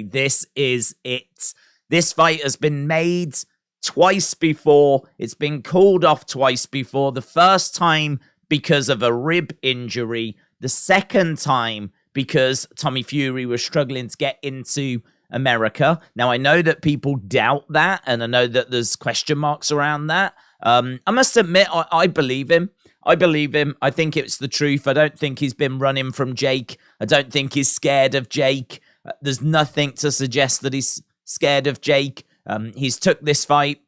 This is it. This fight has been made twice before. It's been called off twice before. The first time because of a rib injury. The second time because Tommy Fury was struggling to get into America. Now, I know that people doubt that, and I know that there's question marks around that. I must admit, I believe him. I believe him. I think it's the truth. I don't think he's been running from Jake. I don't think he's scared of Jake. There's nothing to suggest that he's scared of Jake. He's took this fight,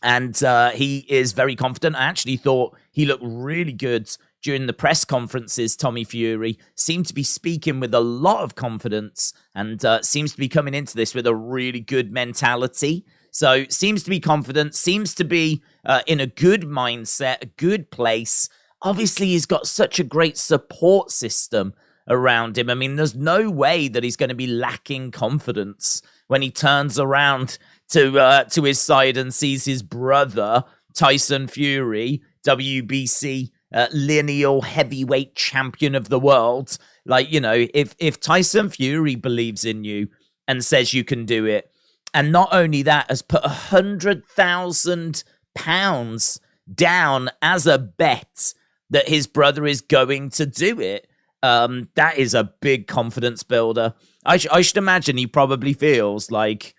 and he is very confident. I actually thought he looked really good during the press conferences. Tommy Fury seemed to be speaking with a lot of confidence, and seems to be coming into this with a really good mentality. So seems to be confident, seems to be in a good mindset, a good place. Obviously, he's got such a great support system around him. I mean, there's no way that he's going to be lacking confidence when he turns around to his side and sees his brother, Tyson Fury, WBC lineal heavyweight champion of the world. Like, you know, if Tyson Fury believes in you and says you can do it, and not only that, has put £100,000 down as a bet that his brother is going to do it, that is a big confidence builder. I should imagine he probably feels like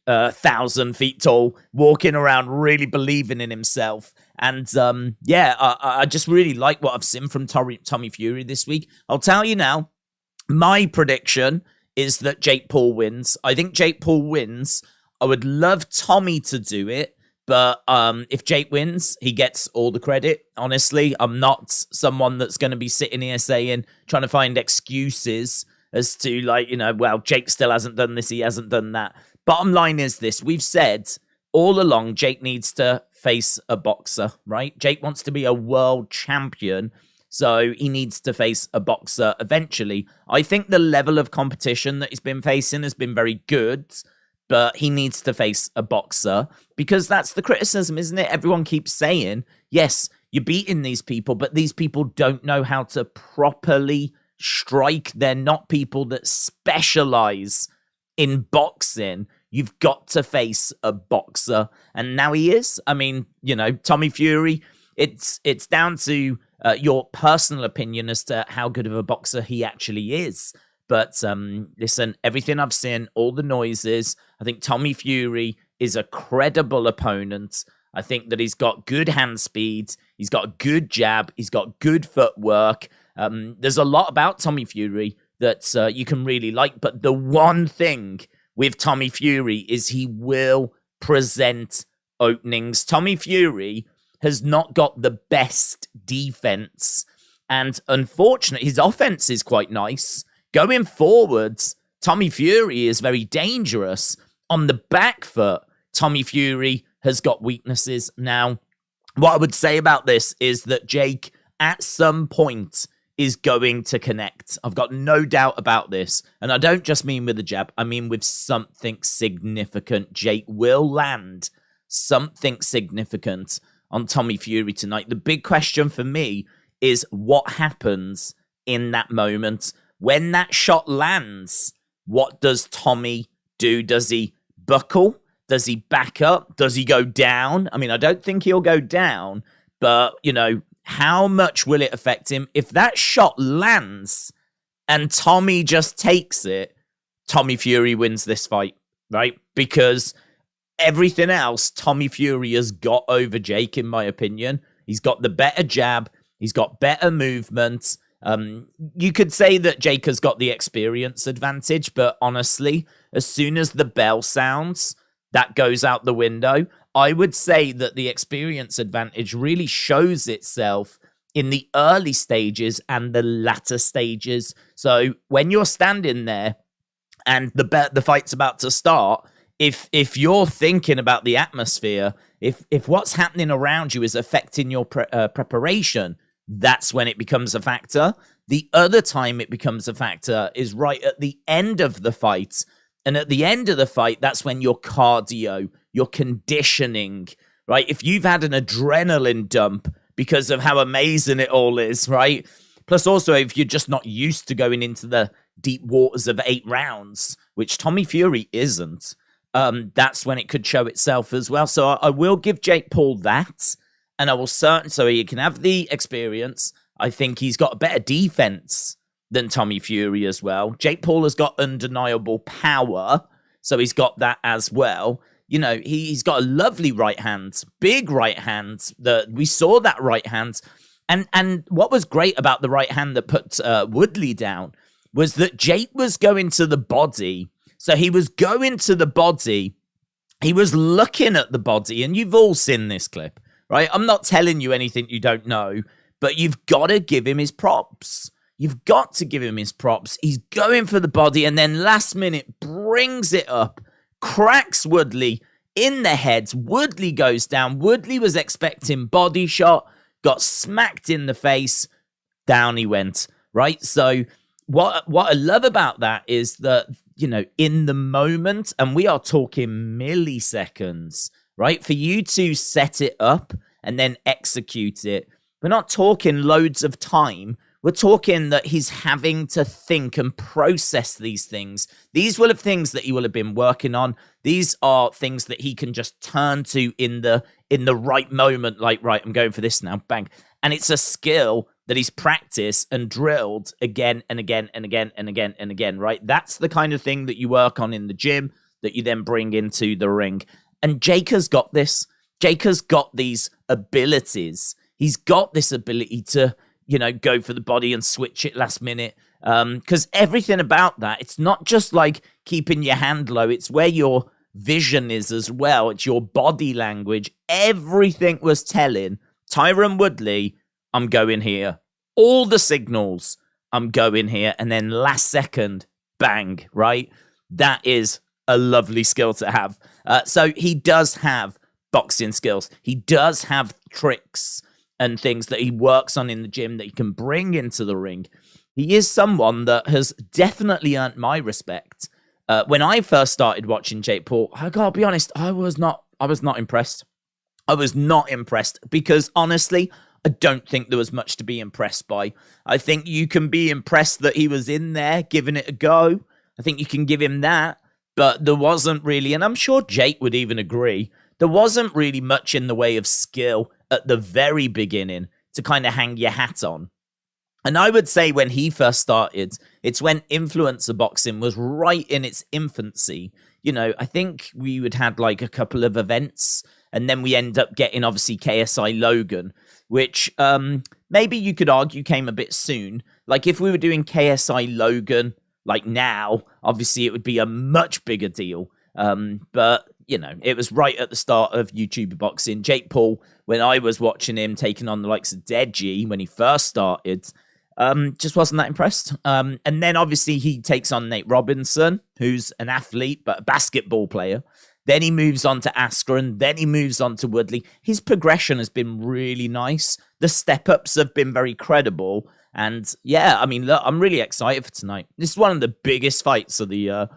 1,000 feet tall, walking around really believing in himself. And I just really like what I've seen from Tommy Fury this week. I'll tell you now, my prediction is that Jake Paul wins. I think Jake Paul wins. I would love Tommy to do it, but if Jake wins, he gets all the credit. Honestly, I'm not someone that's going to be sitting here trying to find excuses as to, like, you know, well, Jake still hasn't done this, he hasn't done that. Bottom line is this. We've said all along Jake needs to face a boxer, right? Jake wants to be a world champion, so he needs to face a boxer eventually. I think the level of competition that he's been facing has been very good, but he needs to face a boxer, because that's the criticism, isn't it? Everyone keeps saying, yes, you're beating these people, but these people don't know how to properly strike. They're not people that specialize in boxing. You've got to face a boxer, and now he is. I mean, you know, Tommy Fury, it's down to your personal opinion as to how good of a boxer he actually is. But listen, everything I've seen, all the noises, I think Tommy Fury is a credible opponent. I think that he's got good hand speed, he's got a good jab, he's got good footwork. There's a lot about Tommy Fury that you can really like, but the one thing with Tommy Fury is he will present openings. Tommy Fury has not got the best defense, and unfortunately, his offense is quite nice. Going forwards, Tommy Fury is very dangerous. On the back foot, Tommy Fury has got weaknesses. Now, what I would say about this is that Jake, at some point, is going to connect. I've got no doubt about this. And I don't just mean with a jab. I mean with something significant. Jake will land something significant on Tommy Fury tonight. The big question for me is what happens in that moment. When that shot lands, what does Tommy do? Does he buckle? Does he back up? Does he go down? I mean, I don't think he'll go down, but, you know, how much will it affect him? If that shot lands and Tommy just takes it, Tommy Fury wins this fight, right? Because everything else, Tommy Fury has got over Jake, in my opinion. He's got the better jab. He's got better movement. You could say that Jake has got the experience advantage, but honestly, as soon as the bell sounds, that goes out the window. I would say that the experience advantage really shows itself in the early stages and the latter stages. So when you're standing there and the fight's about to start, if you're thinking about the atmosphere, if what's happening around you is affecting your preparation, that's when it becomes a factor. The other time it becomes a factor is right at the end of the fight. And at the end of the fight, that's when your cardio, your conditioning, right? If you've had an adrenaline dump because of how amazing it all is, right? Plus also, if you're just not used to going into the deep waters of 8 rounds, which Tommy Fury isn't, that's when it could show itself as well. So I will give Jake Paul that, and I will so he can have the experience. I think he's got a better defense than Tommy Fury as well. Jake Paul has got undeniable power, so he's got that as well. You know, he's got a lovely right hand, big right hand. We saw that right hand. And what was great about the right hand that put Woodley down was that Jake was going to the body. So he was going to the body. He was looking at the body, and you've all seen this clip, right? I'm not telling you anything you don't know, but you've got to give him his props. You've got to give him his props. He's going for the body, and then last minute brings it up, cracks Woodley in the head. Woodley goes down. Woodley was expecting body shot, got smacked in the face, down he went, right? So what I love about that is that, you know, in the moment, and we are talking milliseconds, right? For you to set it up and then execute it, we're not talking loads of time. We're talking that he's having to think and process these things. These will have things that he will have been working on. These are things that he can just turn to in the right moment. Like, right, I'm going for this now. Bang. And it's a skill that he's practiced and drilled again and again and again and again and again, right? That's the kind of thing that you work on in the gym that you then bring into the ring. And Jake has got this. Jake has got these abilities. He's got this ability to, you know, go for the body and switch it last minute. Because everything about that, it's not just like keeping your hand low. It's where your vision is as well. It's your body language. Everything was telling Tyron Woodley, I'm going here. All the signals, I'm going here. And then last second, bang, right? That is a lovely skill to have. So he does have boxing skills. He does have tricks and things that he works on in the gym that he can bring into the ring. He is someone that has definitely earned my respect. When I first started watching Jake Paul, I gotta be honest, I was not impressed. I was not impressed because honestly, I don't think there was much to be impressed by. I think you can be impressed that he was in there giving it a go. I think you can give him that, but there wasn't really, and I'm sure Jake would even agree, there wasn't really much in the way of skill at the very beginning to kind of hang your hat on. And I would say when he first started, it's when influencer boxing was right in its infancy. You know, I think we would had like a couple of events, and then we end up getting obviously KSI Logan, which maybe you could argue came a bit soon. Like if we were doing KSI Logan like now, obviously it would be a much bigger deal. But you know, it was right at the start of YouTuber boxing. Jake Paul, when I was watching him taking on the likes of Deji when he first started, just wasn't that impressed. And then obviously he takes on Nate Robinson, who's an athlete, but a basketball player. Then he moves on to Askren. Then he moves on to Woodley. His progression has been really nice. The step-ups have been very credible. And yeah, I mean, look, I'm really excited for tonight. This is one of the biggest fights of the year.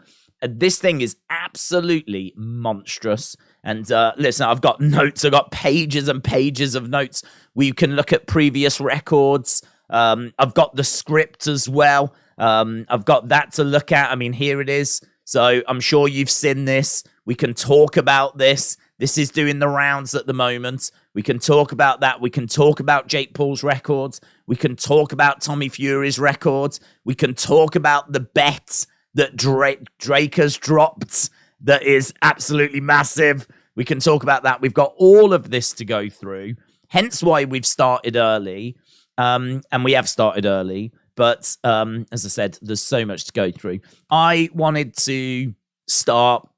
This thing is absolutely monstrous. And listen, I've got notes. I've got pages and pages of notes. We can look at previous records. I've got the script as well. I've got that to look at. I mean, here it is. So I'm sure you've seen this. We can talk about this. This is doing the rounds at the moment. We can talk about that. We can talk about Jake Paul's records. We can talk about Tommy Fury's records. We can talk about the bet that Drake has dropped that is absolutely massive. We can talk about that. We've got all of this to go through. Hence why we've started early. And we have started early. But as I said, there's so much to go through. I wanted to start,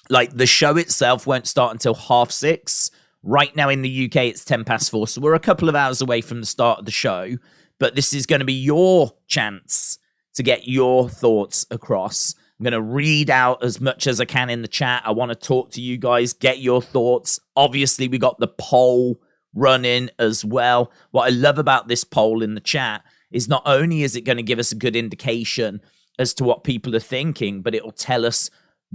like the show itself won't start until 6:30. Right now in the UK, it's 4:10. So we're a couple of hours away from the start of the show. But this is going to be your chance to get your thoughts across. I'm going to read out as much as I can in the chat. I want to talk to you guys, get your thoughts. Obviously, we got the poll running as well. What I love about this poll in the chat is not only is it going to give us a good indication as to what people are thinking, but it will tell us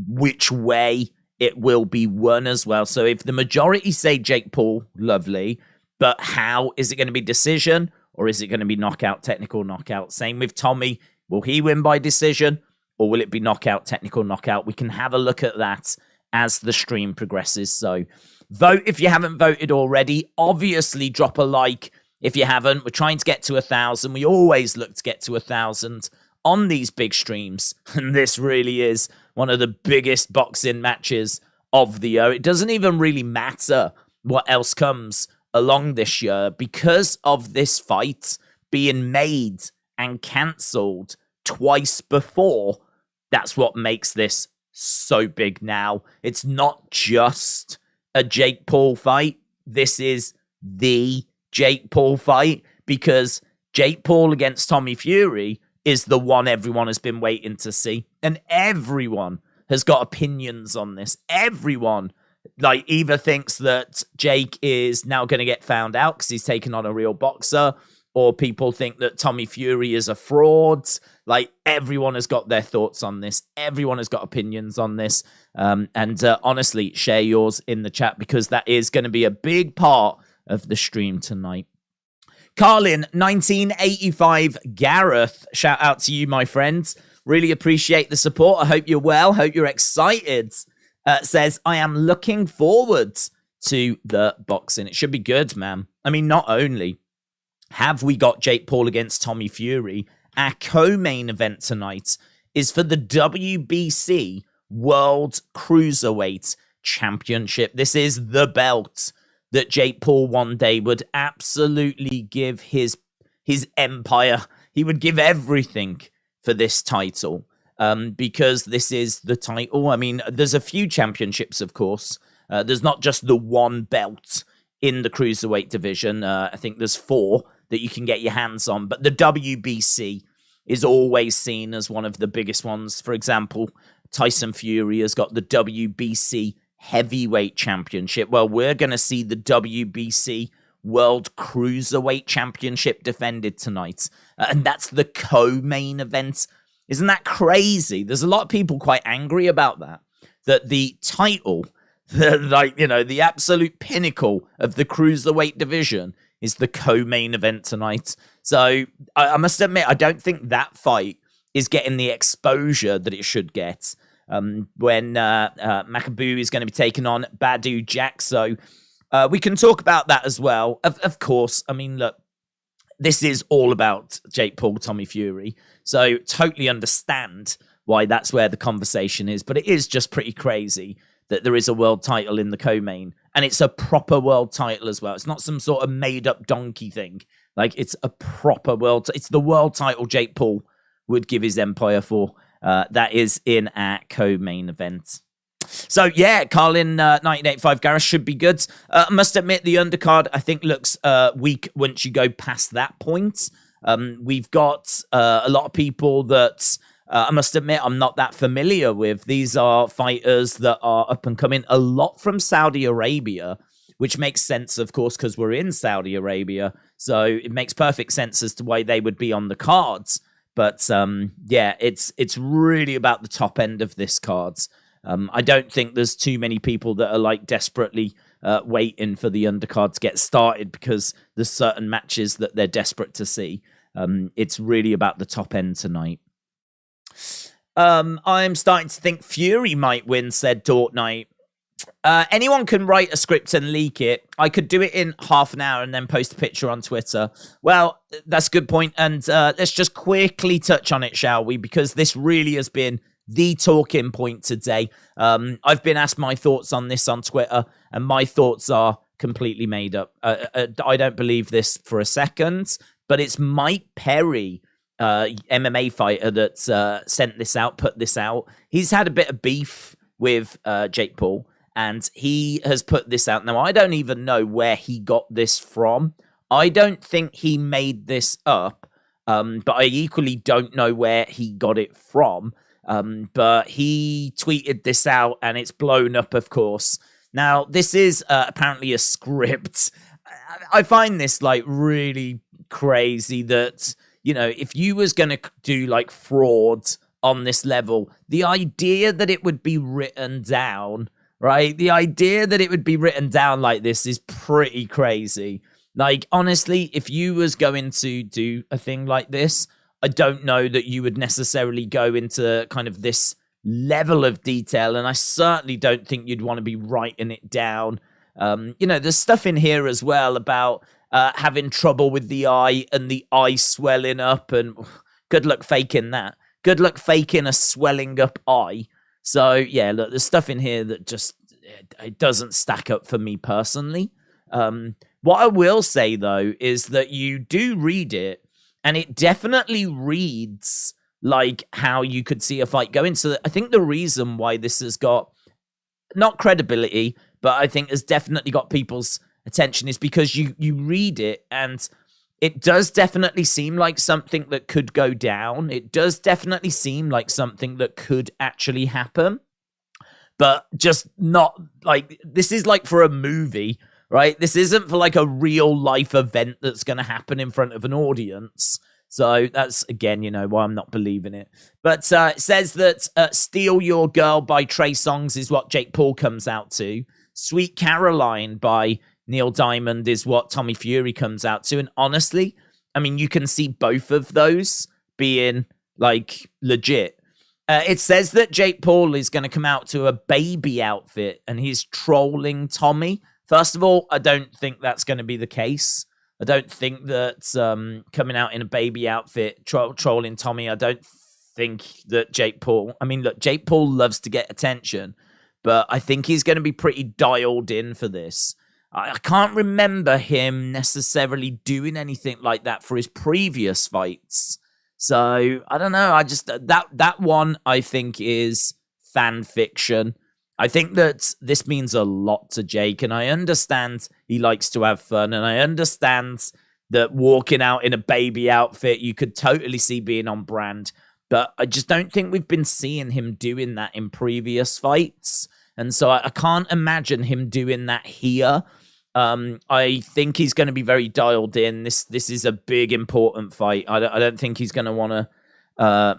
which way it will be won as well. So if the majority say Jake Paul, lovely, but how is it going to be decision or is it going to be knockout, technical knockout? Same with Tommy. Will he win by decision, or will it be knockout, technical knockout? We can have a look at that as the stream progresses. So vote if you haven't voted already. Obviously, drop a like if you haven't. We're trying to get to 1,000. We always look to get to 1,000 on these big streams. And this really is one of the biggest boxing matches of the year. It doesn't even really matter what else comes along this year because of this fight being made and cancelled twice before. That's what makes this so big now. It's not just a Jake Paul fight. This is the Jake Paul fight because Jake Paul against Tommy Fury is the one everyone has been waiting to see. And everyone has got opinions on this. Everyone either thinks that Jake is now going to get found out because he's taken on a real boxer, or people think that Tommy Fury is a fraud. Everyone has got their thoughts on this. Everyone has got opinions on this. Honestly, share yours in the chat because that is going to be a big part of the stream tonight. Carlin, 1985, Gareth, shout out to you, my friends. Really appreciate the support. I hope you're well. Hope you're excited. Says, I am looking forward to the boxing. It should be good, man. I mean, not only have we got Jake Paul against Tommy Fury, our co-main event tonight is for the WBC World Cruiserweight Championship. This is the belt that Jake Paul one day would absolutely give his empire. He would give everything for this title because this is the title. I mean, there's a few championships, of course. There's not just the one belt in the Cruiserweight division. I think there's 4 that you can get your hands on. But the WBC is always seen as one of the biggest ones. For example, Tyson Fury has got the WBC Heavyweight Championship. Well, we're going to see the WBC World Cruiserweight Championship defended tonight. And that's the co-main event. Isn't that crazy? There's a lot of people quite angry about that. That the title, the absolute pinnacle of the Cruiserweight division is the co-main event tonight. So I must admit, I don't think that fight is getting the exposure that it should get. When Makabu is going to be taking on Badou Jack. So we can talk about that as well. Of course, I mean, look, this is all about Jake Paul, Tommy Fury. So totally understand why that's where the conversation is. But it is just pretty crazy that there is a world title in the co-main. And it's a proper world title as well. It's not some sort of made-up donkey thing. It's a proper world. It's the world title Jake Paul would give his empire for. That is in our co-main event. So, yeah, Carlin, 1985, Gareth should be good. I must admit, the undercard, I think, looks weak once you go past that point. We've got a lot of people that I must admit I'm not that familiar with. These are fighters that are up and coming, a lot from Saudi Arabia, which makes sense, of course, because we're in Saudi Arabia. So it makes perfect sense as to why they would be on the cards. But yeah, it's really about the top end of this cards. I don't think there's too many people that are desperately waiting for the undercard to get started because there's certain matches that they're desperate to see. It's really about the top end tonight. I'm starting to think Fury might win, said Dortnight. Anyone can write a script and leak it. I could do it in half an hour and then post a picture on Twitter. Well, that's a good point. And let's just quickly touch on it, shall we? Because this really has been the talking point today. I've been asked my thoughts on this on Twitter, and my thoughts are completely made up. I don't believe this for a second, but it's Mike Perry, MMA fighter, that sent this out, put this out. He's had a bit of beef with Jake Paul, and he has put this out. Now, I don't even know where he got this from. I don't think he made this up, but I equally don't know where he got it from. But he tweeted this out, and it's blown up, of course. Now, this is apparently a script. I find this really crazy that, if you was going to do fraud on this level, the idea that it would be written down, right? The idea that it would be written down like this is pretty crazy. Honestly, if you was going to do a thing like this, I don't know that you would necessarily go into kind of this level of detail, and I certainly don't think you'd want to be writing it down. There's stuff in here as well about having trouble with the eye and the eye swelling up, and good luck faking that. Good luck faking a swelling up eye. So, yeah, look, there's stuff in here that just it doesn't stack up for me personally. What I will say, though, is that you do read it, and it definitely reads like how you could see a fight going. So I think the reason why this has got, not credibility, but I think has definitely got people's attention is because you read it, and it does definitely seem like something that could go down. It does definitely seem like something that could actually happen. But just not like, this is like for a movie, right? This isn't for like a real life event that's going to happen in front of an audience. So that's, again, why I'm not believing it. But it says that Steal Your Girl by Trey Songz is what Jake Paul comes out to. Sweet Caroline by Neil Diamond is what Tommy Fury comes out to. And honestly, I mean, you can see both of those being like legit. It says that Jake Paul is going to come out to a baby outfit and he's trolling Tommy. First of all, I don't think that's going to be the case. I don't think that coming out in a baby outfit, trolling Tommy, I don't think that Jake Paul... I mean, look, Jake Paul loves to get attention, but I think he's going to be pretty dialed in for this. I can't remember him necessarily doing anything like that for his previous fights. So, I don't know. I just... That one, I think, is fan fiction. I think that this means a lot to Jake, and I understand he likes to have fun, and I understand that walking out in a baby outfit, you could totally see being on brand, but I just don't think we've been seeing him doing that in previous fights, and so I can't imagine him doing that here. I think he's going to be very dialed in. This is a big, important fight. I don't think he's going to want to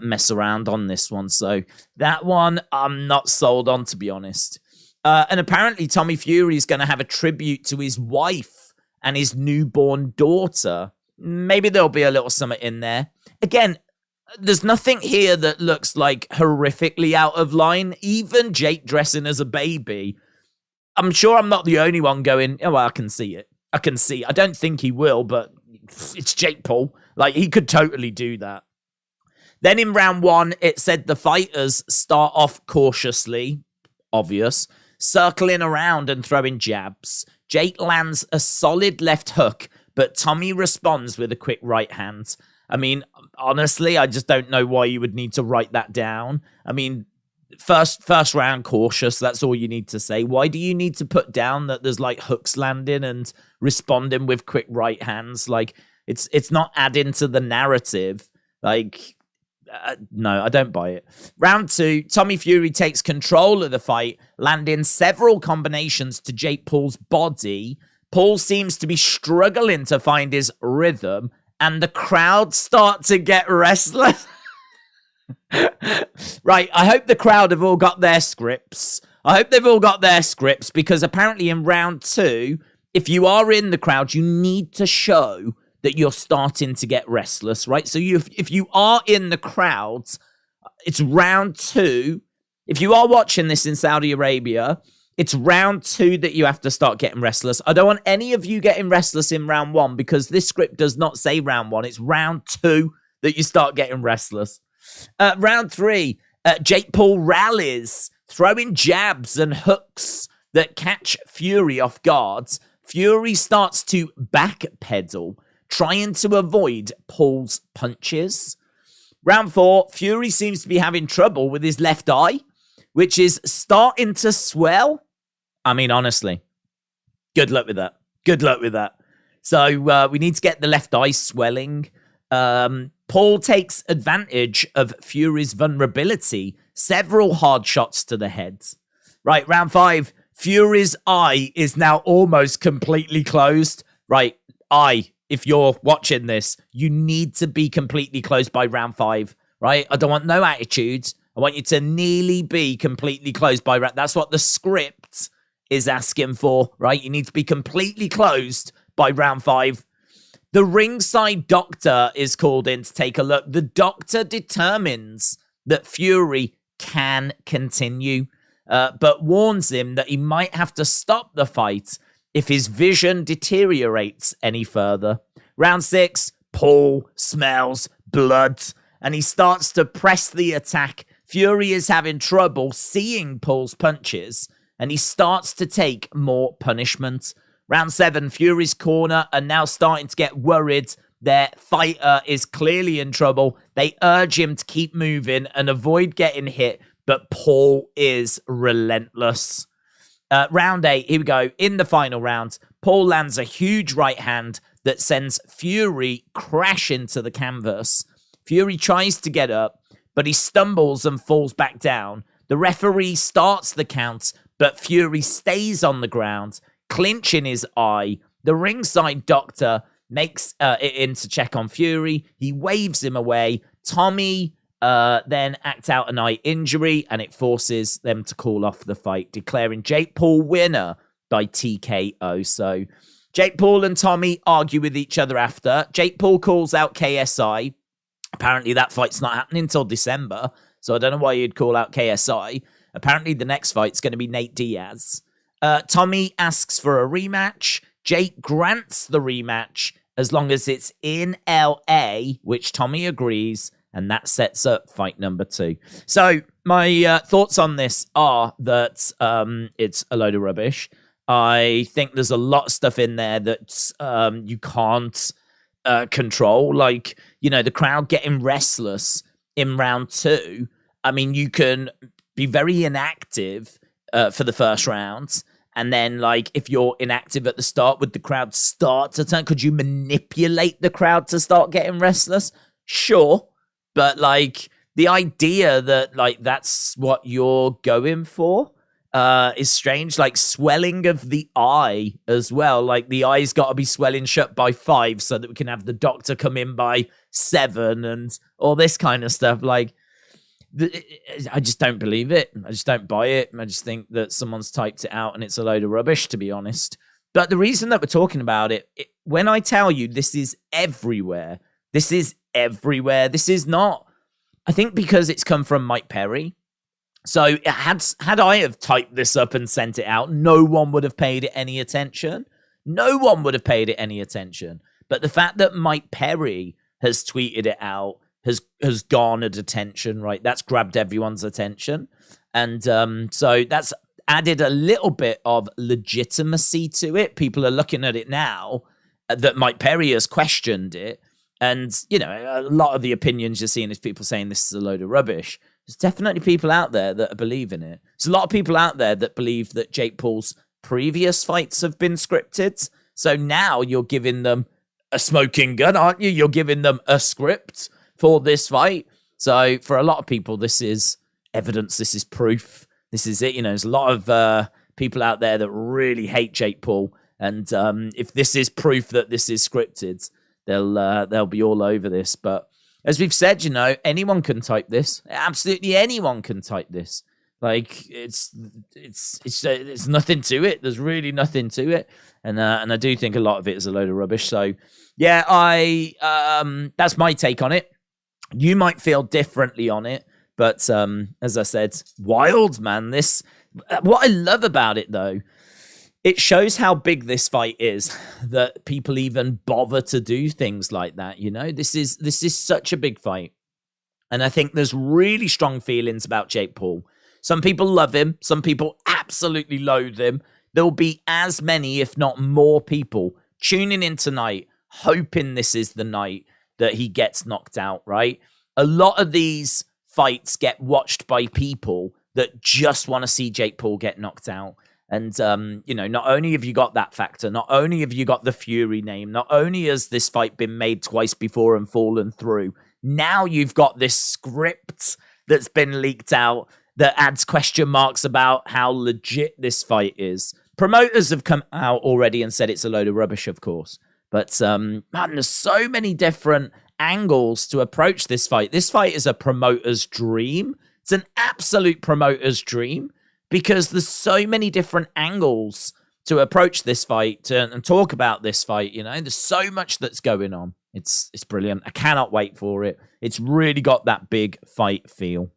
mess around on this one. So that one I'm not sold on, to be honest. And apparently Tommy Fury is going to have a tribute to his wife and his newborn daughter. Maybe there'll be a little something in there. Again, there's nothing here that looks like horrifically out of line. Even Jake dressing as a baby. I'm sure I'm not the only one going, oh, well, I can see it. I can see. I don't think he will, but it's Jake Paul. Like, he could totally do that. Then in round one, it said the fighters start off cautiously, obvious, circling around and throwing jabs. Jake lands a solid left hook, but Tommy responds with a quick right hand. I mean, honestly, I just don't know why you would need to write that down. I mean, first round cautious, that's all you need to say. Why do you need to put down that there's like hooks landing and responding with quick right hands? Like, it's not adding to the narrative. Like, no, I don't buy it. Round two, Tommy Fury takes control of the fight, landing several combinations to Jake Paul's body. Paul seems to be struggling to find his rhythm, and the crowd start to get restless. Right, I hope the crowd have all got their scripts. I hope they've all got their scripts, because apparently in round two, if you are in the crowd, you need to show that you're starting to get restless, right? So if you are in the crowds, it's round two. If you are watching this in Saudi Arabia, it's round two that you have to start getting restless. I don't want any of you getting restless in round one, because this script does not say round one. It's round two that you start getting restless. Round three, Jake Paul rallies, throwing jabs and hooks that catch Fury off guard. Fury starts to backpedal, trying to avoid Paul's punches. Round four, Fury seems to be having trouble with his left eye, which is starting to swell. I mean, honestly, good luck with that. Good luck with that. So we need to get the left eye swelling. Paul takes advantage of Fury's vulnerability. Several hard shots to the head. Right, round five, Fury's eye is now almost completely closed. Right, eye. If you're watching this, you need to be completely closed by round five, right? I don't want no attitudes. I want you to nearly be completely closed by round. That's what the script is asking for, right? You need to be completely closed by round five. The ringside doctor is called in to take a look. The doctor determines that Fury can continue, but warns him that he might have to stop the fight if his vision deteriorates any further. Round 6, Paul smells blood, and he starts to press the attack. Fury is having trouble seeing Paul's punches, and he starts to take more punishment. Round 7, Fury's corner are now starting to get worried. Their fighter is clearly in trouble. They urge him to keep moving and avoid getting hit, but Paul is relentless. Round 8, here we go. In the final round, Paul lands a huge right hand that sends Fury crashing to the canvas. Fury tries to get up, but he stumbles and falls back down. The referee starts the count, but Fury stays on the ground, clinching his eye. The ringside doctor makes it in to check on Fury. He waves him away. Tommy then acts out an eye injury, and it forces them to call off the fight, declaring Jake Paul winner by TKO. So Jake Paul and Tommy argue with each other after. Jake Paul calls out KSI. Apparently that fight's not happening until December, so I don't know why you'd call out KSI. Apparently the next fight's going to be Nate Diaz. Tommy asks for a rematch. Jake grants the rematch as long as it's in LA, which Tommy agrees, and that sets up fight number 2. So my thoughts on this are that it's a load of rubbish. I think there's a lot of stuff in there that you can't control. Like, you know, the crowd getting restless in round 2. I mean, you can be very inactive for the first round. And then, like, if you're inactive at the start, would the crowd start to turn? Could you manipulate the crowd to start getting restless? Sure. But, like, the idea that, like, that's what you're going for is strange. Like, swelling of the eye as well. Like, the eye's got to be swelling shut by 5 so that we can have the doctor come in by 7 and all this kind of stuff. Like, I just don't believe it. I just don't buy it. I just think that someone's typed it out and it's a load of rubbish, to be honest. But the reason that we're talking about it, when I tell you this is everywhere, this is everywhere. This is not, I think, because it's come from Mike Perry. So had I have typed this up and sent it out, no one would have paid it any attention. No one would have paid it any attention. But the fact that Mike Perry has tweeted it out has garnered attention, right? That's grabbed everyone's attention. And so that's added a little bit of legitimacy to it. People are looking at it now that Mike Perry has questioned it. And, you know, a lot of the opinions you're seeing is people saying this is a load of rubbish. There's definitely people out there that believe in it. There's a lot of people out there that believe that Jake Paul's previous fights have been scripted. So now you're giving them a smoking gun, aren't you? You're giving them a script for this fight. So for a lot of people, this is evidence. This is proof. This is it. You know, there's a lot of people out there that really hate Jake Paul. And if this is proof that this is scripted, they'll be all over this. But as we've said, you know, anyone can type this. Absolutely anyone can type this. Like, it's nothing to it. There's really nothing to it. And I do think a lot of it is a load of rubbish. So yeah, that's my take on it. You might feel differently on it, but as I said, wild, man. What I love about it, though, it shows how big this fight is, that people even bother to do things like that. You know, this is such a big fight, and I think there's really strong feelings about Jake Paul. Some people love him, some people absolutely loathe him. There'll be as many, if not more, people tuning in tonight, hoping this is the night that he gets knocked out, right? A lot of these fights get watched by people that just want to see Jake Paul get knocked out. And, you know, not only have you got that factor, not only have you got the Fury name, not only has this fight been made twice before and fallen through, now you've got this script that's been leaked out that adds question marks about how legit this fight is. Promoters have come out already and said it's a load of rubbish, of course. But, man, there's so many different angles to approach this fight. This fight is a promoter's dream. It's an absolute promoter's dream because there's so many different angles to approach this fight and talk about this fight. You know, there's so much that's going on. It's brilliant. I cannot wait for it. It's really got that big fight feel.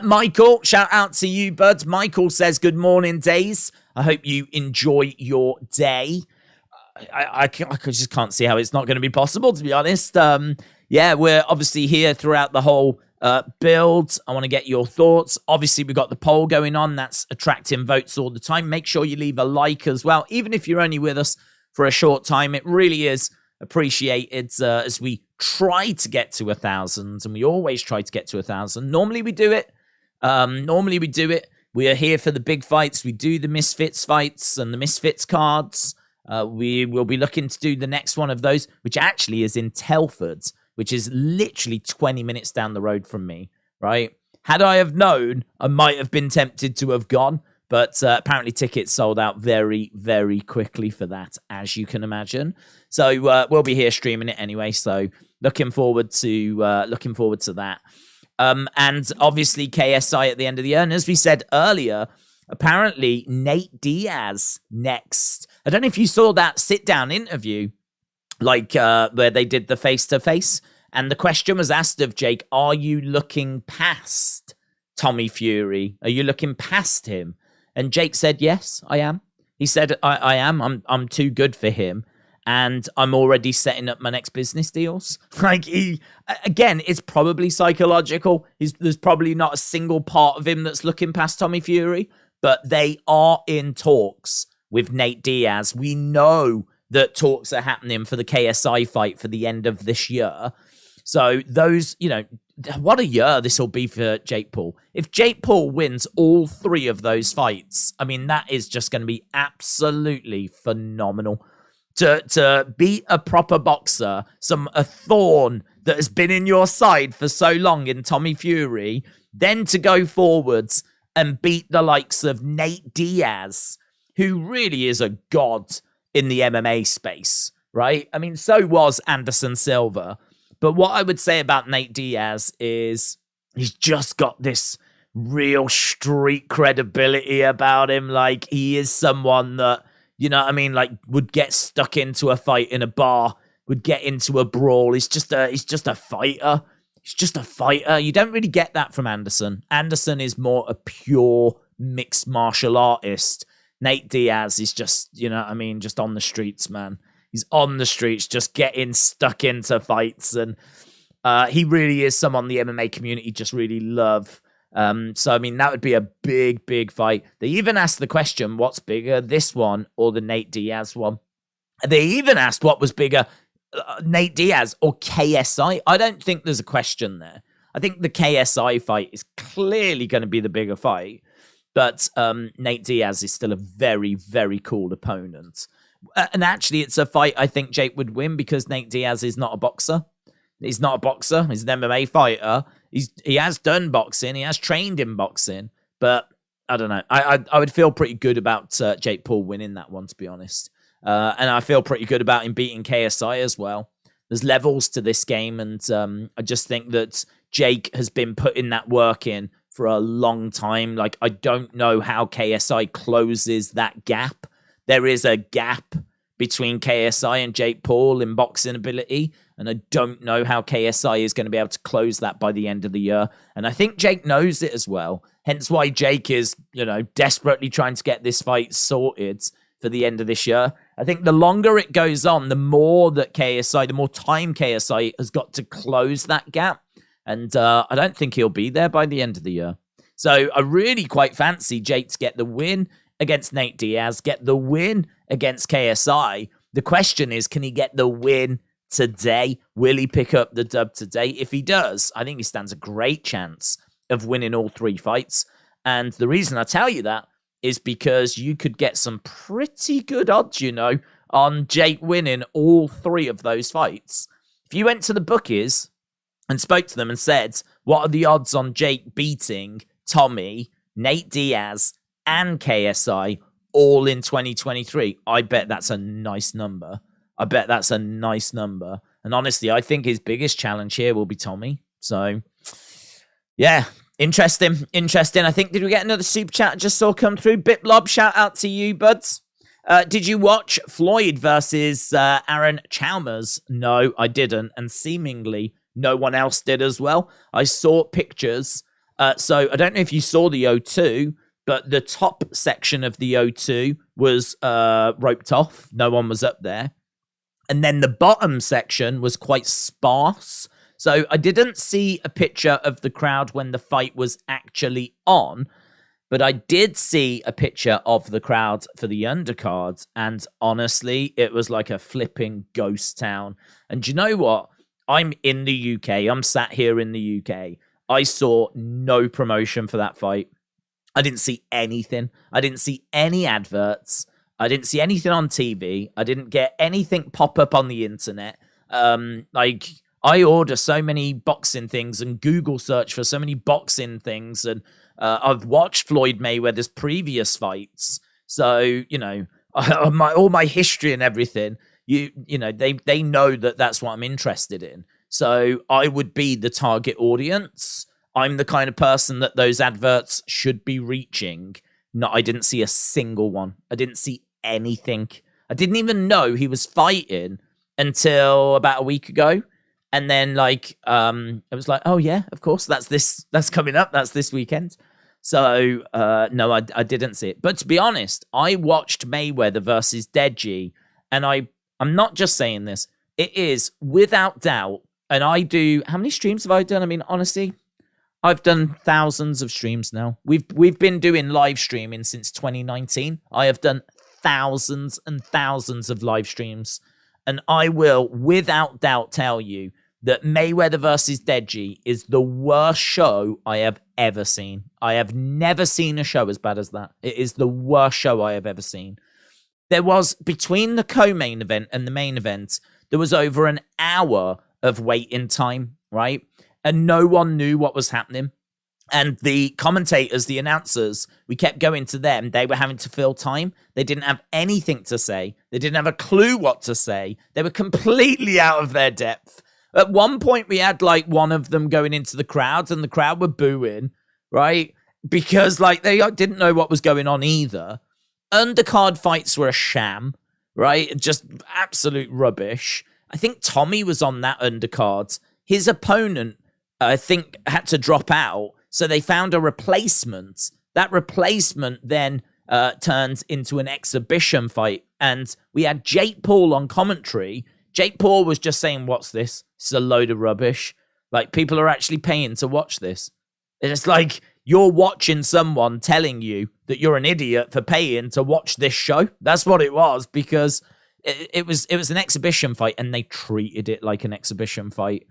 Michael, shout out to you, buds. Michael says, good morning, Daze. I hope you enjoy your day. I just can't see how it's not going to be possible, to be honest. Yeah, we're obviously here throughout the whole build. I want to get your thoughts. Obviously, we've got the poll going on. That's attracting votes all the time. Make sure you leave a like as well. Even if you're only with us for a short time, it really is appreciated as we try to get to 1,000, and we always try to get to 1,000. Normally we do it. We are here for the big fights. We do the Misfits fights and the Misfits cards. We will be looking to do the next one of those, which actually is in Telford, which is literally 20 minutes down the road from me, right? Had I have known, I might have been tempted to have gone, but apparently tickets sold out very, very quickly for that, as you can imagine. So we'll be here streaming it anyway. So looking forward to that. And obviously KSI at the end of the year. And as we said earlier, apparently Nate Diaz next. I don't know if you saw that sit-down interview, like where they did the face-to-face. And the question was asked of Jake, are you looking past Tommy Fury? Are you looking past him? And Jake said, yes, I am. He said, I am. I'm too good for him. And I'm already setting up my next business deals. Like, again, it's probably psychological. There's probably not a single part of him that's looking past Tommy Fury. But they are in talks with Nate Diaz. We know that talks are happening for the KSI fight for the end of this year. So those, you know, what a year this will be for Jake Paul. If Jake Paul wins all 3 of those fights, I mean, that is just going to be absolutely phenomenal. To beat a proper boxer, a thorn that has been in your side for so long in Tommy Fury, then to go forwards and beat the likes of Nate Diaz, who really is a god in the MMA space, right? I mean, so was Anderson Silva. But what I would say about Nate Diaz is he's just got this real street credibility about him. Like, he is someone that, you know what I mean, like, would get stuck into a fight in a bar, would get into a brawl. He's just a fighter. He's just a fighter. You don't really get that from Anderson. Anderson is more a pure mixed martial artist. Nate Diaz is just, you know what I mean, just on the streets, man. He's on the streets, just getting stuck into fights. And he really is someone the MMA community just really love. So, I mean, that would be a big, big fight. They even asked the question, what's bigger, this one or the Nate Diaz one? They even asked what was bigger, Nate Diaz or KSI. I don't think there's a question there. I think the KSI fight is clearly going to be the bigger fight. But Nate Diaz is still a very, very cool opponent. And actually, it's a fight I think Jake would win because Nate Diaz is not a boxer. He's not a boxer. He's an MMA fighter. He has done boxing. He has trained in boxing. But I don't know. I would feel pretty good about Jake Paul winning that one, to be honest. And I feel pretty good about him beating KSI as well. There's levels to this game. And I just think that Jake has been putting that work in for a long time. Like, I don't know how KSI closes that gap. There is a gap between KSI and Jake Paul in boxing ability, and I don't know how KSI is going to be able to close that by the end of the year. And I think Jake knows it as well. Hence why Jake is, you know, desperately trying to get this fight sorted for the end of this year. I think the longer it goes on, the more that KSI, the more time KSI has got to close that gap. And I don't think he'll be there by the end of the year. So I really quite fancy Jake to get the win against Nate Diaz, get the win against KSI. The question is, can he get the win today? Will he pick up the dub today? If he does, I think he stands a great chance of winning all 3 fights. And the reason I tell you that is because you could get some pretty good odds, you know, on Jake winning all 3 of those fights. If you went to the bookies and spoke to them and said, what are the odds on Jake beating Tommy, Nate Diaz, and KSI all in 2023? I bet that's a nice number. And honestly, I think his biggest challenge here will be Tommy. So, yeah, Interesting. I think, did we get another super chat I just saw come through? Bitblob, shout out to you, buds. Did you watch Floyd versus Aaron Chalmers? No, I didn't. And seemingly no one else did as well. I saw pictures. So I don't know if you saw the O2, but the top section of the O2 was roped off. No one was up there. And then the bottom section was quite sparse. So I didn't see a picture of the crowd when the fight was actually on, but I did see a picture of the crowd for the undercards. And honestly, it was like a flipping ghost town. And do you know what? I'm in the UK. I'm sat here in the UK. I saw no promotion for that fight. I didn't see anything. I didn't see any adverts. I didn't see anything on TV. I didn't get anything pop up on the internet. I order so many boxing things and Google search for so many boxing things. And I've watched Floyd Mayweather's previous fights. So, you know, all my history and everything, you know, they know that that's what I'm interested in. So I would be the target audience. I'm the kind of person that those adverts should be reaching. No, I didn't see a single one. I didn't see anything. I didn't even know he was fighting until about a week ago. And then, like, it was like, oh, yeah, of course, that's coming up. That's this weekend. So, no, I didn't see it. But to be honest, I watched Mayweather versus Deji. And I'm not just saying this. It is, without doubt, and I do, how many streams have I done? I mean, honestly, I've done thousands of streams now. We've been doing live streaming since 2019. I have done thousands and thousands of live streams. And I will, without doubt, tell you that Mayweather versus Deji is the worst show I have ever seen. I have never seen a show as bad as that. It is the worst show I have ever seen. There was, between the co-main event and the main event, there was over an hour of waiting time, right? And no one knew what was happening. And the commentators, the announcers, we kept going to them. They were having to fill time. They didn't have anything to say. They didn't have a clue what to say. They were completely out of their depth. At one point, we had like one of them going into the crowd and the crowd were booing, right? Because like they didn't know what was going on either. Undercard fights were a sham, right? Just absolute rubbish. I think Tommy was on that undercard. His opponent, I think, had to drop out. So they found a replacement. That replacement then turns into an exhibition fight. And we had Jake Paul on commentary. Jake Paul was just saying, what's this? This is a load of rubbish. Like, people are actually paying to watch this. It's like you're watching someone telling you that you're an idiot for paying to watch this show. That's what it was, because it was an exhibition fight and they treated it like an exhibition fight.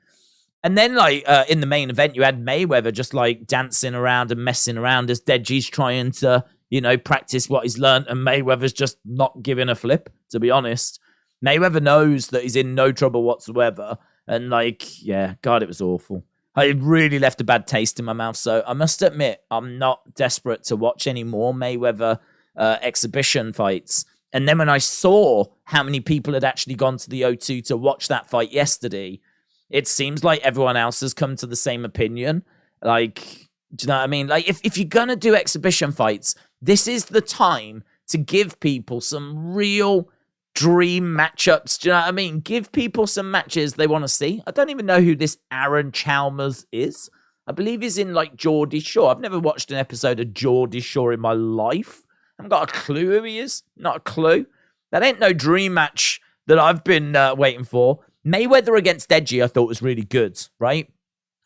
And then, like, in the main event, you had Mayweather just, like, dancing around and messing around as Deji's trying to, you know, practice what he's learned, and Mayweather's just not giving a flip, to be honest. Mayweather knows that he's in no trouble whatsoever, and, like, yeah, God, it was awful. It really left a bad taste in my mouth, so I must admit, I'm not desperate to watch any more Mayweather exhibition fights. And then when I saw how many people had actually gone to the O2 to watch that fight yesterday, it seems like everyone else has come to the same opinion. Like, do you know what I mean? Like, if you're going to do exhibition fights, this is the time to give people some real dream matchups. Do you know what I mean? Give people some matches they want to see. I don't even know who this Aaron Chalmers is. I believe he's in, like, Geordie Shore. I've never watched an episode of Geordie Shore in my life. I haven't got a clue who he is. Not a clue. That ain't no dream match that I've been waiting for. Mayweather against Deji, I thought, was really good, right?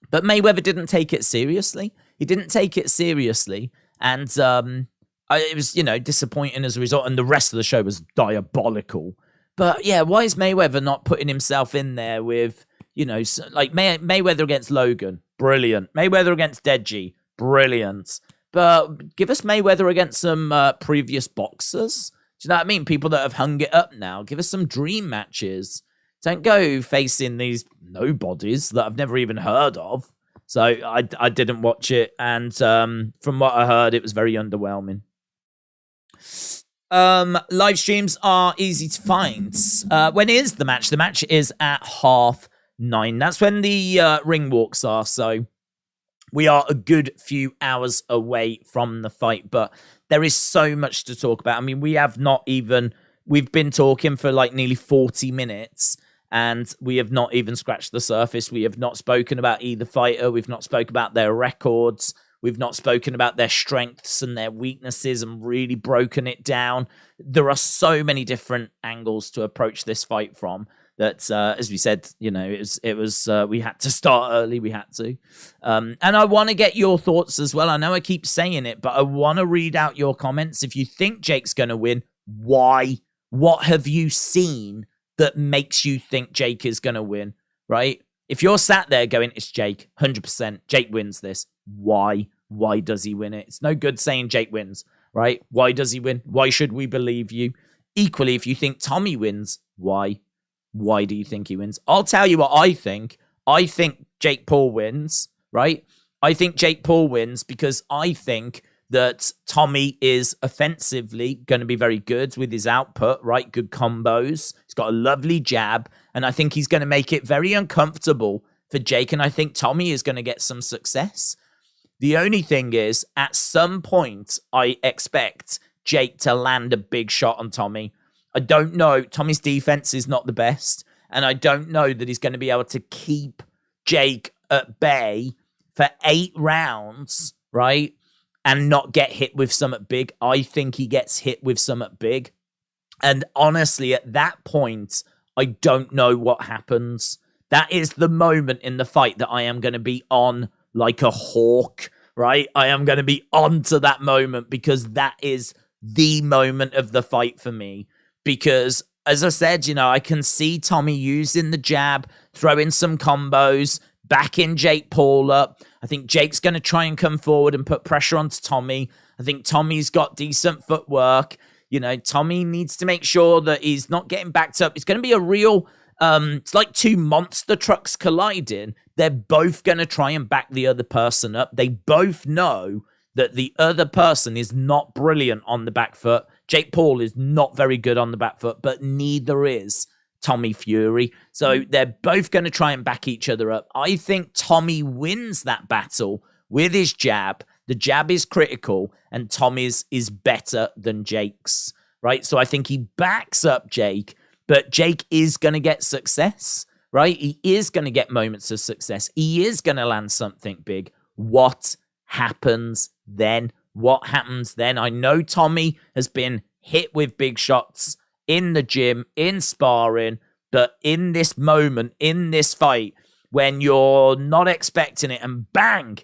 But Mayweather didn't take it seriously. He didn't take it seriously. And it was, you know, disappointing as a result. And the rest of the show was diabolical. But, yeah, why is Mayweather not putting himself in there with, you know, like Mayweather against Logan? Brilliant. Mayweather against Deji? Brilliant. But give us Mayweather against some previous boxers. Do you know what I mean? People that have hung it up now. Give us some dream matches. Don't go facing these nobodies that I've never even heard of. So I didn't watch it. And from what I heard, it was very underwhelming. Live streams are easy to find. When is the match? The match is at 9:30. That's when the ring walks are. So We are a good few hours away from the fight, but there is so much to talk about. I mean, we've been talking for like nearly 40 minutes and we have not even scratched the surface. We have not spoken about either fighter. We've not spoken about their records. We've not spoken about their strengths and their weaknesses and really broken it down. There are so many different angles to approach this fight from. That, as we said, you know, it was we had to start early. We had to. And I want to get your thoughts as well. I know I keep saying it, but I want to read out your comments. If you think Jake's going to win, why? What have you seen that makes you think Jake is going to win, right? If you're sat there going, it's Jake, 100%, Jake wins this. Why? Why does he win it? It's no good saying Jake wins, right? Why does he win? Why should we believe you? Equally, if you think Tommy wins, why? Why do you think he wins? I'll tell you what I think. I think Jake Paul wins, right? I think Jake Paul wins because I think that Tommy is offensively going to be very good with his output, right? Good combos. He's got a lovely jab. And I think he's going to make it very uncomfortable for Jake. And I think Tommy is going to get some success. The only thing is, at some point, I expect Jake to land a big shot on Tommy. I don't know. Tommy's defense is not the best. And I don't know that he's going to be able to keep Jake at bay for 8 rounds, right? And not get hit with something big. I think he gets hit with something big. And honestly, at that point, I don't know what happens. That is the moment in the fight that I am going to be on like a hawk, right? I am going to be on to that moment because that is the moment of the fight for me. Because, as I said, you know, I can see Tommy using the jab, throwing some combos, backing Jake Paul up. I think Jake's going to try and come forward and put pressure onto Tommy. I think Tommy's got decent footwork. You know, Tommy needs to make sure that he's not getting backed up. It's going to be a real, it's like 2 monster trucks colliding. They're both going to try and back the other person up. They both know that the other person is not brilliant on the back foot. Jake Paul is not very good on the back foot, but neither is Tommy Fury. So they're both going to try and back each other up. I think Tommy wins that battle with his jab. The jab is critical, and Tommy's is better than Jake's, right? So I think he backs up Jake, but Jake is going to get success, right? He is going to get moments of success. He is going to land something big. What happens then? What happens then? I know Tommy has been hit with big shots in the gym, in sparring, but in this moment, in this fight, when you're not expecting it and bang,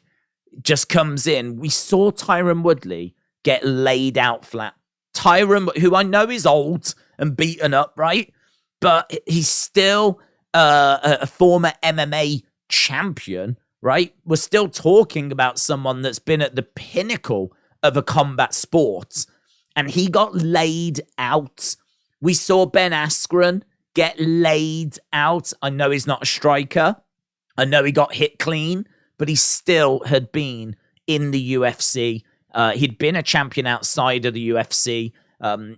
just comes in. We saw Tyron Woodley get laid out flat. Tyron, who I know is old and beaten up, right? But he's still a former MMA champion, right? We're still talking about someone that's been at the pinnacle of a combat sport, and he got laid out. We saw Ben Askren get laid out. I know he's not a striker. I know he got hit clean, but he still had been in the UFC. He'd been a champion outside of the UFC.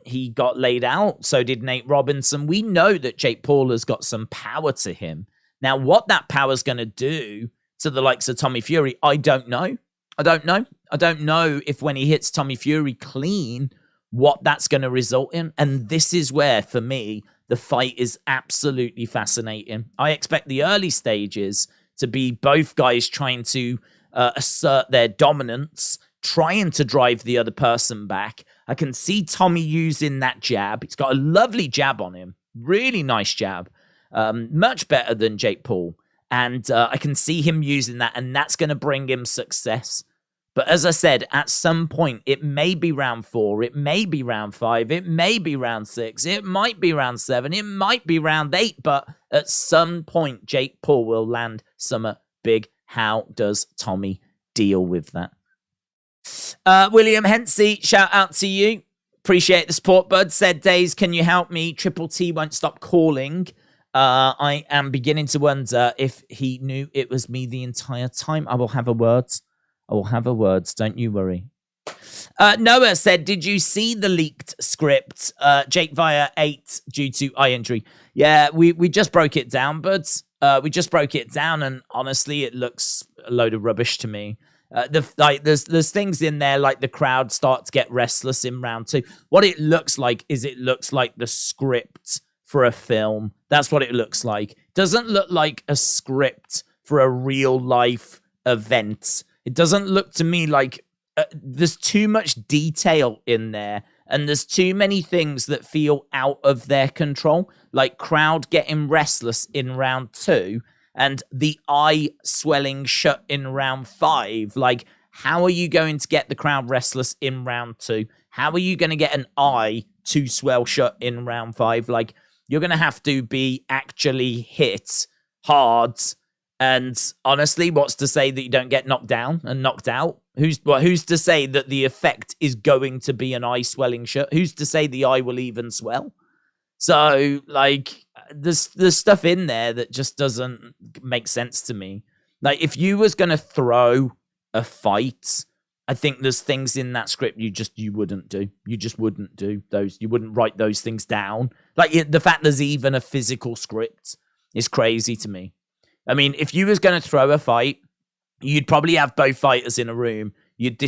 He got laid out. So did Nate Robinson. We know that Jake Paul has got some power to him. Now, what that power is going to do to the likes of Tommy Fury, I don't know. I don't know if when he hits Tommy Fury clean, what that's going to result in. And this is where, for me, the fight is absolutely fascinating. I expect the early stages to be both guys trying to assert their dominance, trying to drive the other person back. I can see Tommy using that jab. He's got a lovely jab on him. Really nice jab. Much better than Jake Paul. And I can see him using that, and that's going to bring him success. But as I said, at some point, it may be round 4, it may be round 5, it may be round 6, it might be round 7, it might be round 8, but at some point, Jake Paul will land something big. How does Tommy deal with that? William Hensey, shout out to you. Appreciate the support, bud. Said, Daze, can you help me? Triple T won't stop calling. I am beginning to wonder if he knew it was me the entire time. I will have a word. Don't you worry. Noah said, did you see the leaked script? Jake Via 8 due to eye injury. Yeah, we just broke it down, buds. We just broke it down, and honestly, it looks a load of rubbish to me. There's things in there like the crowd start to get restless in round 2. What it looks like is the script for a film. That's what it looks like. Doesn't look like a script for a real life event. It doesn't look to me like there's too much detail in there, and there's too many things that feel out of their control, like crowd getting restless in round 2 and the eye swelling shut in round 5. Like, how are you going to get the crowd restless in round 2? How are you going to get an eye to swell shut in round 5? Like, you're going to have to be actually hit hard. And honestly, what's to say that you don't get knocked down and knocked out? Who's to say that the effect is going to be an eye swelling shut? Who's to say the eye will even swell? So, like, there's stuff in there that just doesn't make sense to me. Like, if you was going to throw a fight, I think there's things in that script you wouldn't do. You just wouldn't do those. You wouldn't write those things down. Like, the fact there's even a physical script is crazy to me. I mean, if you was going to throw a fight, you'd probably have both fighters in a room. You'd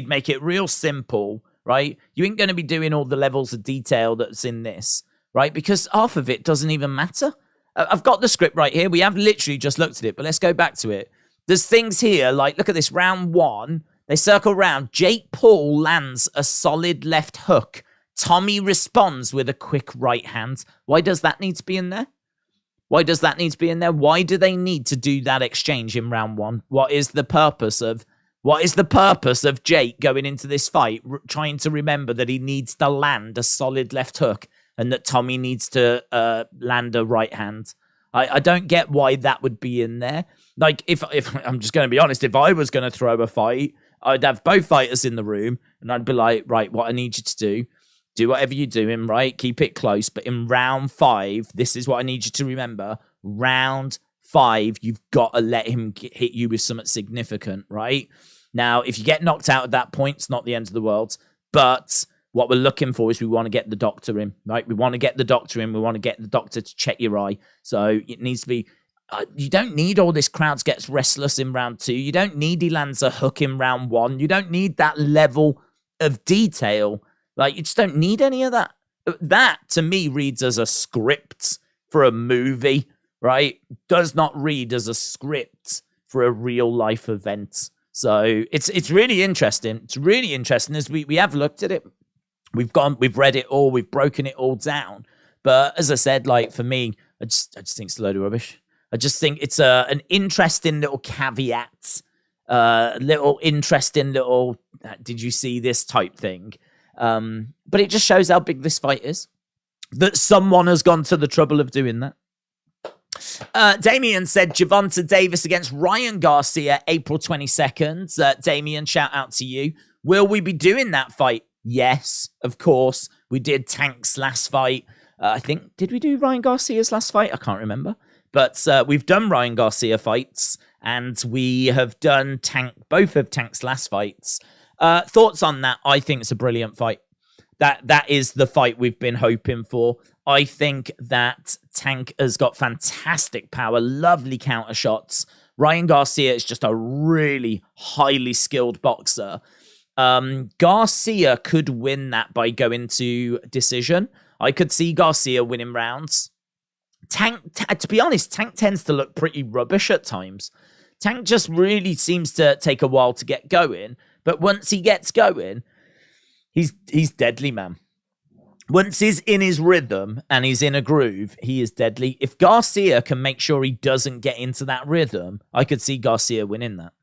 make it real simple, right? You ain't going to be doing all the levels of detail that's in this, right? Because half of it doesn't even matter. I've got the script right here. We have literally just looked at it, but let's go back to it. There's things here, like, look at this, round 1. They circle around. Jake Paul lands a solid left hook. Tommy responds with a quick right hand. Why does that need to be in there? Why does that need to be in there? Why do they need to do that exchange in round 1? What is the purpose of Jake going into this fight, trying to remember that he needs to land a solid left hook and that Tommy needs to land a right hand? I don't get why that would be in there. Like, if I'm just going to be honest, if I was going to throw a fight, I'd have both fighters in the room and I'd be like, right, what I need you to do whatever you're doing, right? Keep it close. But in round 5, this is what I need you to remember. Round 5, you've got to let him hit you with something significant, right? Now, if you get knocked out at that point, it's not the end of the world. But what we're looking for is we want to get the doctor in, right? We want to get the doctor in. We want to get the doctor to check your eye. So it needs to be... you don't need all this crowd gets restless in round 2. You don't need he lands a hook in round 1. You don't need that level of detail. Like, you just don't need any of that. That, to me, reads as a script for a movie, right? Does not read as a script for a real-life event. So it's really interesting. It's really interesting as we have looked at it. We've read it all. We've broken it all down. But as I said, like, for me, I just think it's a load of rubbish. I just think it's an interesting little caveat, did you see this type thing? But it just shows how big this fight is. That someone has gone to the trouble of doing that. Damien said Gervonta Davis against Ryan Garcia, April 22nd. Damien, shout out to you. Will we be doing that fight? Yes, of course. We did Tank's last fight. I think, did we do Ryan Garcia's last fight? I can't remember. But we've done Ryan Garcia fights, and we have done both of Tank's last fights. Thoughts on that? I think it's a brilliant fight. That is the fight we've been hoping for. I think that Tank has got fantastic power, lovely counter shots. Ryan Garcia is just a really highly skilled boxer. Garcia could win that by going to decision. I could see Garcia winning rounds. Tank, to be honest, Tank tends to look pretty rubbish at times. Tank just really seems to take a while to get going. But once he gets going, he's deadly, man. Once he's in his rhythm and he's in a groove, he is deadly. If Garcia can make sure he doesn't get into that rhythm, I could see Garcia winning that.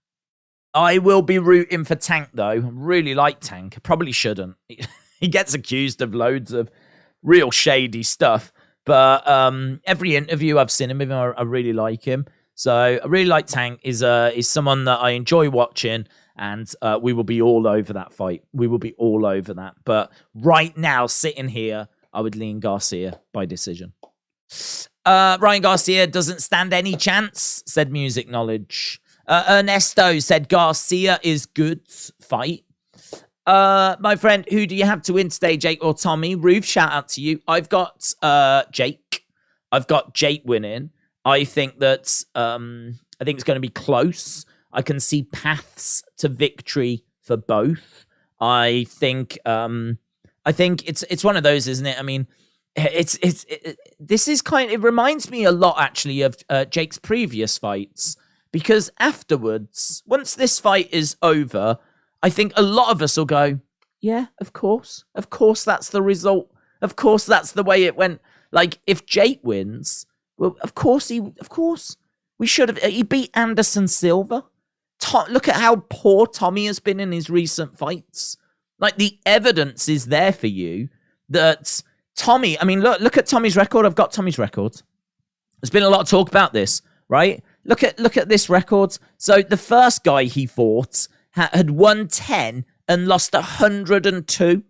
I will be rooting for Tank, though. I really like Tank. I probably shouldn't. He gets accused of loads of real shady stuff. But every interview I've seen him with, I really like him. So I really like Tank. Is someone that I enjoy watching. And we will be all over that fight. We will be all over that. But right now, sitting here, I would lean Garcia by decision. Ryan Garcia doesn't stand any chance, said Music Knowledge. Ernesto said Garcia is good. Fight. My friend, who do you have to win today, Jake or Tommy? Ruth, shout out to you. I've got Jake. I've got Jake winning. I think that I think it's going to be close. I can see paths to victory for both. I think it's one of those, isn't it? I mean, this is it reminds me a lot actually of Jake's previous fights, because afterwards, once this fight is over, I think a lot of us will go, yeah, of course that's the result. Of course that's the way it went. Like, if Jake wins, well, of course we should have. He beat Anderson Silva. Look at how poor Tommy has been in his recent fights. Like, the evidence is there for you that Tommy, I mean, look at Tommy's record. I've got Tommy's record. There's been a lot of talk about this, right? Look at this record. So the first guy he fought had won 10 and lost 102,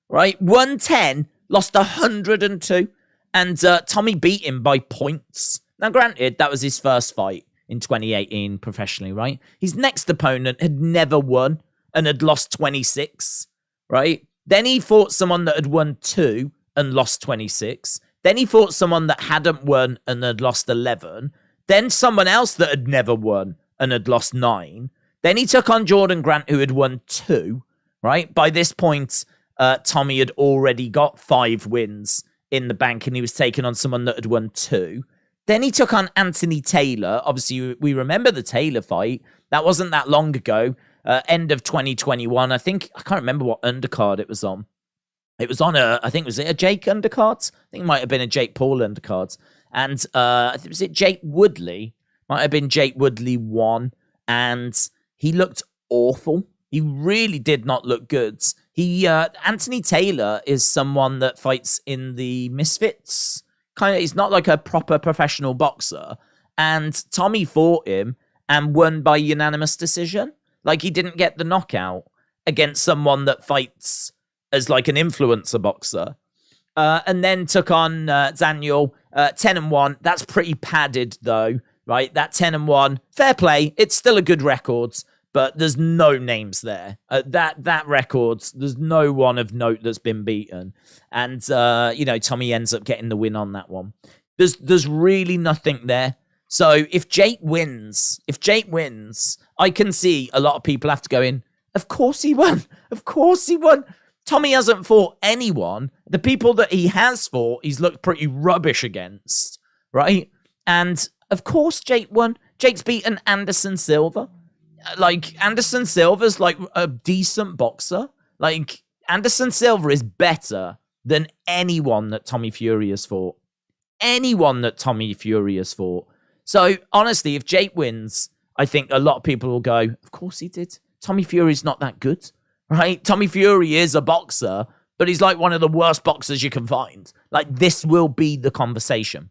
right? 110, lost 102. And Tommy beat him by points. Now, granted, that was his first fight in 2018 professionally, right? His next opponent had never won and had lost 26, right? Then he fought someone that had won 2 and lost 26. Then he fought someone that hadn't won and had lost 11. Then someone else that had never won and had lost 9. Then he took on Jordan Grant, who had won 2, right? By this point, Tommy had already got 5 wins in the bank, and he was taking on someone that had won 2. Then he took on Anthony Taylor. Obviously, we remember the Taylor fight. That wasn't that long ago. End of 2021. I can't remember what undercard it was on. It was on was it a Jake undercard? I think it might have been a Jake Paul undercard. And was it Jake Woodley? Might have been Jake Woodley 1. And he looked awful. He really did not look good. Anthony Taylor is someone that fights in the Misfits. He's not like a proper professional boxer. And Tommy fought him and won by unanimous decision. Like, he didn't get the knockout against someone that fights as like an influencer boxer. And then took on Daniel, 10-1. That's pretty padded though, right? That 10-1, fair play. It's still a good record, but there's no names there. That record, there's no one of note that's been beaten. And, Tommy ends up getting the win on that one. There's really nothing there. So if Jake wins, I can see a lot of people have to go in, of course he won. Of course he won. Tommy hasn't fought anyone. The people that he has fought, he's looked pretty rubbish against, right? And of course Jake won. Jake's beaten Anderson Silva. Like, Anderson Silva's like a decent boxer. Like, Anderson Silva is better than anyone that Tommy Fury has fought. Anyone that Tommy Fury has fought. So, honestly, if Jake wins, I think a lot of people will go, of course he did. Tommy Fury's not that good, right? Tommy Fury is a boxer, but he's like one of the worst boxers you can find. Like, this will be the conversation.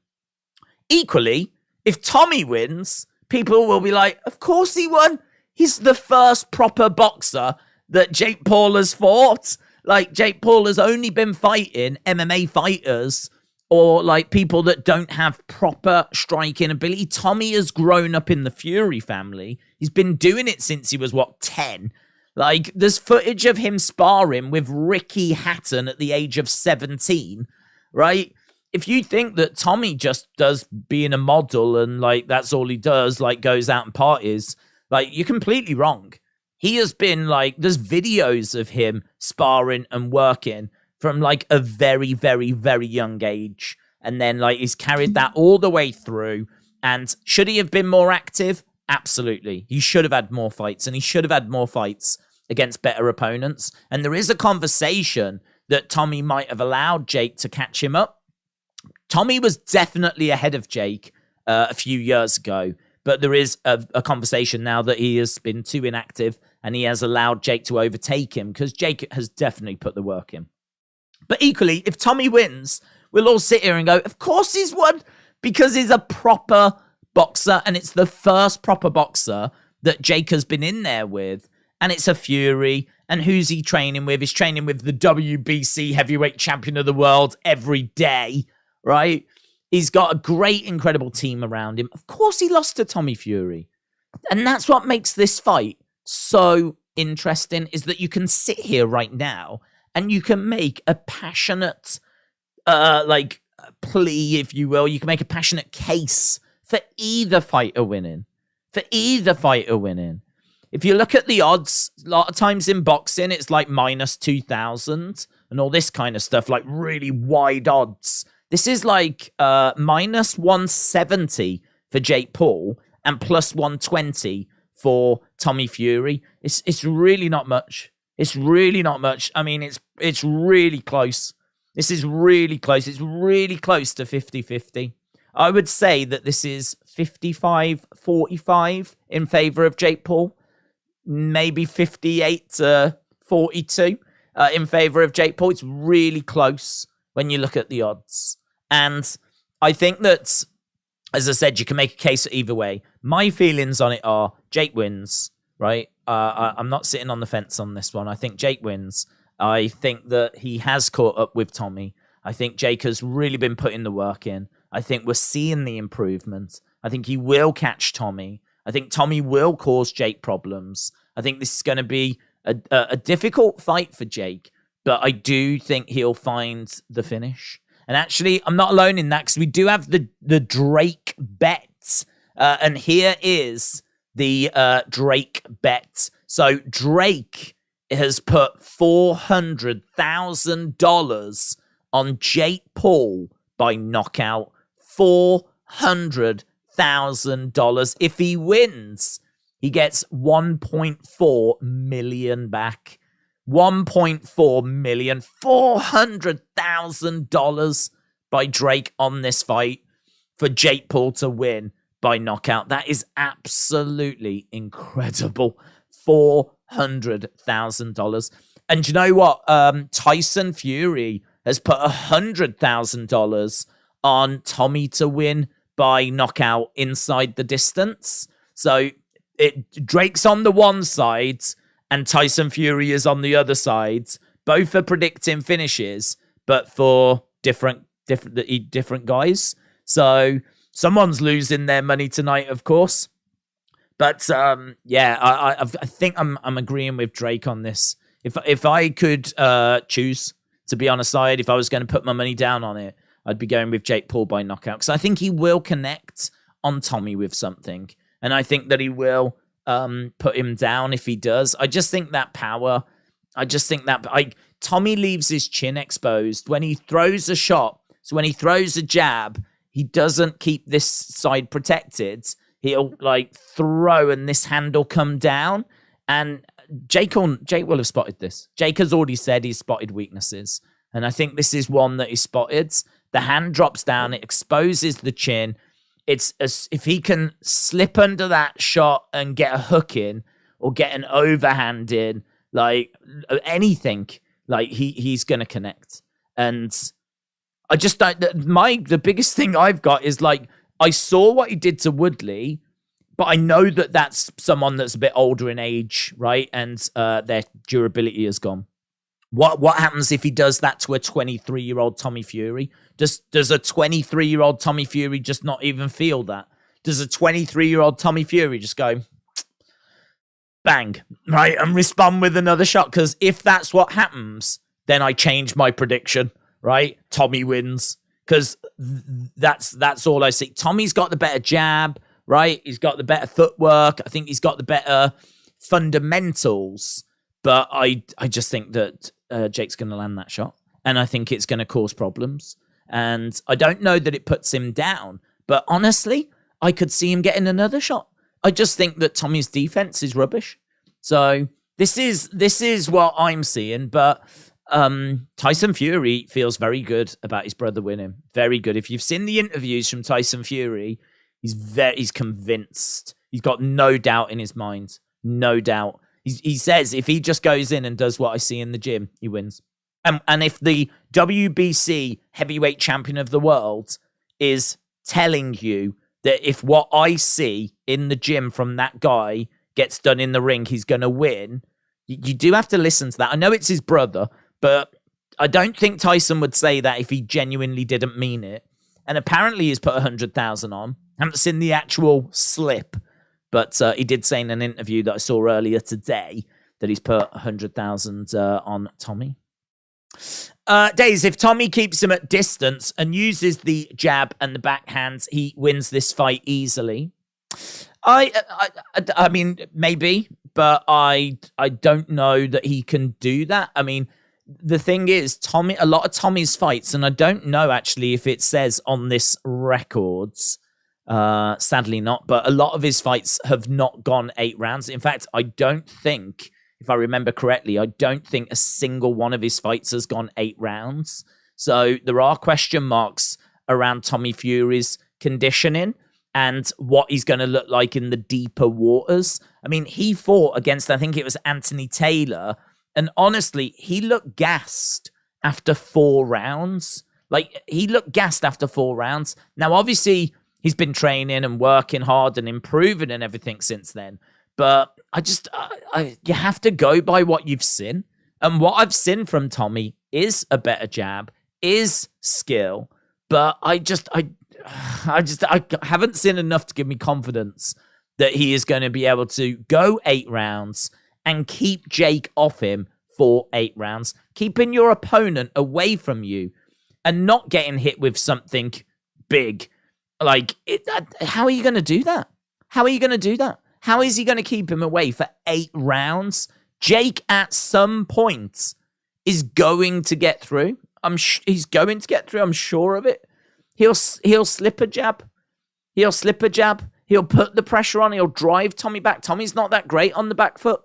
Equally, if Tommy wins, people will be like, of course he won. He's the first proper boxer that Jake Paul has fought. Like, Jake Paul has only been fighting MMA fighters or like people that don't have proper striking ability. Tommy has grown up in the Fury family. He's been doing it since he was, 10? Like, there's footage of him sparring with Ricky Hatton at the age of 17, right? If you think that Tommy just does being a model and, like, that's all he does, like, goes out and parties, like, you're completely wrong. He has been, like, there's videos of him sparring and working from, like, a very, very, very young age. And then, like, he's carried that all the way through. And should he have been more active? Absolutely. He should have had more fights, and he should have had more fights against better opponents. And there is a conversation that Tommy might have allowed Jake to catch him up. Tommy was definitely ahead of Jake a few years ago, but there is a conversation now that he has been too inactive and he has allowed Jake to overtake him because Jake has definitely put the work in. But equally, if Tommy wins, we'll all sit here and go, of course he's won, because he's a proper boxer, and it's the first proper boxer that Jake has been in there with, and it's a Fury. And who's he training with? He's training with the WBC heavyweight champion of the world every day, right? He's got a great, incredible team around him. Of course he lost to Tommy Fury. And that's what makes this fight so interesting, is that you can sit here right now and you can make a passionate, plea, if you will. You can make a passionate case for either fighter winning. If you look at the odds, a lot of times in boxing, it's like minus 2,000 and all this kind of stuff, like really wide odds. This is like minus 170 for Jake Paul and plus 120 for Tommy Fury. It's really not much. It's really not much. I mean, it's really close. This is really close. It's really close to 50-50. I would say that this is 55-45 in favor of Jake Paul. Maybe 58-42 in favor of Jake Paul. It's really close when you look at the odds. And I think that, as I said, you can make a case either way. My feelings on it are Jake wins, right? I'm not sitting on the fence on this one. I think Jake wins. I think that he has caught up with Tommy. I think Jake has really been putting the work in. I think we're seeing the improvement. I think he will catch Tommy. I think Tommy will cause Jake problems. I think this is going to be a difficult fight for Jake, but I do think he'll find the finish. And actually, I'm not alone in that, because we do have the Drake bet. And here is the Drake bet. So Drake has put $400,000 on Jake Paul by knockout. $400,000. If he wins, he gets 1.4 million back. 1.4 million. $400,000 by Drake on this fight for Jake Paul to win by knockout. That is absolutely incredible. $400,000. And you know what? Tyson Fury has put $100,000 on Tommy to win by knockout inside the distance. So Drake's on the one side and Tyson Fury is on the other side. Both are predicting finishes, but for different guys. So someone's losing their money tonight, of course. But yeah, I think I'm agreeing with Drake on this. If I could choose to be on a side, if I was going to put my money down on it, I'd be going with Jake Paul by knockout, because I think he will connect on Tommy with something, and I think that he will put him down if he does. I just think that power. Tommy leaves his chin exposed when he throws a shot. So when he throws a jab, he doesn't keep this side protected. He'll like throw and this hand will come down. And Jake will have spotted this. Jake has already said he's spotted weaknesses. And I think this is one that he spotted. The hand drops down. It exposes the chin. It's if he can slip under that shot and get a hook in or get an overhand in, like anything, like he's going to connect. And I just don't, the biggest thing I've got is like, I saw what he did to Woodley, but I know that that's someone that's a bit older in age, right? And their durability has gone. What happens if he does that to a 23-year-old Tommy Fury? Does a 23-year-old Tommy Fury just not even feel that? Does a 23-year-old Tommy Fury just go, bang, right, and respond with another shot? Because if that's what happens, then I change my prediction, right? Tommy wins, because that's all I see. Tommy's got the better jab, right? He's got the better footwork. I think he's got the better fundamentals. But I just think that Jake's going to land that shot. And I think it's going to cause problems. And I don't know that it puts him down. But honestly, I could see him getting another shot. I just think that Tommy's defense is rubbish. So this is what I'm seeing. But Tyson Fury feels very good about his brother winning. Very good. If you've seen the interviews from Tyson Fury, he's convinced. He's got no doubt in his mind. No doubt. He says if he just goes in and does what I see in the gym, he wins. And if the WBC heavyweight champion of the world is telling you that if what I see in the gym from that guy gets done in the ring, he's going to win, you do have to listen to that. I know it's his brother, but I don't think Tyson would say that if he genuinely didn't mean it. And apparently he's put 100,000 on. I haven't seen the actual slip, but he did say in an interview that I saw earlier today that he's put 100,000 on Tommy. Daze, if Tommy keeps him at distance and uses the jab and the backhands, he wins this fight easily. I mean, maybe, but I don't know that he can do that. I mean, the thing is, a lot of Tommy's fights, and I don't know actually if it says on this records, sadly not, but a lot of his fights have not gone 8 rounds. In fact, I don't think, if I remember correctly, I don't think a single one of his fights has gone 8 rounds. So there are question marks around Tommy Fury's conditioning and what he's going to look like in the deeper waters. I mean, he fought against, I think it was Anthony Taylor, and honestly, he looked gassed after 4 rounds. Like, he looked gassed after 4 rounds. Now, obviously, he's been training and working hard and improving and everything since then. But you have to go by what you've seen. And what I've seen from Tommy is a better jab, is skill. But I haven't seen enough to give me confidence that he is going to be able to go 8 rounds and keep Jake off him for 8 rounds, keeping your opponent away from you and not getting hit with something big. Like, how are you going to do that? How are you going to do that? How is he going to keep him away for 8 rounds? Jake, at some point, is going to get through. He's going to get through. I'm sure of it. He'll slip a jab. He'll slip a jab. He'll put the pressure on. He'll drive Tommy back. Tommy's not that great on the back foot.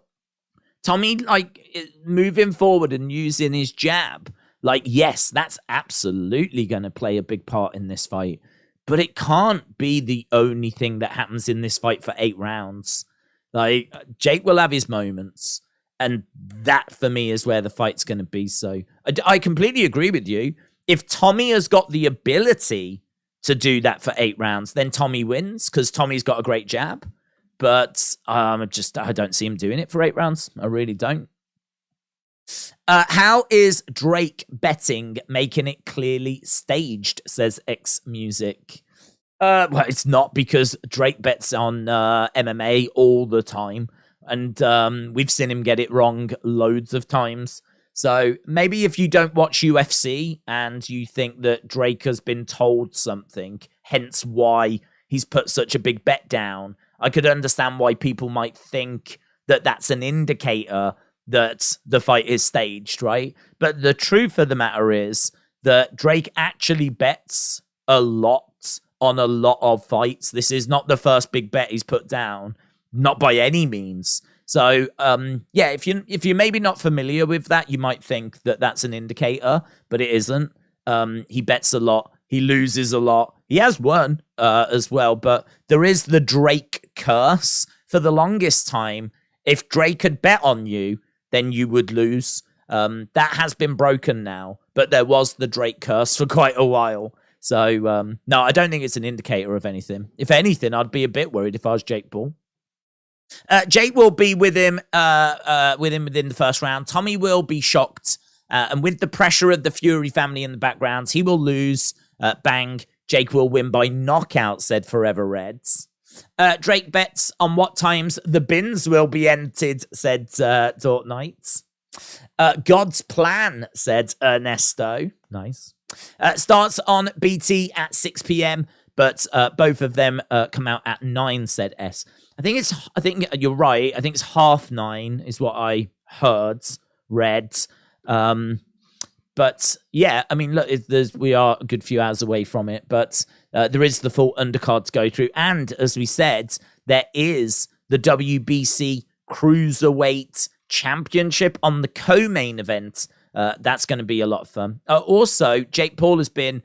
Tommy, like, moving forward and using his jab, like, yes, that's absolutely going to play a big part in this fight. But it can't be the only thing that happens in this fight for 8 rounds. Like, Jake will have his moments. And that, for me, is where the fight's going to be. So I completely agree with you. If Tommy has got the ability to do that for 8 rounds, then Tommy wins because Tommy's got a great jab. But I don't see him doing it for 8 rounds. I really don't. How is Drake betting making it clearly staged, says X Music. Well, it's not, because Drake bets on MMA all the time. And we've seen him get it wrong loads of times. So maybe if you don't watch UFC and you think that Drake has been told something, hence why he's put such a big bet down, I could understand why people might think that that's an indicator that the fight is staged, right? But the truth of the matter is that Drake actually bets a lot on a lot of fights. This is not the first big bet he's put down, not by any means. So, yeah, if you're maybe not familiar with that, you might think that that's an indicator, but it isn't. He bets a lot. He loses a lot. He has won as well, but there is the Drake curse. For the longest time, if Drake had bet on you, then you would lose. That has been broken now, but there was the Drake curse for quite a while. So, no, I don't think it's an indicator of anything. If anything, I'd be a bit worried if I was Jake Paul. Jake will be with him within the first round. Tommy will be shocked. And with the pressure of the Fury family in the background, he will lose. Bang. Jake will win by knockout, said Forever Reds. Drake bets on what times the bins will be entered, said Dort Knights. God's plan, said Ernesto. Nice. Starts on BT at 6 p.m., but both of them come out at 9, said S. I think you're right. I think it's 9:30 is what I read. But yeah, I mean, look, we are a good few hours away from it, but there is the full undercard to go through. And as we said, there is the WBC Cruiserweight Championship on the co-main event. That's going to be a lot of fun. Also, Jake Paul has been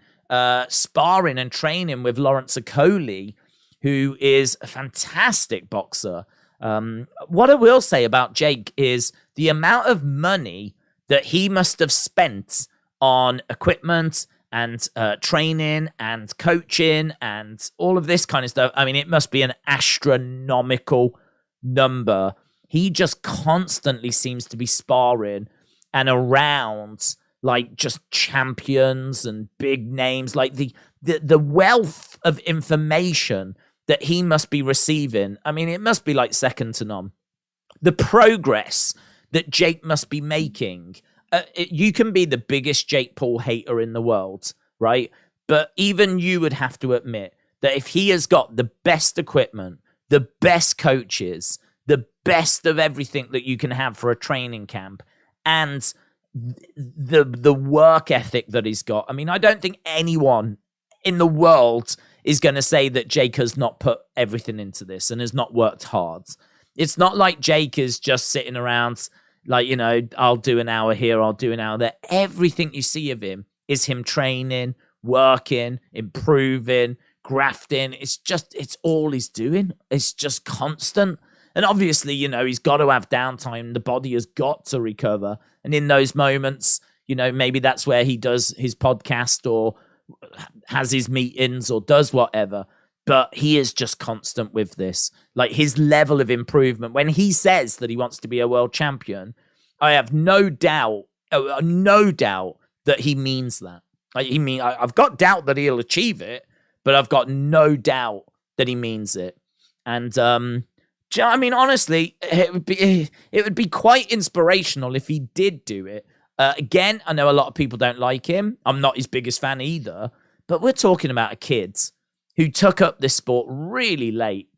sparring and training with Lawrence Okoli, who is a fantastic boxer. What I will say about Jake is the amount of money that he must have spent on equipment and training and coaching and all of this kind of stuff. I mean, it must be an astronomical number. He just constantly seems to be sparring and around like just champions and big names. Like the wealth of information that he must be receiving. I mean, it must be like second to none. The progress that Jake must be making. you can be the biggest Jake Paul hater in the world, right? But even you would have to admit that if he has got the best equipment, the best coaches, the best of everything that you can have for a training camp, and the work ethic that he's got, I mean, I don't think anyone in the world is going to say that Jake has not put everything into this and has not worked hard. It's not like Jake is just sitting around like, you know, I'll do an hour here, I'll do an hour there. Everything you see of him is him training, working, improving, grafting. It's all he's doing. It's just constant. And obviously, you know, he's got to have downtime. The body has got to recover. And in those moments, you know, maybe that's where he does his podcast or has his meetings or does whatever. But he is just constant with this. Like his level of improvement. When he says that he wants to be a world champion, I have no doubt that he means that. Like, I've got doubt that he'll achieve it, but I've got no doubt that he means it. And I mean, honestly, it would be quite inspirational if he did do it. Again, I know a lot of people don't like him. I'm not his biggest fan either. But we're talking about a kid who took up this sport really late.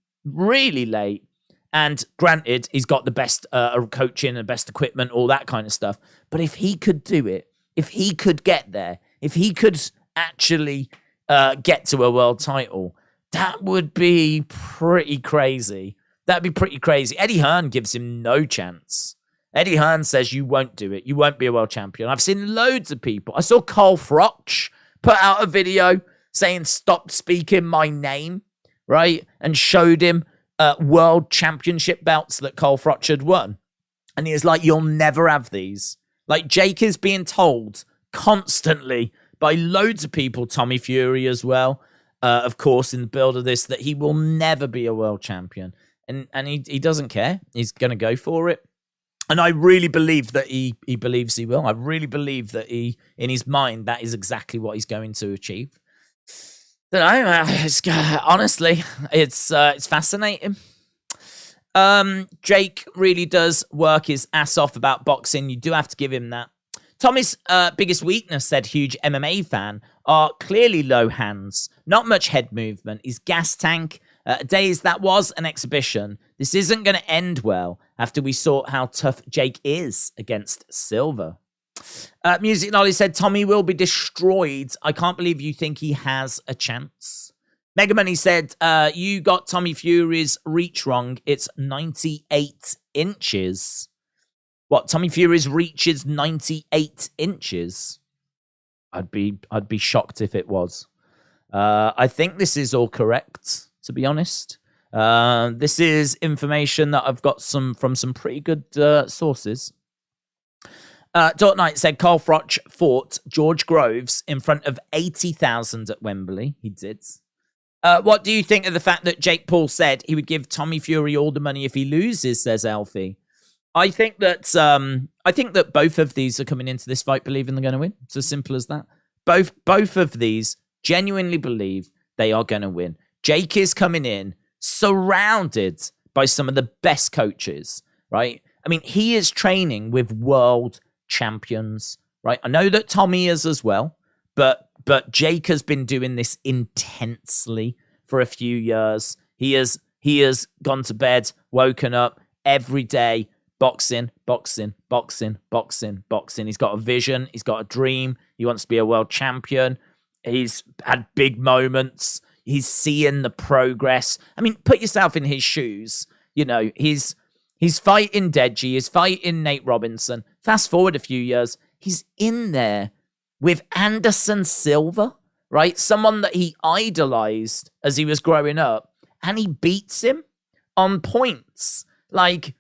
And granted, he's got the best coaching and best equipment, all that kind of stuff. But if he could do it, if he could get there, if he could actually get to a world title, that would be pretty crazy. That'd be pretty crazy. Eddie Hearn gives him no chance. Eddie Hearn says you won't do it. You won't be a world champion. I've seen loads of people. I saw Carl Froch put out a video saying stop speaking my name, right? And showed him world championship belts that Carl Froch had won. And he was like, you'll never have these. Like Jake is being told constantly by loads of people, Tommy Fury as well, of course, in the build of this, that he will never be a world champion. And he doesn't care. He's going to go for it. And I really believe that he believes he will. I really believe that in his mind, that is exactly what he's going to achieve. Honestly, it's fascinating. Jake really does work his ass off about boxing. You do have to give him that. Tommy's biggest weakness, said huge MMA fan, are clearly low hands. Not much head movement. His gas tank. Days, that was an exhibition. This isn't going to end well after we saw how tough Jake is against Silver. Music Nolly said, Tommy will be destroyed. I can't believe you think he has a chance. Mega Money said, you got Tommy Fury's reach wrong. It's 98 inches. What, Tommy Fury's reach is 98 inches? I'd be shocked if it was. I think this is all correct, to be honest. This is information that I've got from some pretty good sources. Dort Knight said Carl Froch fought George Groves in front of 80,000 at Wembley. He did. What do you think of the fact that Jake Paul said he would give Tommy Fury all the money if he loses, says Alfie. I think that both of these are coming into this fight believing they're going to win. It's as simple as that. Both of these genuinely believe they are going to win. Jake is coming in surrounded by some of the best coaches, right? I mean, he is training with world champions, right? I know that Tommy is as well, but Jake has been doing this intensely for a few years. He has gone to bed, woken up every day, boxing. He's got a vision. He's got a dream. He wants to be a world champion. He's had big moments. He's seeing the progress. I mean, put yourself in his shoes. You know, he's fighting Deji. He's fighting Nate Robinson. Fast forward a few years. He's in there with Anderson Silva, right? Someone that he idolized as he was growing up. And he beats him on points. Like,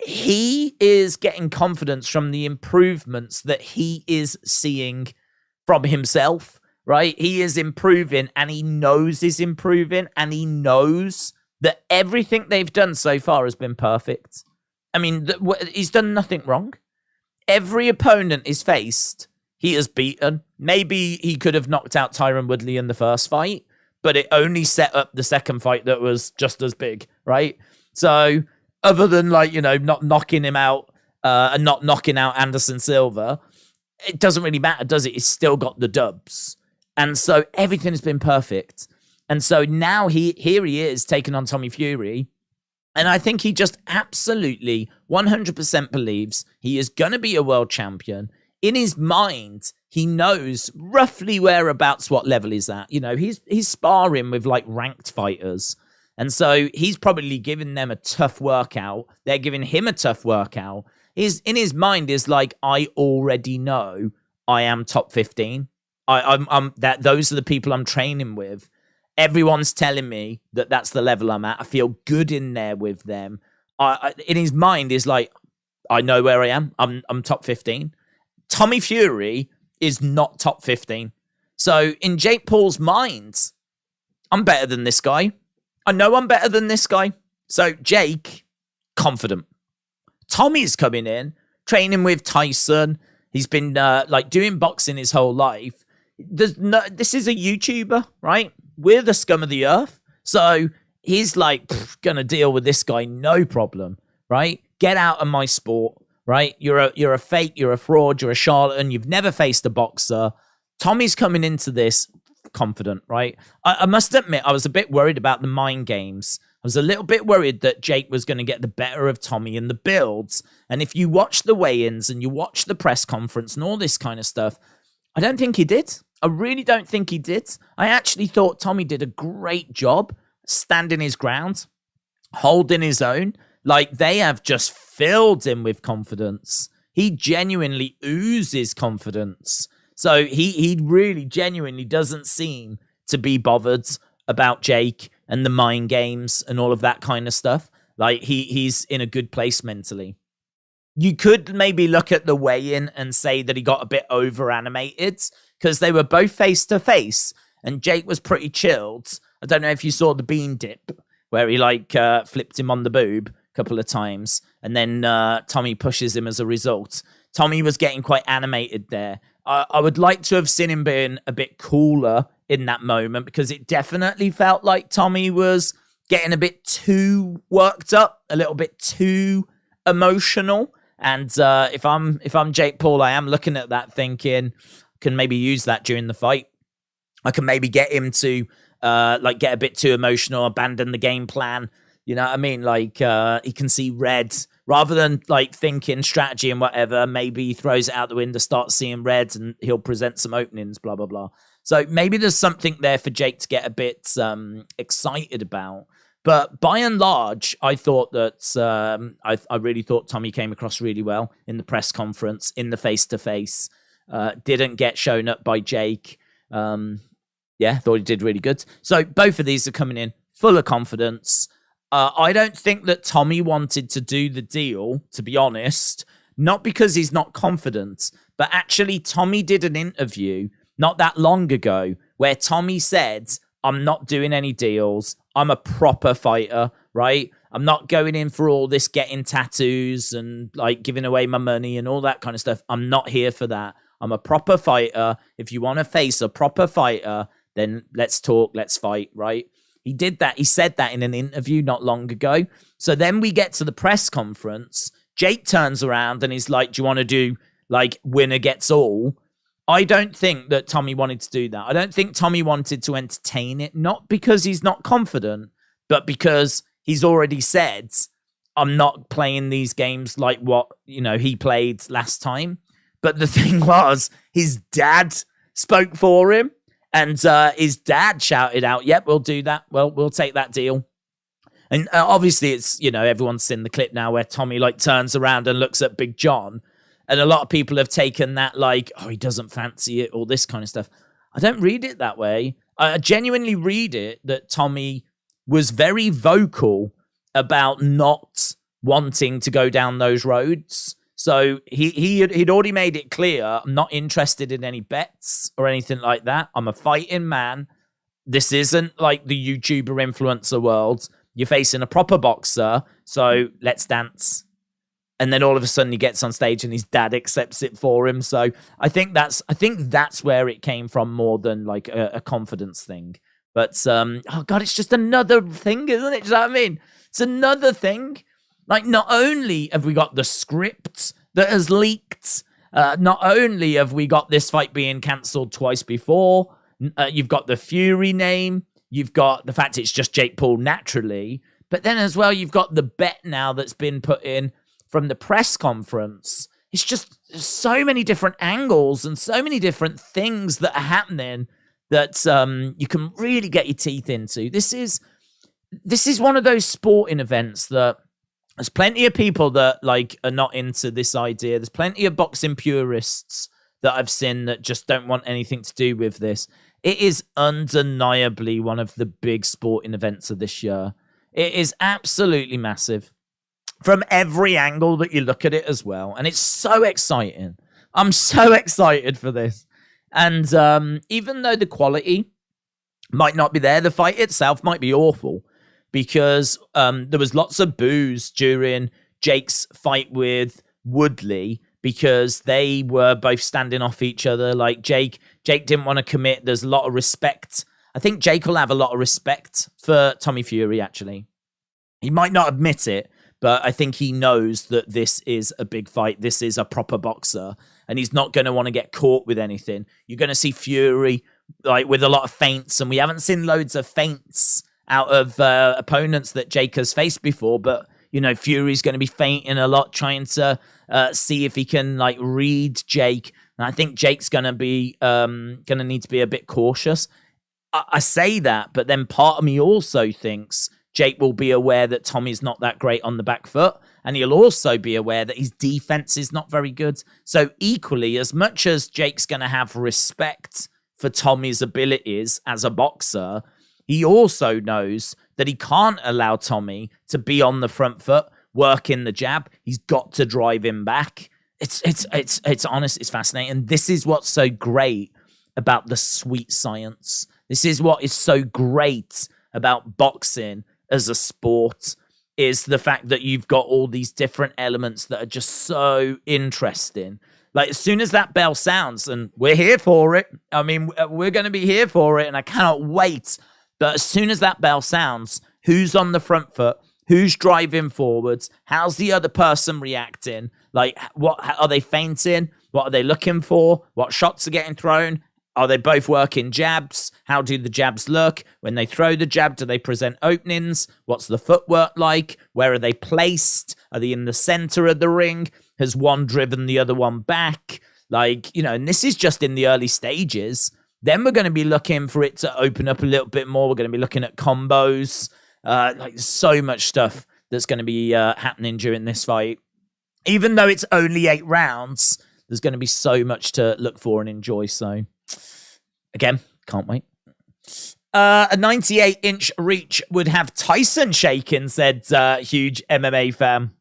he is getting confidence from the improvements that he is seeing from himself, right? He is improving and he knows he's improving and he knows that everything they've done so far has been perfect. I mean, he's done nothing wrong. Every opponent he's faced, he has beaten. Maybe he could have knocked out Tyron Woodley in the first fight, but it only set up the second fight that was just as big, right? So other than, like, you know, not knocking him out and not knocking out Anderson Silva, it doesn't really matter, does it? He's still got the dubs. And so everything has been perfect. And so now here he is taking on Tommy Fury. And I think he just absolutely 100% believes he is going to be a world champion. In his mind, he knows roughly whereabouts what level he's at. You know, he's sparring with like ranked fighters. And so he's probably giving them a tough workout. They're giving him a tough workout. In his mind is like, I already know I am top 15. Those are the people I'm training with. Everyone's telling me that that's the level I'm at. I feel good in there with them. In his mind is like, I know where I am. I'm top 15. Tommy Fury is not top 15. So in Jake Paul's mind, I'm better than this guy. I know I'm better than this guy. So Jake, confident. Tommy's coming in, training with Tyson. He's been doing boxing his whole life. This is a YouTuber, right? We're the scum of the earth. So he's like, gonna deal with this guy, no problem, right? Get out of my sport, right? You're a fake, you're a fraud, you're a charlatan, you've never faced a boxer. Tommy's coming into this confident, right? I must admit, I was a bit worried about the mind games. I was a little bit worried that Jake was going to get the better of Tommy in the builds. And if you watch the weigh-ins and you watch the press conference and all this kind of stuff, I don't think he did. I really don't think he did. I actually thought Tommy did a great job standing his ground, holding his own. Like, they have just filled him with confidence. He genuinely oozes confidence. So he really genuinely doesn't seem to be bothered about Jake and the mind games and all of that kind of stuff. Like, he's in a good place mentally. You could maybe look at the weigh-in and say that he got a bit over-animated because they were both face-to-face and Jake was pretty chilled. I don't know if you saw the bean dip where he flipped him on the boob a couple of times and then Tommy pushes him as a result. Tommy was getting quite animated there. I would like to have seen him being a bit cooler in that moment because it definitely felt like Tommy was getting a bit too worked up, a little bit too emotional. And if I'm Jake Paul, I am looking at that thinking, can maybe use that during the fight. I can maybe get him to get a bit too emotional, abandon the game plan. You know what I mean? Like he can see red. Rather than like thinking strategy and whatever, maybe he throws it out the window, starts seeing red, and he'll present some openings, blah, blah, blah. So maybe there's something there for Jake to get a bit excited about. But by and large, I thought that I really thought Tommy came across really well in the press conference, in the face-to-face. Didn't get shown up by Jake. Thought he did really good. So both of these are coming in full of confidence. I don't think that Tommy wanted to do the deal, to be honest, not because he's not confident, but actually Tommy did an interview not that long ago where Tommy said, I'm not doing any deals. I'm a proper fighter, right? I'm not going in for all this getting tattoos and like giving away my money and all that kind of stuff. I'm not here for that. I'm a proper fighter. If you want to face a proper fighter, then let's talk, let's fight, right? He did that. He said that in an interview not long ago. So then we get to the press conference. Jake turns around and he's like, do you want to do like winner gets all? I don't think that Tommy wanted to do that. I don't think Tommy wanted to entertain it, not because he's not confident, but because he's already said, I'm not playing these games like what, he played last time. But the thing was, his dad spoke for him. And his dad shouted out, yep, we'll do that. Well, we'll take that deal. And obviously it's, everyone's seen the clip now where Tommy turns around and looks at Big John. And a lot of people have taken that he doesn't fancy it, all this kind of stuff. I don't read it that way. I genuinely read it that Tommy was very vocal about not wanting to go down those roads. So he'd already made it clear, I'm not interested in any bets or anything like that. I'm a fighting man. This isn't like the YouTuber influencer world. You're facing a proper boxer, so let's dance. And then all of a sudden he gets on stage and his dad accepts it for him. So I think that's where it came from more than like a confidence thing. But oh God, it's just another thing, isn't it? Do you know what I mean? It's another thing. Like, not only have we got the script that has leaked, Not only have we got this fight being cancelled twice before, you've got the Fury name, you've got the fact it's just Jake Paul naturally, but then as well, you've got the bet now that's been put in from the press conference. It's just so many different angles and so many different things that are happening that you can really get your teeth into. This is one of those sporting events that there's plenty of people that like are not into this idea. There's plenty of boxing purists that I've seen that just don't want anything to do with this. It is undeniably one of the big sporting events of this year. It is absolutely massive from every angle that you look at it as well. And it's so exciting. I'm so excited for this. And even though the quality might not be there, the fight itself might be awful. Because there was lots of boos during Jake's fight with Woodley because they were both standing off each other. Like Jake didn't want to commit. There's a lot of respect. I think Jake will have a lot of respect for Tommy Fury, actually. He might not admit it, but I think he knows that this is a big fight. This is a proper boxer, and he's not going to want to get caught with anything. You're going to see Fury like with a lot of feints, and we haven't seen loads of feints out of opponents that Jake has faced before, but you know, Fury's going to be feinting a lot, trying to see if he can like read Jake. And I think Jake's going to be going to need to be a bit cautious. I say that, but then part of me also thinks Jake will be aware that Tommy's not that great on the back foot, and he'll also be aware that his defense is not very good. So equally, as much as Jake's going to have respect for Tommy's abilities as a boxer, he also knows that he can't allow Tommy to be on the front foot, working the jab. He's got to drive him back. It's honest. It's fascinating. This is what's so great about the sweet science. This is what is so great about boxing as a sport, is the fact that you've got all these different elements that are just so interesting. Like, as soon as that bell sounds, and we're here for it. I mean, we're going to be here for it, and I cannot wait. But as soon as that bell sounds, who's on the front foot? Who's driving forwards? How's the other person reacting? Like, what are they feinting? What are they looking for? What shots are getting thrown? Are they both working jabs? How do the jabs look? When they throw the jab, do they present openings? What's the footwork like? Where are they placed? Are they in the center of the ring? Has one driven the other one back? Like, you know, and this is just in the early stages. Then we're going to be looking for it to open up a little bit more. We're going to be looking at combos. Like, so much stuff that's going to be happening during this fight. Even though it's only 8 rounds, there's going to be so much to look for and enjoy. So, again, can't wait. A 98-inch reach would have Tyson shaking, said huge MMA fan.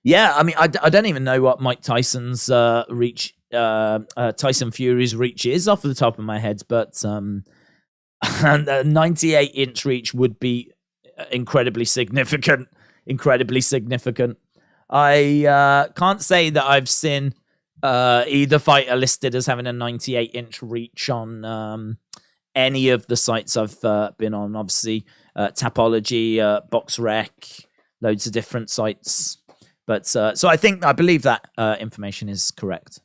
Yeah, I mean, I don't even know what Mike Tyson's reach Tyson Fury's reach is off the top of my head, but a 98-inch reach would be incredibly significant. I can't say that I've seen either fighter listed as having a 98-inch reach on any of the sites I've been on. Obviously, Tapology, BoxRec, loads of different sites. But so I believe that information is correct.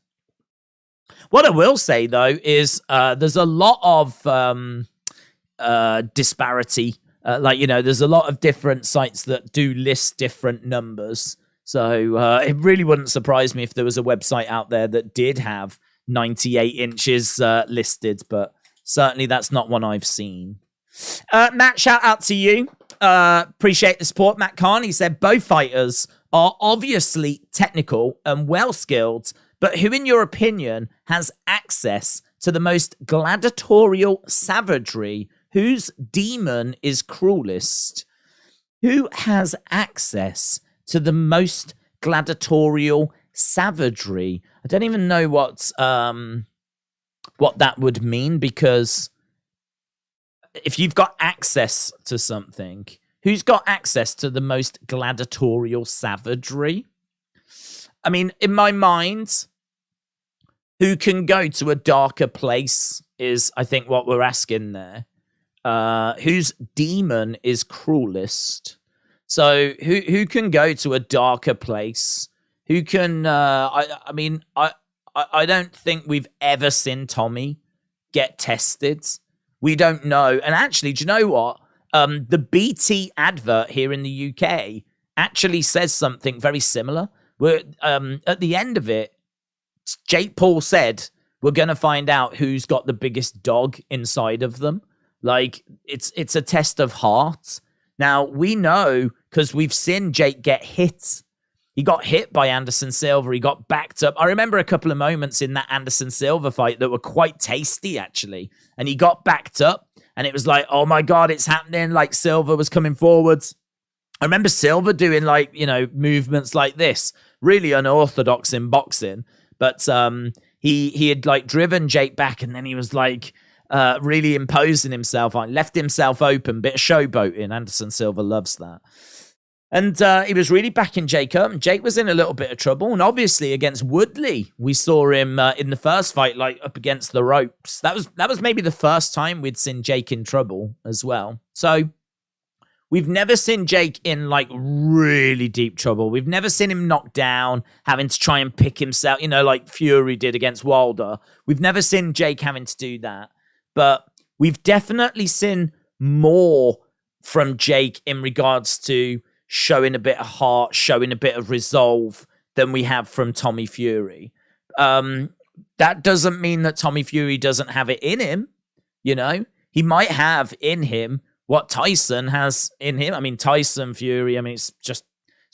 What I will say, though, is there's a lot of disparity. Like, you know, there's a lot of different sites that do list different numbers. So it really wouldn't surprise me if there was a website out there that did have 98 inches listed, but certainly that's not one I've seen. Matt, shout out to you. Appreciate the support. Matt Khan, he said, both fighters are obviously technical and well-skilled, but who, in your opinion, has access to the most gladiatorial savagery? Whose demon is cruelest? Who has access to the most gladiatorial savagery? I don't even know what that would mean, because if you've got access to something, who's got access to the most gladiatorial savagery? I mean, in my mind, who can go to a darker place is, I think, what we're asking there. Whose demon is cruelest? So who can go to a darker place? who can. I mean, I don't think we've ever seen Tommy get tested. We don't know. And actually, do you know what? The BT advert here in the UK actually says something very similar. Where at the end of it, Jake Paul said, "We're going to find out who's got the biggest dog inside of them." Like, it's a test of heart. Now, we know, because we've seen Jake get hit. He got hit by Anderson Silva. He got backed up. I remember a couple of moments in that Anderson Silva fight that were quite tasty, actually. And he got backed up, and it was like, oh my God, it's happening. Like, Silva was coming forwards. I remember Silva doing, like, you know, movements like this. Really unorthodox in boxing. But he had, like, driven Jake back, and then he was, like, really imposing himself on, left himself open, bit of showboating. Anderson Silva loves that. And he was really backing Jake up, and Jake was in a little bit of trouble. And obviously against Woodley, we saw him in the first fight, like, up against the ropes. That was maybe the first time we'd seen Jake in trouble as well. So we've never seen Jake in, like, really deep trouble. We've never seen him knocked down, having to try and pick himself, you know, like Fury did against Wilder. We've never seen Jake having to do that. But we've definitely seen more from Jake in regards to showing a bit of heart, showing a bit of resolve than we have from Tommy Fury. That doesn't mean that Tommy Fury doesn't have it in him, you know? He might have in him what Tyson has in him. I mean, Tyson Fury, I mean, it's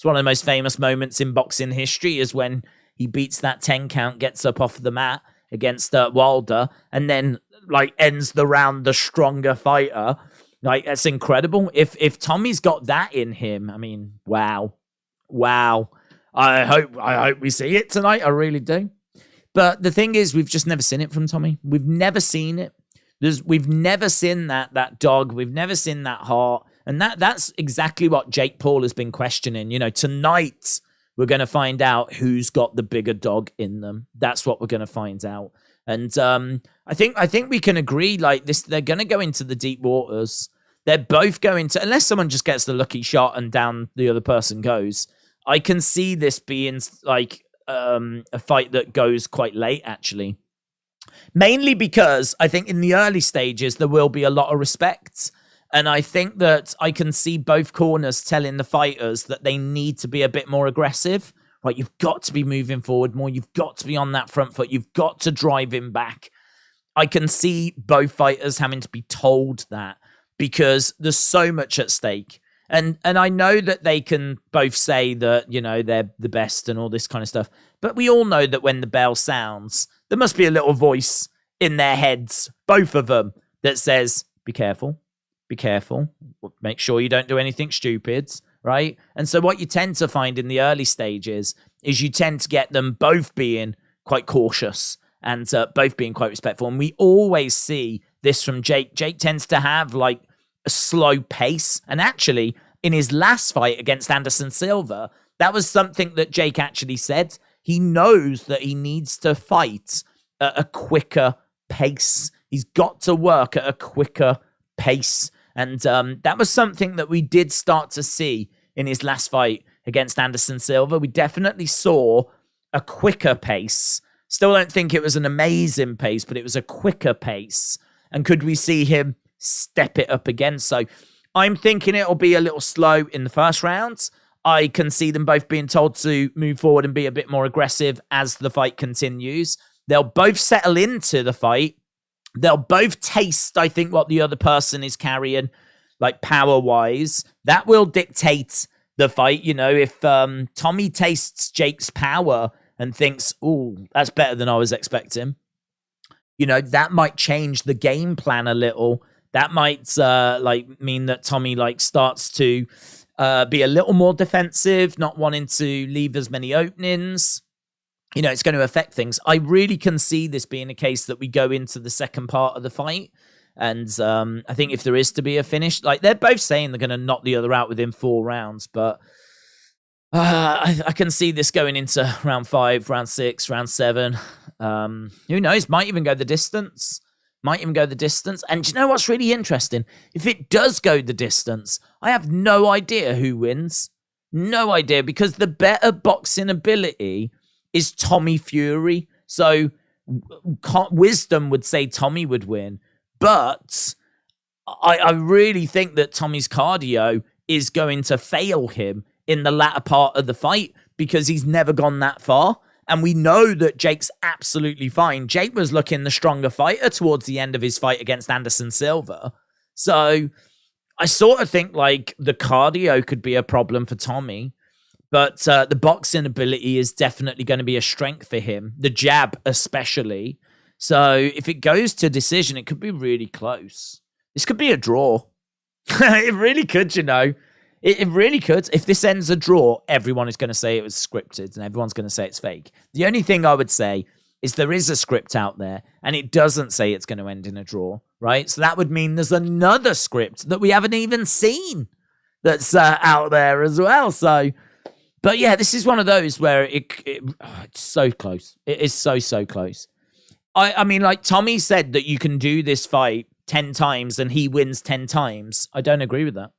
one of the most famous moments in boxing history is when he beats that 10 count, gets up off the mat against Wilder, and then, like, ends the round the stronger fighter. Like, that's incredible. If Tommy's got that in him, I mean, wow. I hope we see it tonight. I really do. But the thing is, we've just never seen it from Tommy. We've never seen it. We've never seen that dog. We've never seen that heart. And that's exactly what Jake Paul has been questioning. You know, tonight we're going to find out who's got the bigger dog in them. That's what we're going to find out. And I think we can agree, like, this, they're going to go into the deep waters. They're both going to, unless someone just gets the lucky shot and down the other person goes. I can see this being like a fight that goes quite late, actually. Mainly because I think in the early stages, there will be a lot of respect. And I think that I can see both corners telling the fighters that they need to be a bit more aggressive. Right, you've got to be moving forward more. You've got to be on that front foot. You've got to drive him back. I can see both fighters having to be told that because there's so much at stake. And I know that they can both say that, you know, they're the best and all this kind of stuff. But we all know that when the bell sounds, there must be a little voice in their heads, both of them, that says, be careful, make sure you don't do anything stupid, right? And so what you tend to find in the early stages is you tend to get them both being quite cautious and both being quite respectful. And we always see this from Jake. Jake tends to have, like, a slow pace. And actually, in his last fight against Anderson Silva, that was something that Jake actually said. He knows that he needs to fight at a quicker pace. He's got to work at a quicker pace. And that was something that we did start to see in his last fight against Anderson Silva. We definitely saw a quicker pace. Still don't think it was an amazing pace, but it was a quicker pace. And could we see him step it up again? So I'm thinking it'll be a little slow in the first rounds. I can see them both being told to move forward and be a bit more aggressive as the fight continues. They'll both settle into the fight. They'll both taste, I think, what the other person is carrying, like power-wise. That will dictate the fight. You know, if Tommy tastes Jake's power and thinks, "Ooh, that's better than I was expecting," you know, that might change the game plan a little. That might mean that Tommy starts to be a little more defensive, not wanting to leave as many openings. You know, it's going to affect things. I really can see this being a case that we go into the second part of the fight. And I think if there is to be a finish, like, they're both saying they're going to knock the other out within 4 rounds. But I can see this going into round 5, round 6, round 7. Who knows? Might even go the distance. And do you know what's really interesting? If it does go the distance, I have no idea who wins. No idea, because the better boxing ability is Tommy Fury. So wisdom would say Tommy would win. But I really think that Tommy's cardio is going to fail him in the latter part of the fight because he's never gone that far. And we know that Jake's absolutely fine. Jake was looking the stronger fighter towards the end of his fight against Anderson Silva. So I sort of think like the cardio could be a problem for Tommy. But the boxing ability is definitely going to be a strength for him. The jab especially. So if it goes to decision, it could be really close. This could be a draw. It really could, you know. It really could. If this ends a draw, everyone is going to say it was scripted and everyone's going to say it's fake. The only thing I would say is there is a script out there and it doesn't say it's going to end in a draw, right? So that would mean there's another script that we haven't even seen that's out there as well. So, but yeah, this is one of those where it's so close. It is so close. I mean, like Tommy said that you can do this fight 10 times and he wins 10 times. I don't agree with that.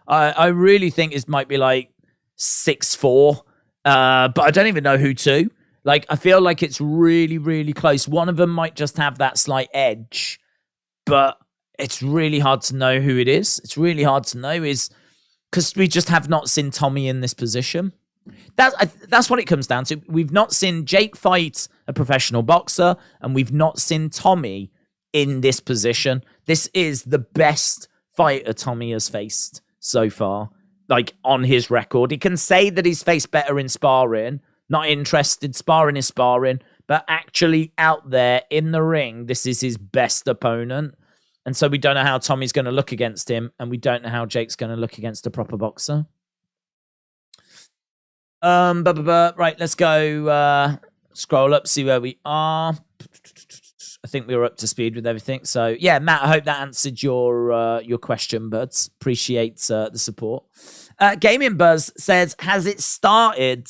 I really think it might be like 6-4, but I don't even know who to. Like, I feel like it's really close. One of them might just have that slight edge, but it's really hard to know who it is. It's really hard to know is because we just have not seen Tommy in this position. That's what it comes down to. We've not seen Jake fight a professional boxer, and we've not seen Tommy in this position. This is the best fighter Tommy has faced so far, like on his record. He can say that he's faced better in sparring, not interested, sparring is sparring, but actually out there in the ring, this is his best opponent. And so we don't know how Tommy's going to look against him, and we don't know how Jake's going to look against a proper boxer. Right, let's go scroll up, see where we are. I think we were up to speed with everything. So, yeah, Matt, I hope that answered your question, buds. Appreciate the support. Gaming Buzz says, has it started?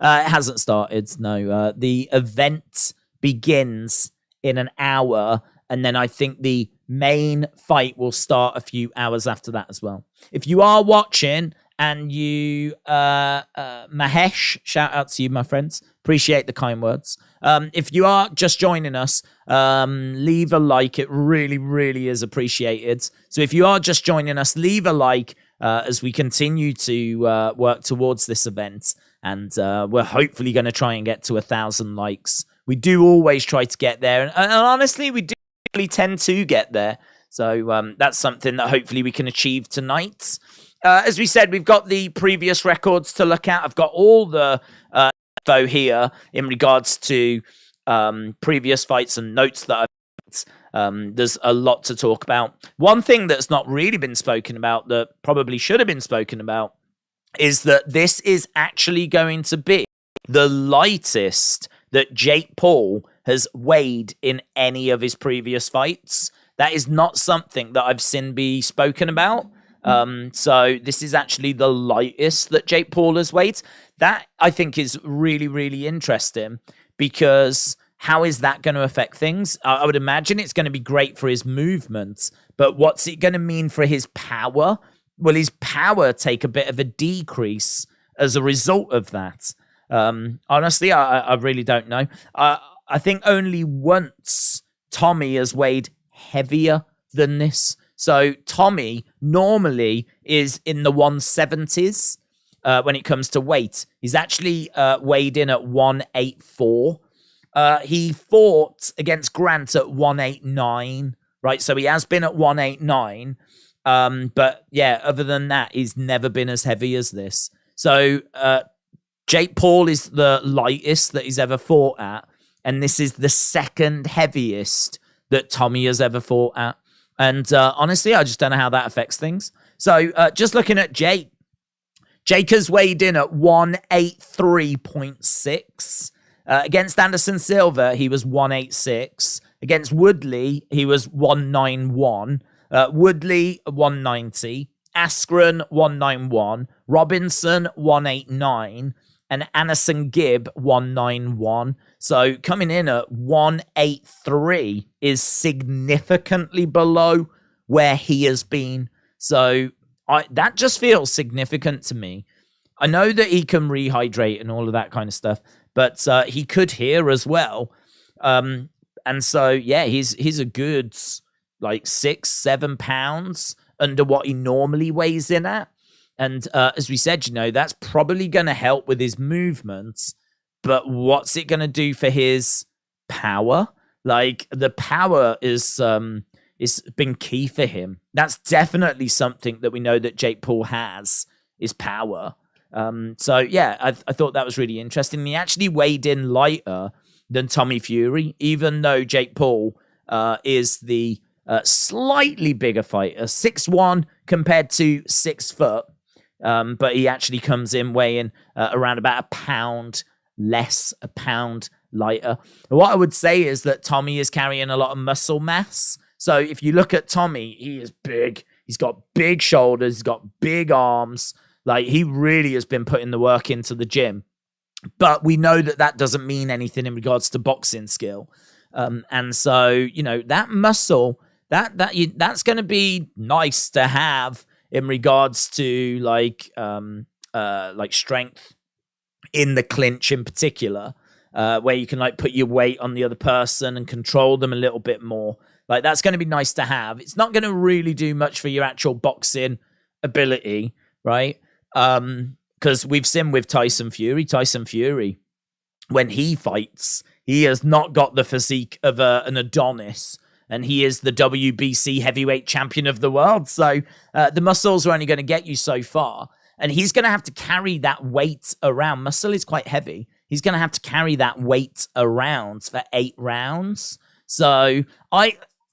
It hasn't started, no. The event begins in an hour, and then I think the main fight will start a few hours after that as well. If you are watching and you, Mahesh, shout out to you, my friends. Appreciate the kind words. If you are just joining us, leave a like. It really is appreciated. So if you are just joining us, leave a like as we continue to work towards this event. And we're hopefully going to try and get to 1,000 likes. We do always try to get there. And honestly, we do really tend to get there. So that's something that hopefully we can achieve tonight. As we said, we've got the previous records to look at. I've got all the info here in regards to previous fights and notes that I've there's a lot to talk about. One thing that's not really been spoken about that probably should have been spoken about is that this is actually going to be the lightest that Jake Paul has weighed in any of his previous fights. That is not something that I've seen be spoken about. So this is actually the lightest that Jake Paul has weighed. That I think is really interesting, because how is that going to affect things? I would imagine it's going to be great for his movement, but what's it going to mean for his power? Will his power take a bit of a decrease as a result of that? Honestly, I really don't know. I think only once Tommy has weighed heavier than this. So Tommy normally is in the 170s when it comes to weight. He's actually weighed in at 184. He fought against Grant at 189, right? So he has been at 189. But yeah, other than that, he's never been as heavy as this. So Jake Paul is the lightest that he's ever fought at. And this is the second heaviest that Tommy has ever fought at. And honestly, I just don't know how that affects things. So just looking at Jake. Jake has weighed in at 183.6. Against Anderson Silva, he was 186. Against Woodley, he was 191. Woodley, 190. Askren, 191. Robinson, 189. And Anderson Gibb, 191. So coming in at 183 is significantly below where he has been. So that just feels significant to me. I know that he can rehydrate and all of that kind of stuff, but he could hear as well. And so, yeah, he's a good like 6-7 pounds under what he normally weighs in at. And as we said, that's probably going to help with his movements. But what's it going to do for his power? Like, the power is been key for him. That's definitely something that we know that Jake Paul has, is power. So, yeah, I thought that was really interesting. He actually weighed in lighter than Tommy Fury, even though Jake Paul is the slightly bigger fighter, 6'1" compared to 6 foot. But he actually comes in weighing around about a pound less, a pound lighter. What I would say is that Tommy is carrying a lot of muscle mass. So if you look at Tommy, he is big. He's got big shoulders. He's got big arms. Like, he really has been putting the work into the gym. But we know that that doesn't mean anything in regards to boxing skill. And so, that muscle, that's going to be nice to have in regards to like strength in the clinch in particular, where you can like put your weight on the other person and control them a little bit more. Like, that's going to be nice to have. It's not going to really do much for your actual boxing ability, right? Because we've seen with Tyson Fury, when he fights, he has not got the physique of an Adonis, and he is the WBC heavyweight champion of the world. So the muscles are only going to get you so far, and he's going to have to carry that weight around. Muscle is quite heavy. He's going to have to carry that weight around for 8 rounds. So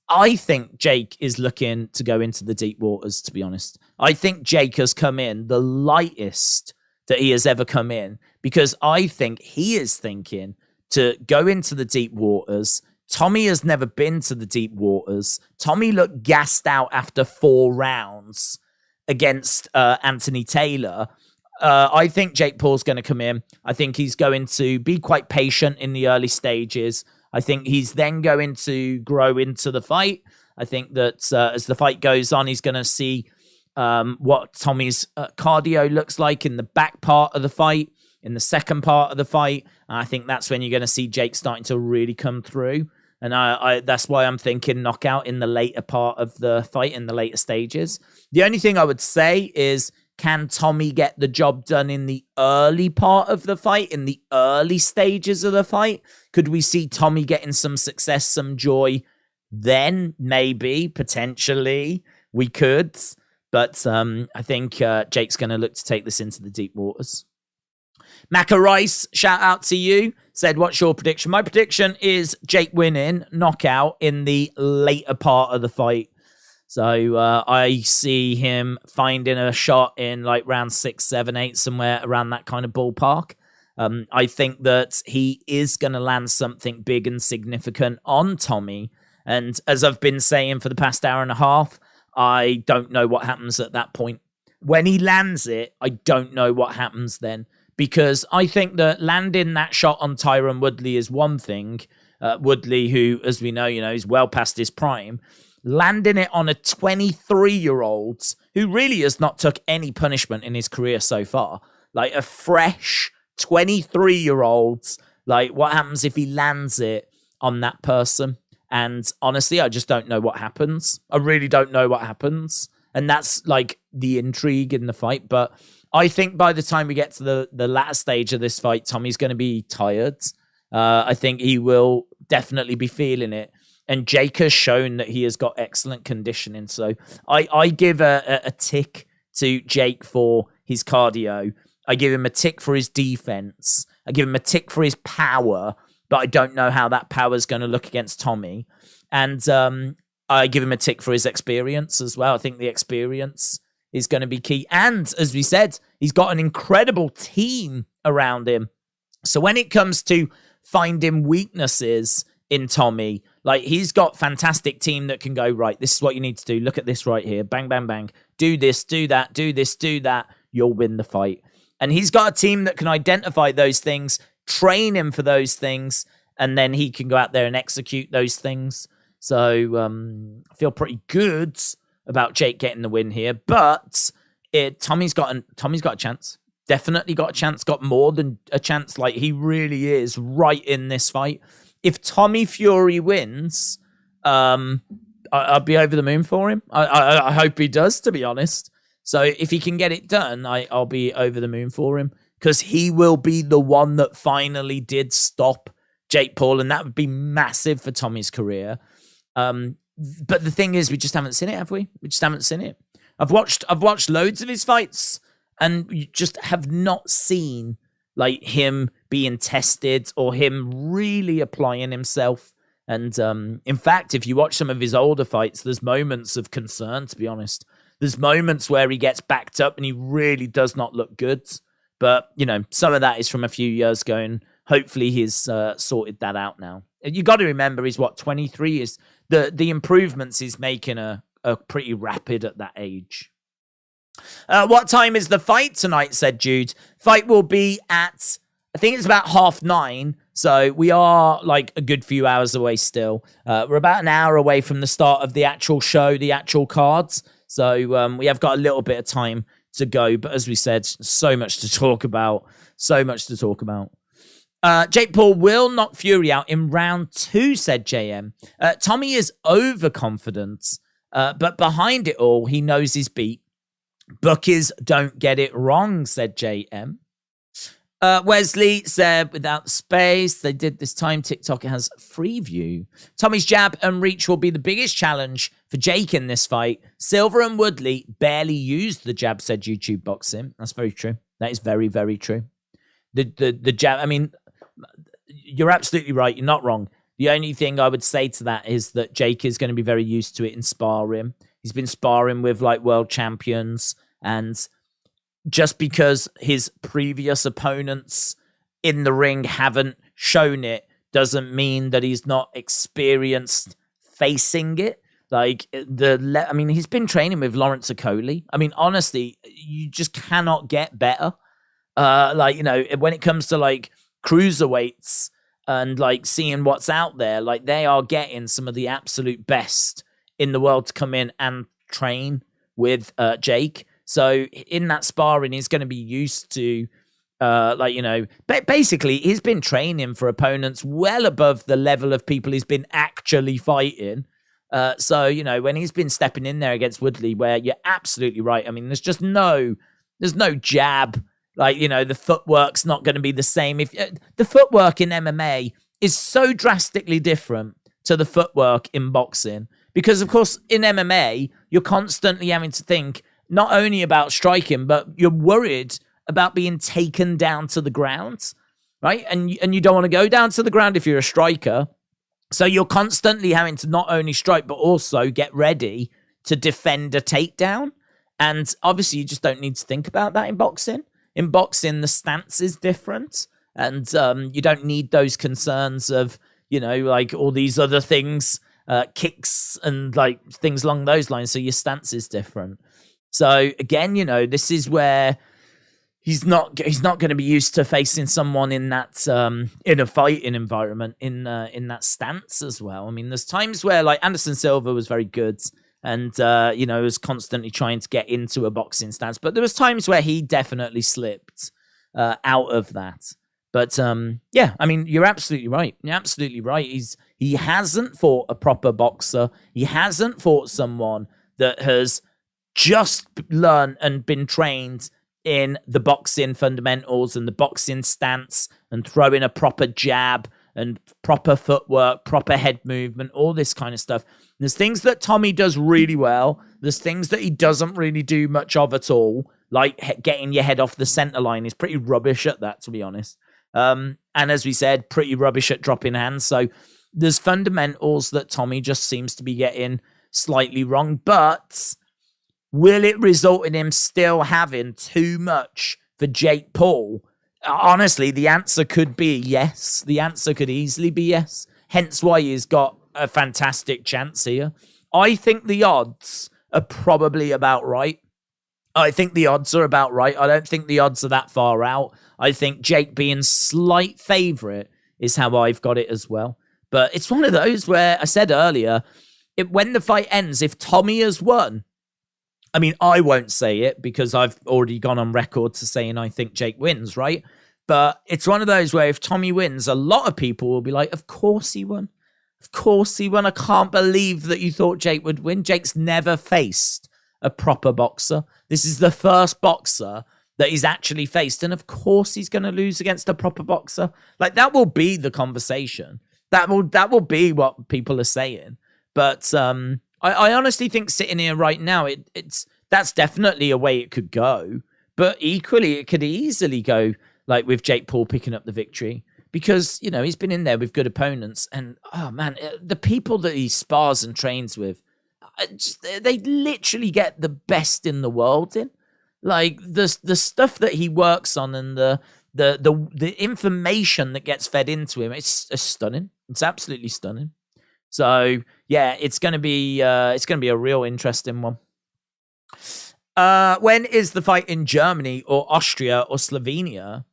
I think Jake is looking to go into the deep waters, to be honest. I think Jake has come in the lightest that he has ever come in, because I think he is thinking to go into the deep waters. Tommy has never been to the deep waters. Tommy looked gassed out after 4 rounds against Anthony Taylor. I think Jake Paul's going to come in. I think he's going to be quite patient in the early stages. I think he's then going to grow into the fight. I think that as the fight goes on, he's going to see what Tommy's cardio looks like in the back part of the fight, in the second part of the fight. And I think that's when you're going to see Jake starting to really come through. And I that's why I'm thinking knockout in the later part of the fight, in the later stages. The only thing I would say is, can Tommy get the job done in the early part of the fight, in the early stages of the fight? Could we see Tommy getting some success, some joy then? Maybe, potentially, we could. But I think Jake's going to look to take this into the deep waters. Macca Rice, shout out to you, said, what's your prediction? My prediction is Jake winning, knockout in the later part of the fight. So I see him finding a shot in like round 6, 7, 8, somewhere around that kind of ballpark. I think that he is going to land something big and significant on Tommy. And as I've been saying for the past hour and a half, I don't know what happens at that point. When he lands it, I don't know what happens then. Because I think that landing that shot on Tyron Woodley is one thing. Woodley, who, as we know, is well past his prime. Landing it on a 23-year-old who really has not took any punishment in his career so far. Like, a fresh 23-year-old. Like, what happens if he lands it on that person? And honestly, I just don't know what happens. I really don't know what happens. And that's like the intrigue in the fight. But I think by the time we get to the latter stage of this fight, Tommy's going to be tired. I think he will definitely be feeling it. And Jake has shown that he has got excellent conditioning. So I give a tick to Jake for his cardio. I give him a tick for his defense. I give him a tick for his power. But I don't know how that power is going to look against Tommy. And I give him a tick for his experience as well. I think the experience is going to be key. And as we said, he's got an incredible team around him. So when it comes to finding weaknesses in Tommy, like, he's got fantastic team that can go, right, this is what you need to do. Look at this right here. Bang, bang, bang. Do this, do that, do this, do that. You'll win the fight. And he's got a team that can identify those things, train him for those things, and then he can go out there and execute those things. So I feel pretty good about Jake getting the win here. But Tommy's got a chance. Definitely got a chance. Got more than a chance. Like, he really is right in this fight. If Tommy Fury wins, I'll be over the moon for him. I hope he does, to be honest. So if he can get it done, I'll be over the moon for him, because he will be the one that finally did stop Jake Paul, and that would be massive for Tommy's career. But the thing is, we just haven't seen it, have we? We just haven't seen it. I've watched loads of his fights, and you just have not seen like him being tested or him really applying himself. And in fact, if you watch some of his older fights, there's moments of concern, to be honest. There's moments where he gets backed up and he really does not look good. But, you know, some of that is from a few years ago, and hopefully he's sorted that out now. You got to remember, he's 23 is the improvements he's making are pretty rapid at that age. What time is the fight tonight, said Jude. Fight will be at, I think it's about 9:30. So we are like a good few hours away still. We're about an hour away from the start of the actual show, the actual cards. So we have got a little bit of time to go. But as we said, so much to talk about. So much to talk about. Jake Paul will knock Fury out in round 2, said JM. Tommy is overconfident, but behind it all, he knows he's beat. Bookies don't get it wrong, said JM. Wesley said, without space, they did this time. TikTok has free view. Tommy's jab and reach will be the biggest challenge for Jake in this fight. Silver and Woodley barely used the jab, said YouTube Boxing. That's very true. That is very, very true. The jab, I mean, you're absolutely right. You're not wrong. The only thing I would say to that is that Jake is going to be very used to it in sparring. He's been sparring with like world champions, and just because his previous opponents in the ring haven't shown it doesn't mean that he's not experienced facing it. Like he's been training with Lawrence Okoli. I mean, honestly, you just cannot get better. When it comes to like cruiserweights and like seeing what's out there, like they are getting some of the absolute best in the world to come in and train with Jake. So in that sparring, he's going to be used to, basically he's been training for opponents well above the level of people he's been actually fighting. When he's been stepping in there against Woodley, where you're absolutely right. I mean, there's no jab. The footwork's not going to be the same. If the footwork in MMA is so drastically different to the footwork in boxing, because of course in MMA you're constantly having to think not only about striking, but you're worried about being taken down to the ground, right? And you don't want to go down to the ground if you're a striker. So you're constantly having to not only strike, but also get ready to defend a takedown. And obviously you just don't need to think about that in boxing. In boxing, the stance is different. And you don't need those concerns of, all these other things, kicks and like things along those lines. So your stance is different. So again, this is where he's not going to be used to facing someone in that in a fighting environment in that stance as well. I mean, there's times where like Anderson Silva was very good and was constantly trying to get into a boxing stance, but there was times where he definitely slipped out of that. But I mean, you're absolutely right. You're absolutely right. He hasn't fought a proper boxer. He hasn't fought someone that has just learned and been trained in the boxing fundamentals and the boxing stance and throwing a proper jab and proper footwork, proper head movement, all this kind of stuff. There's things that Tommy does really well. There's things that he doesn't really do much of at all, like getting your head off the center line. He's pretty rubbish at that, to be honest. And as we said, pretty rubbish at dropping hands. So there's fundamentals that Tommy just seems to be getting slightly wrong, but will it result in him still having too much for Jake Paul? Honestly, the answer could be yes. The answer could easily be yes. Hence why he's got a fantastic chance here. I think the odds are probably about right. I think the odds are about right. I don't think the odds are that far out. I think Jake being slight favourite is how I've got it as well. But it's one of those where I said earlier, when the fight ends, if Tommy has won, I mean, I won't say it because I've already gone on record to saying I think Jake wins, right? But it's one of those where if Tommy wins, a lot of people will be like, of course he won. Of course he won. I can't believe that you thought Jake would win. Jake's never faced a proper boxer. This is the first boxer that he's actually faced. And of course he's going to lose against a proper boxer. Like, that will be the conversation. That will be what people are saying. But I honestly think sitting here right now, that's definitely a way it could go. But equally, it could easily go like with Jake Paul picking up the victory. Because, you know, he's been in there with good opponents. And, oh, man, the people that he spars and trains with, they literally get the best in the world in. Like, the stuff that he works on and the information that gets fed into him, it's stunning. It's absolutely stunning. So, yeah, it's going to be a real interesting one. When is the fight in Germany or Austria or Slovenia?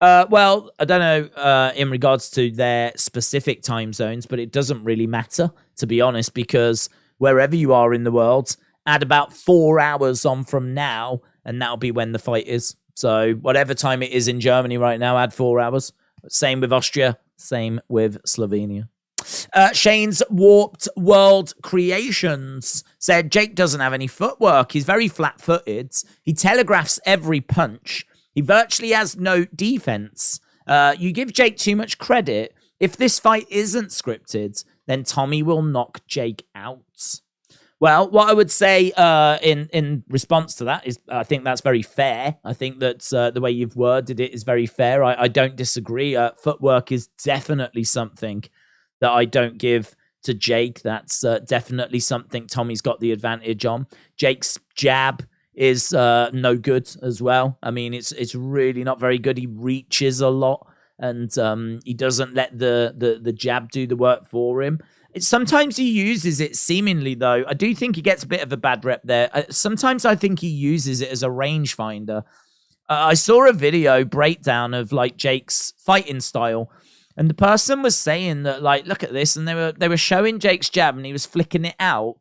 Well, I don't know in regards to their specific time zones, but it doesn't really matter, to be honest, because wherever you are in the world, add about 4 hours on from now, and that'll be when the fight is. So whatever time it is in Germany right now, add 4 hours. Same with Austria, same with Slovenia. Shane's Warped World Creations said, Jake doesn't have any footwork. He's very flat-footed. He telegraphs every punch. He virtually has no defense. You give Jake too much credit. If this fight isn't scripted, then Tommy will knock Jake out. Well, what I would say in response to that is I think that's very fair. I think that the way you've worded it is very fair. I don't disagree. Footwork is definitely something that I don't give to Jake. That's definitely something Tommy's got the advantage on. Jake's jab is no good as well. I mean, it's really not very good. He reaches a lot, and he doesn't let the jab do the work for him. Sometimes he uses it seemingly, though. I do think he gets a bit of a bad rep there. Sometimes I think he uses it as a rangefinder. I saw a video breakdown of like Jake's fighting style, and the person was saying that, like, look at this, and they were showing Jake's jab, and he was flicking it out.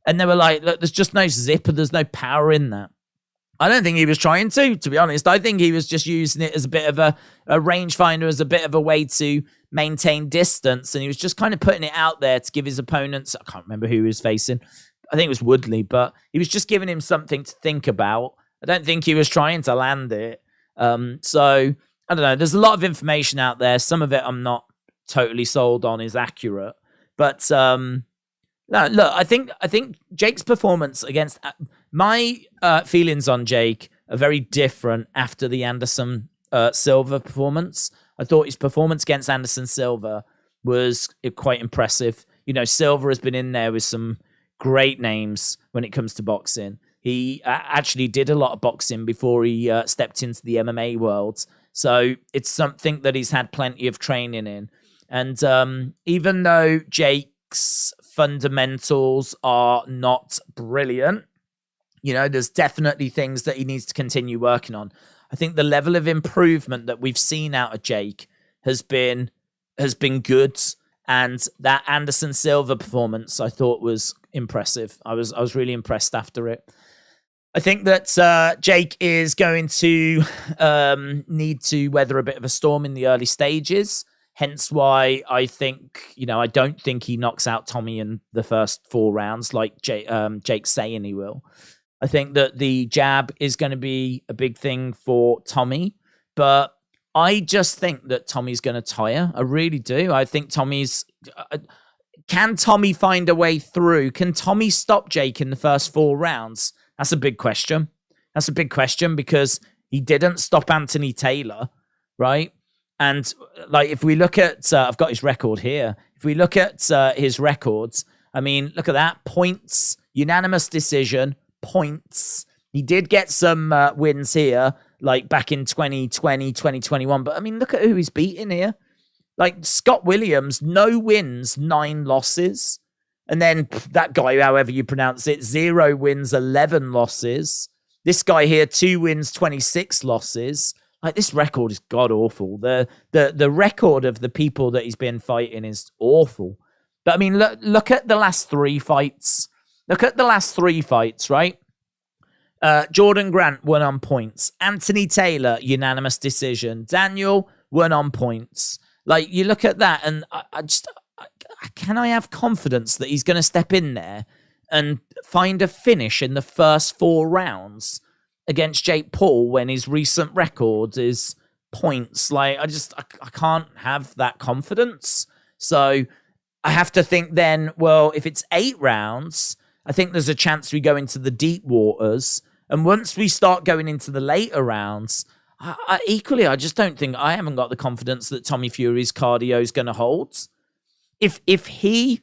And they were like, look, there's just no zip and there's no power in that. I don't think he was trying to be honest. I think he was just using it as a bit of a rangefinder, as a bit of a way to maintain distance. And he was just kind of putting it out there to give his opponents, I can't remember who he was facing. I think it was Woodley, but he was just giving him something to think about. I don't think he was trying to land it. So, I don't know. There's a lot of information out there. Some of it I'm not totally sold on is accurate. But, no, look, I think Jake's performance against my feelings on Jake are very different after the Anderson Silva performance. I thought his performance against Anderson Silva was quite impressive. You know, Silva has been in there with some great names when it comes to boxing. He actually did a lot of boxing before he stepped into the MMA world. So it's something that he's had plenty of training in. And even though Jake's fundamentals are not brilliant, you know, there's definitely things that he needs to continue working on. I think the level of improvement that we've seen out of Jake has been good, and that Anderson Silva performance I thought was impressive. I was really impressed after it. I think that Jake is going to need to weather a bit of a storm in the early stages. Hence why I think, you know, I don't think he knocks out Tommy in the first 4 rounds like Jake's saying he will. I think that the jab is going to be a big thing for Tommy, but I just think that Tommy's going to tire. I really do. I think can Tommy find a way through? Can Tommy stop Jake in the first 4 rounds? That's a big question. That's a big question because he didn't stop Anthony Taylor, right? And like, if we look at, I've got his record here. If we look at his records, I mean, look at that. Points, unanimous decision, points. He did get some wins here, like back in 2020, 2021. But I mean, look at who he's beating here. Like Scott Williams, no wins, 9 losses. And then that guy, however you pronounce it, 0 wins, 11 losses. This guy here, 2 wins, 26 losses. Like, this record is god-awful. The record of the people that he's been fighting is awful. But, I mean, look at the last 3 fights. Look at the last 3 fights, right? Jordan Grant won on points. Anthony Taylor, unanimous decision. Daniel won on points. Like, you look at that, and can I have confidence that he's going to step in there and find a finish in the first 4 rounds against Jake Paul when his recent record is points? Like, I can't have that confidence. So I have to think then, well, if it's 8 rounds, I think there's a chance we go into the deep waters. And once we start going into the later rounds, equally, I just don't think, I haven't got the confidence that Tommy Fury's cardio is going to hold. If his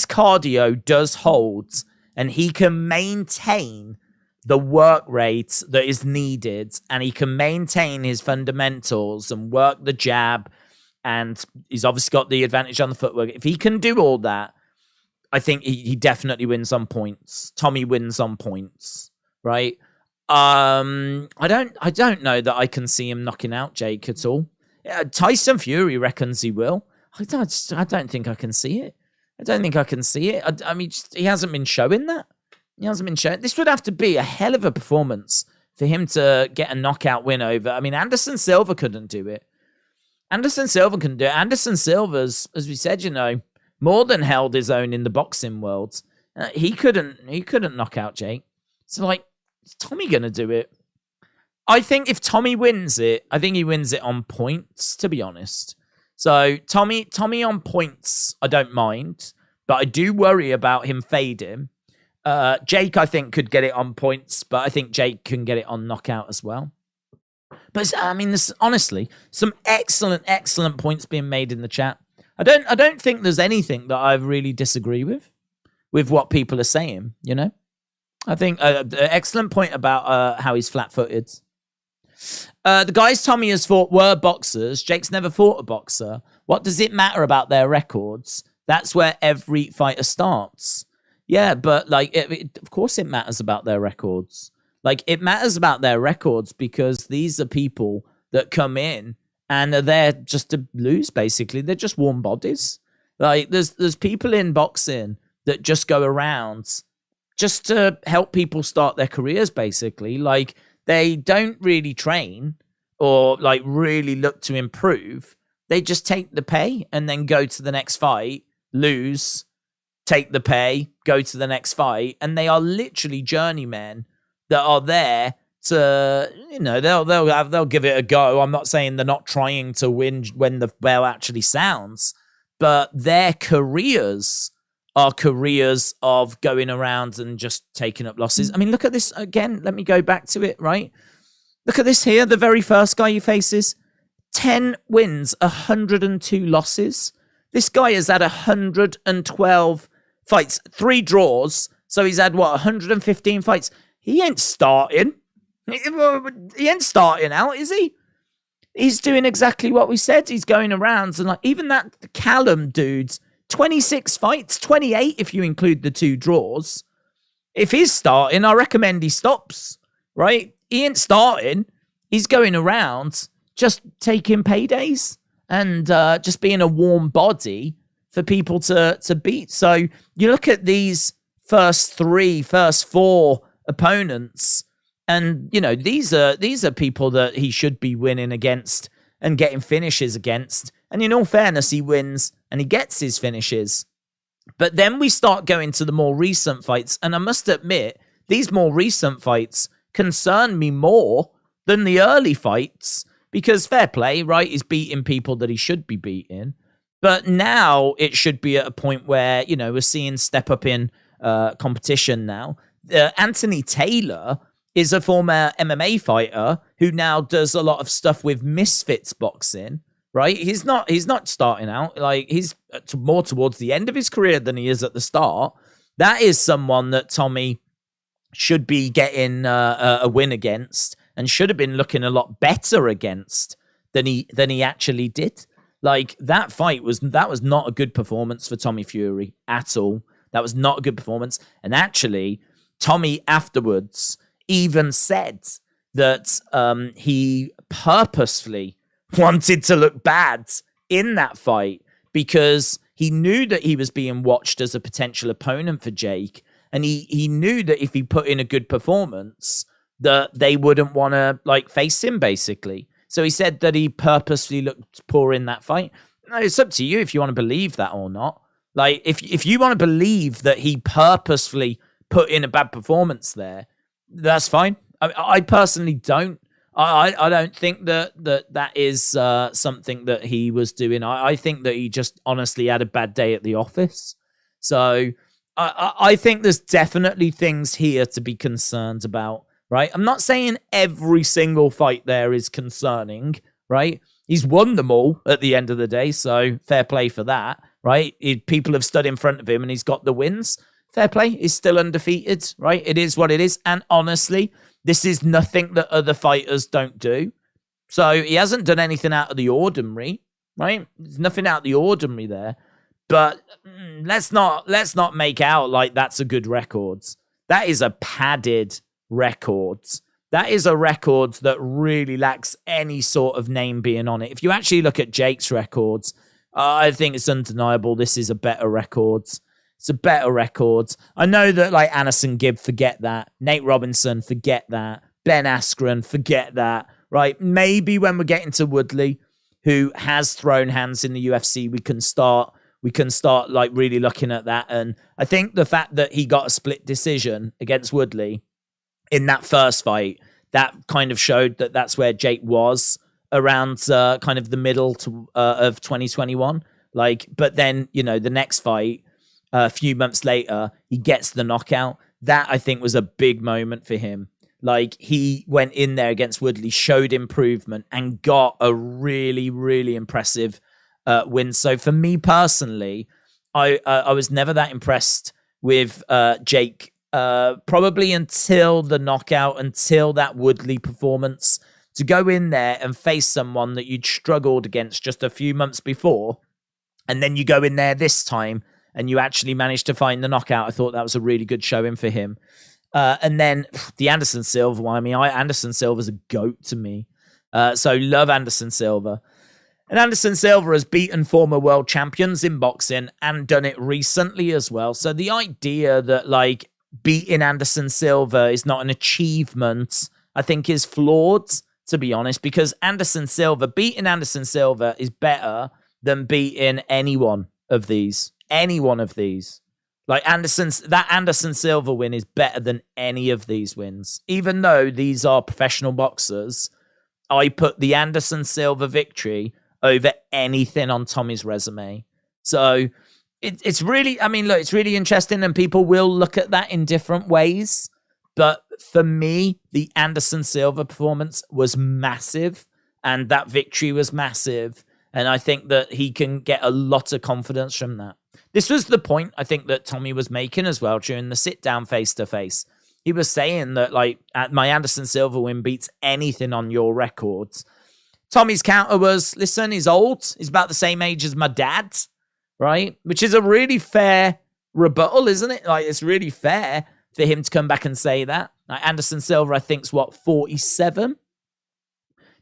cardio does hold and he can maintain the work rate that is needed and he can maintain his fundamentals and work the jab, and he's obviously got the advantage on the footwork, if he can do all that, I think he definitely wins on points. Tommy wins on points. Right? I don't know that I can see him knocking out Jake at all. Tyson Fury reckons he will. I don't think I can see it. I mean, he hasn't been showing that. This would have to be a hell of a performance for him to get a knockout win over. I mean, Anderson Silva couldn't do it. Anderson Silva's, as we said, more than held his own in the boxing world. He couldn't knock out Jake. So, like, is Tommy going to do it? I think if Tommy wins it, I think he wins it on points, to be honest. So, Tommy on points, I don't mind. But I do worry about him fading. Jake, I think, could get it on points. But I think Jake can get it on knockout as well. But, I mean, there's honestly some excellent points being made in the chat. I don't think there's anything that I really disagree with what people are saying, I think the excellent point about how he's flat-footed. The guys Tommy has fought were boxers. Jake's never fought a boxer. What does it matter about their records? That's where every fighter starts. Yeah, but of course it matters about their records. Like, it matters about their records because these are people that come in and are there just to lose, basically. They're just warm bodies. Like, there's people in boxing that just go around just to help people start their careers, basically. Like, they don't really train or, like, really look to improve. They just take the pay and then go to the next fight, lose, take the pay, go to the next fight. And they are literally journeymen that are there to, they'll give it a go. I'm not saying they're not trying to win when the bell actually sounds, but their careers are careers of going around and just taking up losses. I mean, look at this again. Let me go back to it, right? Look at this here. The very first guy he faces, 10 wins, 102 losses. This guy has had 112 fights, 3 draws. So he's had, 115 fights. He ain't starting. He ain't starting out, is he? He's doing exactly what we said. He's going around. And even that Callum dude's 26 fights, 28 if you include the 2 draws. If he's starting, I recommend he stops, right? He ain't starting. He's going around just taking paydays and just being a warm body for people to beat. So you look at these first 4 opponents, and these are people that he should be winning against and getting finishes against. And in all fairness, he wins and he gets his finishes. But then we start going to the more recent fights. And I must admit, these more recent fights concern me more than the early fights. Because fair play, right? He's beating people that he should be beating. But now it should be at a point where, we're seeing step up in competition now. Anthony Taylor is a former MMA fighter who now does a lot of stuff with Misfits boxing. Right, he's not starting out. Like, he's more towards the end of his career than he is at the start. That is someone that Tommy should be getting a win against, and should have been looking a lot better against than he actually did. Like, that fight was not a good performance for Tommy Fury at all. That was not a good performance. And actually, Tommy afterwards even said that he purposefully wanted to look bad in that fight because he knew that he was being watched as a potential opponent for Jake. And he knew that if he put in a good performance, that they wouldn't want to like face him, basically. So he said that he purposely looked poor in that fight. No, it's up to you if you want to believe that or not. Like, if you want to believe that he purposefully put in a bad performance there, that's fine. I personally don't. I don't think that is something that he was doing. I think that he just honestly had a bad day at the office. So I think there's definitely things here to be concerned about, right? I'm not saying every single fight there is concerning, right? He's won them all at the end of the day, so fair play for that, right? People have stood in front of him and he's got the wins. Fair play. He's still undefeated, right? It is what it is. And honestly, this is nothing that other fighters don't do. So he hasn't done anything out of the ordinary, right? There's nothing out of the ordinary there. But let's not make out like that's a good record. That is a padded record. That is a record that really lacks any sort of name being on it. If you actually look at Jake's records, I think it's undeniable this is a better record. It's a better record. I know that like Anderson Gibb, forget that. Nate Robinson, forget that. Ben Askren, forget that. Right? Maybe when we're getting to Woodley, who has thrown hands in the UFC, we can start like really looking at that. And I think the fact that he got a split decision against Woodley in that first fight, that kind of showed that that's where Jake was around kind of the middle of 2021. Like, but then, you know, the next fight, a few months later, he gets the knockout. That, I think, was a big moment for him. Like, he went in there against Woodley, showed improvement, and got a really, really impressive win. So for me personally, I was never that impressed with Jake, probably until the knockout, until that Woodley performance. To go in there and face someone that you'd struggled against just a few months before, and then you go in there this time, and you actually managed to find the knockout. I thought that was a really good showing for him. And then the Anderson Silva one. I mean, Anderson Silva's a GOAT to me. So love Anderson Silva. And Anderson Silva has beaten former world champions in boxing and done it recently as well. So the idea that like beating Anderson Silva is not an achievement, I think is flawed, to be honest, because beating Anderson Silva is better than beating any one of these. Any one of these. Like that Anderson Silva win is better than any of these wins. Even though these are professional boxers, I put the Anderson Silva victory over anything on Tommy's resume. So it's really, I mean, look, it's really interesting, and people will look at that in different ways. But for me, the Anderson Silva performance was massive, and that victory was massive. And I think that he can get a lot of confidence from that. This was the point, I think, that Tommy was making as well during the sit-down face-to-face. He was saying that, like, my Anderson Silva win beats anything on your records. Tommy's counter was, listen, he's old. He's about the same age as my dad, right? Which is a really fair rebuttal, isn't it? Like, it's really fair for him to come back and say that. Like, Anderson Silva, I think, is, 47? Do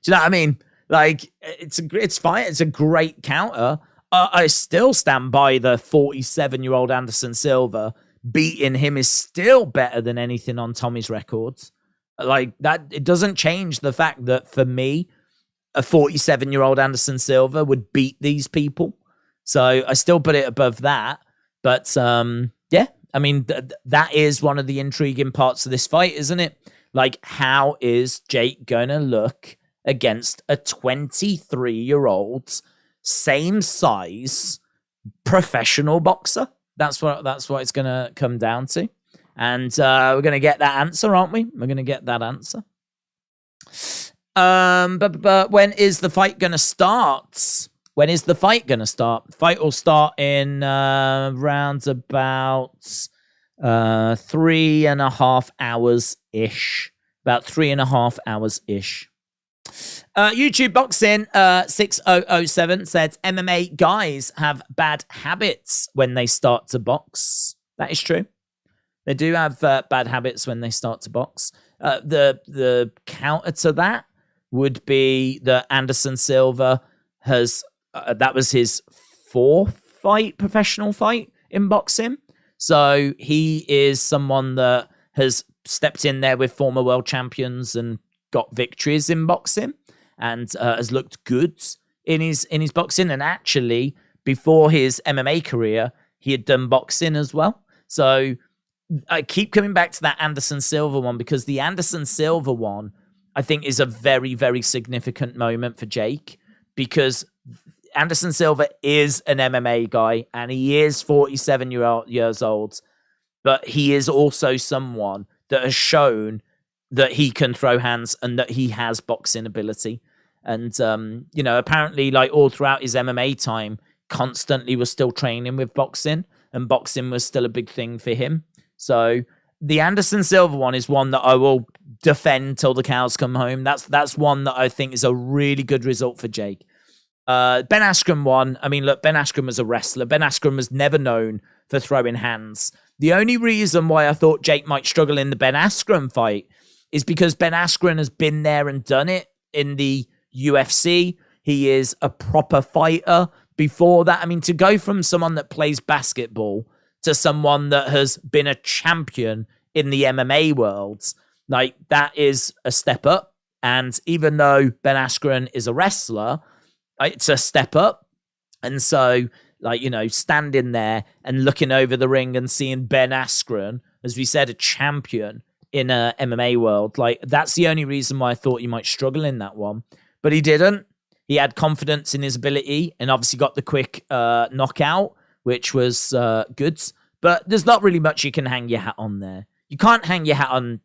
you know what I mean? Like, it's fine. It's a great counter. I still stand by the 47-year-old Anderson Silva. Beating him is still better than anything on Tommy's records. Like, that, it doesn't change the fact that, for me, a 47-year-old Anderson Silva would beat these people. So I still put it above that. But, yeah, I mean, that is one of the intriguing parts of this fight, isn't it? Like, how is Jake going to look against a 23-year-old, same size, professional boxer? That's what it's going to come down to. And we're going to get that answer, aren't we? We're going to get that answer. But when is the fight going to start? When is the fight going to start? The fight will start in round about 3.5 hours-ish. About 3.5 hours-ish. YouTube Boxing 6007 said MMA guys have bad habits when they start to box. That is true. They do have bad habits when they start to box. The counter to that would be that Anderson Silva has that was his 4th professional fight in boxing. So he is someone that has stepped in there with former world champions and got victories in boxing, and has looked good in his boxing. And actually, before his MMA career, he had done boxing as well. So I keep coming back to that Anderson Silva one, because the Anderson Silva one, I think, is a very, very significant moment for Jake, because Anderson Silva is an MMA guy and he is 47 years old, but he is also someone that has shown that he can throw hands and that he has boxing ability. And, apparently, like, all throughout his MMA time, constantly was still training with boxing, and boxing was still a big thing for him. So the Anderson Silva one is one that I will defend till the cows come home. That's one that I think is a really good result for Jake. Ben Askren one. I mean, look, Ben Askren was a wrestler. Ben Askren was never known for throwing hands. The only reason why I thought Jake might struggle in the Ben Askren fight is because Ben Askren has been there and done it in the UFC. He is a proper fighter. Before that, I mean, to go from someone that plays basketball to someone that has been a champion in the MMA world, like, that is a step up. And even though Ben Askren is a wrestler, it's a step up. And so, like, standing there and looking over the ring and seeing Ben Askren, as we said, a champion in a MMA world, like, that's the only reason why I thought he might struggle in that one. But he didn't. He had confidence in his ability and obviously got the quick knockout, which was good. But there's not really much you can hang your hat on there. You can't hang your hat on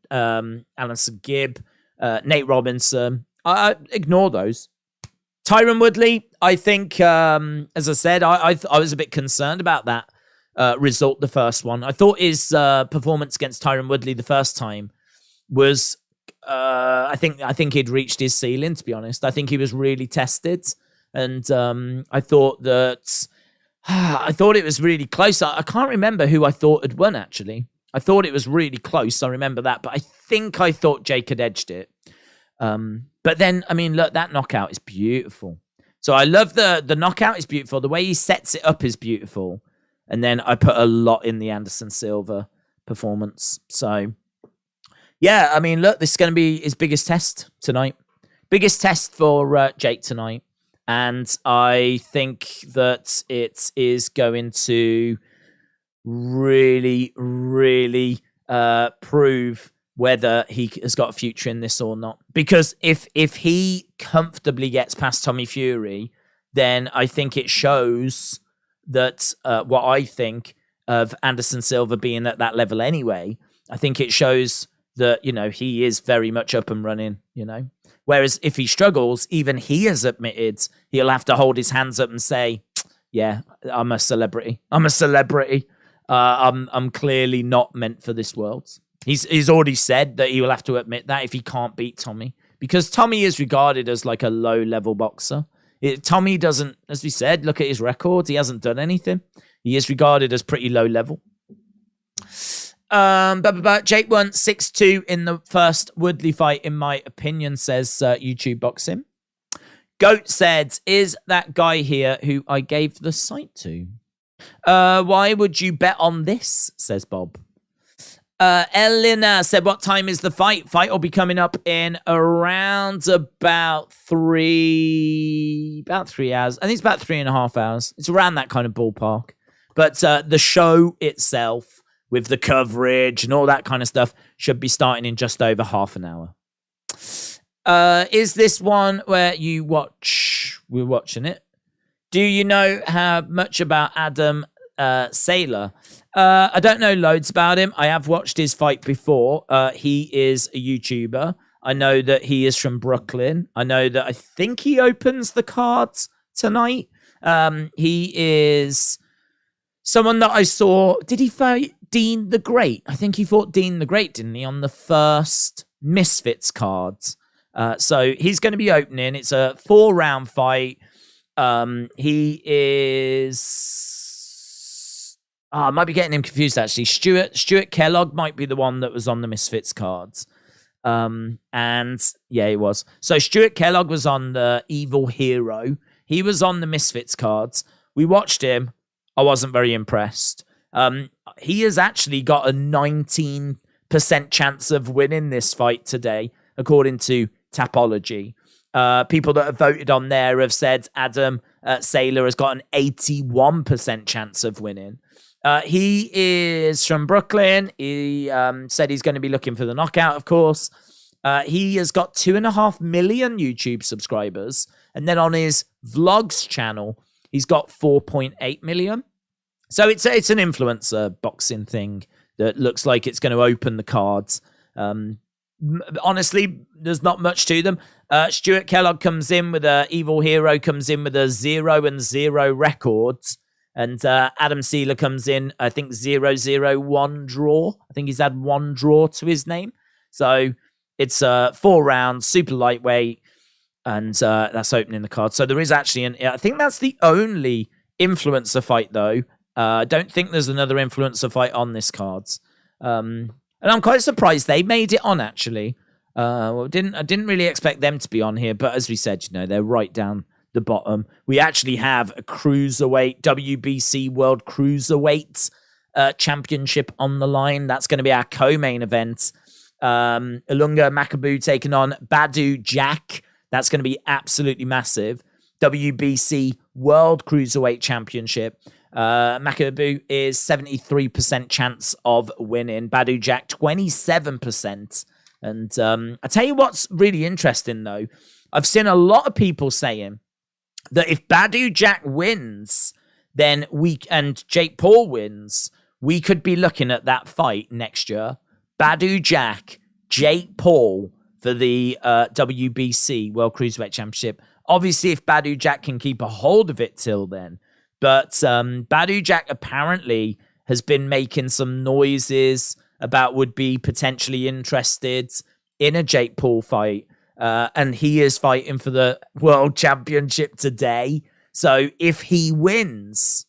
Alison Gibb, Nate Robinson. I ignore those. Tyron Woodley, I think, as I said, I was a bit concerned about that result, the first one. I thought his performance against Tyron Woodley the first time was, I think he'd reached his ceiling, to be honest. I think he was really tested. And I thought it was really close. I can't remember who I thought had won, actually. I thought it was really close. I remember that. But I thought Jake had edged it. But then, I mean, look, that knockout is beautiful. So I love the knockout is beautiful. The way he sets it up is beautiful. And then I put a lot in the Anderson Silva performance. So, yeah, I mean, look, this is going to be his biggest test tonight. Biggest test for Jake tonight. And I think that it is going to really, really prove whether he has got a future in this or not. Because if he comfortably gets past Tommy Fury, then I think it shows that what I think of Anderson Silva being at that level anyway, I think it shows that, he is very much up and running, Whereas if he struggles, even he has admitted he'll have to hold his hands up and say, yeah, I'm a celebrity. I'm clearly not meant for this world. He's already said that he will have to admit that if he can't beat Tommy, because Tommy is regarded as like a low-level boxer. Tommy doesn't, as we said, look at his record. He hasn't done anything. He is regarded as pretty low-level. Jake won 6-2 in the first Woodley fight, in my opinion, says YouTube Boxing. Goat said, is that guy here who I gave the site to? Why would you bet on this, says Bob. Elena said, what time is the fight? Fight will be coming up in around about 3 hours. I think it's about 3.5 hours. It's around that kind of ballpark. But the show itself, with the coverage and all that kind of stuff, should be starting in just over half an hour. Is this one where you watch? We're watching it. Do you know how much about Adam Saylor? I don't know loads about him. I have watched his fight before. He is a YouTuber. I know that he is from Brooklyn. I know that I think he opens the cards tonight. He is someone that I saw. Did he fight Dean the Great? I think he fought Dean the Great, didn't he, on the first Misfits cards. So he's going to be opening. It's a 4-round fight. He is... I might be getting him confused, actually. Stuart Kellogg might be the one that was on the Misfits cards. And yeah, he was. So Stuart Kellogg was on the Evil Hero. He was on the Misfits cards. We watched him. I wasn't very impressed. He has actually got a 19% chance of winning this fight today, according to Tapology. People that have voted on there have said Adam Saylor has got an 81% chance of winning. He is from Brooklyn. He said he's going to be looking for the knockout, of course. He has got 2.5 million YouTube subscribers. And then on his vlogs channel, he's got 4.8 million. So it's an influencer boxing thing that looks like it's going to open the cards. Honestly, there's not much to them. Stuart Kellogg comes in with Evil Hero comes in with a 0-0 records. And Adam Sealer comes in, I think 0-0-1 draw. I think he's had 1 draw to his name. So it's 4 rounds, super lightweight. And that's opening the card. So there is actually, I think that's the only influencer fight, though. I don't think there's another influencer fight on this cards. And I'm quite surprised they made it on, actually. I didn't really expect them to be on here. But as we said, they're right down the bottom. We actually have a Cruiserweight, WBC World Cruiserweight Championship on the line. That's going to be our co-main event. Ilunga Makabu taking on Badou Jack. That's going to be absolutely massive. WBC World Cruiserweight Championship. Makabu is 73% chance of winning. Badou Jack, 27%. And I tell you what's really interesting, though. I've seen a lot of people saying that if Badou Jack wins, then and Jake Paul wins, we could be looking at that fight next year. Badou Jack, Jake Paul for the WBC World Cruiserweight Championship. Obviously, if Badou Jack can keep a hold of it till then. But Badou Jack apparently has been making some noises about would be potentially interested in a Jake Paul fight. And he is fighting for the World Championship today. So if he wins,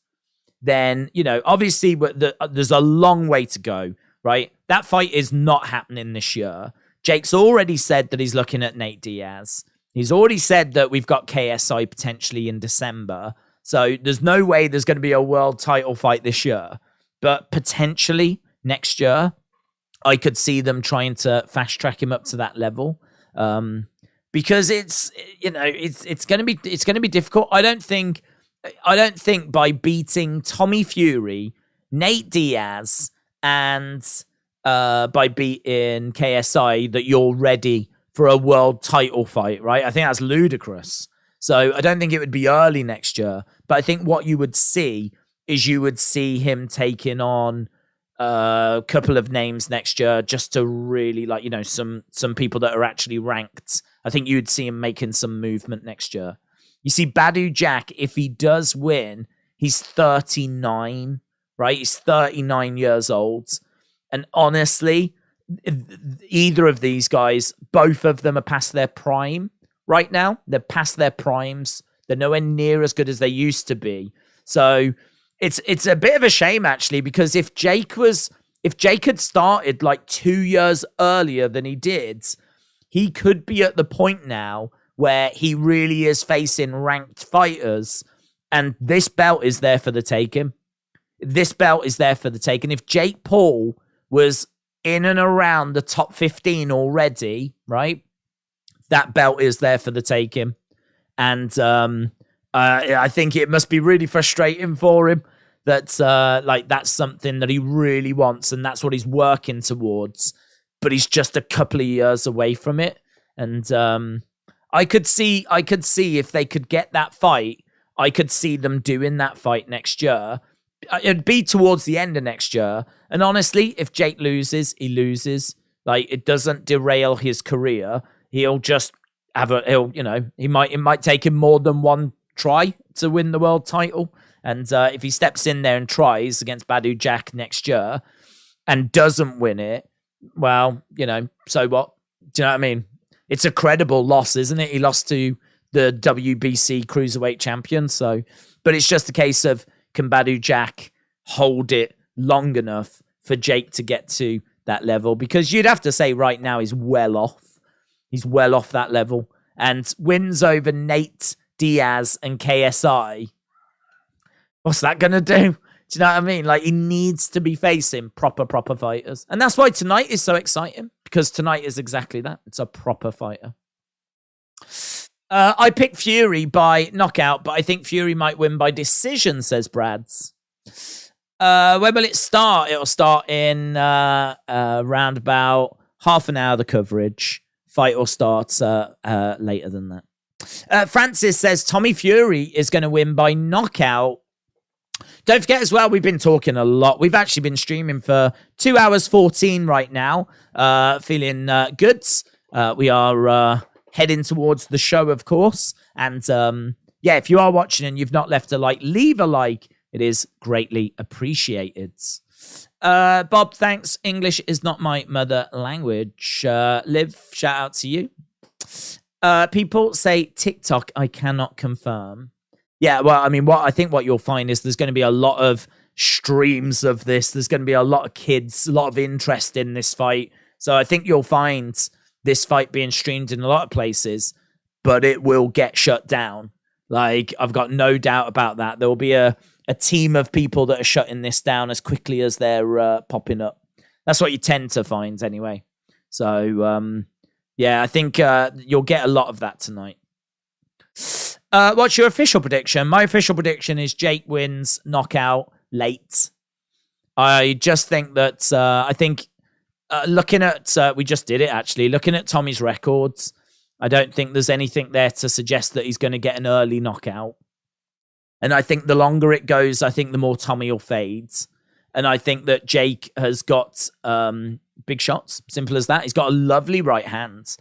then, obviously there's a long way to go, right? That fight is not happening this year. Jake's already said that he's looking at Nate Diaz. He's already said that we've got KSI potentially in December. So there's no way there's going to be a world title fight this year. But potentially next year, I could see them trying to fast track him up to that level. Because it's going to be difficult. I don't think by beating Tommy Fury, Nate Diaz, and by beating KSI that you're ready for a world title fight, right? I think that's ludicrous. So I don't think it would be early next year. But I think what you would see is him taking on a couple of names next year just to really, some people that are actually ranked. I think you'd see him making some movement next year. You see, Badou Jack, if he does win, he's 39, right? He's 39 years old. And honestly, either of these guys, both of them are past their prime right now. They're past their primes. They're nowhere near as good as they used to be. So it's a bit of a shame, actually, because if Jake had started 2 years earlier than he did, he could be at the point now where he really is facing ranked fighters, and this belt is there for the taking. This belt is there for the taking. If Jake Paul was in and around the top 15 already, right, that belt is there for the taking. And I think it must be really frustrating for him that that's something that he really wants, and that's what he's working towards. But he's just a couple of years away from it. And I could see if they could get that fight, I could see them doing that fight next year. It'd be towards the end of next year. And honestly, if Jake loses, he loses. It doesn't derail his career. He'll just it might take him more than one try to win the world title. And if he steps in there and tries against Badou Jack next year and doesn't win it, well, so what? Do you know what I mean? It's a credible loss, isn't it? He lost to the WBC Cruiserweight champion. So, but it's just a case of, can Badou Jack hold it long enough for Jake to get to that level? Because you'd have to say right now he's well off. He's well off that level. And wins over Nate Diaz and KSI, what's that going to do? Do you know what I mean? Like, he needs to be facing proper fighters. And that's why tonight is so exciting, because tonight is exactly that. It's a proper fighter. I picked Fury by knockout, but I think Fury might win by decision, says Brads. When will it start? It'll start in around about half an hour, the coverage. Fight will start later than that. Francis says Tommy Fury is going to win by knockout. Don't forget as well, we've been talking a lot. We've actually been streaming for 2 hours 14 right now. Feeling good. We are heading towards the show, of course. And yeah, if you are watching and you've not left a like, leave a like. It is greatly appreciated. Bob, thanks. English is not my mother language. Liv, shout out to you. People say TikTok, I cannot confirm. Yeah, well, I mean, I think what you'll find is there's going to be a lot of streams of this. There's going to be a lot of kids, a lot of interest in this fight. So I think you'll find this fight being streamed in a lot of places, but it will get shut down. Like, I've got no doubt about that. There will be a team of people that are shutting this down as quickly as they're popping up. That's what you tend to find anyway. So, yeah, I think you'll get a lot of that tonight. What's your official prediction? My official prediction is Jake wins knockout late. I just think that, I think looking at, we just did it actually, looking at Tommy's records, I don't think there's anything there to suggest that he's going to get an early knockout. And I think the longer it goes, I think the more Tommy will fade. And I think that Jake has got big shots. Simple as that. He's got a lovely right hand.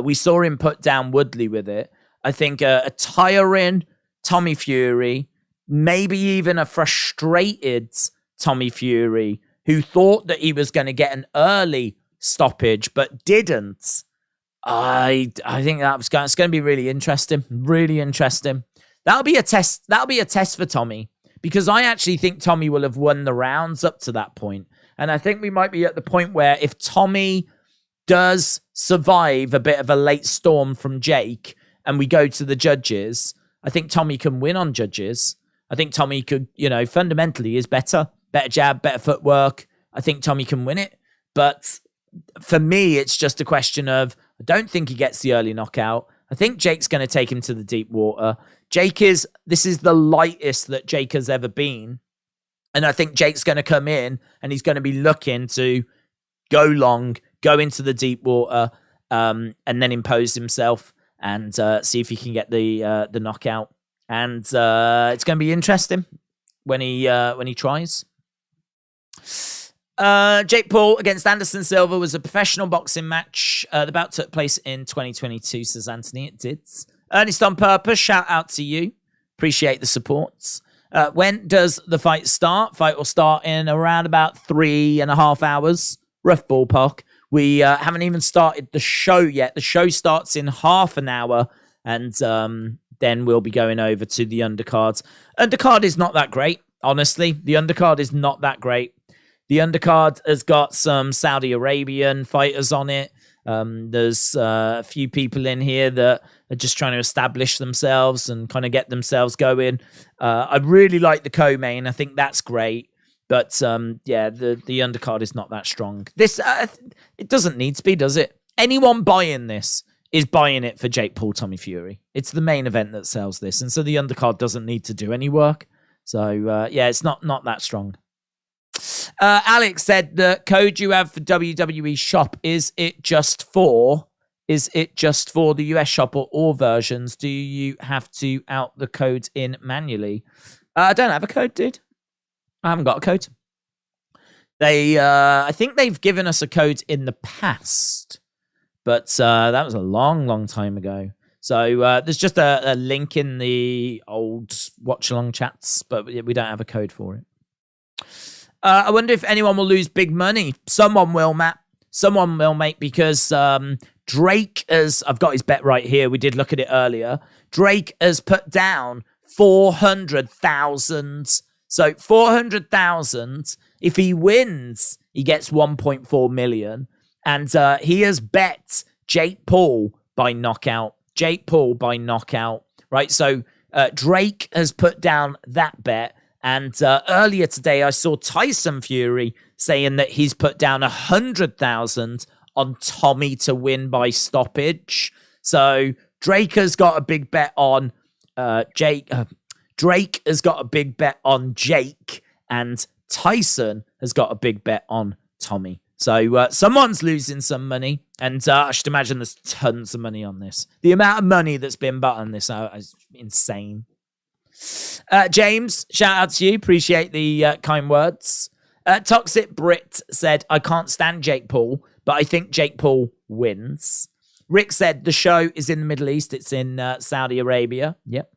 We saw him put down Woodley with it. I think a tiring Tommy Fury, maybe even a frustrated Tommy Fury, who thought that he was going to get an early stoppage, but didn't. I think it's going to be really interesting. Really interesting. That'll be a test. That'll be a test for Tommy, because I actually think Tommy will have won the rounds up to that point. And I think we might be at the point where if Tommy does survive a bit of a late storm from Jake and we go to the judges, I think Tommy can win on judges. I think Tommy could, fundamentally is better jab, better footwork. I think Tommy can win it. But for me, it's just a question of, I don't think he gets the early knockout. I think Jake's going to take him to the deep water. This is the lightest that Jake has ever been. And I think Jake's going to come in and he's going to be looking to go long, go into the deep water, and then impose himself and see if he can get the knockout. And it's going to be interesting when he tries. Jake Paul against Anderson Silva was a professional boxing match. The bout took place in 2022, says Anthony. It did. Ernest on Purpose, shout out to you. Appreciate the support. When does the fight start? Fight will start in around about 3.5 hours. Rough ballpark. We haven't even started the show yet. The show starts in half an hour, and then we'll be going over to the undercards. Undercard is not that great, honestly. The undercard is not that great. The undercard has got some Saudi Arabian fighters on it. There's a few people in here that are just trying to establish themselves and kind of get themselves going. I really like the co-main. I think that's great. But yeah, the undercard is not that strong. This it doesn't need to be, does it? Anyone buying this is buying it for Jake Paul, Tommy Fury. It's the main event that sells this. And so the undercard doesn't need to do any work. So yeah, it's not that strong. Alex said the code you have for WWE shop, is it just for the US shop or all versions? Do you have to out the code in manually? I don't have a code, dude. I haven't got a code. I think they've given us a code in the past, but that was a long time ago. So there's just a link in the old watch along chats, but we don't have a code for it. I wonder if anyone will lose big money. Someone will, Matt. Someone will, mate, because Drake has... I've got his bet right here. We did look at it earlier. Drake has put down 400,000. So 400,000. If he wins, he gets 1.4 million. And he has bet Jake Paul by knockout. Jake Paul by knockout. Right? So Drake has put down that bet. And earlier today, I saw Tyson Fury saying that he's put down 100,000 on Tommy to win by stoppage. So Drake has got a big bet on Jake. Drake has got a big bet on Jake, and Tyson has got a big bet on Tommy. So someone's losing some money, and I should imagine there's tons of money on this. The amount of money that's been bet on this is insane. James, shout out to you. Appreciate the kind words. Toxic Brit said, I can't stand Jake Paul, but I think Jake Paul wins. Rick said, the show is in the Middle East. It's in Saudi Arabia. Yep.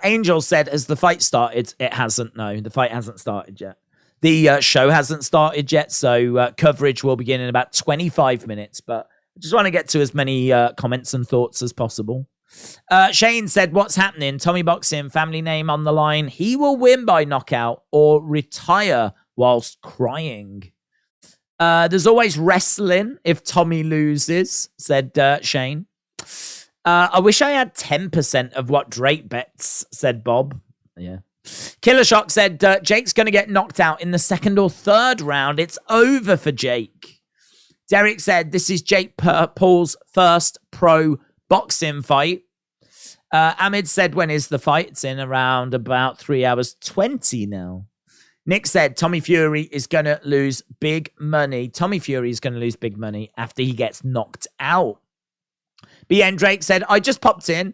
Angel said, has the fight started? It hasn't. No, the fight hasn't started yet. The show hasn't started yet, so coverage will begin in about 25 minutes, but I just want to get to as many comments and thoughts as possible. Shane said, what's happening? Tommy Boxing, family name on the line. He will win by knockout or retire whilst crying. There's always wrestling if Tommy loses, said Shane. I wish I had 10% of what Drake bets, said Bob. Yeah. Killer Shock said, Jake's going to get knocked out in the second or third round. It's over for Jake. Derek said, this is Jake Paul's first pro boxing fight. Ahmed said, when is the fight? It's in around about 3 hours 20 now. Nick said, Tommy Fury is going to lose big money. Tommy Fury is going to lose big money after he gets knocked out. BN Drake said, I just popped in.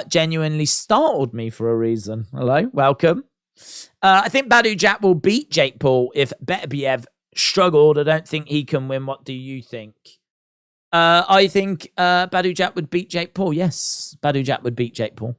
Genuinely startled me for a reason. Hello, welcome. I think Badou Jack will beat Jake Paul if Beterbiev struggled. I don't think he can win. What do you think? I think Badou Jack would beat Jake Paul. Yes, Badou Jack would beat Jake Paul.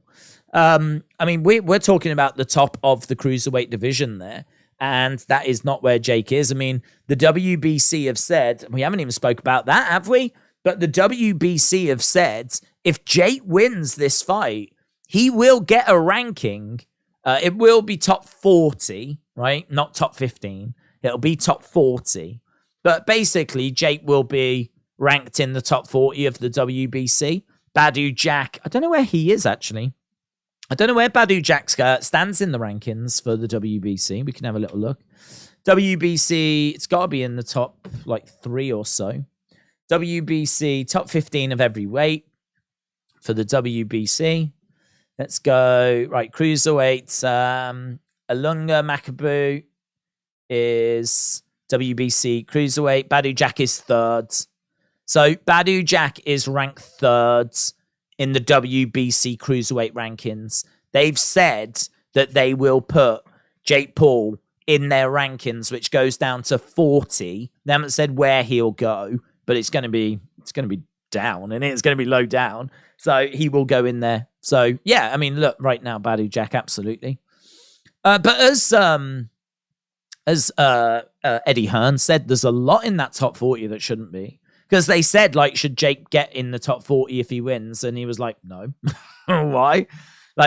I mean, we're talking about the top of the cruiserweight division there, and that is not where Jake is. I mean, the WBC have said, we haven't even spoke about that, have we? But the WBC have said, if Jake wins this fight, he will get a ranking. It will be top 40, right? Not top 15. It'll be top 40. But basically, Jake will be ranked in the top 40 of the WBC. Badou Jack, I don't know where he is, actually. I don't know where Badou Jack stands in the rankings for the WBC. We can have a little look. WBC, it's got to be in the top, 3 or so. WBC, top 15 of every weight for the WBC. Let's go. Right, Cruiserweight. Ilunga Makabu is WBC Cruiserweight. Badou Jack is third. So Badou Jack is ranked third in the WBC Cruiserweight rankings. They've said that they will put Jake Paul in their rankings, which goes down to 40. They haven't said where he'll go, but it's going to be down, and it's going to be low down. So he will go in there. So yeah, I mean, look, right now, Badou Jack, absolutely. But as Eddie Hearn said, there's a lot in that top 40 that shouldn't be. Because they said, should Jake get in the top 40 if he wins? And he was like, no. Why?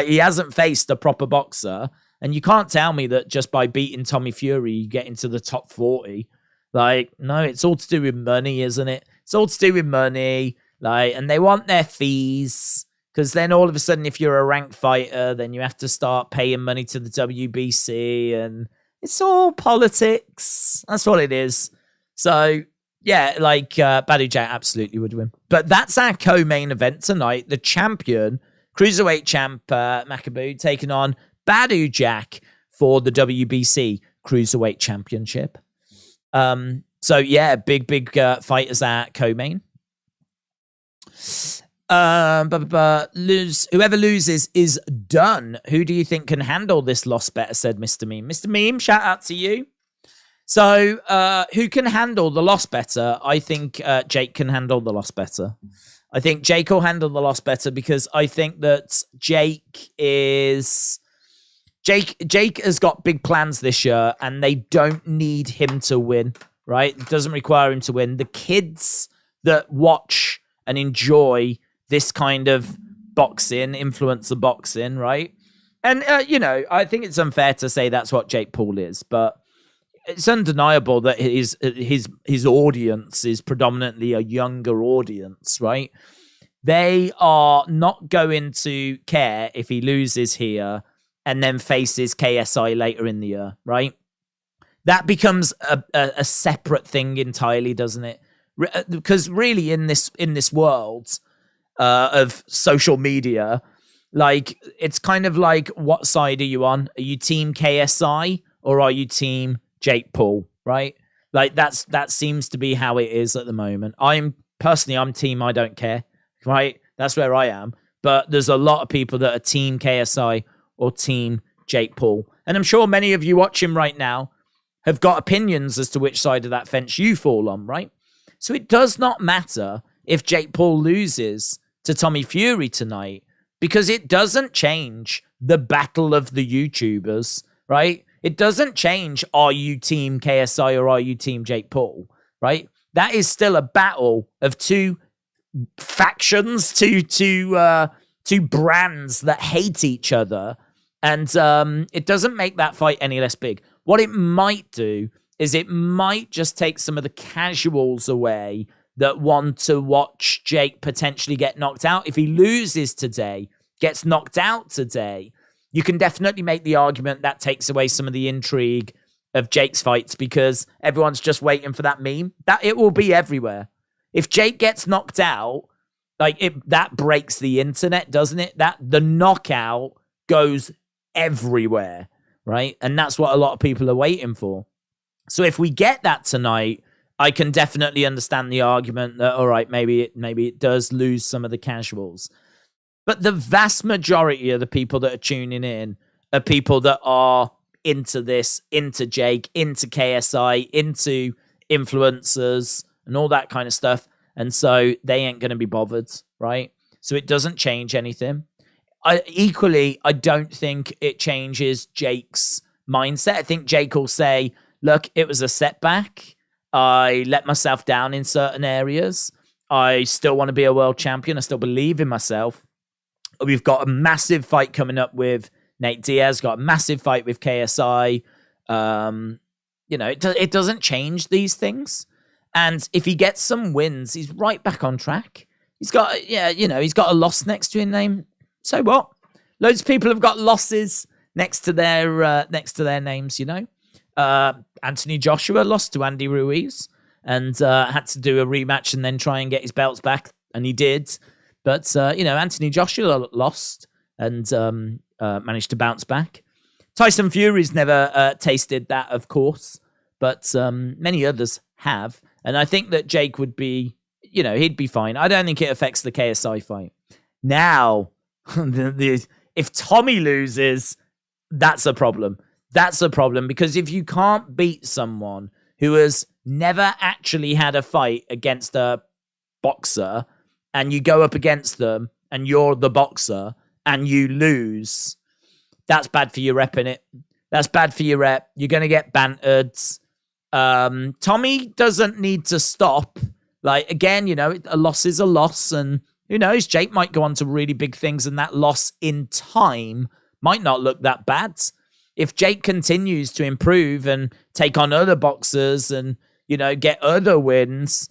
He hasn't faced a proper boxer. And you can't tell me that just by beating Tommy Fury, you get into the top 40. No, it's all to do with money, isn't it? It's all to do with money. And they want their fees. Because then all of a sudden, if you're a ranked fighter, then you have to start paying money to the WBC. And it's all politics. That's what it is. So, yeah, Badou Jack absolutely would win. But that's our co-main event tonight. The champion, Cruiserweight champ Makabu, taking on Badou Jack for the WBC Cruiserweight Championship. So yeah, big fight as our co-main. Whoever loses is done. Who do you think can handle this loss better, said Mr. Meme. Mr. Meme, shout out to you. So who can handle the loss better? I think Jake can handle the loss better. I think Jake will handle the loss better because I think that Jake has got big plans this year, and they don't need him to win, right? It doesn't require him to win. The kids that watch and enjoy this kind of boxing, influencer boxing, right? And, I think it's unfair to say that's what Jake Paul is, but it's undeniable that his audience is predominantly a younger audience, right? They are not going to care if he loses here and then faces KSI later in the year, right? That becomes a separate thing entirely, doesn't it? Because really, in this world of social media, like, it's kind of like, what side are you on? Are you team KSI or are you team Jake Paul, right? Like, that seems to be how it is at the moment. I'm team I don't care, right? That's where I am. But there's a lot of people that are team KSI or team Jake Paul. And I'm sure many of you watching right now have got opinions as to which side of that fence you fall on, right? So it does not matter if Jake Paul loses to Tommy Fury tonight, because it doesn't change the battle of the YouTubers, right? It doesn't change, are you team KSI or are you team Jake Paul, right? That is still a battle of two factions, two brands that hate each other. And it doesn't make that fight any less big. What it might do is it might just take some of the casuals away that want to watch Jake potentially get knocked out. If he loses today, gets knocked out today, you can definitely make the argument that takes away some of the intrigue of Jake's fights, because everyone's just waiting for that meme. That it will be everywhere. If Jake gets knocked out, that breaks the internet, doesn't it? That the knockout goes everywhere, right? And that's what a lot of people are waiting for. So if we get that tonight, I can definitely understand the argument that, all right, maybe it does lose some of the casuals. But the vast majority of the people that are tuning in are people that are into this, into Jake, into KSI, into influencers and all that kind of stuff. And so they ain't going to be bothered, right? So it doesn't change anything. I don't think it changes Jake's mindset. I think Jake will say, look, it was a setback. I let myself down in certain areas. I still want to be a world champion. I still believe in myself. We've got a massive fight coming up with Nate Diaz, got a massive fight with KSI. It doesn't change these things. And if he gets some wins, he's right back on track. He's got a loss next to his name. So what? Loads of people have got losses next to their names, you know. Anthony Joshua lost to Andy Ruiz and had to do a rematch and then try and get his belts back, and he did. But, Anthony Joshua lost and managed to bounce back. Tyson Fury's never tasted that, of course, but many others have. And I think that Jake would be, he'd be fine. I don't think it affects the KSI fight. Now, if Tommy loses, that's a problem. That's a problem, because if you can't beat someone who has never actually had a fight against a boxer, and you go up against them and you're the boxer and you lose, that's bad for your rep, innit? That's bad for your rep. You're going to get bantered. Tommy doesn't need to stop. Like, again, a loss is a loss, and who knows, Jake might go on to really big things, and that loss in time might not look that bad. If Jake continues to improve and take on other boxers and, get other wins,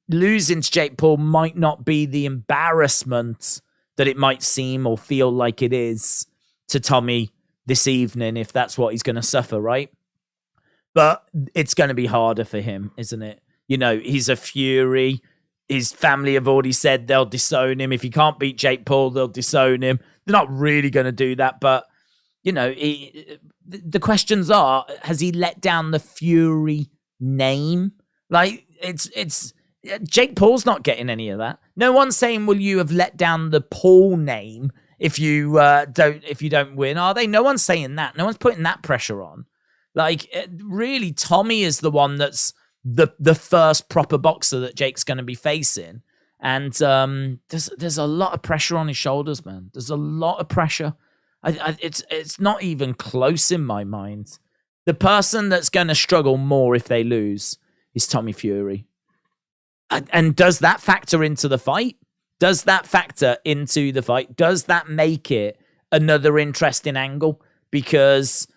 losing to Jake Paul might not be the embarrassment that it might seem or feel like it is to Tommy this evening, if that's what he's going to suffer, right? But it's going to be harder for him, isn't it? He's a Fury. His family have already said they'll disown him. If he can't beat Jake Paul, they'll disown him. They're not really going to do that, but the questions are, has he let down the Fury name? Like, it's Jake Paul's not getting any of that. No one's saying, will you have let down the Paul name if you don't win, are they? No one's saying that. No one's putting that pressure on. Like, really, Tommy is the one that's the first proper boxer that Jake's going to be facing. And there's a lot of pressure on his shoulders, man. There's a lot of pressure. It's not even close in my mind. The person that's going to struggle more if they lose is Tommy Fury. And does that factor into the fight? Does that make it another interesting angle? Because,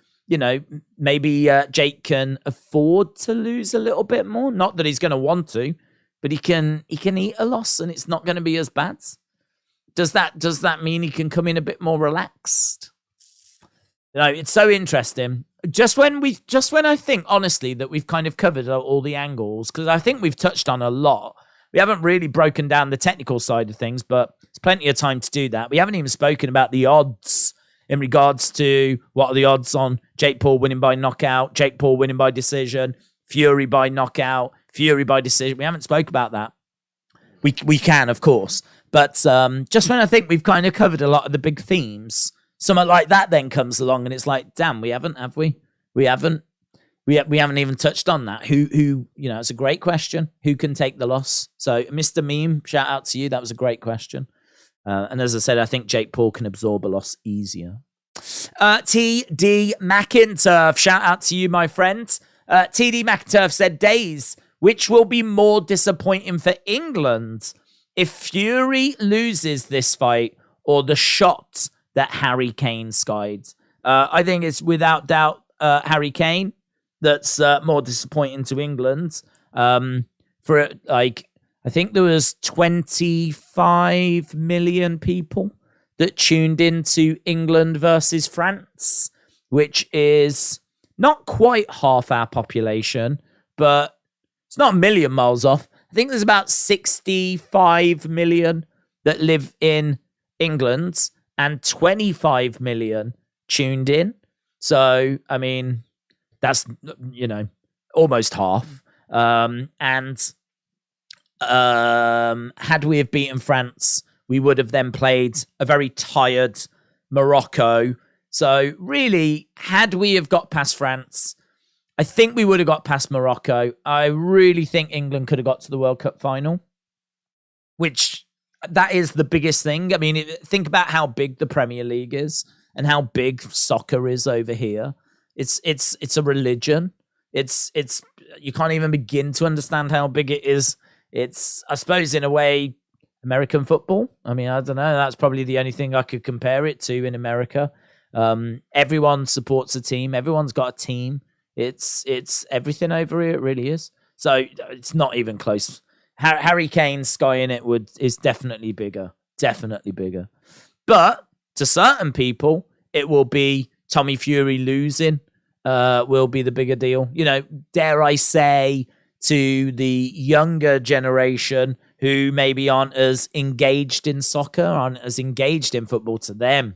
maybe Jake can afford to lose a little bit more. Not that he's going to want to, but he can eat a loss and it's not going to be as bad. Does that mean he can come in a bit more relaxed? it's so interesting. Just when I think, honestly, that we've kind of covered all the angles, because I think we've touched on a lot. We haven't really broken down the technical side of things, but there's plenty of time to do that. We haven't even spoken about the odds in regards to what are the odds on Jake Paul winning by knockout, Jake Paul winning by decision, Fury by knockout, Fury by decision. We haven't spoke about that. We can, of course. But just when I think we've kind of covered a lot of the big themes, something like that then comes along and it's like, damn, we haven't, have we? We haven't even touched on that. Who, it's a great question. Who can take the loss? So, Mr. Meme, shout out to you. That was a great question. And as I said, I think Jake Paul can absorb a loss easier. TD McInturf, shout out to you, my friend. TD McInturf said, Daze, which will be more disappointing for England if Fury loses this fight or the shot that Harry Kane skied? I think it's without doubt Harry Kane that's more disappointing to England. I think there was 25 million people that tuned into England versus France, which is not quite half our population, but it's not a million miles off. I think there's about 65 million that live in England and 25 million tuned in. So, I mean, that's, almost half. Had we have beaten France, we would have then played a very tired Morocco. So really, had we have got past France, I think we would have got past Morocco. I really think England could have got to the World Cup final, which that is the biggest thing. I mean, think about how big the Premier League is and how big soccer is over here. It's a religion. It's you can't even begin to understand how big it is. It's, I suppose, in a way, American football. I mean, I don't know. That's probably the only thing I could compare it to in America. Everyone supports a team. Everyone's got a team. It's everything over here. It really is. So it's not even close. Harry Kane skying it is definitely bigger. Definitely bigger. But to certain people, it will be Tommy Fury losing will be the bigger deal. Dare I say, to the younger generation who maybe aren't as engaged in soccer, aren't as engaged in football, to them,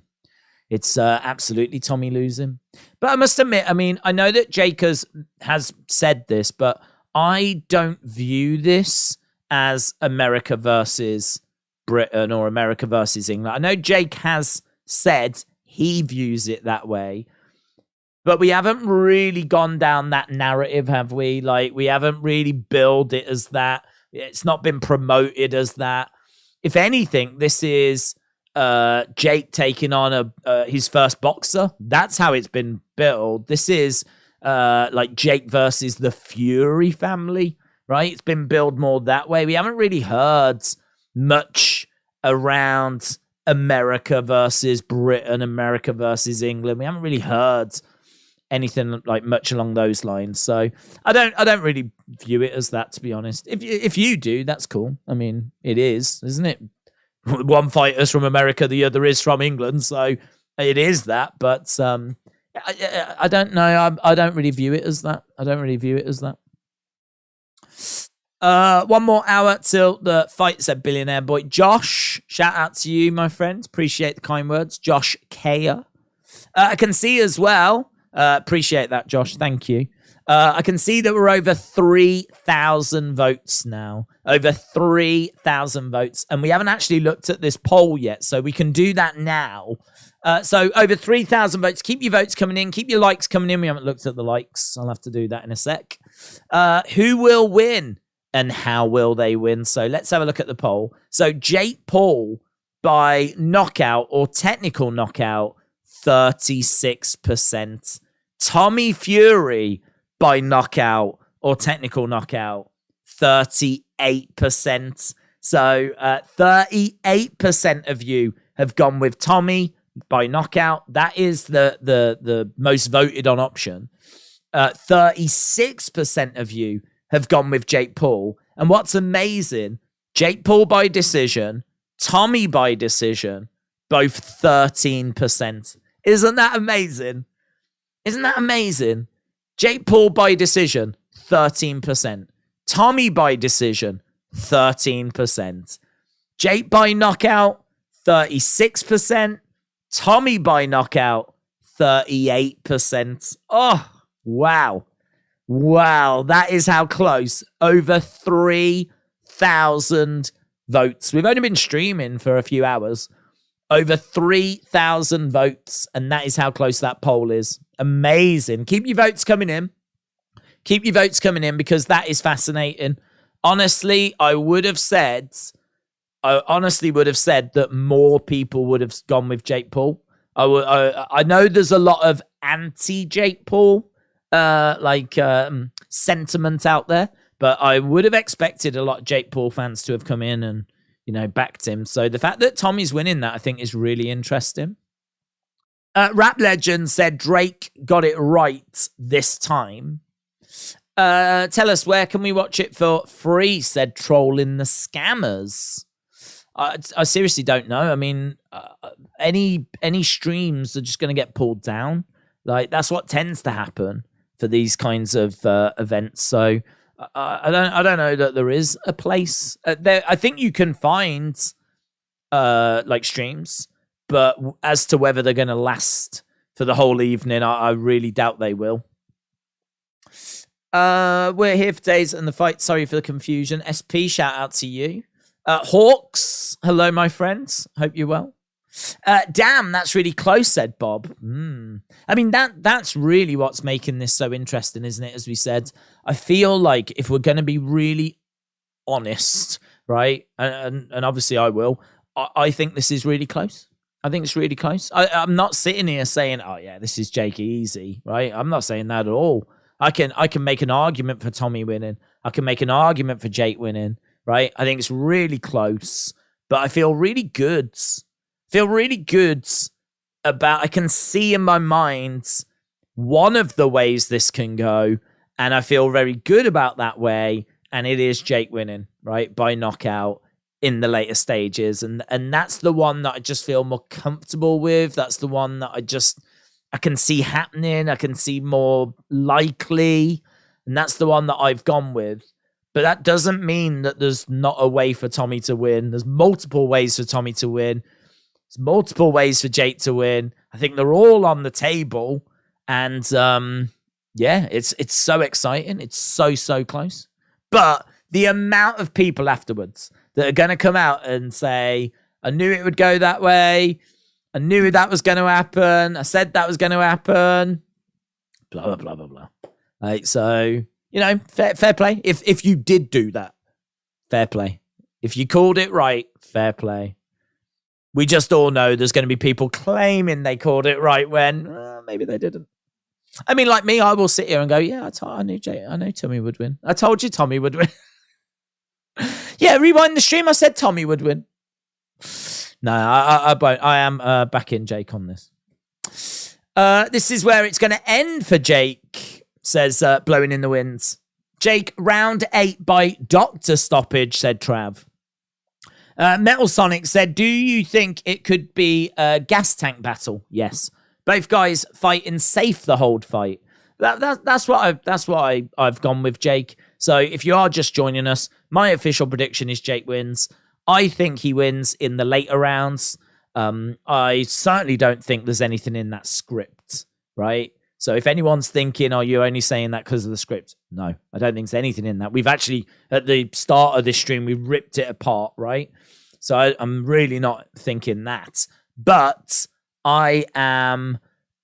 it's absolutely Tommy losing. But I must admit, I mean, I know that Jake has said this, but I don't view this as America versus Britain or America versus England. I know Jake has said he views it that way, but we haven't really gone down that narrative, have we? Like, we haven't really built it as that. It's not been promoted as that. If anything, this is Jake taking on his first boxer. That's how it's been built. This is like Jake versus the Fury family, right? It's been built more that way. We haven't really heard much around America versus Britain, America versus England. We haven't really heard anything like much along those lines. So I don't really view it as that, to be honest. If you do, that's cool. I mean, it is, isn't it? One fighter's from America, the other is from England, so it is that. But I don't know. I don't really view it as that. One more hour till the fight, said Billionaire Boy. Josh, shout out to you, my friend. Appreciate the kind words. Josh Kaya. I can see as well. Appreciate that, Josh. Thank you. I can see that we're over 3,000 votes now. Over 3,000 votes. And we haven't actually looked at this poll yet, so we can do that now. So over 3,000 votes. Keep your votes coming in. Keep your likes coming in. We haven't looked at the likes. I'll have to do that in a sec. Who will win and how will they win? So let's have a look at the poll. So Jake Paul by knockout or technical knockout, 36%. Tommy Fury by knockout or technical knockout, 38%. So 38% of you have gone with Tommy by knockout. That is the most voted on option. 36% of you have gone with Jake Paul. And what's amazing, Jake Paul by decision, Tommy by decision, both 13%. Isn't that amazing? Isn't that amazing? Jake Paul by decision, 13%. Tommy by decision, 13%. Jake by knockout, 36%. Tommy by knockout, 38%. Oh, wow. Wow, that is how close. Over 3,000 votes. We've only been streaming for a few hours. Over 3,000 votes, and that is how close that poll is. Amazing. Keep your votes coming in. Keep your votes coming in because that is fascinating. Honestly, I honestly would have said that more people would have gone with Jake Paul. I know there's a lot of anti-Jake Paul sentiment out there, but I would have expected a lot of Jake Paul fans to have come in and, you know, backed him. So the fact that Tommy's winning that, I think, is really interesting. Rap Legend said Drake got it right this time. Tell us, where can we watch it for free? Said Trolling the Scammers. I seriously don't know. I mean, any streams are just going to get pulled down. Like, that's what tends to happen for these kinds of events. So I don't know that there is a place there. I think you can find like streams, but as to whether they're going to last for the whole evening, I really doubt they will. We're here for Daze and the fight. Sorry for the confusion. SP, shout out to you. Hawks, hello, my friends. Hope you're well. Damn, that's really close, said Bob. I mean, that's really what's making this so interesting, isn't it? As we said, I feel like if we're going to be really honest, right, and obviously I will, I think this is really close. I think it's really close. I'm not sitting here saying, oh yeah, this is Jake easy, right? I'm not saying that at all. I can make an argument for Tommy winning. I can make an argument for Jake winning, right? I think it's really close, but I feel really good. About, I can see in my mind one of the ways this can go, and I feel very good about that way, and it is Jake winning, right, by knockout in the later stages, and that's the one that I just feel more comfortable with. That's the one that I can see happening. I can see more likely, and that's the one that I've gone with. But that doesn't mean that there's not a way for Tommy to win. There's multiple ways for Tommy to win. There's multiple ways for Jake to win. I think they're all on the table, and yeah, it's so exciting. It's so close. But the amount of people afterwards that are going to come out and say, I knew it would go that way. I knew that was going to happen. I said that was going to happen. Blah, blah, blah, blah, blah. Like, so, you know, fair play. If you did do that, fair play. If you called it right, fair play. We just all know there's going to be people claiming they called it right when maybe they didn't. I mean, like me, I will sit here and go, yeah, I knew Tommy would win. I told you Tommy would win. Yeah, rewind the stream. I said Tommy would win. No, I won't. I am backing Jake on this. This is where it's going to end for Jake, says Blowing in the Winds. Jake, round 8 by doctor stoppage, said Trav. Metal Sonic said, do you think it could be a gas tank battle? Yes. Both guys fighting safe the whole fight. That's what I've gone with, Jake. So if you are just joining us, my official prediction is Jake wins. I think he wins in the later rounds. I certainly don't think there's anything in that script, right? So if anyone's thinking, oh, you're only saying that because of the script. No, I don't think there's anything in that. We've actually, at the start of this stream, we ripped it apart, right? So I'm really not thinking that. But I am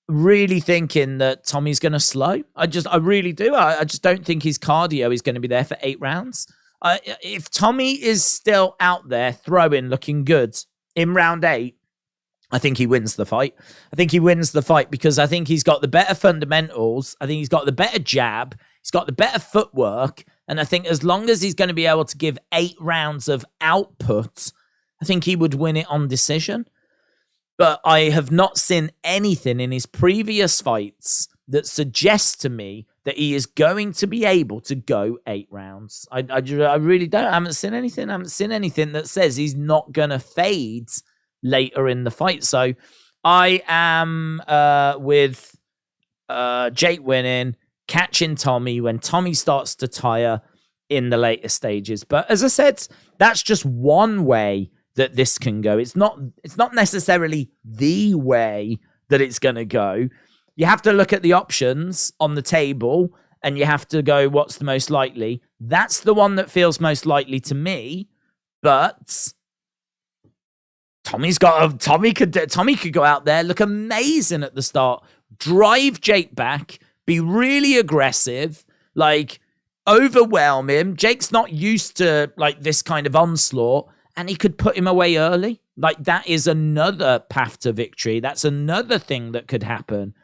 really thinking that Tommy's going to slow. I really do. I just don't think his cardio is going to be there for 8 rounds. If Tommy is still out there throwing, looking good in round 8, I think he wins the fight. I think he wins the fight because I think he's got the better fundamentals. I think he's got the better jab. He's got the better footwork. And I think as long as he's going to be able to give 8 rounds of output, I think he would win it on decision. But I have not seen anything in his previous fights that suggests to me that he is going to be able to go 8 rounds. I really don't. I haven't seen anything. I haven't seen anything that says he's not going to fade later in the fight. So I am with Jake winning, catching Tommy when Tommy starts to tire in the later stages. But as I said, that's just one way that this can go. It's not necessarily the way that it's going to go. You have to look at the options on the table and you have to go, what's the most likely? That's the one that feels most likely to me. But Tommy could go out there, look amazing at the start, drive Jake back, be really aggressive, like overwhelm him. Jake's not used to like this kind of onslaught, and he could put him away early. Like, that is another path to victory. That's another thing that could happen.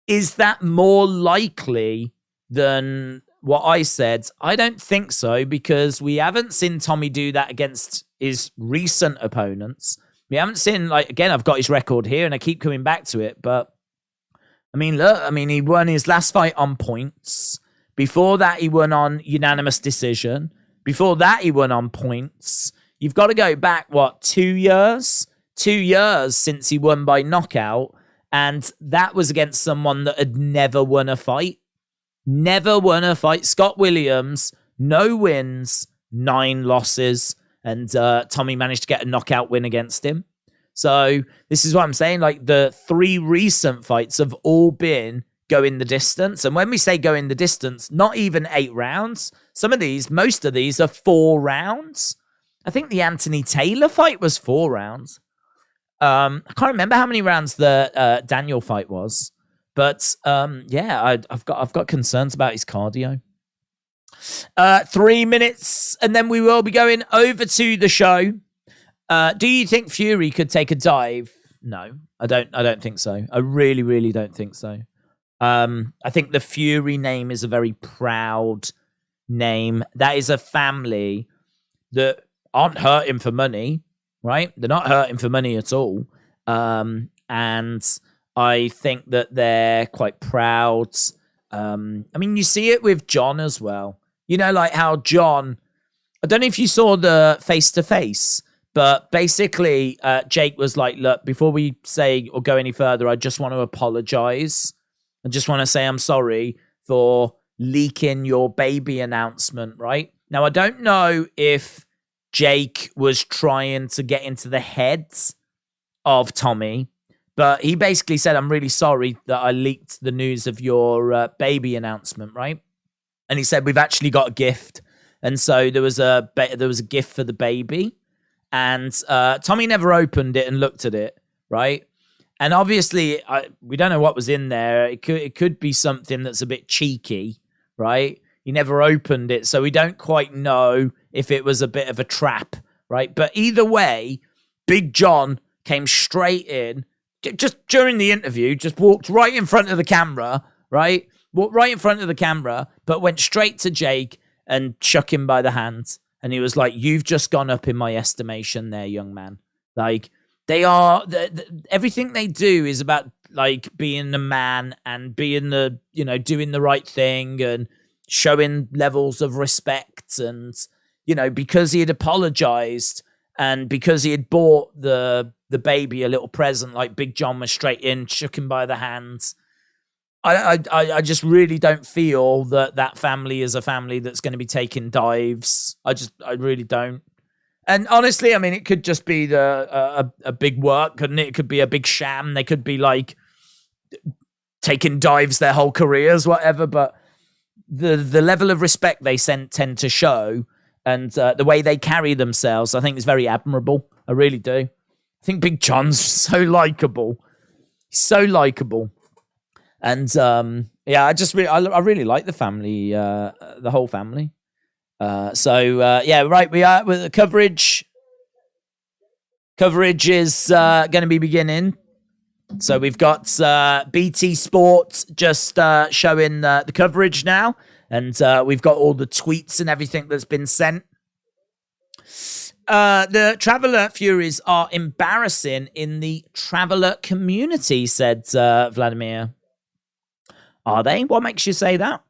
Is that more likely than what I said? I don't think so, because we haven't seen Tommy do that against his recent opponents. We haven't seen, like, again, I've got his record here and I keep coming back to it, but I mean, look, he won his last fight on points. Before that, he won on unanimous decision. Before that, he won on points. You've got to go back, 2 years? 2 years since he won by knockout. And that was against someone that had never won a fight. Never won a fight. Scott Williams, no wins, 9 losses. And Tommy managed to get a knockout win against him. So this is what I'm saying. Like, the 3 recent fights have all been going the distance. And when we say going the distance, not even 8 rounds. Most of these are 4 rounds. I think the Anthony Taylor fight was 4 rounds. I can't remember how many rounds the Daniel fight was. But yeah, I've got concerns about his cardio. 3 minutes, and then we will be going over to the show. Do you think Fury could take a dive? No, I don't think so. I really, really don't think so. I think the Fury name is a very proud name. That is a family that aren't hurting for money, right? They're not hurting for money at all. And I think that they're quite proud. You see it with John as well. You know, like how John, I don't know if you saw the face-to-face, but basically Jake was like, look, before we say or go any further, I just want to apologize. I just want to say I'm sorry for leaking your baby announcement, right? Now, I don't know if Jake was trying to get into the heads of Tommy, but he basically said, I'm really sorry that I leaked the news of your baby announcement, right? And he said, we've actually got a gift. And so there was a gift for the baby. And Tommy never opened it and looked at it, right? And obviously, we don't know what was in there. It could be something that's a bit cheeky, right? He never opened it, so we don't quite know if it was a bit of a trap, right? But either way, Big John came straight in, just during the interview, just walked right in front of the camera, right? Walked right in front of the camera, but went straight to Jake and shook him by the hand. And he was like, you've just gone up in my estimation there, young man. Like, they are, everything they do is about, like, being a man and being doing the right thing and showing levels of respect. And, because he had apologized and because he had bought the baby a little present, like, Big John was straight in, shook him by the hands. I just really don't feel that family is a family that's going to be taking dives. I really don't. And honestly, it could just be a big work, couldn't it? It could be a big sham. They could be like taking dives their whole careers, whatever. But the level of respect they tend to show and the way they carry themselves, I think is very admirable. I really do. I think Big John's so likable. He's so likable. And I really like the family, the whole family. Right, we are with the coverage. Coverage is going to be beginning. So we've got BT Sport just showing the coverage now. And we've got all the tweets and everything that's been sent. The Traveller Furies are embarrassing in the Traveller community, said Vladimir. Are they? What makes you say that?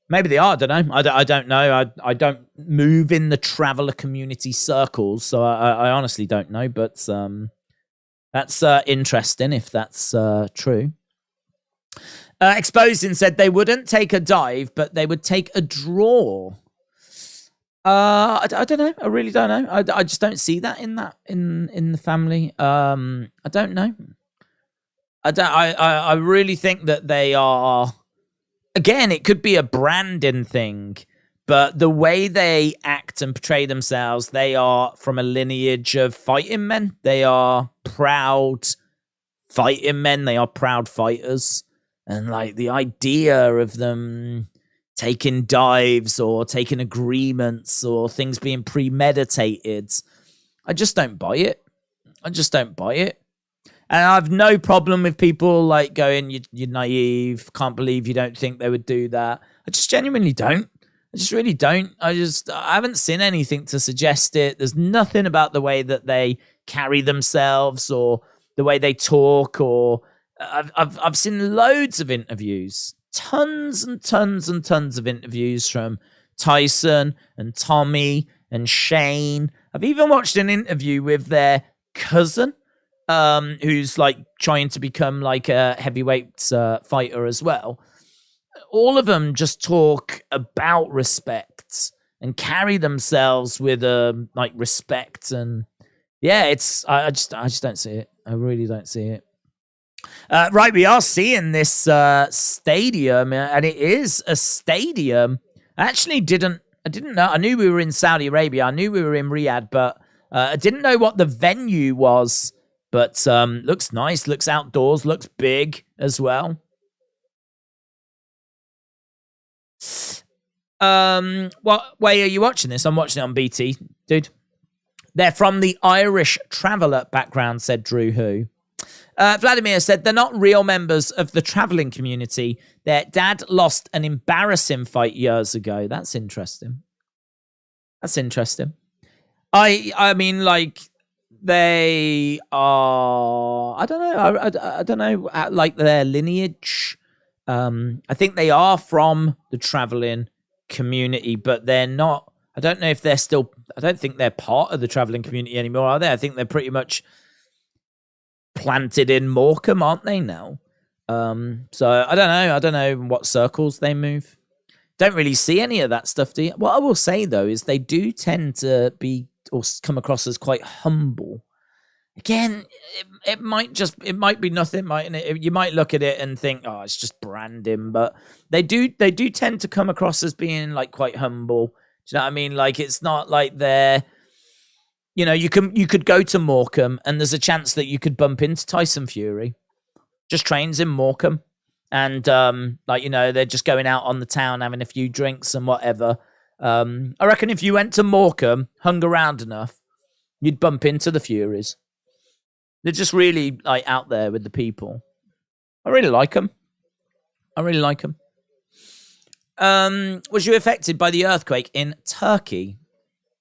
Maybe they are. I don't know. I don't know. I don't move in the Traveller community circles, so I honestly don't know. But that's interesting if that's true. Exposing said they wouldn't take a dive, but they would take a draw. I don't know. I really don't know. I just don't see that in the family. I don't know. I really think that they are. Again, it could be a branding thing, but the way they act and portray themselves, they are from a lineage of fighting men. They are proud fighting men. They are proud fighters. And like the idea of them taking dives or taking agreements or things being premeditated, I just don't buy it. I just don't buy it. And I have no problem with people like going, you're naive, can't believe you don't think they would do that. I just genuinely don't. I just really don't. I haven't seen anything to suggest it. There's nothing about the way that they carry themselves or the way they talk, or I've seen loads of interviews, tons and tons and tons of interviews from Tyson and Tommy and Shane. I've even watched an interview with their cousin, who's like trying to become like a heavyweight fighter as well. All of them just talk about respect and carry themselves with like respect, and yeah, I just don't see it. I really don't see it. Right, we are seeing this stadium, and it is a stadium. I didn't know. I knew we were in Saudi Arabia. I knew we were in Riyadh, but I didn't know what the venue was. But looks nice, looks outdoors, looks big as well. What way are you watching this? I'm watching it on BT, dude. They're from the Irish Traveller background, said Drew Who. Vladimir said they're not real members of the traveling community. Their dad lost an embarrassing fight years ago. That's interesting. That's interesting. I mean, like, they are, I don't know. I don't know, like their lineage. I think they are from the traveling community, but they're not. I don't know if they're still. I don't think they're part of the traveling community anymore, are they? I think they're pretty much planted in Morecambe, aren't they now? So I don't know. I don't know what circles they move. Don't really see any of that stuff, do you? What I will say though is they do tend to be or come across as quite humble. Again, it might be nothing, mightn't it? You might look at it and think, oh, it's just branding, but they do tend to come across as being like quite humble. Do you know what I mean? Like, it's not like they're, you know, you could go to Morecambe and there's a chance that you could bump into Tyson Fury. Just trains in Morecambe. And, like, you know, they're just going out on the town, having a few drinks and whatever. I reckon if you went to Morecambe, hung around enough, you'd bump into the Furies. They're just really, like, out there with the people. I really like them. Was you affected by the earthquake in Turkey?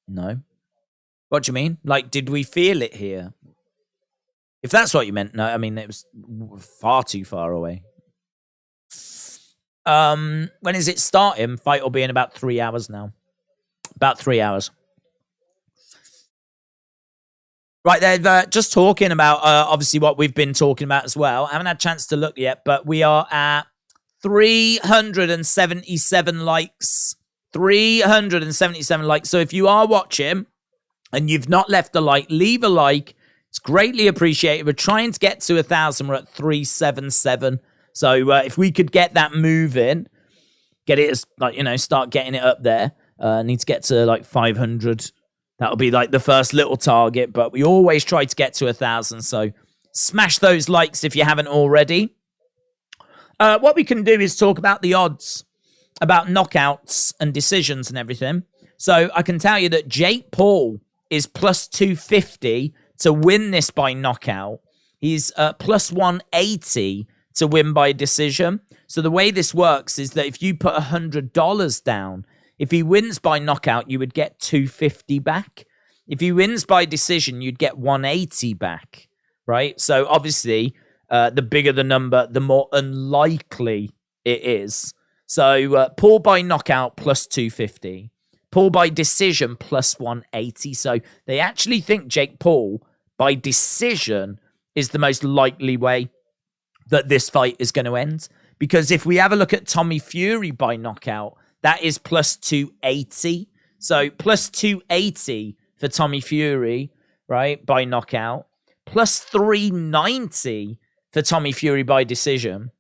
No. What do you mean? Like, did we feel it here? If that's what you meant, no. I mean, it was far too far away. When is it starting? Fight will be in about 3 hours now. About 3 hours. Right, they're just talking about, obviously, what we've been talking about as well. I haven't had a chance to look yet, but we are at 377 likes. 377 likes. So if you are watching and you've not left a like, leave a like. It's greatly appreciated. We're trying to get to 1,000. We're at 377. So if we could get that moving, get it as, like, you know, start getting it up there. Need to get to like 500. That'll be like the first little target, but we always try to get to 1,000. So smash those likes if you haven't already. What we can do is talk about the odds, about knockouts and decisions and everything. So I can tell you that Jake Paul is plus 250 to win this by knockout. He's plus 180 to win by decision. So the way this works is that if you put $100 down, if he wins by knockout, you would get 250 back. If he wins by decision, you'd get 180 back, right? So obviously, the bigger the number, the more unlikely it is. So Paul by knockout plus 250. Paul by decision plus 180. So they actually think Jake Paul by decision is the most likely way that this fight is going to end. because if we have a look at Tommy Fury by knockout, that is plus 280. So plus 280 for Tommy Fury, right, by knockout. Plus 390 for Tommy Fury by decision.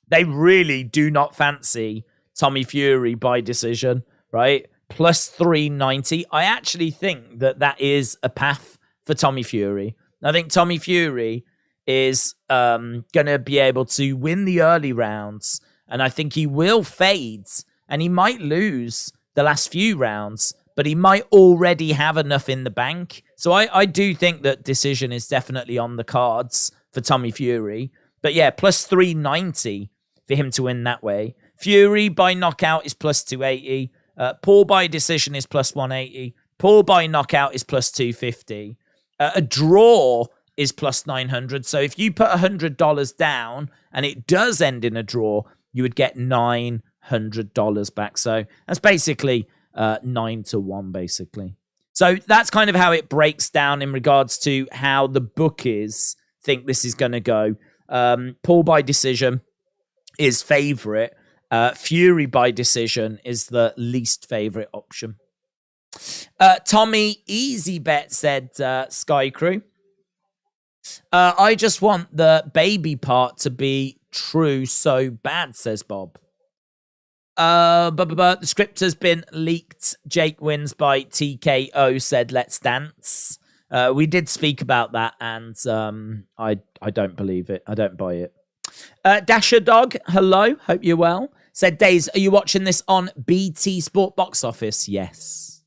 They really do not fancy Tommy Fury by decision, right? Plus 390. I actually think that is a path for Tommy Fury. I think Tommy Fury is going to be able to win the early rounds, and I think he will fade, and he might lose the last few rounds, but he might already have enough in the bank. So I do think that decision is definitely on the cards for Tommy Fury. But yeah, plus 390 for him to win that way. Fury by knockout is plus 280. Paul by decision is plus 180. Paul by knockout is plus 250. A draw is plus 900. So if you put $100 down and it does end in a draw, you would get $900 back. So that's basically 9-1, basically. So that's kind of how it breaks down in regards to how the bookies think this is going to go. Paul by decision is favorite. Fury by decision is the least favorite option. Tommy Easy Bet said, Sky Crew, I just want the baby part to be true so bad, says Bob. The script has been leaked. Jake wins by TKO, said Let's Dance. We did speak about that, and I don't believe it. I don't buy it. Dasher Dog, hello, hope you're well. Said, Daze, are you watching this on BT Sport Box Office? Yes.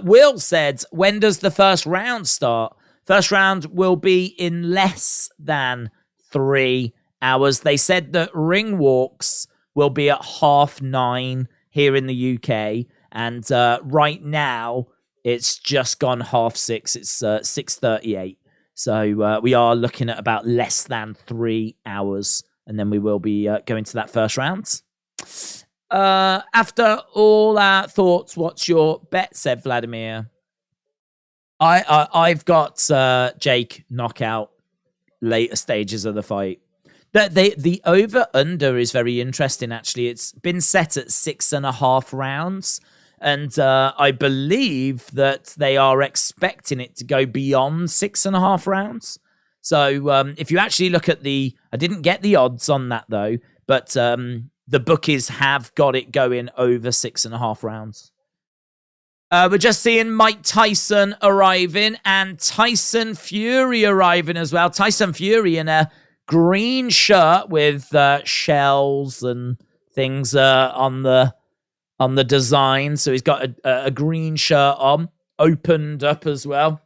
Will said, when does the first round start? First round will be in less than 3 hours. They said that ring walks will be at 9:30 here in the UK. And right now, it's just gone 6:30. It's 6:38. So we are looking at about less than 3 hours. And then we will be going to that first round. After all our thoughts, what's your bet, said Vladimir? I've got Jake knockout later stages of the fight. The over-under is very interesting, actually. It's been set at 6.5 rounds. And I believe that they are expecting it to go beyond 6.5 rounds. So if you actually look at I didn't get the odds on that, though. But the bookies have got it going over 6.5 rounds. We're just seeing Mike Tyson arriving and Tyson Fury arriving as well. Tyson Fury in a green shirt with shells and things on the design. So he's got a green shirt on, opened up as well.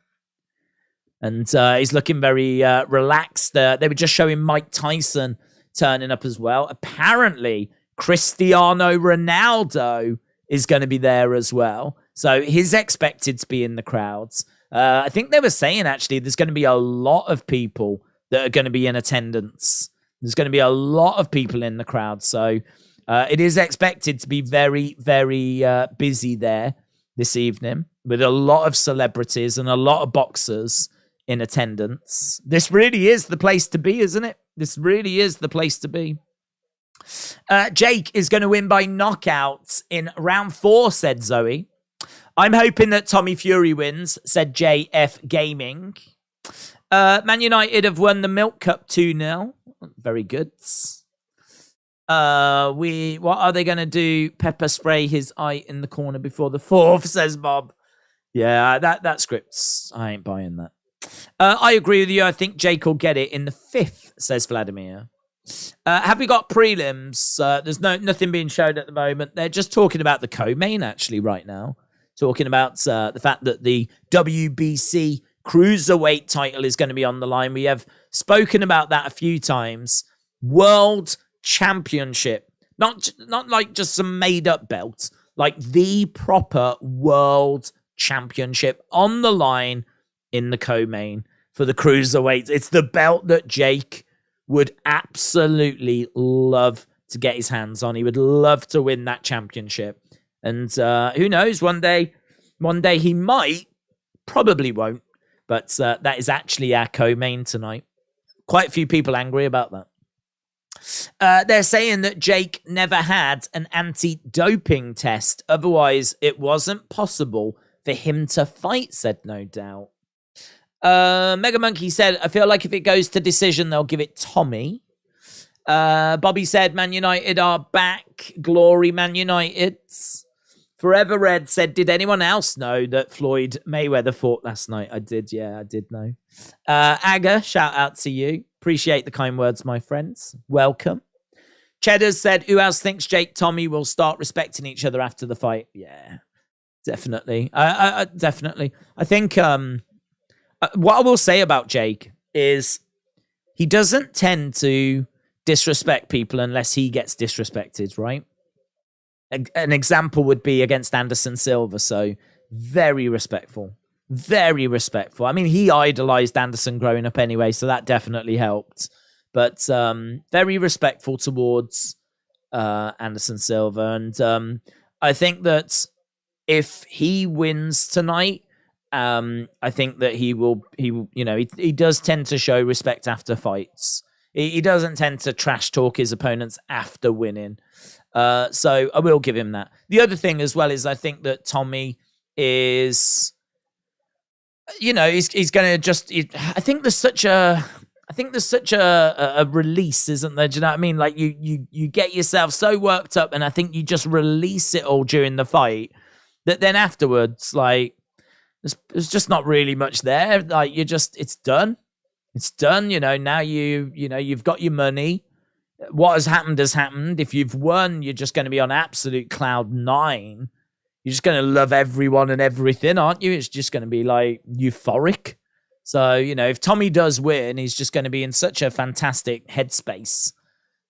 And he's looking very relaxed. They were just showing Mike Tyson turning up as well. Apparently, Cristiano Ronaldo is going to be there as well. So he's expected to be in the crowds. I think they were saying, actually, there's going to be a lot of people that are going to be in attendance. There's going to be a lot of people in the crowd. So it is expected to be very, very busy there this evening with a lot of celebrities and a lot of boxers in attendance. This really is the place to be, isn't it? This really is the place to be. Jake is going to win by knockout in round 4, said Zoe. I'm hoping that Tommy Fury wins, said JF Gaming. Man United have won the Milk Cup 2-0. Very good. What are they going to do? Pepper spray his eye in the corner before the 4th, says Bob. Yeah, that script's, I ain't buying that. I agree with you. I think Jake will get it in the 5th, says Vladimir. Have we got prelims? There's nothing being shown at the moment. They're just talking about the co-main, actually, right now. Talking about the fact that the WBC Cruiserweight title is going to be on the line. We have spoken about that a few times. World Championship. Not like just some made-up belt. Like the proper World Championship on the line in the co-main for the Cruiserweight. It's the belt that Jake would absolutely love to get his hands on. He would love to win that championship. And who knows, one day he might, probably won't. But that is actually our co-main tonight. Quite a few people angry about that. They're saying that Jake never had an anti-doping test. Otherwise, it wasn't possible for him to fight, said No Doubt. Mega Monkey said, I feel like if it goes to decision, they'll give it Tommy. Bobby said, Man United are back. Glory, Man United. Forever Red said, did anyone else know that Floyd Mayweather fought last night? I did, yeah, I did know. Aga, shout out to you. Appreciate the kind words, my friends. Welcome. Cheddars said, who else thinks Jake Tommy will start respecting each other after the fight? Yeah, definitely. Definitely. I think what I will say about Jake is he doesn't tend to disrespect people unless he gets disrespected, right? An example would be against Anderson Silva. So very respectful. Very respectful. I mean, he idolized Anderson growing up anyway, so that definitely helped. But very respectful towards Anderson Silva. And I think that if he wins tonight, I think that he does tend to show respect after fights. He doesn't tend to trash talk his opponents after winning. So I will give him that. The other thing as well is I think that Tommy is, he's going to just. I think there's such a release, isn't there? Do you know what I mean? Like you get yourself so worked up, and I think you just release it all during the fight. That then afterwards, like there's just not really much there. Like it's done. It's done. Now you've got your money. What has happened. If you've won, you're just going to be on absolute cloud 9. You're just going to love everyone and everything, aren't you? It's just going to be like euphoric. So, if Tommy does win, he's just going to be in such a fantastic headspace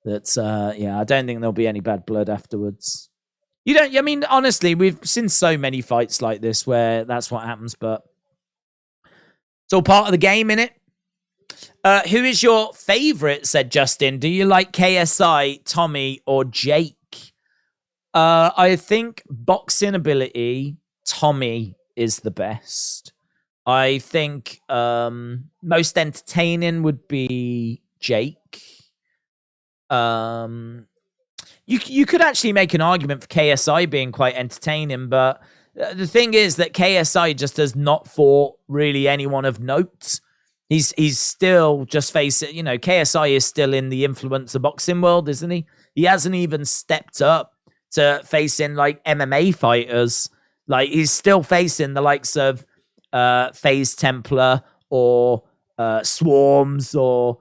that, I don't think there'll be any bad blood afterwards. Honestly, we've seen so many fights like this where that's what happens, but it's all part of the game, innit? Who is your favorite, said Justin. Do you like KSI, Tommy, or Jake? I think boxing ability, Tommy is the best. I think most entertaining would be Jake. You could actually make an argument for KSI being quite entertaining, but the thing is that KSI just has not fought really anyone of note. He's still just facing, KSI is still in the influencer boxing world, isn't he? He hasn't even stepped up to facing like MMA fighters. Like he's still facing the likes of FaZe Templar or Swarms or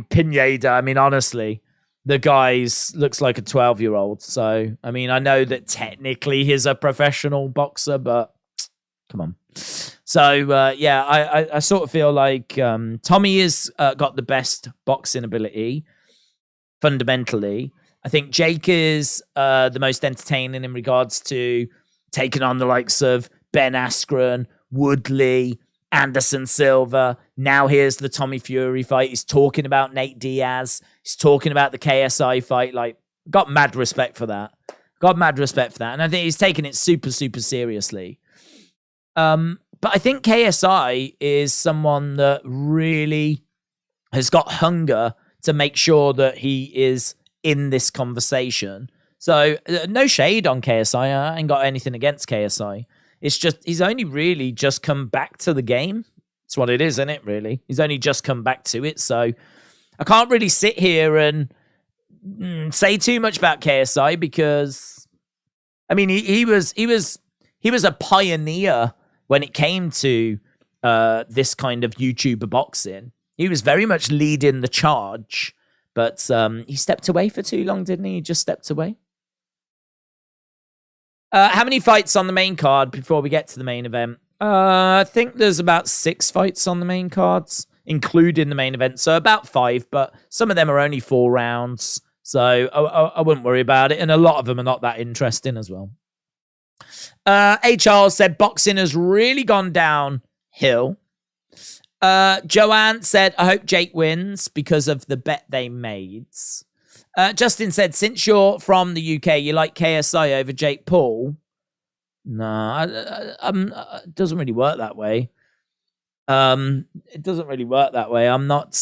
Pineda. Honestly, the guy's looks like a 12-year-old. So, I know that technically he's a professional boxer, but come on. So, I sort of feel like Tommy has got the best boxing ability, fundamentally. I think Jake is the most entertaining in regards to taking on the likes of Ben Askren, Woodley, Anderson Silva. Now here's the Tommy Fury fight. He's talking about Nate Diaz. He's talking about the KSI fight. Like, got mad respect for that. And I think he's taking it super, super seriously. But I think KSI is someone that really has got hunger to make sure that he is in this conversation. So no shade on KSI. I ain't got anything against KSI. It's just he's only really just come back to the game. That's what it is, isn't it, really? He's only just come back to it. So I can't really sit here and say too much about KSI because, he was a pioneer when it came to this kind of YouTuber boxing. He was very much leading the charge, but he stepped away for too long, didn't he? He just stepped away. How many fights on the main card before we get to the main event? I think there's about 6 fights on the main cards, including the main event. So about 5, but some of them are only 4 rounds. So I wouldn't worry about it. And a lot of them are not that interesting as well. HR said boxing has really gone downhill. Joanne said, I hope Jake wins because of the bet they made. Justin said, since you're from the UK, you like KSI over Jake Paul? No, it doesn't really work that way. I'm not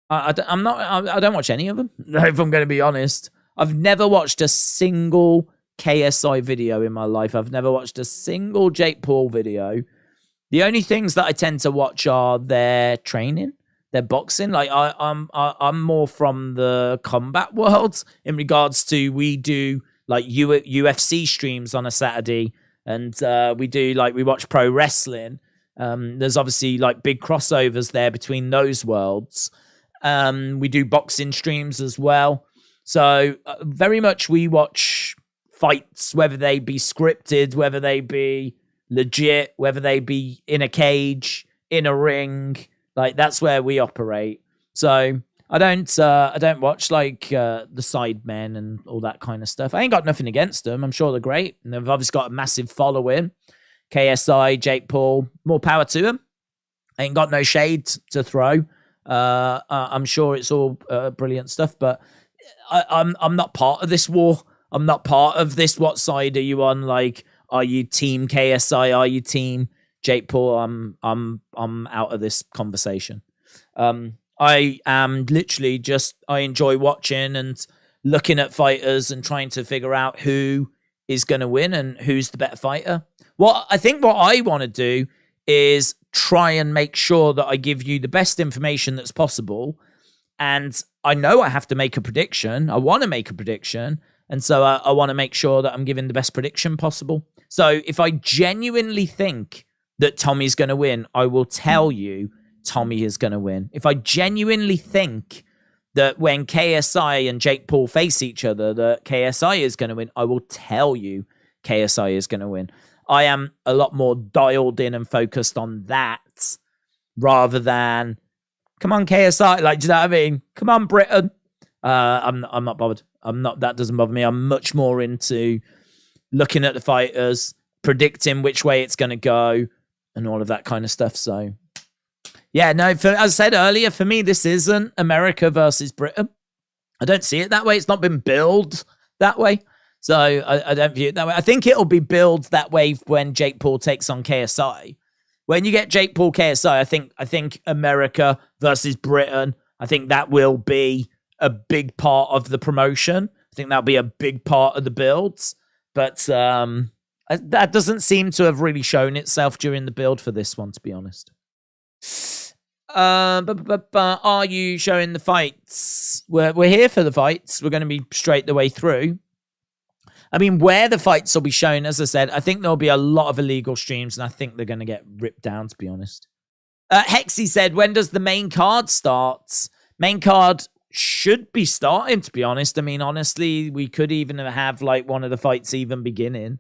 I don't watch any of them, if I'm going to be honest. I've never watched a single KSI video in my life. I've never watched a single Jake Paul video. The only things that I tend to watch are their training, their boxing. Like I'm more from the combat world in regards to, we do like UFC streams on a Saturday, and we watch pro wrestling. There's obviously like big crossovers there between those worlds. We do boxing streams as well. So very much we watch fights, whether they be scripted, whether they be legit, whether they be in a cage, in a ring. Like, that's where we operate. So I don't watch like the Sidemen and all that kind of stuff. I ain't got nothing against them. I'm sure they're great, and they've obviously got a massive following. KSI, Jake Paul, more power to them. I ain't got no shade to throw. I'm sure it's all brilliant stuff, but I'm not part of this war. I'm not part of this. What side are you on? Like, are you team KSI? Are you team Jake Paul? I'm out of this conversation. I am literally just, I enjoy watching and looking at fighters and trying to figure out who is going to win and who's the better fighter. What I want to do is try and make sure that I give you the best information that's possible. And I know I have to make a prediction. I want to make a prediction. And so I want to make sure that I'm giving the best prediction possible. So if I genuinely think that Tommy's going to win, I will tell you Tommy is going to win. If I genuinely think that when KSI and Jake Paul face each other, that KSI is going to win, I will tell you KSI is going to win. I am a lot more dialed in and focused on that rather than, come on, KSI. Like, do you know what I mean? Come on, Britain. I'm not bothered. That doesn't bother me. I'm much more into looking at the fighters, predicting which way it's going to go and all of that kind of stuff. So yeah, no, as I said earlier, for me, this isn't America versus Britain. I don't see it that way. It's not been billed that way. So I don't view it that way. I think it'll be billed that way when Jake Paul takes on KSI. When you get Jake Paul KSI, I think America versus Britain, I think that will be a big part of the promotion. I think that'll be a big part of the builds. But that doesn't seem to have really shown itself during the build for this one, to be honest. Are you showing the fights? We're here for the fights. We're going to be straight the way through. I mean, where the fights will be shown, as I said, I think there'll be a lot of illegal streams, and I think they're going to get ripped down, to be honest. Hexy said, when does the main card start? Main card should be starting, to be honest. I mean, honestly, we could even have like one of the fights even beginning.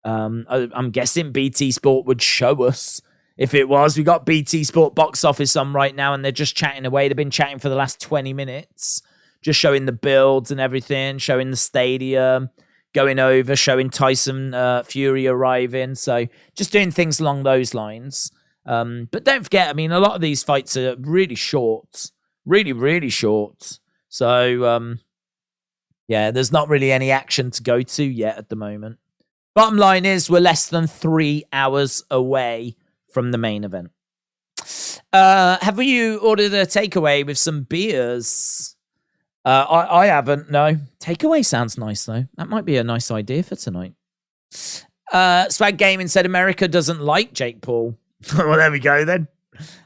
I'm guessing BT Sport would show us if it was. We got BT Sport box office on right now, and they're just chatting away. They've been chatting for the last 20 minutes, just showing the builds and everything, showing the stadium, going over, showing Tyson Fury arriving. So just doing things along those lines. But don't forget, I mean, a lot of these fights are really short. Really, really short. So, yeah, there's not really any action to go to yet at the moment. Bottom line is we're less than 3 hours away from the main event. Have you ordered a takeaway with some beers? I haven't, no. Takeaway sounds nice, though. That might be a nice idea for tonight. Swag Gaming said America doesn't like Jake Paul. Well, there we go, then.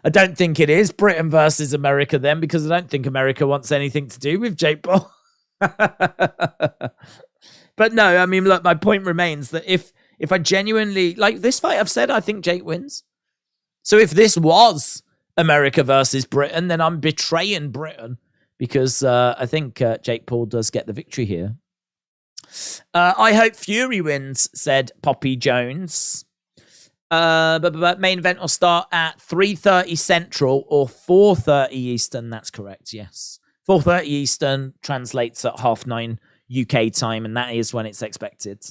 I don't think it is Britain versus America then, because I don't think America wants anything to do with Jake Paul. But no, I mean, look, my point remains that if I genuinely, like this fight, I've said I think Jake wins. So if this was America versus Britain, then I'm betraying Britain, because I think Jake Paul does get the victory here. I hope Fury wins, said Poppy Jones. But main event will start at 3:30 Central or 4:30 Eastern. That's correct, yes. 4:30 Eastern translates at 9:30 UK time, and that is when it's expected.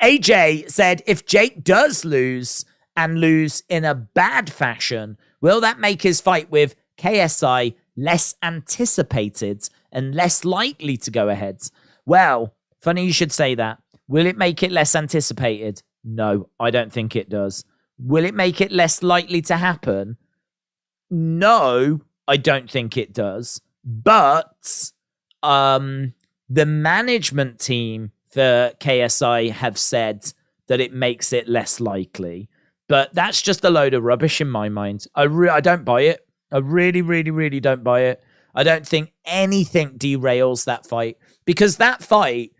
AJ said, if Jake does lose and lose in a bad fashion, will that make his fight with KSI less anticipated and less likely to go ahead? Well, funny you should say that. Will it make it less anticipated? No, I don't think it does. Will it make it less likely to happen? No, I don't think it does. But the management team for KSI have said that it makes it less likely. But that's just a load of rubbish in my mind. I don't buy it. I really, really, really don't buy it. I don't think anything derails that fight, because that fight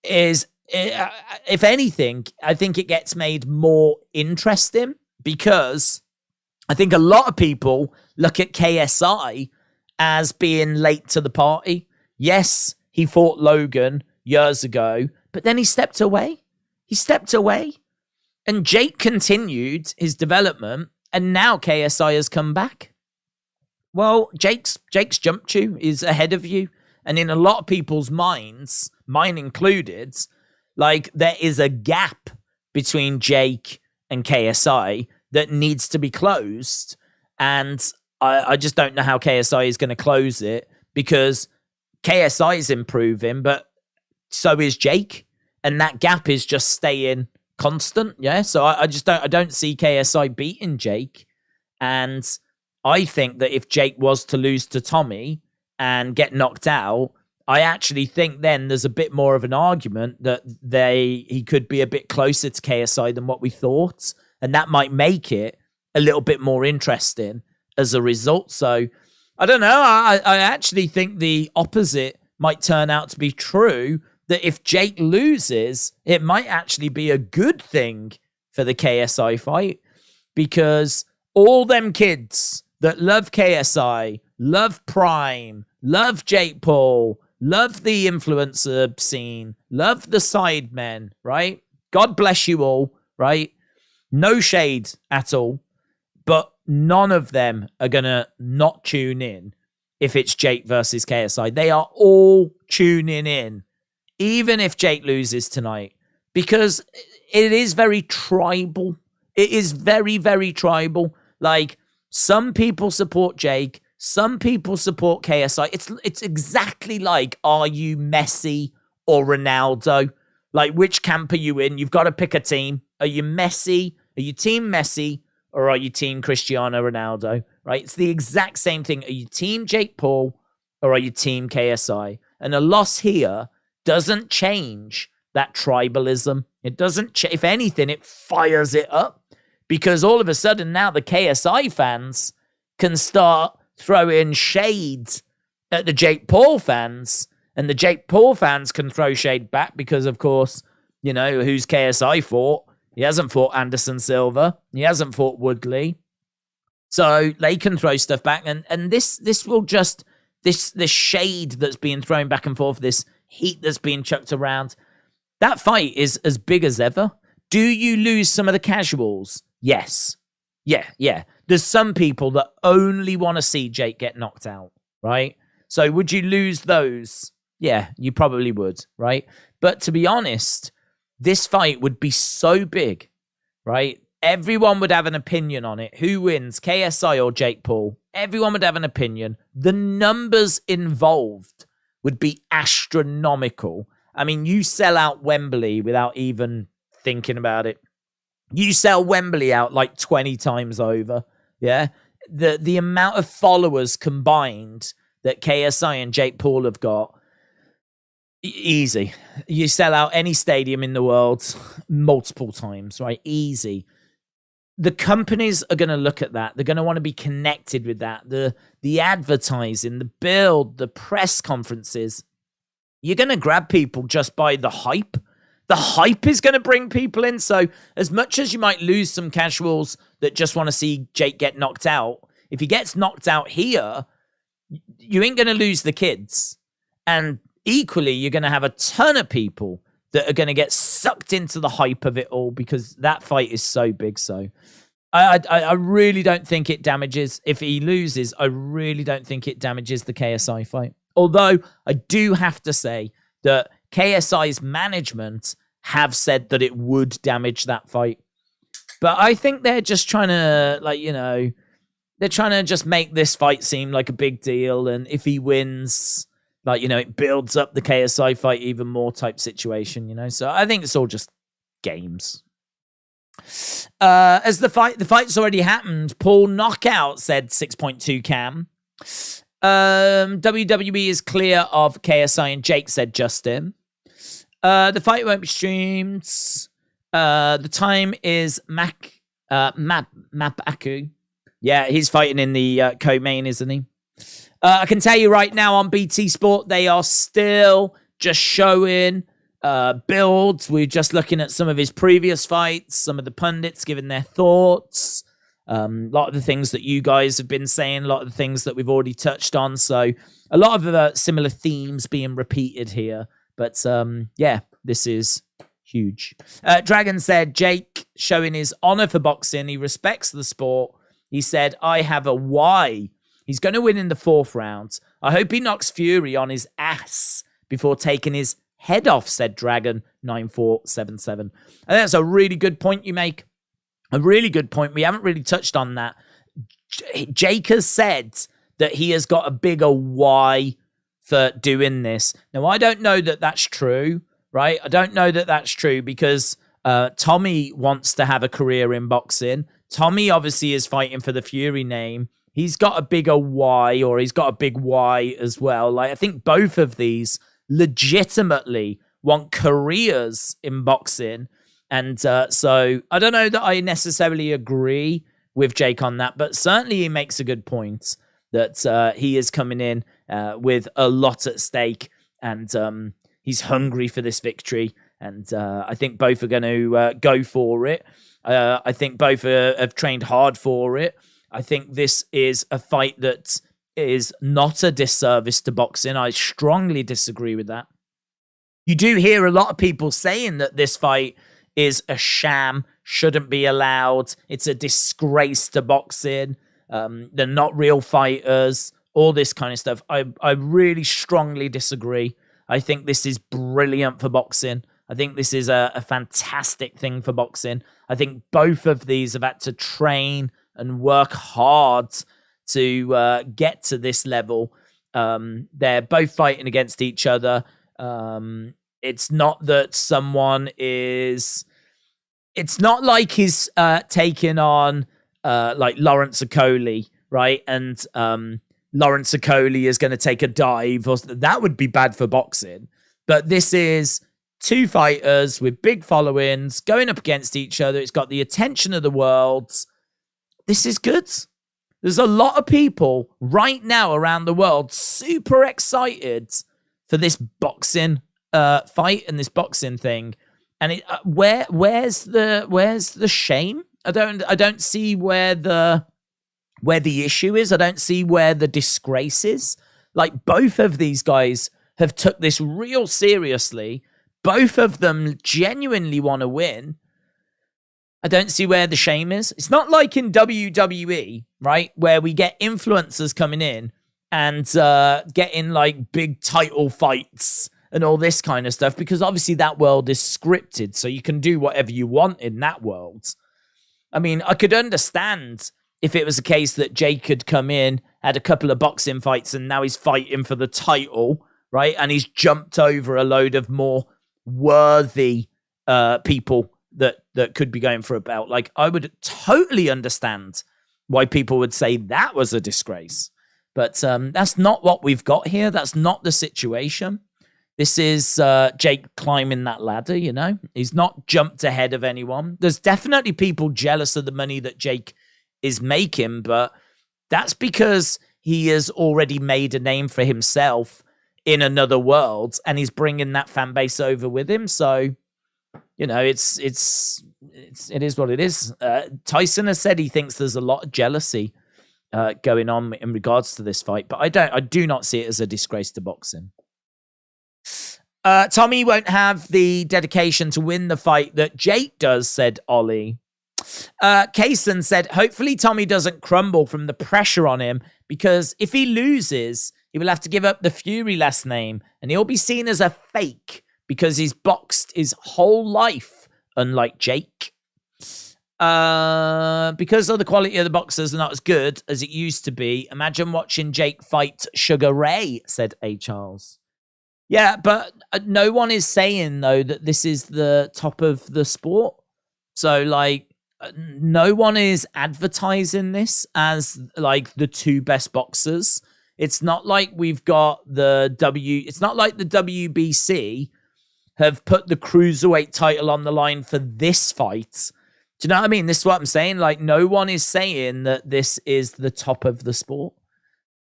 is, if anything, I think it gets made more interesting, because I think a lot of people look at KSI as being late to the party. Yes, he fought Logan years ago, but then he stepped away. And Jake continued his development, and now KSI has come back. Well, Jake's jumped you, is ahead of you. And in a lot of people's minds, mine included, like, there is a gap between Jake and KSI that needs to be closed. And I just don't know how KSI is going to close it, because KSI is improving, but so is Jake. And that gap is just staying constant. Yeah. So I don't see KSI beating Jake. And I think that if Jake was to lose to Tommy and get knocked out, I actually think then there's a bit more of an argument that he could be a bit closer to KSI than what we thought. And that might make it a little bit more interesting as a result. So I don't know. I actually think the opposite might turn out to be true, that if Jake loses, it might actually be a good thing for the KSI fight, because all them kids that love KSI, love Prime, love Jake Paul, love the influencer scene, love the sidemen, right? God bless you all, right? No shade at all, but none of them are going to not tune in if it's Jake versus KSI. They are all tuning in, even if Jake loses tonight, because it is very tribal. It is very, very tribal. Like, some people support Jake, some people support KSI. It's exactly like, are you Messi or Ronaldo? Like, which camp are you in? You've got to pick a team. Are you Messi? Are you team Messi? Or are you team Cristiano Ronaldo? Right? It's the exact same thing. Are you team Jake Paul or are you team KSI? And a loss here doesn't change that tribalism. It doesn't, if anything, it fires it up, because all of a sudden now the KSI fans can start throwing shade at the Jake Paul fans, and the Jake Paul fans can throw shade back because, of course, you know, who's KSI fought? He hasn't fought Anderson Silva. He hasn't fought Woodley. So they can throw stuff back. And this will just, this shade that's being thrown back and forth, this heat that's being chucked around, that fight is as big as ever. Do you lose some of the casuals? Yes. Yeah. There's some people that only want to see Jake get knocked out, right? So would you lose those? Yeah, you probably would, right? But to be honest, this fight would be so big, right? Everyone would have an opinion on it. Who wins, KSI or Jake Paul? Everyone would have an opinion. The numbers involved would be astronomical. I mean, you sell out Wembley without even thinking about it. You sell Wembley out like 20 times over, yeah? The amount of followers combined that KSI and Jake Paul have got, easy. You sell out any stadium in the world multiple times, right? Easy. The companies are going to look at that. They're going to want to be connected with that. The advertising, the build, the press conferences. You're going to grab people just by the hype. The hype is going to bring people in. So as much as you might lose some casuals that just want to see Jake get knocked out, if he gets knocked out here, you ain't going to lose the kids. And equally, you're going to have a ton of people that are going to get sucked into the hype of it all, because that fight is so big. So I really don't think it damages. If he loses, I really don't think it damages the KSI fight. Although I do have to say that KSI's management have said that it would damage that fight. But I think they're just trying to, like, you know, they're trying to just make this fight seem like a big deal. And if he wins, like, you know, it builds up the KSI fight even more type situation, you know. So I think it's all just games. As the fight's already happened, Paul Knockout said 6.2 cam. WWE is clear of KSI and Jake, said Justin. The fight won't be streamed. The time is Mapaku. Yeah, he's fighting in the co-main, isn't he? I can tell you right now on BT Sport, they are still just showing builds. We're just looking at some of his previous fights, some of the pundits giving their thoughts. A lot of the things that you guys have been saying, a lot of the things that we've already touched on. So a lot of similar themes being repeated here. But yeah, this is huge. Dragon said, Jake showing his honor for boxing. He respects the sport. He said, I have a why. He's going to win in the 4th round. I hope he knocks Fury on his ass before taking his head off, said Dragon 9477. I think that's a really good point you make. A really good point. We haven't really touched on that. Jake has said that he has got a bigger why for doing this. Now, I don't know that that's true, right? I don't know that that's true because Tommy wants to have a career in boxing. Tommy obviously is fighting for the Fury name. He's got a bigger why, or he's got a big why as well. Like, I think both of these legitimately want careers in boxing. And so I don't know that I necessarily agree with Jake on that, but certainly he makes a good point that he is coming in with a lot at stake, and he's hungry for this victory. And I think both are going to go for it. I think both have trained hard for it. I think this is a fight that is not a disservice to boxing. I strongly disagree with that. You do hear a lot of people saying that this fight is a sham, shouldn't be allowed. It's a disgrace to boxing. They're not real fighters, all this kind of stuff. I really strongly disagree. I think this is brilliant for boxing. I think this is a fantastic thing for boxing. I think both of these have had to train and work hard to get to this level. They're both fighting against each other. It's not that someone is... It's not like he's taking on like Lawrence Okoli, right? And Lawrence Okoli is going to take a dive. Or that would be bad for boxing. But this is two fighters with big followings going up against each other. It's got the attention of the world. This is good. There's a lot of people right now around the world super excited for this boxing fight and this boxing thing. And it, where's the shame? I don't see where the issue is. I don't see where the disgrace is. Like, both of these guys have took this real seriously. Both of them genuinely want to win. I don't see where the shame is. It's not like in WWE, right, where we get influencers coming in and getting like big title fights and all this kind of stuff, because obviously that world is scripted, so you can do whatever you want in that world. I mean, I could understand if it was a case that Jake had come in, had a couple of boxing fights, and now he's fighting for the title, right? And he's jumped over a load of more worthy people that could be going for a belt. Like, I would totally understand why people would say that was a disgrace. But that's not what we've got here. That's not the situation. This is Jake climbing that ladder, you know? He's not jumped ahead of anyone. There's definitely people jealous of the money that Jake is making, but that's because he has already made a name for himself in another world, and he's bringing that fan base over with him. So, you know, it is what it is. Tyson has said he thinks there's a lot of jealousy going on in regards to this fight, but I do not see it as a disgrace to boxing. Tommy won't have the dedication to win the fight that Jake does, said Ollie. Cason said, hopefully Tommy doesn't crumble from the pressure on him, because if he loses, he will have to give up the Fury last name, and he'll be seen as a fake because he's boxed his whole life, unlike Jake. Because of the quality of the boxers are not as good as it used to be, imagine watching Jake fight Sugar Ray, said A. Charles. Yeah, but no one is saying, though, that this is the top of the sport. So, like, no one is advertising this as, like, the two best boxers. It's not like we've got it's not like the WBC have put the Cruiserweight title on the line for this fight. Do you know what I mean? This is what I'm saying. Like, no one is saying that this is the top of the sport.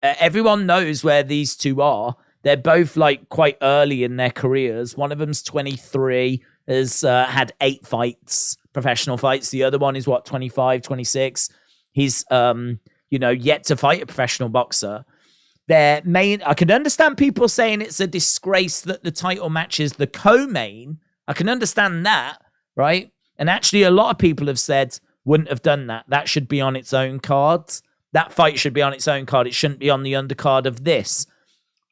Everyone knows where these two are. They're both, like, quite early in their careers. One of them's 23, has had 8 fights, professional fights. The other one is, 25, 26. He's, yet to fight a professional boxer. I can understand people saying it's a disgrace that the title match is the co-main. I can understand that, right? And actually, a lot of people have said, wouldn't have done that. That should be on its own card. That fight should be on its own card. It shouldn't be on the undercard of this.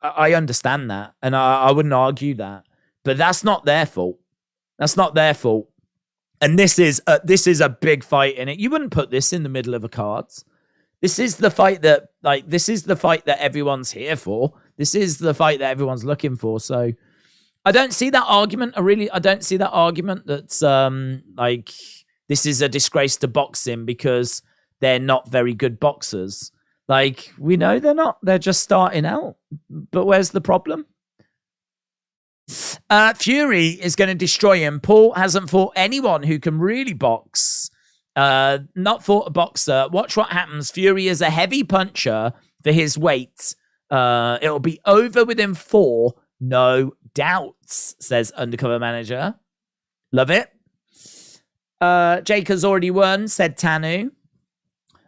I understand that, and I wouldn't argue that. But that's not their fault. That's not their fault. And this is a big fight in it. You wouldn't put this in the middle of a card. This is the fight that, everyone's here for. This is the fight that everyone's looking for. So I don't see that argument. I don't see that argument that's this is a disgrace to boxing because they're not very good boxers. Like, we know they're not. They're just starting out. But where's the problem? Fury is going to destroy him. Paul hasn't fought anyone who can really box. Not fought a boxer. Watch what happens. Fury is a heavy puncher for his weight. It'll be over within 4, no doubts, says Undercover Manager. Love it. Jake has already won, said Tanu.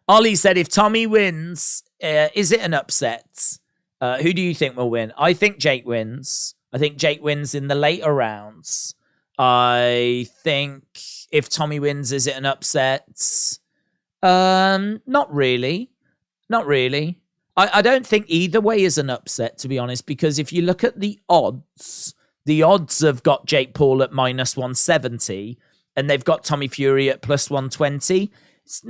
Ollie said, if Tommy wins, is it an upset? Who do you think will win? I think Jake wins. I think Jake wins in the later rounds. I think if Tommy wins, is it an upset? Not really. Not really. I don't think either way is an upset, to be honest, because if you look at the odds have got Jake Paul at -170 and they've got Tommy Fury at +120. It's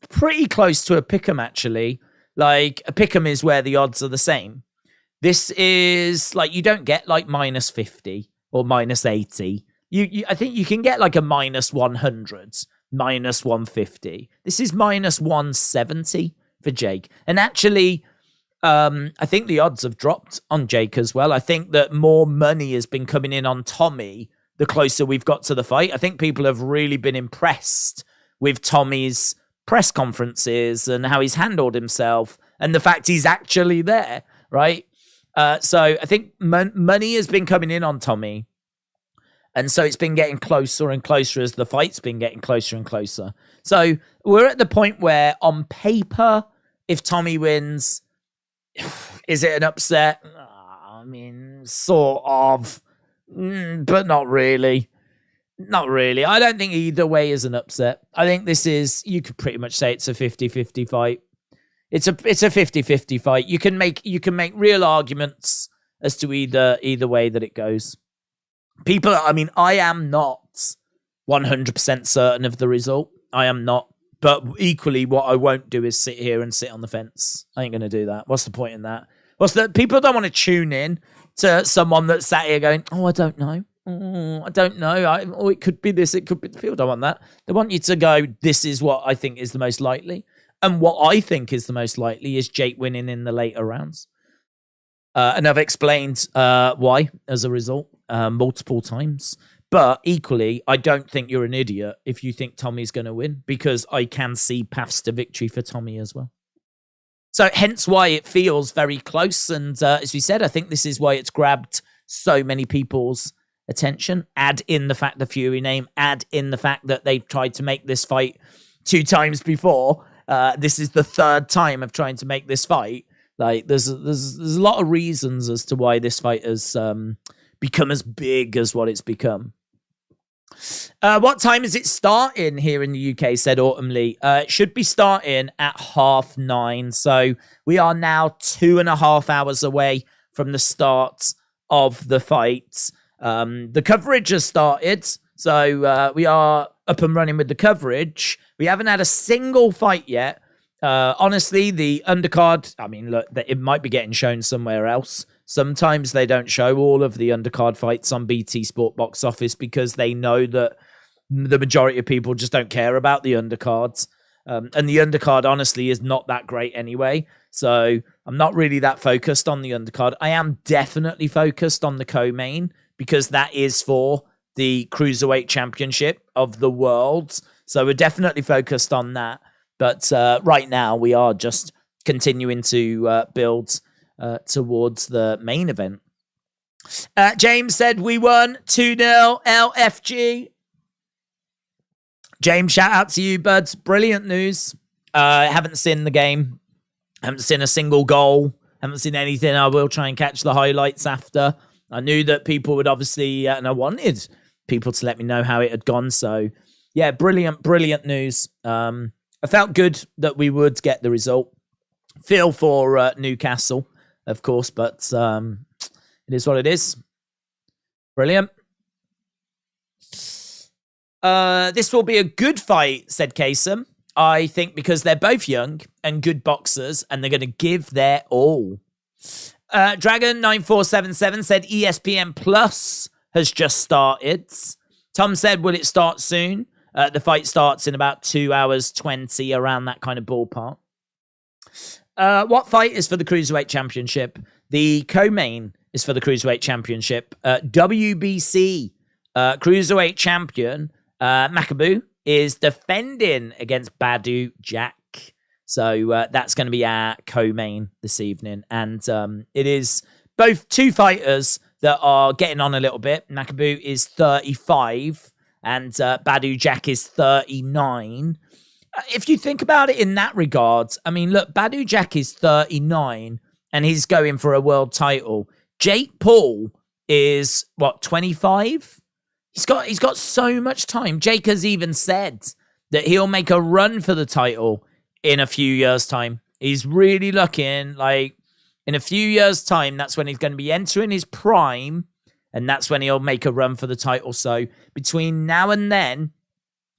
pretty close to a pick'em, actually. Like, a pick'em is where the odds are the same. This is, like, you don't get, like, -50 or -80. I think you can get, like, a -100, -150. This is -170 for Jake. And actually, I think the odds have dropped on Jake as well. I think that more money has been coming in on Tommy the closer we've got to the fight. I think people have really been impressed with Tommy's press conferences and how he's handled himself and the fact he's actually there, right? So I think money has been coming in on Tommy. And so it's been getting closer and closer as the fight's been getting closer and closer. So we're at the point where, on paper, if Tommy wins, is it an upset? I mean, sort of, but not really. Not really. I don't think either way is an upset. I think this is, you could pretty much say it's a 50-50 fight. It's a 50-50 fight. You can make real arguments as to either way that it goes. People, I mean, I am not 100% certain of the result. I am not. But equally, what I won't do is sit here and sit on the fence. I ain't going to do that. What's the point in that? People don't want to tune in to someone that's sat here going, oh, I don't know. Oh, I don't know. It could be this. It could be. People don't want that. They want you to go, this is what I think is the most likely. And what I think is the most likely is Jake winning in the later rounds. And I've explained why as a result multiple times. But equally, I don't think you're an idiot if you think Tommy's going to win, because I can see paths to victory for Tommy as well. So hence why it feels very close. And as we said, I think this is why it's grabbed so many people's attention. Add in the fact the Fury name, add in the fact that they've tried to make this fight 2 times before. This is the 3rd time of trying to make this fight. Like, there's a lot of reasons as to why this fight has become as big as what it's become. What time is it starting here in the UK, said Autumn Lee. It should be starting at 9:30. So we are now 2.5 hours away from the start of the fight. The coverage has started. So we are up and running with the coverage. We haven't had a single fight yet. Honestly, the undercard, I mean, look, it might be getting shown somewhere else. Sometimes they don't show all of the undercard fights on BT Sport Box Office because they know that the majority of people just don't care about the undercards. And the undercard, honestly, is not that great anyway. So I'm not really that focused on the undercard. I am definitely focused on the co-main because that is for the Cruiserweight Championship of the world. So we're definitely focused on that. But right now, we are just continuing to build towards the main event. James said we won 2-0 LFG. James, shout out to you, buds. Brilliant news. I haven't seen the game. Haven't seen a single goal. Haven't seen anything. I will try and catch the highlights after. I knew that people would obviously, and I wanted people to let me know how it had gone. So, yeah, brilliant news. I felt good that we would get the result. Feel for Newcastle, of course, but it is what it is. Brilliant. This will be a good fight, said Cason. I think because they're both young and good boxers and they're going to give their all. Dragon9477 said ESPN Plus has just started. Tom said, will it start soon? The fight starts in about 2 hours 20, around that kind of ballpark. What fight is for the Cruiserweight Championship? The co-main is for the Cruiserweight Championship. WBC Cruiserweight Champion Makabu is defending against Badou Jack. So that's going to be our co-main this evening. And it is both two fighters that are getting on a little bit. Makabu is 35 and Badou Jack is 39. If you think about it in that regard, I mean, look, Badou Jack is 39 and he's going for a world title. Jake Paul is, 25? He's got so much time. Jake has even said that he'll make a run for the title in a few years' time. He's really looking like in a few years' time, that's when he's going to be entering his prime, and that's when he'll make a run for the title. So between now and then,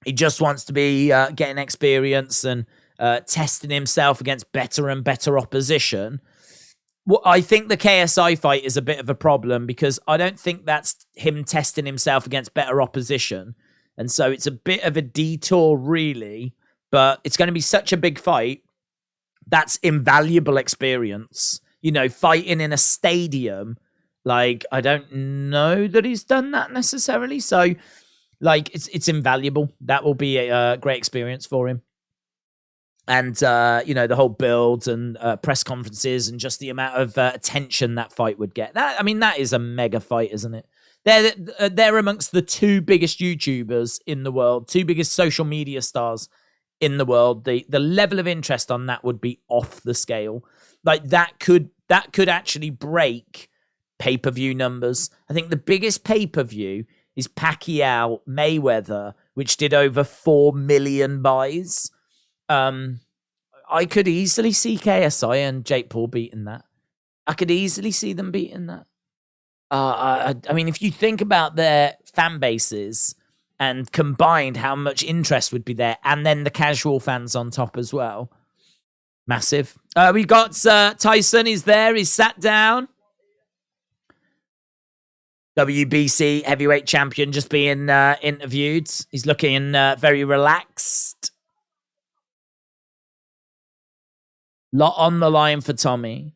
he just wants to be getting experience and testing himself against better and better opposition. Well, I think the KSI fight is a bit of a problem because I don't think that's him testing himself against better opposition. And so it's a bit of a detour, really. But it's going to be such a big fight. That's invaluable experience. You know, fighting in a stadium. Like, I don't know that he's done that necessarily. So, like, it's invaluable. That will be a great experience for him. And, you know, the whole build and press conferences and just the amount of attention that fight would get. That is a mega fight, isn't it? They're amongst the two biggest YouTubers in the world, two biggest social media stars in the world. The level of interest on that would be off the scale. Like that could actually break pay-per-view numbers. I think the biggest pay-per-view is Pacquiao Mayweather, which did over 4 million buys. I could easily see KSI and Jake Paul beating that. I could easily see them beating that. I mean, if you think about their fan bases and combined how much interest would be there, and then the casual fans on top as well, massive. We've got Tyson. He's there. He's sat down. WBC heavyweight champion just being interviewed. He's looking very relaxed. Lot on the line for Tommy.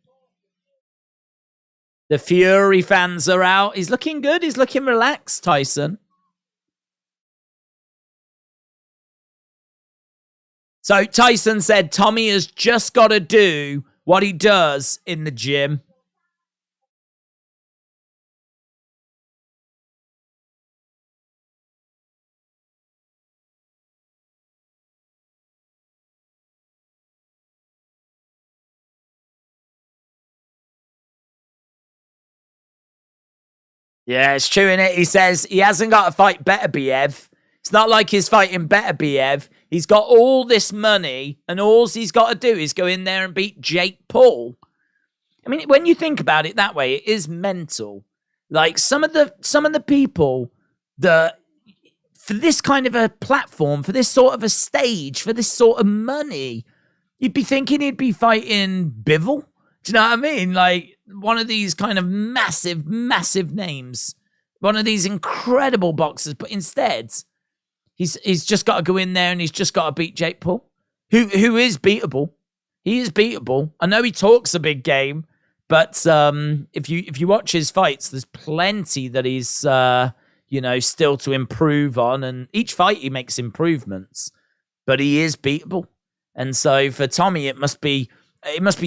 The Fury fans are out. He's looking good. He's looking relaxed, Tyson. So Tyson said Tommy has just got to do what he does in the gym. Yeah, it's true, innit? He says he hasn't got to fight Beterbiev. It's not like he's fighting Beterbiev. He's got all this money, and all he's got to do is go in there and beat Jake Paul. I mean, when you think about it that way, it is mental. Like some of the people that for this kind of a platform, for this sort of a stage, for this sort of money, you'd be thinking he'd be fighting Bivol. Do you know what I mean? Like one of these kind of massive, massive names. One of these incredible boxers. But instead, He's just got to go in there and he's just got to beat Jake Paul, who is beatable. He is beatable. I know he talks a big game, but if you watch his fights, there's plenty that he's still to improve on, and each fight he makes improvements. But he is beatable, and so for Tommy, it must be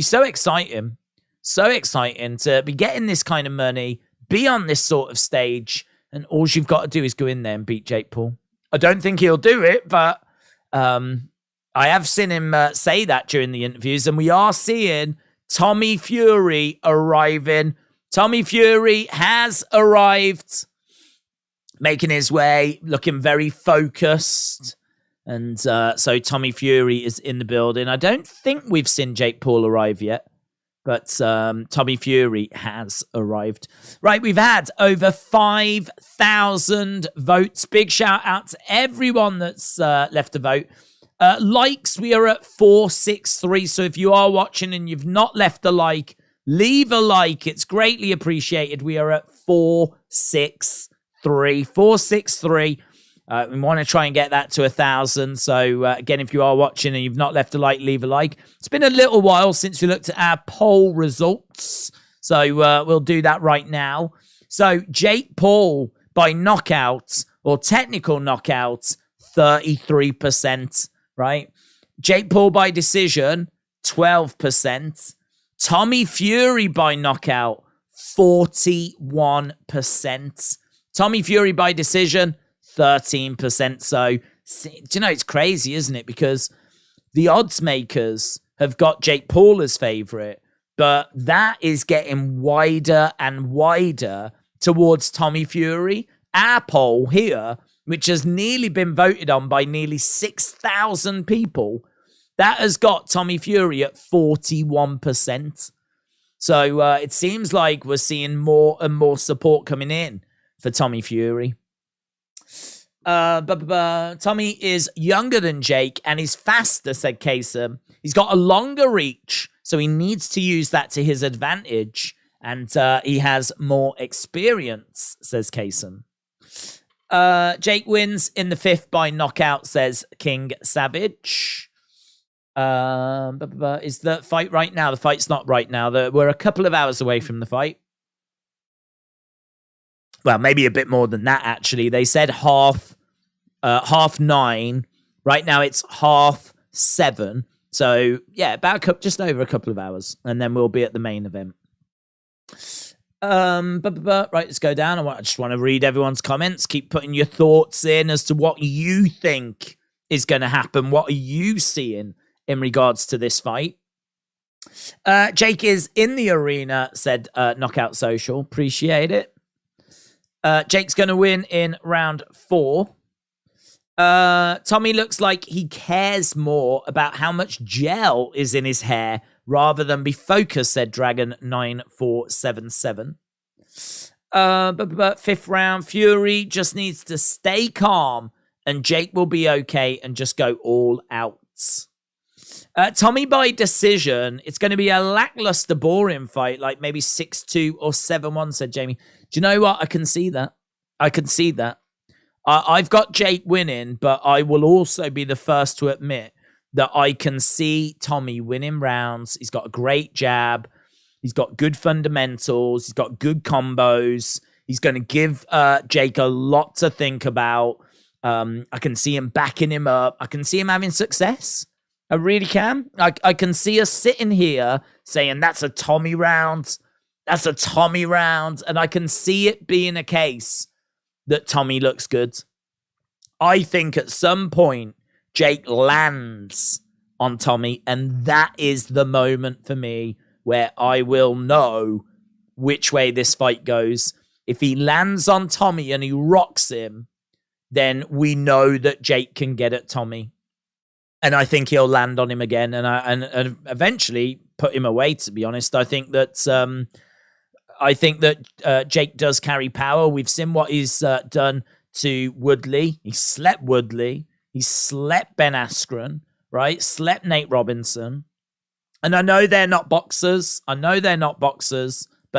so exciting to be getting this kind of money, be on this sort of stage, and all you've got to do is go in there and beat Jake Paul. I don't think he'll do it, but I have seen him say that during the interviews, and we are seeing Tommy Fury arriving. Tommy Fury has arrived, making his way, looking very focused. And so Tommy Fury is in the building. I don't think we've seen Jake Paul arrive yet, but Tommy Fury has arrived. Right, we've had over 5,000 votes. Big shout out to everyone that's left a vote. Likes, we are at 463. So if you are watching and you've not left a like, leave a like. It's greatly appreciated. We are at 463. 463. We want to try and get that to 1,000. So again, if you are watching and you've not left a like, leave a like. It's been a little while since we looked at our poll results. So we'll do that right now. So Jake Paul by knockout or technical knockout, 33%, right? Jake Paul by decision, 12%. Tommy Fury by knockout, 41%. Tommy Fury by decision, 13%. So, do you know, it's crazy, isn't it? Because the odds makers have got Jake Paul as favorite, but that is getting wider and wider towards Tommy Fury. Our poll here, which has nearly been voted on by nearly 6,000 people, that has got Tommy Fury at 41%. So it seems like we're seeing more and more support coming in for Tommy Fury. Tommy is younger than Jake and he's faster, said Cason. He's got a longer reach, so he needs to use that to his advantage. And he has more experience, says Cason. Jake wins in the 5th by knockout, says King Savage. Is the fight right now? The fight's not right now. We're a couple of hours away from the fight. Well, maybe a bit more than that, actually. They said half 9. Right now it's 7:30. So, yeah, about just over a couple of hours. And then we'll be at the main event. Right, let's go down. I just want to read everyone's comments. Keep putting your thoughts in as to what you think is going to happen. What are you seeing in regards to this fight? Jake is in the arena, said Knockout Social. Appreciate it. Jake's going to win in round 4. Tommy looks like he cares more about how much gel is in his hair rather than be focused, said Dragon9477. 5th round, Fury just needs to stay calm and Jake will be okay and just go all out. Tommy by decision. It's going to be a lackluster, boring fight, like maybe 6-2 or 7-1, said Jamie. Do you know what? I can see that. I've got Jake winning, but I will also be the first to admit that I can see Tommy winning rounds. He's got a great jab. He's got good fundamentals. He's got good combos. He's going to give Jake a lot to think about. I can see him backing him up. I can see him having success. I really can. I can see us sitting here saying, that's a Tommy round. That's a Tommy round. And I can see it being a case that Tommy looks good. I think at some point, Jake lands on Tommy. And that is the moment for me where I will know which way this fight goes. If he lands on Tommy and he rocks him, then we know that Jake can get at Tommy. And I think he'll land on him again and eventually put him away, to be honest. I think that Jake does carry power. We've seen what he's done to Woodley. He slept Woodley. He slept Ben Askren, right? Slept Nate Robinson. And I know they're not boxers. But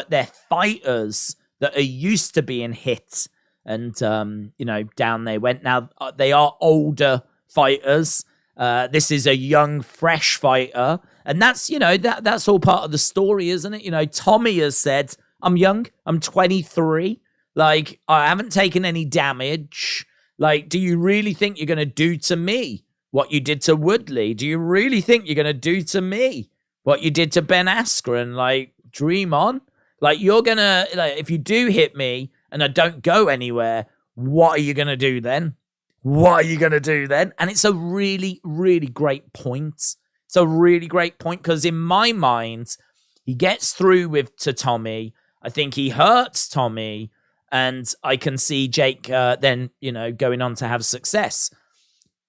they're fighters that are used to being hit and down they went. Now they are older fighters. This is a young, fresh fighter, and that's that's all part of the story, isn't it? Tommy has said, "I'm young. I'm 23. Like, I haven't taken any damage. Like, do you really think you're going to do to me what you did to Woodley? Do you really think you're going to do to me what you did to Ben Askren? Like, dream on. Like, you're going to, like, if you do hit me and I don't go anywhere, what are you going to do then? What are you going to do then?" And it's a really, really great point. It's a really great point because in my mind, he gets through to Tommy. I think he hurts Tommy. And I can see Jake then, going on to have success.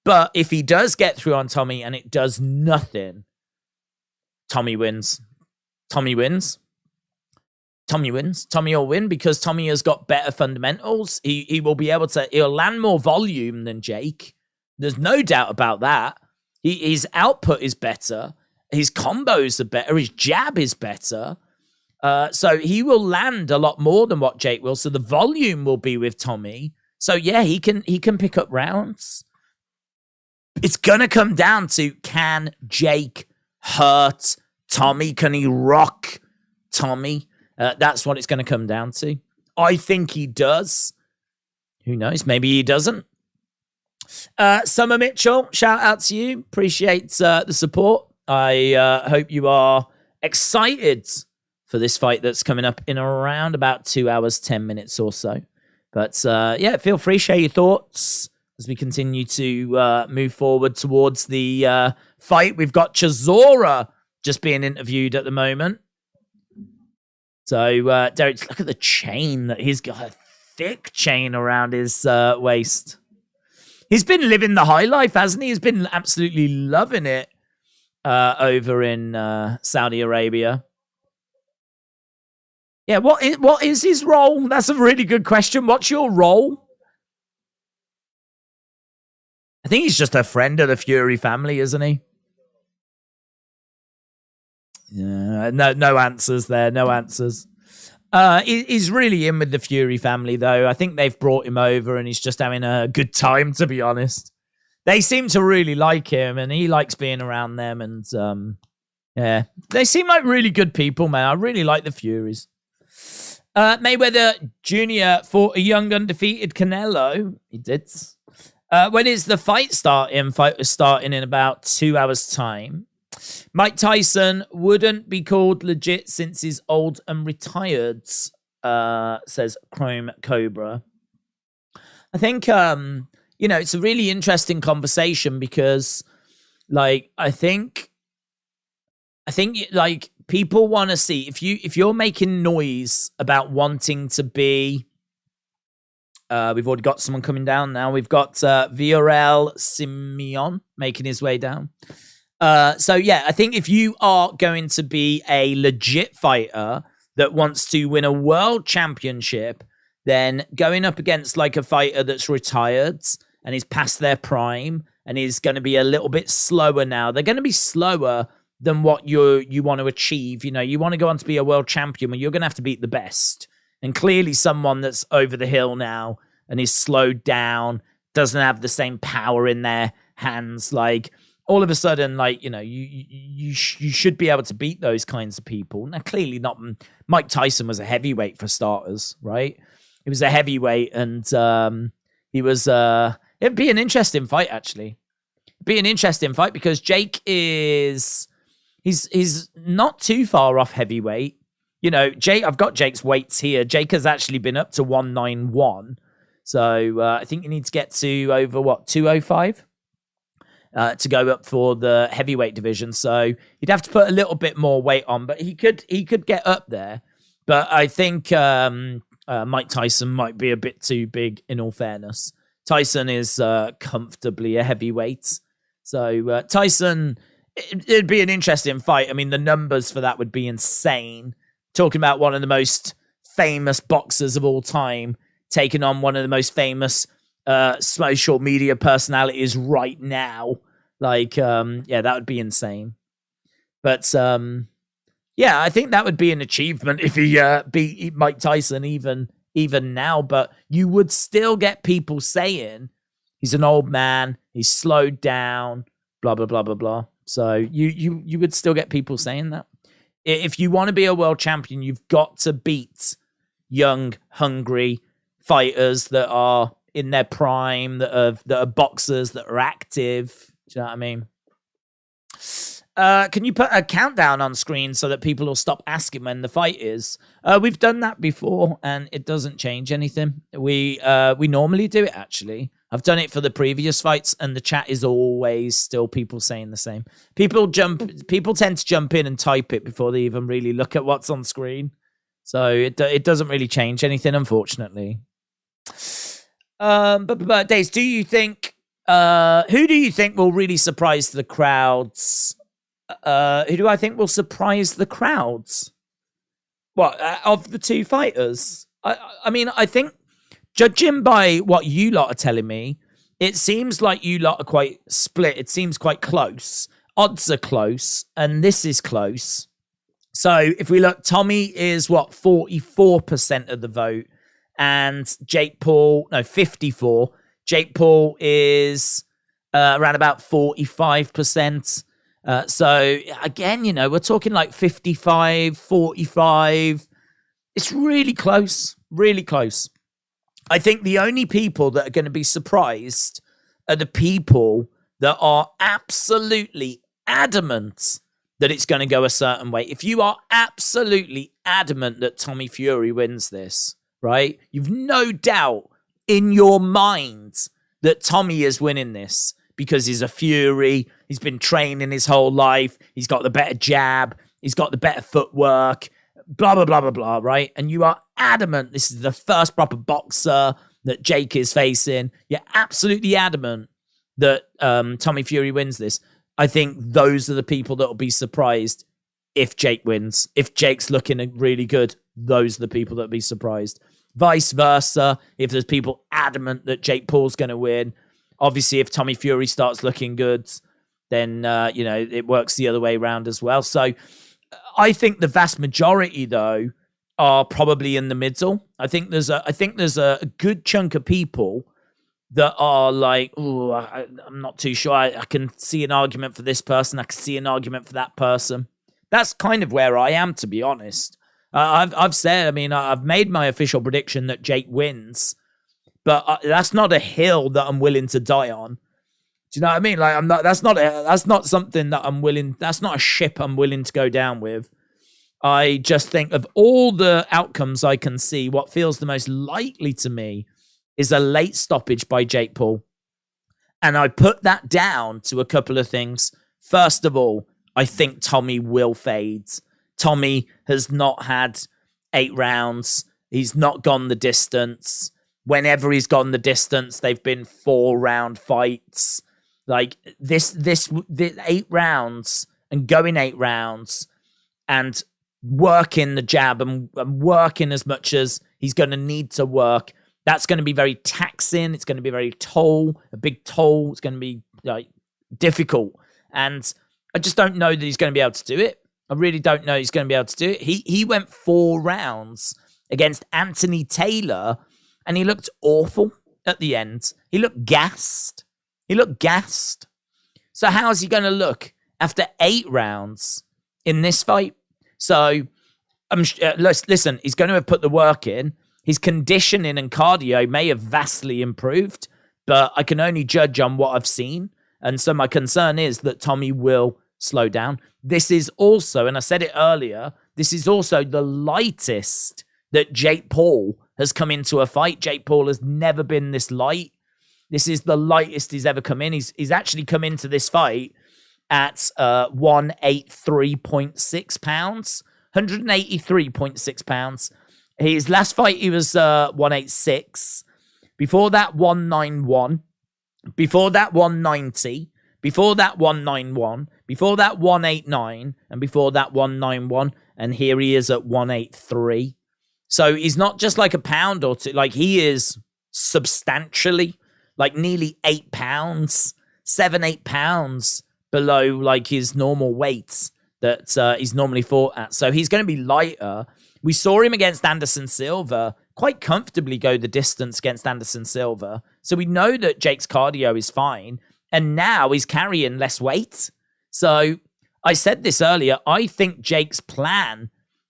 But if he does get through on Tommy and it does nothing, Tommy wins. Tommy wins. Tommy wins. Tommy will win because Tommy has got better fundamentals. He will be able to, he'll land more volume than Jake. There's no doubt about that. His output is better. His combos are better. His jab is better. So he will land a lot more than what Jake will. So the volume will be with Tommy. So yeah, he can pick up rounds. It's gonna come down to, can Jake hurt Tommy? Can he rock Tommy? That's what it's gonna come down to. I think he does. Who knows? Maybe he doesn't. Summer Mitchell, shout out to you. Appreciate the support. I hope you are excited for this fight that's coming up in around about 2 hours, 10 minutes or so. But feel free, share your thoughts as we continue to move forward towards the fight. We've got Chisora just being interviewed at the moment. So, Derek, look at the chain that he's got, a thick chain around his waist. He's been living the high life, hasn't he? He's been absolutely loving it over in Saudi Arabia. Yeah, what is his role? That's a really good question. What's your role? I think he's just a friend of the Fury family, isn't he? Yeah, no answers there. No answers. He's really in with the Fury family, though. I think they've brought him over and he's just having a good time, to be honest. They seem to really like him and he likes being around them. And yeah, they seem like really good people, man. I really like the Furies. Mayweather Jr. fought a young undefeated Canelo. He did. When is the fight starting? Fight was starting in about 2 hours' time. Mike Tyson wouldn't be called legit since he's old and retired, says Chrome Cobra. I think, it's a really interesting conversation because, I think people want to see if you're making noise about wanting to be. We've already got someone coming down now. We've got Viorel Simion making his way down. So yeah, I think if you are going to be a legit fighter that wants to win a world championship, then going up against like a fighter that's retired and is past their prime and is going to be a little bit slower now. They're going to be slower than what you want to achieve. You want to go on to be a world champion, well, you're going to have to beat the best. And clearly someone that's over the hill now and is slowed down, doesn't have the same power in their hands. All of a sudden, you should be able to beat those kinds of people. Now, clearly not. Mike Tyson was a heavyweight for starters, right? He was a heavyweight and he was, it'd be an interesting fight, actually. It'd be an interesting fight because Jake he's not too far off heavyweight. Jake, I've got Jake's weights here. Jake has actually been up to 191. So I think you need to get to over 205 to go up for the heavyweight division. So you'd have to put a little bit more weight on, but he could get up there. But I think Mike Tyson might be a bit too big, in all fairness. Tyson is comfortably a heavyweight. So Tyson, it'd be an interesting fight. I mean, the numbers for that would be insane. Talking about one of the most famous boxers of all time, taking on one of the most famous social media personalities right now. That would be insane. But, I think that would be an achievement if he beat Mike Tyson, even even now, but you would still get people saying he's an old man, he's slowed down, blah, blah, blah, blah, blah. So you would still get people saying that. If you want to be a world champion, you've got to beat young, hungry fighters that are in their prime, that are boxers, that are active. Do you know what I mean? Can you put a countdown on screen so that people will stop asking when the fight is? We've done that before, and it doesn't change anything. We normally do it, actually. I've done it for the previous fights, and the chat is always still people saying the same. People tend to jump in and type it before they even really look at what's on screen. So it doesn't really change anything, unfortunately. But Daze, do you think who do you think will really surprise the crowds? Who do I think will surprise the crowds? What, of the two fighters? I mean, I think, judging by what you lot are telling me, it seems like you lot are quite split. It seems quite close. Odds are close, and this is close. So if we look, Tommy is, 44% of the vote, and Jake Paul, 54. Jake Paul is around about 45%. So again, we're talking like 55, 45. It's really close, really close. I think the only people that are going to be surprised are the people that are absolutely adamant that it's going to go a certain way. If you are absolutely adamant that Tommy Fury wins this, right? You've no doubt in your mind that Tommy is winning this because he's a Fury. He's been training his whole life. He's got the better jab. He's got the better footwork. Blah, blah, blah, blah, blah, right? And you are adamant this is the first proper boxer that Jake is facing. You're absolutely adamant that Tommy Fury wins this. I think those are the people that will be surprised if Jake wins. If Jake's looking really good, those are the people that will be surprised. Vice versa, if there's people adamant that Jake Paul's going to win. Obviously, if Tommy Fury starts looking good, then, it works the other way around as well. So I think the vast majority, though, are probably in the middle. I think there's a good chunk of people that are like, oh, I'm not too sure. I can see an argument for this person. I can see an argument for that person. That's kind of where I am, to be honest. I've said, I've made my official prediction that Jake wins, but that's not a hill that I'm willing to die on. Do you know what I mean? Like, that's not something that I'm willing, that's not a ship I'm willing to go down with. I just think of all the outcomes I can see, what feels the most likely to me is a late stoppage by Jake Paul. And I put that down to a couple of things. First of all, I think Tommy will fade. Tommy has not had 8 rounds. He's not gone the distance. Whenever he's gone the distance, they've been 4-round fights. Like this 8 rounds and going 8 rounds and working the jab and working as much as he's going to need to work. That's going to be very taxing. It's going to be very a big toll. It's going to be difficult. And I just don't know that he's going to be able to do it. I really don't know he's going to be able to do it. He went 4 rounds against Anthony Taylor and he looked awful at the end. He looked gassed. So how's he going to look after 8 rounds in this fight? So, listen, he's going to have put the work in. His conditioning and cardio may have vastly improved, but I can only judge on what I've seen. And so my concern is that Tommy will slow down. This is also, and I said it earlier, this is also the lightest that Jake Paul has come into a fight. Jake Paul has never been this light. This is the lightest he's ever come in. He's actually come into this fight at 183.6 pounds, 183.6 pounds. His last fight, he was 186. Before that, 191. Before that, 190. Before that, 191. Before that, 189. And before that, 191. And here he is at 183. So he's not just like a pound or two. Like, he is substantially, like, nearly 8 pounds, 7-8 pounds below, like, his normal weights that he's normally fought at. So he's going to be lighter. We saw him against Anderson Silva quite comfortably go the distance against Anderson Silva. So we know that Jake's cardio is fine. And now he's carrying less weight. So I said this earlier. I think Jake's plan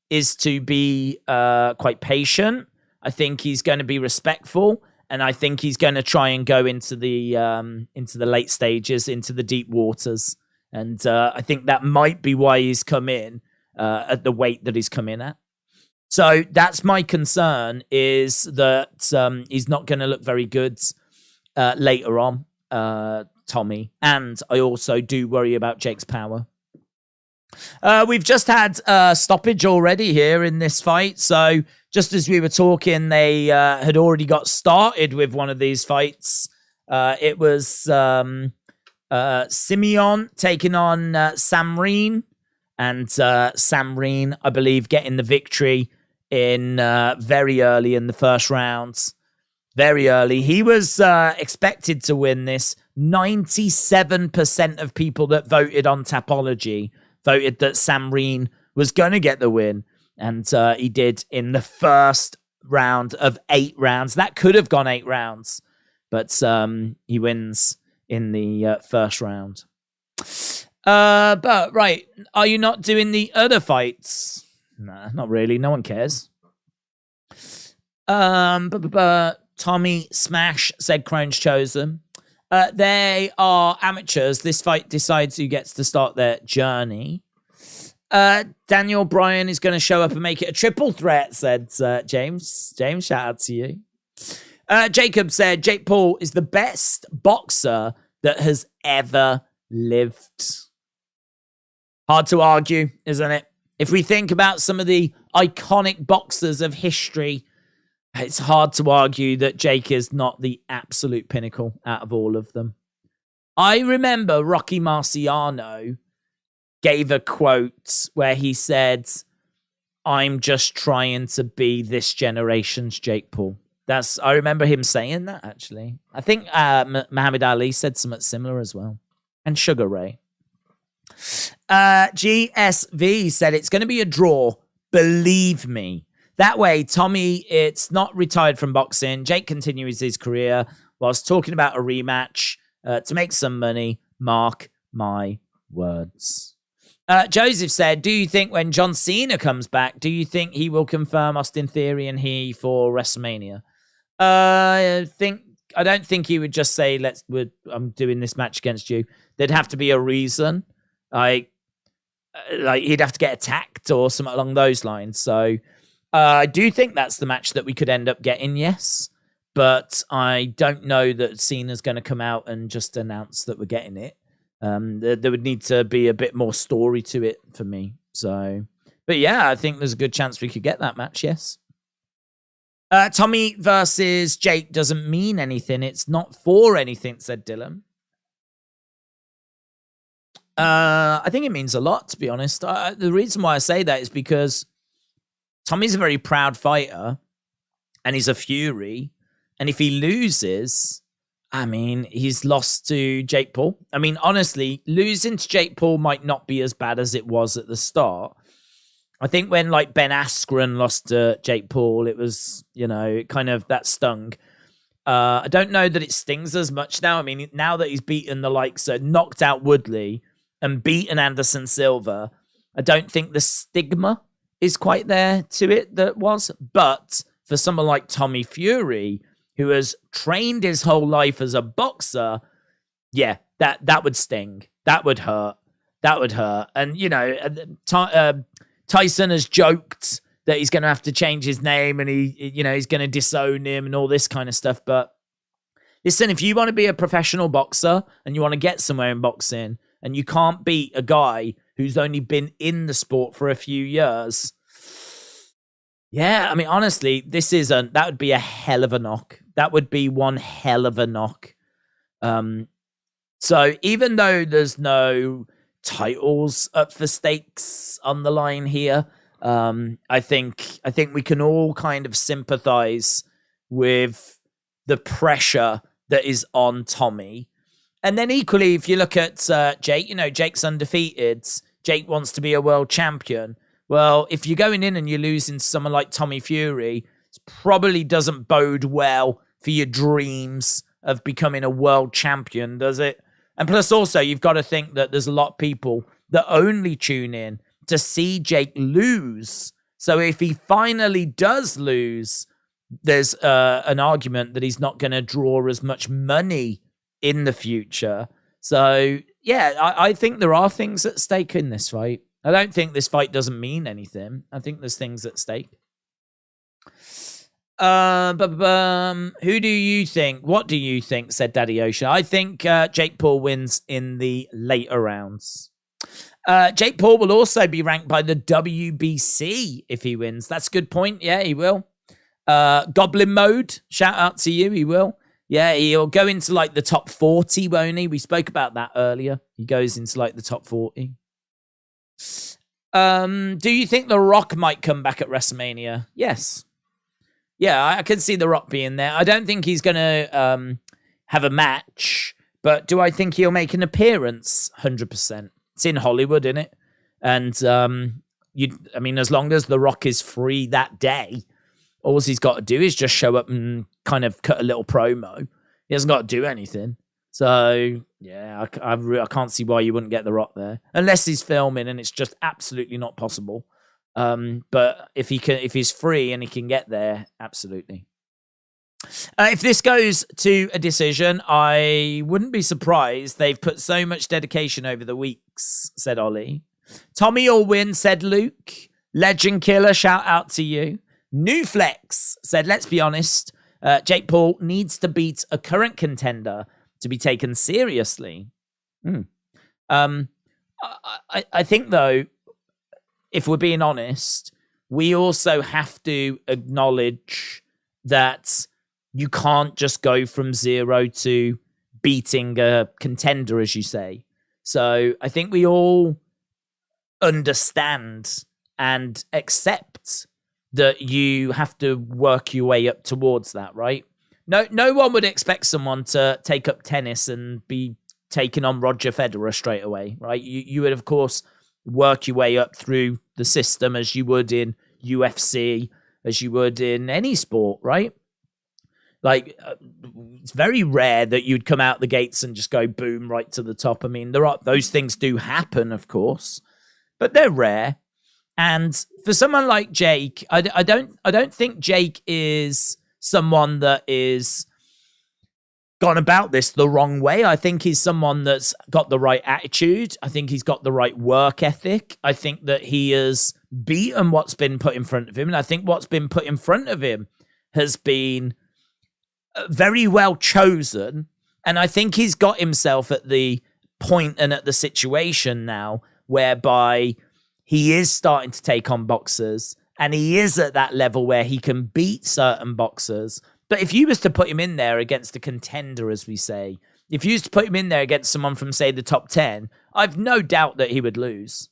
is to be quite patient. I think he's going to be respectful. And I think he's going to try and go into the late stages, into the deep waters. And I think that might be why he's come in at the weight that he's come in at. So that's my concern, is that he's not going to look very good later on, Tommy. And I also do worry about Jake's power. We've just had a stoppage already here in this fight. So just as we were talking, they had already got started with one of these fights. It was Simion taking on Samreen. And Samreen, I believe, getting the victory in very early in the first round. Very early. He was expected to win this. 97% of people that voted on Tapology voted that Samreen was going to get the win. And he did in the first round of 8 rounds. That could have gone 8 rounds. But he wins in the first round. But, right. Are you not doing the other fights? Nah, not really. No one cares. Tommy Smash said Crone's chosen. They are amateurs. This fight decides who gets to start their journey. Daniel Bryan is going to show up and make it a triple threat, said James. James, shout out to you. Jacob said Jake Paul is the best boxer that has ever lived. Hard to argue, isn't it? If we think about some of the iconic boxers of history, it's hard to argue that Jake is not the absolute pinnacle out of all of them. I remember Rocky Marciano gave a quote where he said, "I'm just trying to be this generation's Jake Paul." I remember him saying that, actually. I think Muhammad Ali said something similar as well. And Sugar Ray. GSV said it's going to be a draw. Believe me. That way, Tommy, it's not retired from boxing. Jake continues his career whilst talking about a rematch to make some money. Mark my words. Joseph said, do you think when John Cena comes back, do you think he will confirm Austin Theory and he for WrestleMania? I don't think he would just say, I'm doing this match against you. There'd have to be a reason. Like he'd have to get attacked or something along those lines. So I do think that's the match that we could end up getting, yes. But I don't know that Cena's going to come out and just announce that we're getting it. There would need to be a bit more story to it for me. So, but yeah, I think there's a good chance we could get that match, yes. Tommy versus Jake doesn't mean anything. It's not for anything, said Dylan. I think it means a lot, to be honest. The reason why I say that is because Tommy's a very proud fighter, and he's a Fury. And if he loses, I mean, he's lost to Jake Paul. I mean, honestly, losing to Jake Paul might not be as bad as it was at the start. I think when, like, Ben Askren lost to Jake Paul, it was, kind of that stung. I don't know that it stings as much now. I mean, now that he's beaten the likes of knocked out Woodley and beaten Anderson Silva, I don't think the stigma is quite there to it that was. But for someone like Tommy Fury, who has trained his whole life as a boxer, yeah, that would sting. That would hurt. That would hurt. And, Tyson has joked that he's going to have to change his name and he's going to disown him and all this kind of stuff. But listen, if you want to be a professional boxer and you want to get somewhere in boxing and you can't beat a guy who's only been in the sport for a few years, yeah, I mean, honestly, that would be a hell of a knock. That would be one hell of a knock. So even though there's no titles up for stakes on the line here, I think we can all kind of sympathize with the pressure that is on Tommy. And then equally, if you look at Jake, Jake's undefeated. Jake wants to be a world champion. Well, if you're going in and you're losing to someone like Tommy Fury, probably doesn't bode well for your dreams of becoming a world champion, does it? And plus also, you've got to think that there's a lot of people that only tune in to see Jake lose. So if he finally does lose, there's an argument that he's not going to draw as much money in the future. So, yeah, I think there are things at stake in this fight. I don't think this fight doesn't mean anything. I think there's things at stake. Who do you think? What do you think? Said Daddy Ocean. I think Jake Paul wins in the later rounds. Jake Paul will also be ranked by the WBC if he wins. That's a good point. Yeah, he will. Goblin mode. Shout out to you. He will. Yeah, he'll go into like the top 40, won't he? We spoke about that earlier. He goes into like the top 40. Do you think The Rock might come back at WrestleMania? Yes. Yeah, I can see The Rock being there. I don't think he's going to have a match, but do I think he'll make an appearance? 100%. It's in Hollywood, isn't it? And, I mean, as long as The Rock is free that day, all he's got to do is just show up and kind of cut a little promo. He hasn't got to do anything. So, yeah, I can't see why you wouldn't get The Rock there. Unless he's filming and it's just absolutely not possible. But if he's free and he can get there, absolutely. If this goes to a decision, I wouldn't be surprised. They've put so much dedication over the weeks, said Ollie. Tommy will win, said Luke. Legend Killer, shout out to you. New Flex said, let's be honest, Jake Paul needs to beat a current contender to be taken seriously. I think, though, if we're being honest, we also have to acknowledge that you can't just go from 0 to beating a contender, as you say. So I think we all understand and accept that you have to work your way up towards that, right? No one would expect someone to take up tennis and be taking on Roger Federer straight away, right? You would, of course, work your way up through the system as you would in UFC, as you would in any sport, right? Like, it's very rare that you'd come out the gates and just go boom right to the top. I mean, those things do happen, of course, but they're rare. And for someone like Jake, I don't think Jake is someone that is gone about this the wrong way. I think he's someone that's got the right attitude. I think he's got the right work ethic. I think that he has beaten what's been put in front of him. And I think what's been put in front of him has been very well chosen. And I think he's got himself at the point and at the situation now whereby he is starting to take on boxers and he is at that level where he can beat certain boxers. But if you was to put him in there against a contender, as we say, if you was to put him in there against someone from, say, the top 10, I've no doubt that he would lose.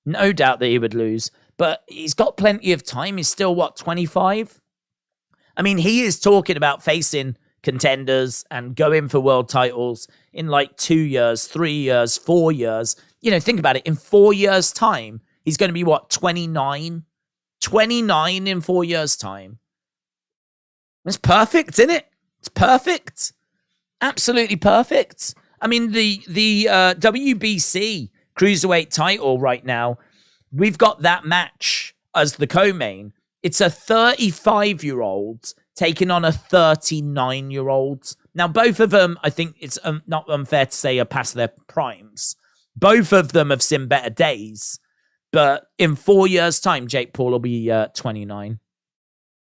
No doubt that he would lose. But he's got plenty of time. He's still, 25? I mean, he is talking about facing contenders and going for world titles in like 2 years, 3 years, 4 years. You know, think about it. In 4 years' time, he's going to be, 29? 29 in 4 years' time. It's perfect, isn't it? It's perfect. Absolutely perfect. I mean, the WBC Cruiserweight title right now, we've got that match as the co-main. It's a 35-year-old taking on a 39-year-old. Now, both of them, I think it's not unfair to say, are past their primes. Both of them have seen better days. But in 4 years' time, Jake Paul will be 29.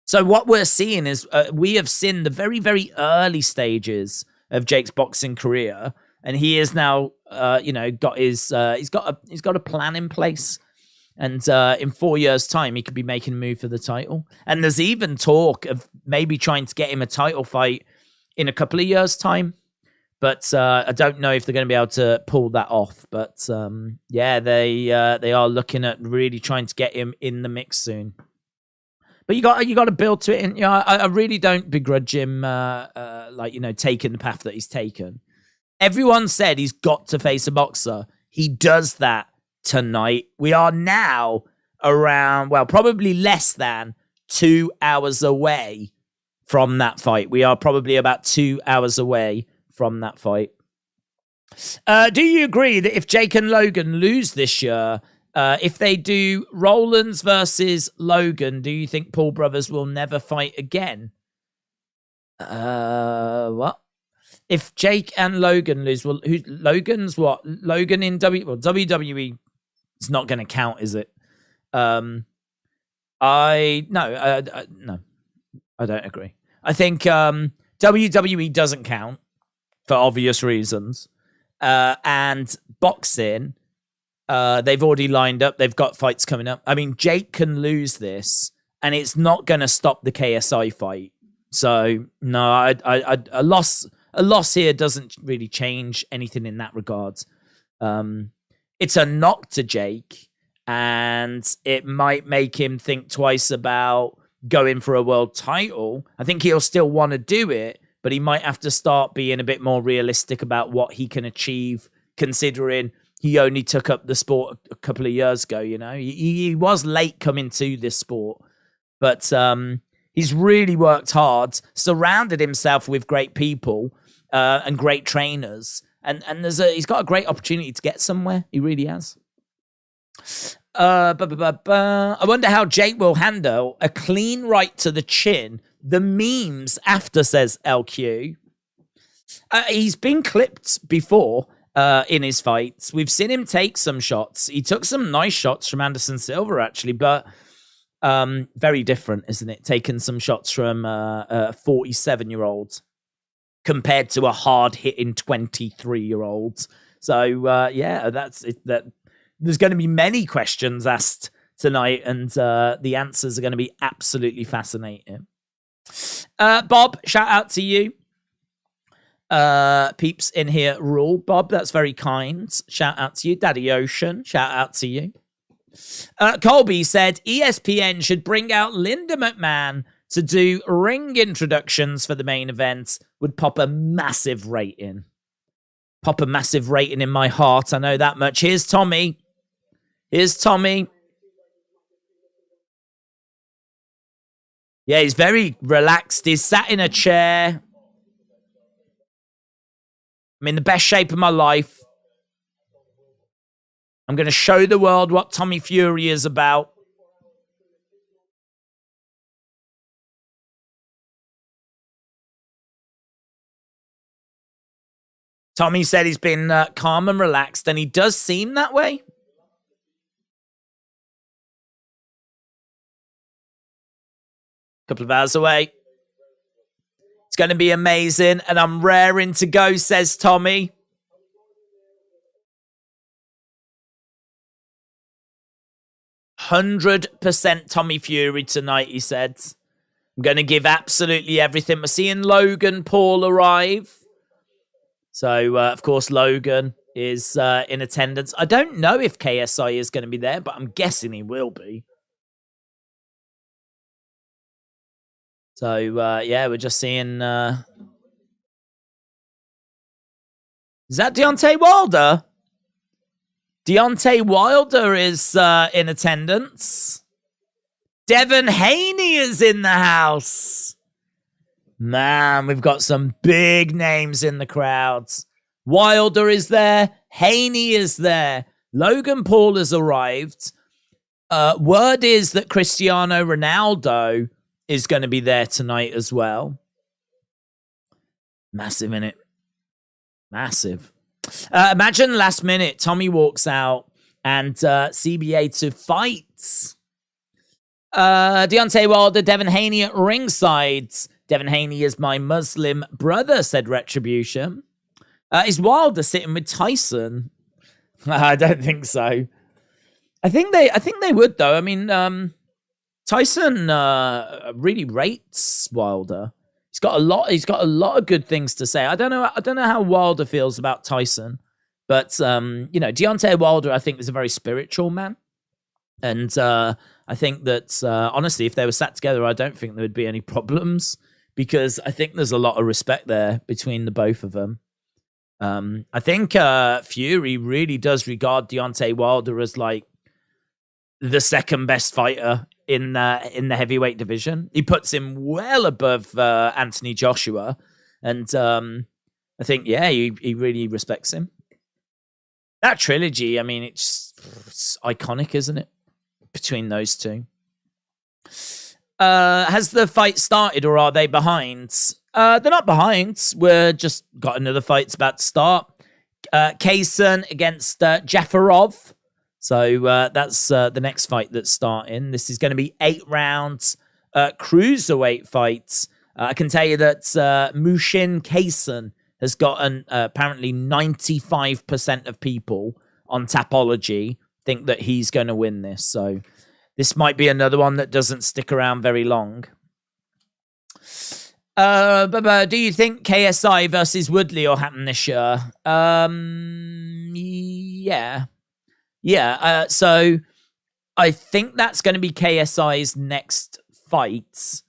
So what we're seeing is we have seen the very, very early stages of Jake's boxing career, and he is now, got his he's got a plan in place, and in 4 years' time, he could be making a move for the title. And there's even talk of maybe trying to get him a title fight in a couple of years' time, but I don't know if they're going to be able to pull that off. But they are looking at really trying to get him in the mix soon. But you got to build to it, and I really don't begrudge him, taking the path that he's taken. Everyone said he's got to face a boxer. He does that tonight. We are now around, probably less than 2 hours away from that fight. We are probably about 2 hours away from that fight. Do you agree that if Jake and Logan lose this year, if they do Rollins versus Logan, do you think Paul brothers will never fight again? What? If Jake and Logan lose, well, Logan's what? Logan in WWE is not going to count, is it? No, I don't agree. I think WWE doesn't count for obvious reasons. And boxing, they've already lined up. They've got fights coming up. I mean, Jake can lose this, and it's not going to stop the KSI fight. So no, a loss here doesn't really change anything in that regard. It's a knock to Jake, and it might make him think twice about going for a world title. I think he'll still want to do it, but he might have to start being a bit more realistic about what he can achieve, considering he only took up the sport a couple of years ago. You know, he was late coming to this sport, but he's really worked hard, surrounded himself with great people and great trainers, and he's got a great opportunity to get somewhere. He really has. I wonder how Jake will handle a clean right to the chin. The memes after, says LQ. He's been clipped before in his fights. We've seen him take some shots. He took some nice shots from Anderson Silva, actually, but very different, isn't it? Taking some shots from a 47-year-old compared to a hard-hitting 23-year-old. So, yeah, that's it. There's going to be many questions asked tonight, and the answers are going to be absolutely fascinating. Bob, shout out to you. Peeps in here rule. Bob, that's very kind. Shout out to you. Daddy Ocean, shout out to you. Colby said ESPN should bring out Linda McMahon to do ring introductions for the main event. Would pop a massive rating. Pop a massive rating in my heart. I know that much. Here's Tommy. Here's Tommy. Yeah, he's very relaxed. He's sat in a chair. I'm in the best shape of my life. I'm going to show the world what Tommy Fury is about. Tommy said he's been calm and relaxed, and he does seem that way. Couple of hours away. It's going to be amazing, and I'm raring to go, says Tommy. %100% Tommy Fury tonight, he said. I'm going to give absolutely everything. We're seeing Logan Paul arrive. So, of course, Logan is in attendance. I don't know if KSI is going to be there, but I'm guessing he will be. So, yeah, we're just seeing... Is that Deontay Wilder? Deontay Wilder is in attendance. Devin Haney is in the house. Man, we've got some big names in the crowds. Wilder is there. Haney is there. Logan Paul has arrived. Word is that Cristiano Ronaldo is going to be there tonight as well. Massive, innit? Massive. Imagine last minute, Tommy walks out and CBA to fight. Deontay Wilder, Devin Haney at ringside. Devin Haney is my Muslim brother, said Retribution. Is Wilder sitting with Tyson? I don't think so. I think they would, though. I mean, Tyson really rates Wilder. He's got a lot of good things to say. I don't know how Wilder feels about Tyson, but Deontay Wilder, I think, is a very spiritual man, and I think that honestly, if they were sat together, I don't think there would be any problems, because I think there's a lot of respect there between the both of them. I think Fury really does regard Deontay Wilder as like the second best fighter in the heavyweight division. He puts him well above Anthony Joshua, and I think he really respects him. That trilogy, I mean, it's iconic, isn't it? Between those two. Has the fight started, or are they behind? They're not behind. We're just got another fight's about to start. Cason against Jafarov. So that's the next fight that's starting. This is going to be 8 rounds, cruiserweight fights. I can tell you that Muhsin Cason has gotten apparently 95% of people on Tapology think that he's going to win this. So this might be another one that doesn't stick around very long. Do you think KSI versus Woodley will happen this year? Yeah. So I think that's going to be KSI's next fight.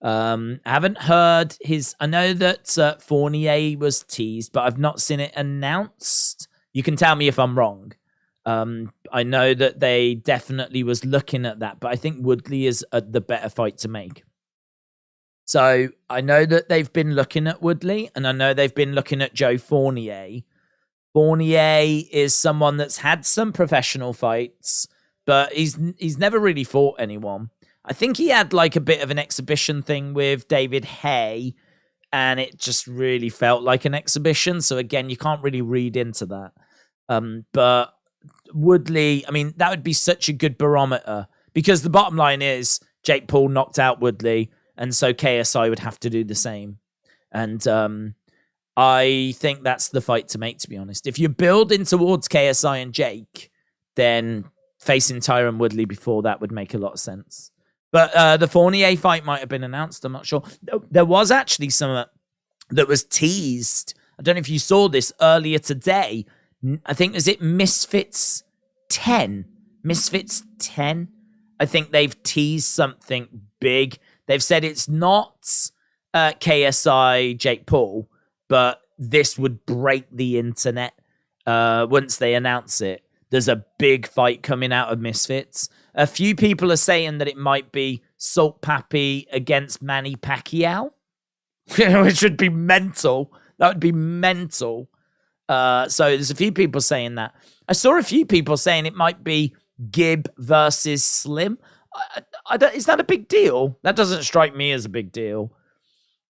I haven't heard his... I know that Fournier was teased, but I've not seen it announced. You can tell me if I'm wrong. I know that they definitely was looking at that, but I think Woodley is the better fight to make. So I know that they've been looking at Woodley, and I know they've been looking at Joe Fournier. Fournier is someone that's had some professional fights, but he's never really fought anyone. I think he had like a bit of an exhibition thing with David Hay, and it just really felt like an exhibition. So again, you can't really read into that. But Woodley, I mean, that would be such a good barometer, because the bottom line is Jake Paul knocked out Woodley, and so KSI would have to do the same. And I think that's the fight to make, to be honest. If you're building towards KSI and Jake, then facing Tyron Woodley before that would make a lot of sense. But the Fournier fight might have been announced. I'm not sure. There was actually some that was teased. I don't know if you saw this earlier today. I think, is it Misfits 10? Misfits 10? I think they've teased something big. They've said it's not KSI Jake Paul, but this would break the internet once they announce it. There's a big fight coming out of Misfits. A few people are saying that it might be Salt Papi against Manny Pacquiao, which would be mental. That would be mental. So there's a few people saying that. I saw a few people saying it might be Gibb versus Slim. Is that a big deal? That doesn't strike me as a big deal.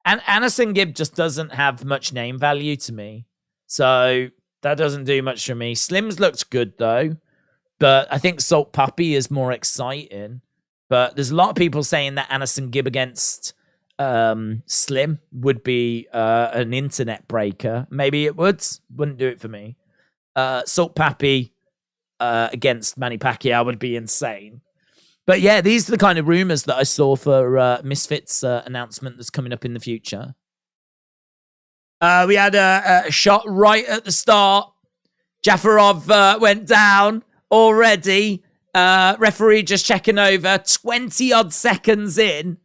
And Anderson Gibb just doesn't have much name value to me. So that doesn't do much for me. Slim's looks good, though. But I think Salt Papi is more exciting. But there's a lot of people saying that Anderson Gibb against Slim would be an internet breaker. Maybe it would. Wouldn't do it for me. Salt Papi against Manny Pacquiao would be insane. But yeah, these are the kind of rumors that I saw for Misfits announcement that's coming up in the future. We had a shot right at the start. Jafarov went down already. Referee just checking over. 20-odd seconds in.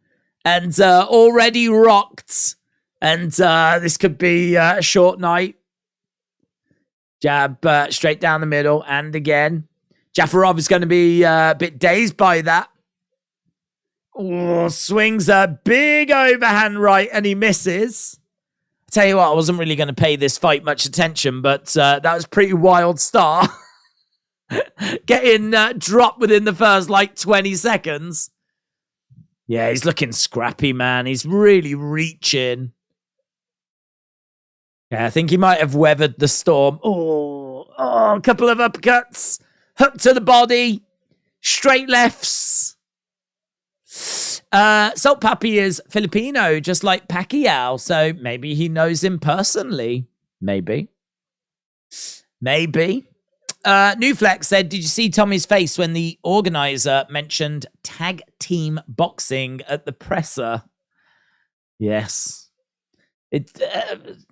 And already rocked. And this could be a short night. Jab straight down the middle. And again. Jafarov is going to be a bit dazed by that. Oh, swings a big overhand right and he misses. I tell you what, I wasn't really going to pay this fight much attention, but that was a pretty wild start. Getting dropped within the first, 20 seconds. Yeah, he's looking scrappy, man. He's really reaching. Yeah, I think he might have weathered the storm. Oh, a couple of uppercuts. Hook to the body. Straight lefts. Salt Papi is Filipino, just like Pacquiao. So maybe he knows him personally. Maybe. New Flex said, did you see Tommy's face when the organizer mentioned tag team boxing at the presser? Yes.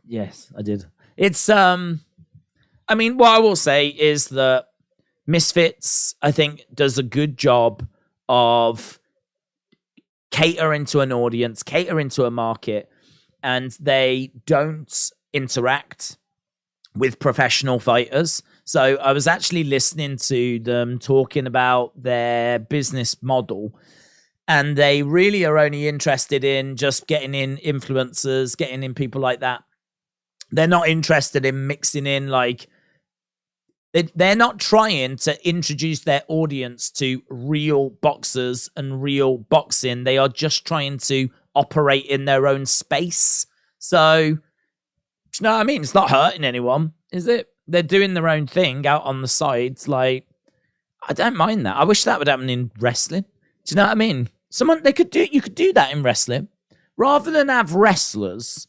Yes, I did. It's, I mean, what I will say is that Misfits, I think, does a good job of catering to an audience, catering to a market, and they don't interact with professional fighters. So I was actually listening to them talking about their business model, and they really are only interested in just getting in influencers, getting in people like that. They're not interested in mixing in, like, they're not trying to introduce their audience to real boxers and real boxing. They are just trying to operate in their own space. So, you know what I mean? It's not hurting anyone, is it? They're doing their own thing out on the sides. Like, I don't mind that. I wish that would happen in wrestling. Do you know what I mean? You could do that in wrestling. Rather than have wrestlers,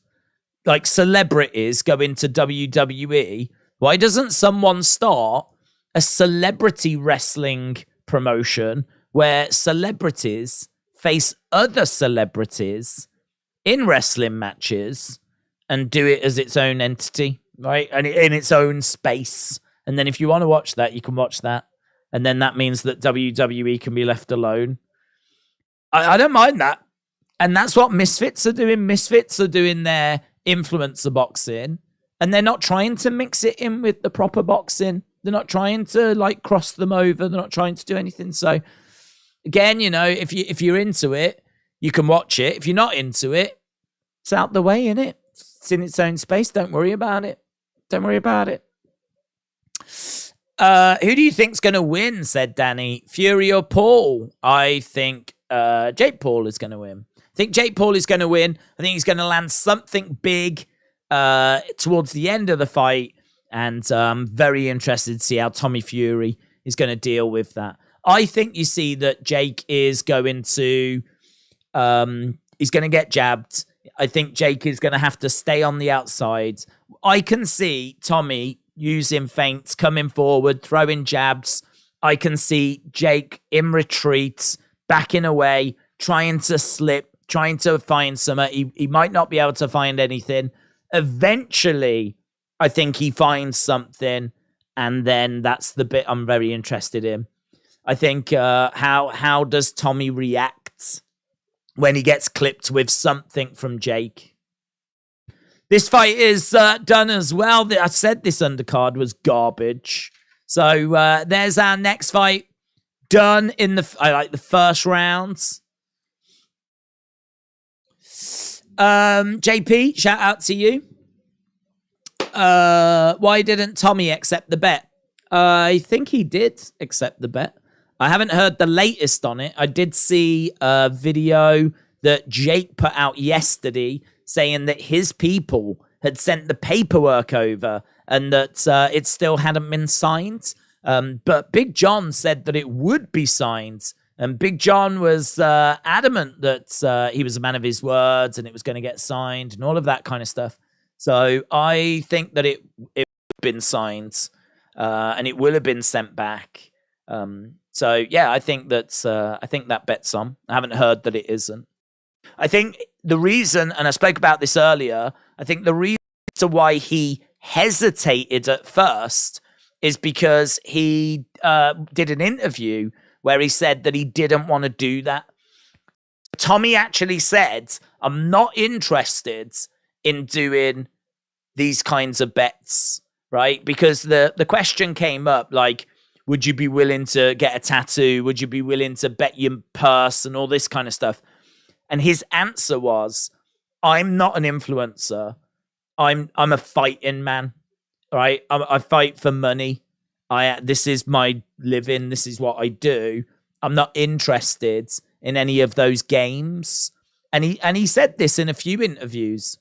like celebrities, go into WWE, why doesn't someone start a celebrity wrestling promotion where celebrities face other celebrities in wrestling matches and do it as its own entity, right? And in its own space. And then if you want to watch that, you can watch that. And then that means that WWE can be left alone. I don't mind that. And that's what Misfits are doing. Misfits are doing their influencer boxing. And they're not trying to mix it in with the proper boxing. They're not trying to, like, cross them over. They're not trying to do anything. So, again, you know, if you're into it, you can watch it. If you're not into it, it's out the way, innit? It's in its own space. Don't worry about it. Don't worry about it. Who do you think's going to win, said Danny? Fury or Paul? I think Jake Paul is going to win. I think Jake Paul is going to win. I think he's going to land something big towards the end of the fight, and I'm very interested to see how Tommy Fury is going to deal with that. I think you see that Jake is going to he's going to get jabbed. I think Jake is going to have to stay on the outside. I can see Tommy using feints, coming forward, throwing jabs. I can see Jake in retreat, backing away, trying to slip, trying to find something. He might not be able to find anything. Eventually, I think he finds something, and then that's the bit I'm very interested in. I think how does Tommy react when he gets clipped with something from Jake? This fight is done as well. I said this undercard was garbage. So there's our next fight. Done in the first rounds. JP, shout out to you. Why didn't Tommy accept the bet? I think he did accept the bet. I haven't heard the latest on it. I did see a video that Jake put out yesterday saying that his people had sent the paperwork over and that it still hadn't been signed. But Big John said that it would be signed. And Big John was adamant that he was a man of his words and it was going to get signed and all of that kind of stuff. So I think that it would have been signed and it will have been sent back. So yeah, I think that bet's on. I haven't heard that it isn't. I think the reason, and I spoke about this earlier, I think the reason to why he hesitated at first is because he did an interview where he said that he didn't want to do that. Tommy actually said, I'm not interested in doing these kinds of bets, right? Because the question came up, like, would you be willing to get a tattoo? Would you be willing to bet your purse and all this kind of stuff? And his answer was, I'm not an influencer. I'm a fighting man, right? I fight for money. This is my living. This is what I do. I'm not interested in any of those games. And he said this in a few interviews.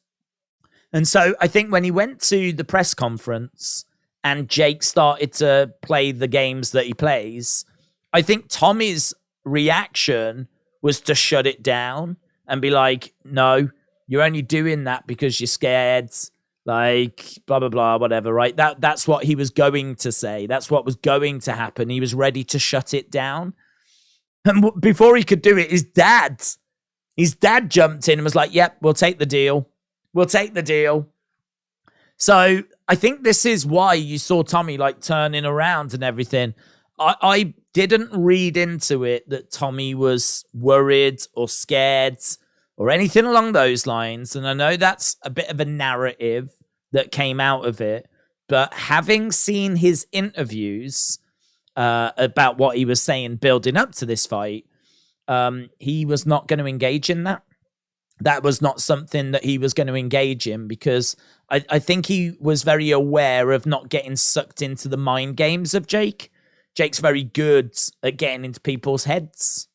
And so I think when he went to the press conference and Jake started to play the games that he plays, I think Tommy's reaction was to shut it down and be like, no, you're only doing that because you're scared, like, blah, blah, blah, whatever, right? That's what he was going to say. That's what was going to happen. He was ready to shut it down. And before he could do it, his dad jumped in and was like, yep, we'll take the deal. We'll take the deal. So I think this is why you saw Tommy, like, turning around and everything. I didn't read into it that Tommy was worried or scared or anything along those lines. And I know that's a bit of a narrative that came out of it. But having seen his interviews about what he was saying building up to this fight, he was not going to engage in that. That was not something that he was going to engage in, because I think he was very aware of not getting sucked into the mind games of Jake. Jake's very good at getting into people's heads.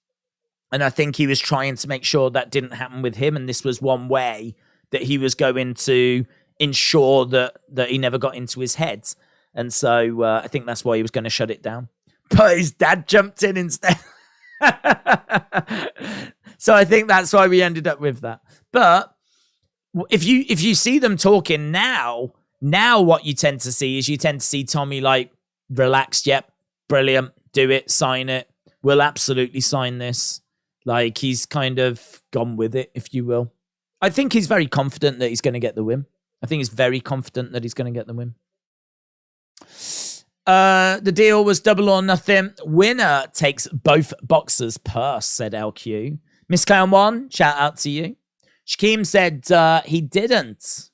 And I think he was trying to make sure that didn't happen with him. And this was one way that he was going to ensure that he never got into his head. And so I think that's why he was going to shut it down. But his dad jumped in instead. So I think that's why we ended up with that. But if you see them talking now what you tend to see is you tend to see Tommy like, relaxed, yep, brilliant, do it, sign it. We'll absolutely sign this. Like, he's kind of gone with it, if you will. I think he's very confident that he's going to get the win. I think he's very confident that he's going to get the win. The deal was double or nothing. Winner takes both boxers' purse, said LQ. Miss Clown 1, shout out to you. Shakeem said he didn't.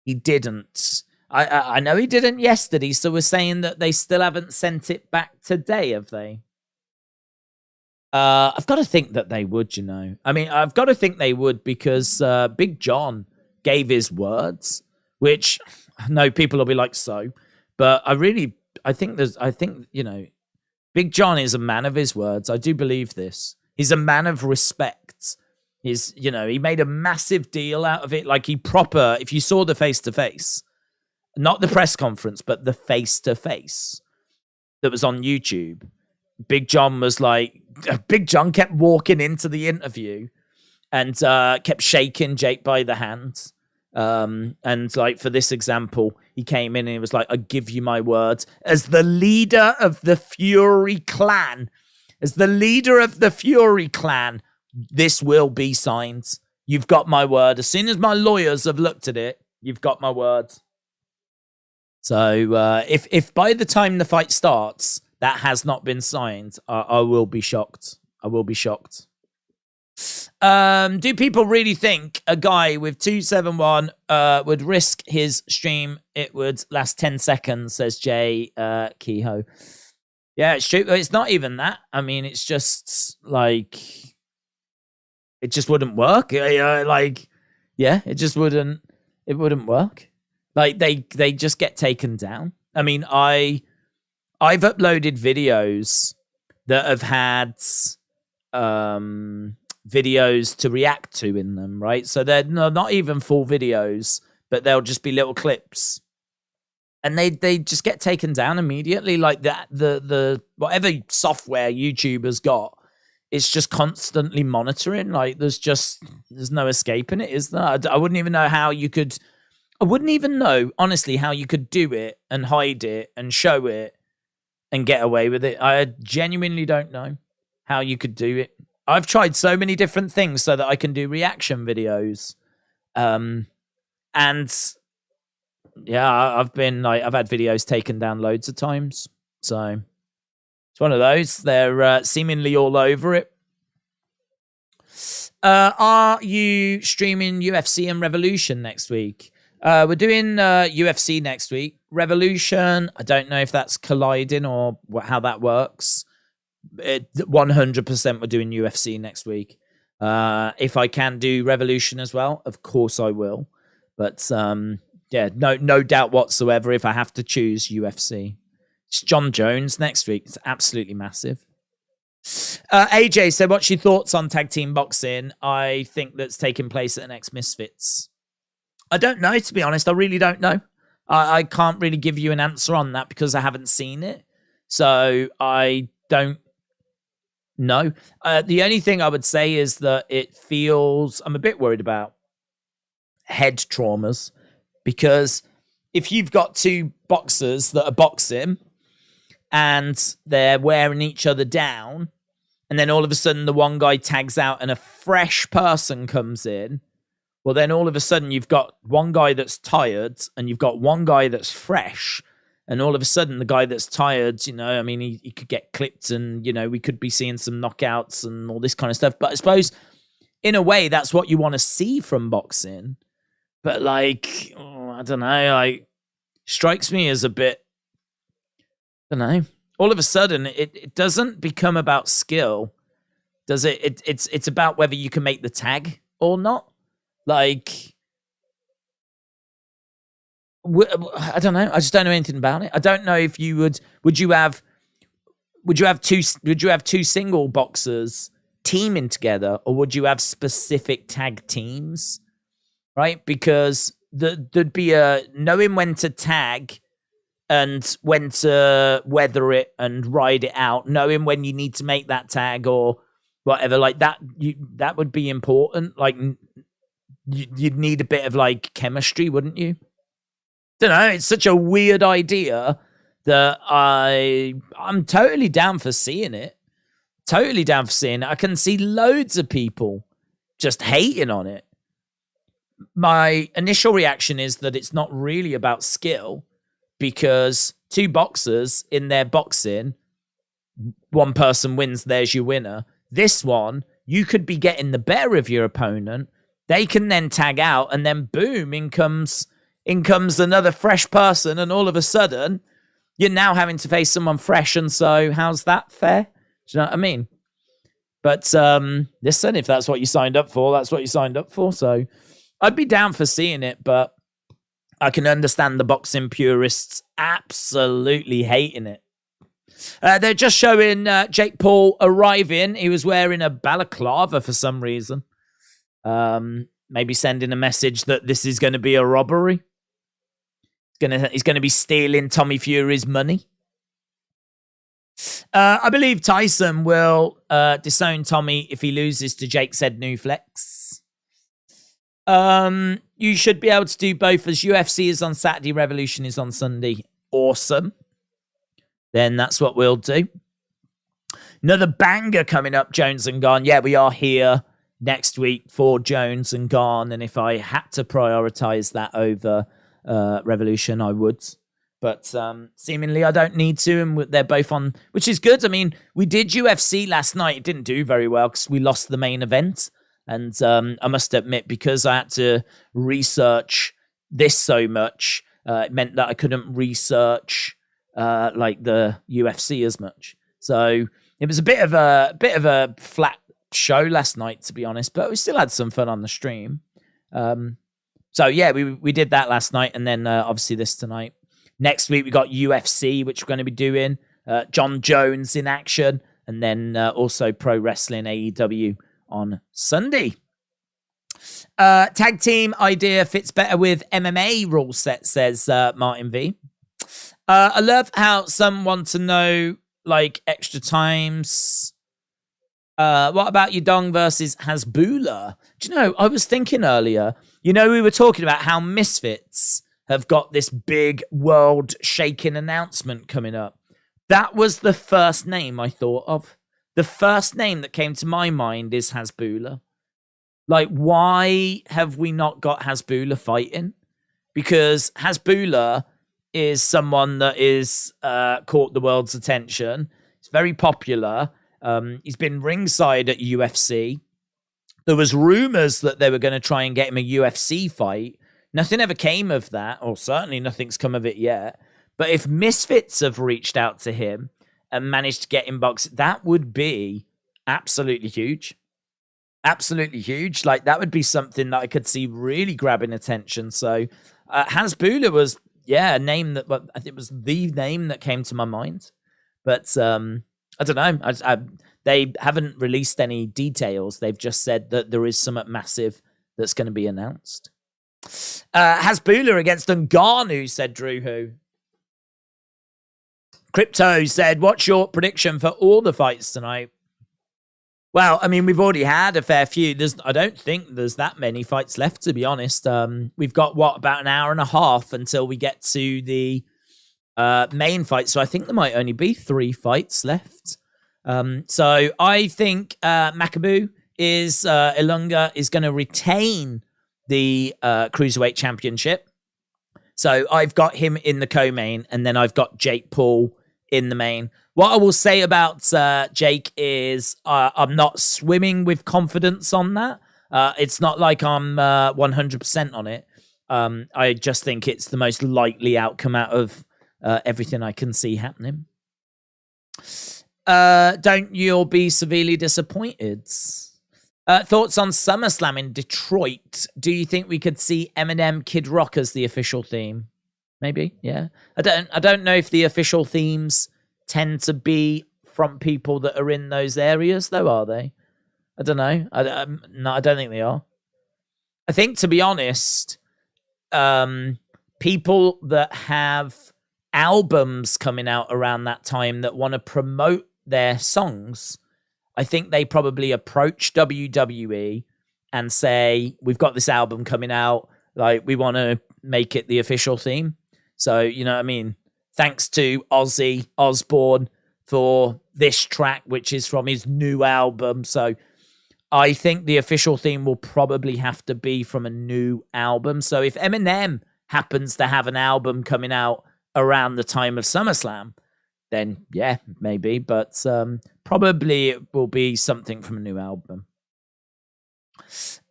He didn't. I know he didn't yesterday, so we're saying that they still haven't sent it back today, have they? I've got to think that they would, you know. I mean, I've got to think they would, because Big John gave his words, which I know people will be like, so. But I think, you know, Big John is a man of his words. I do believe this. He's a man of respect. You know, he made a massive deal out of it. Like, if you saw the face-to-face, not the press conference, but the face-to-face that was on YouTube, Big John was like, Big John kept walking into the interview and kept shaking Jake by the hand. And like, for this example, he came in and he was like, I give you my word as the leader of the Fury clan. As the leader of the Fury clan, this will be signed. You've got my word. As soon as my lawyers have looked at it, you've got my word. So if by the time the fight starts, that has not been signed, I will be shocked. I will be shocked. Do people really think a guy with 271 would risk his stream? It would last 10 seconds, says Jay Kehoe. Yeah, it's true. It's not even that. I mean, it's just like, it just wouldn't work. Like, yeah, it just wouldn't. It wouldn't work. Like, they just get taken down. I mean, I've uploaded videos that have had videos to react to in them, right? So they're not even full videos, but they'll just be little clips. And they just get taken down immediately. Like that, the whatever software YouTube has got, it's just constantly monitoring. Like there's no escaping it, is there? I wouldn't even know how you could. I wouldn't even know, honestly, how you could do it and hide it and show it and get away with it. I genuinely don't know how you could do it. I've tried so many different things so that I can do reaction videos. And yeah, I've had videos taken down loads of times. So it's one of those. They're seemingly all over it. Are you streaming UFC and Revolution next week? We're doing UFC next week. Revolution, I don't know if that's colliding or how that works. 100% we're doing UFC next week. If I can do Revolution as well, of course I will. But yeah, no doubt whatsoever. If I have to choose UFC, it's John Jones next week. It's absolutely massive. AJ said, what's your thoughts on tag team boxing? I think that's taking place at the next Misfits. I don't know, to be honest. I really don't know. I can't really give you an answer on that because I haven't seen it. So I don't know. The only thing I would say is that it feels... I'm a bit worried about head traumas, because if you've got two boxers that are boxing and they're wearing each other down, and then all of a sudden the one guy tags out and a fresh person comes in, well, then all of a sudden you've got one guy that's tired and you've got one guy that's fresh. And all of a sudden the guy that's tired, you know, I mean, he could get clipped and, you know, we could be seeing some knockouts and all this kind of stuff. But I suppose in a way that's what you want to see from boxing. But like, I don't know, like strikes me as a bit, I don't know. All of a sudden, it doesn't become about skill, does it? It's about whether you can make the tag or not. Like, I don't know. I just don't know anything about it. I don't know if you would you have two single boxers teaming together, or would you have specific tag teams? Right? Because there'd be a knowing when to tag and when to weather it and ride it out, knowing when you need to make that tag or whatever, like that. That would be important. Like, you'd need a bit of like chemistry, wouldn't you? Don't know. It's such a weird idea that I'm totally down for seeing it. Totally down for seeing it. I can see loads of people just hating on it. My initial reaction is that it's not really about skill, because two boxers in their boxing, one person wins, there's your winner. This one, you could be getting the better of your opponent. They can then tag out, and then boom, in comes another fresh person, and all of a sudden, you're now having to face someone fresh, and so how's that fair? Do you know what I mean? But listen, if that's what you signed up for, that's what you signed up for. So I'd be down for seeing it, but I can understand the boxing purists absolutely hating it. They're just showing Jake Paul arriving. He was wearing a balaclava for some reason. Maybe sending a message that this is going to be a robbery. He's going to be stealing Tommy Fury's money. I believe Tyson will disown Tommy if he loses to Jake, said New Flex. You should be able to do both, as UFC is on Saturday, Revolution is on Sunday. Awesome. Then that's what we'll do. Another banger coming up, Jones and Garn. Yeah, we are here next week for Jones and Garn, and if I had to prioritize that over Revolution, I would. But seemingly I don't need to, and they're both on, which is good. I mean, we did UFC last night. It didn't do very well because we lost the main event. And I must admit, because I had to research this so much, it meant that I couldn't research like the UFC as much. So it was a bit of a flat show last night, to be honest. But we still had some fun on the stream. So yeah, we did that last night, and then obviously this tonight. Next week we got UFC, which we're going to be doing. John Jones in action, and then also Pro Wrestling AEW on Sunday. Tag team idea fits better with MMA rule set, says Martin V. I love how some want to know like extra times. What about Yudong versus Hasbulla? Do you know, I was thinking earlier, we were talking about how Misfits have got this big world-shaking announcement coming up. That was the first name I thought of. The first name that came to my mind is Hasbulla. Like, why have we not got Hasbulla fighting? Because Hasbulla is someone that is caught the world's attention. He's very popular. He's been ringside at UFC. There was rumors that they were going to try and get him a UFC fight. Nothing ever came of that, or certainly nothing's come of it yet. But if Misfits have reached out to him and managed to get him boxed, that would be absolutely huge. Absolutely huge. Like, that would be something that I could see really grabbing attention. So Hasbulla was, a name that, I think it was the name that came to my mind. But I don't know. They haven't released any details. They've just said that there is something massive that's going to be announced. Hasbulla against Ngannou, said Drew Who. Crypto said, what's your prediction for all the fights tonight? Well, I mean, we've already had a fair few. I don't think there's that many fights left, to be honest. We've got, about an hour and a half until we get to the main fight. So I think there might only be 3 fights left. So I think Makabu Ilunga is going to retain the Cruiserweight Championship. So I've got him in the co-main, and then I've got Jake Paul in the main. What I will say about Jake is I'm not swimming with confidence on that. It's not like I'm 100% on it. I just think it's the most likely outcome out of everything I can see happening. Don't you'll be severely disappointed. Thoughts on SummerSlam in Detroit? Do you think we could see Eminem Kid Rock as the official theme? Maybe, yeah. I don't know if the official themes tend to be from people that are in those areas, though, are they? I don't know. No, I don't think they are. I think, to be honest, people that have albums coming out around that time that want to promote their songs, I think they probably approach WWE and say, we've got this album coming out, like, we want to make it the official theme. So, you know what I mean? Thanks to Ozzy Osbourne for this track, which is from his new album. So I think the official theme will probably have to be from a new album. So if Eminem happens to have an album coming out around the time of SummerSlam, then yeah, maybe. But probably it will be something from a new album.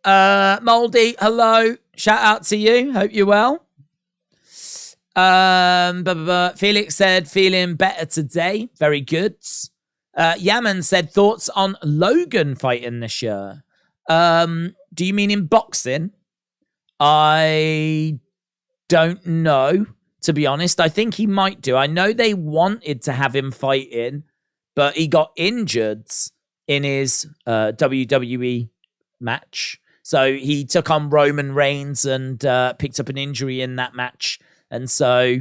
Moldy, hello. Shout out to you. Hope you're well. Felix said, feeling better today. Very good. Yaman said, thoughts on Logan fighting this year? Do you mean in boxing? I don't know, to be honest. I think he might do. I know they wanted to have him fighting, but he got injured in his WWE match. So he took on Roman Reigns and picked up an injury in that match. And so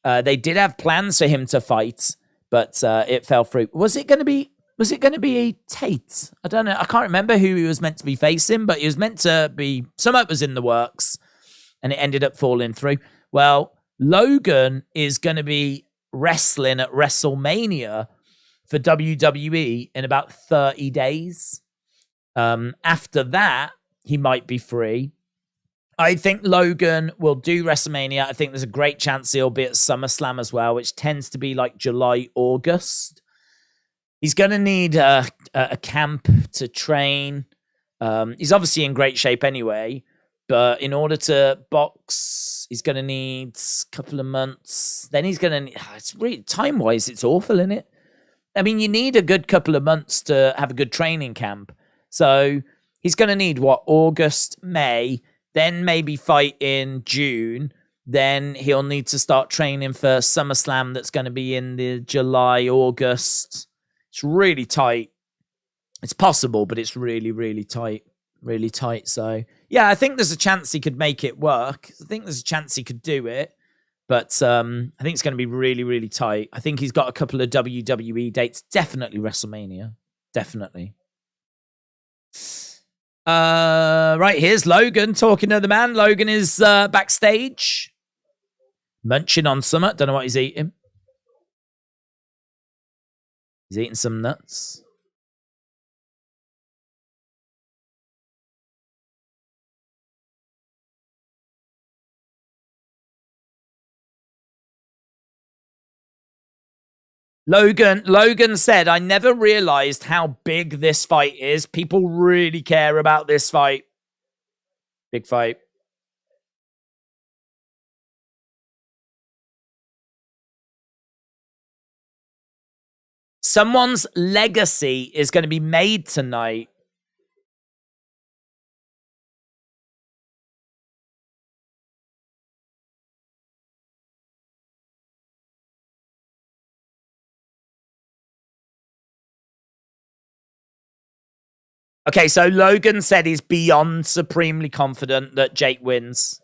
they did have plans for him to fight, but it fell through. Was it going to be Tate? I don't know. I can't remember who he was meant to be facing, but he was meant to be, something was in the works and it ended up falling through. Well, Logan is going to be wrestling at WrestleMania for WWE in about 30 days. After that, he might be free. I think Logan will do WrestleMania. I think there's a great chance he'll be at SummerSlam as well, which tends to be like July, August. He's going to need a camp to train. He's obviously in great shape anyway, but in order to box, he's going to need a couple of months. Then he's going to, it's really, time-wise, it's awful, isn't it? I mean, you need a good couple of months to have a good training camp. So he's going to need, August, May, then maybe fight in June. Then he'll need to start training for SummerSlam that's going to be in the July, August. It's really tight. It's possible, but it's really, really tight. Really tight. So, yeah, I think there's a chance he could make it work. I think there's a chance he could do it. But I think it's going to be really, really tight. I think he's got a couple of WWE dates. Definitely WrestleMania. Definitely. Right, here's Logan talking to the man. Logan is backstage, munching on something. Don't know what he's eating. He's eating some nuts. Logan said, I never realized how big this fight is. People really care about this fight. Big fight. Someone's legacy is going to be made tonight. Okay, so Logan said he's beyond supremely confident that Jake wins.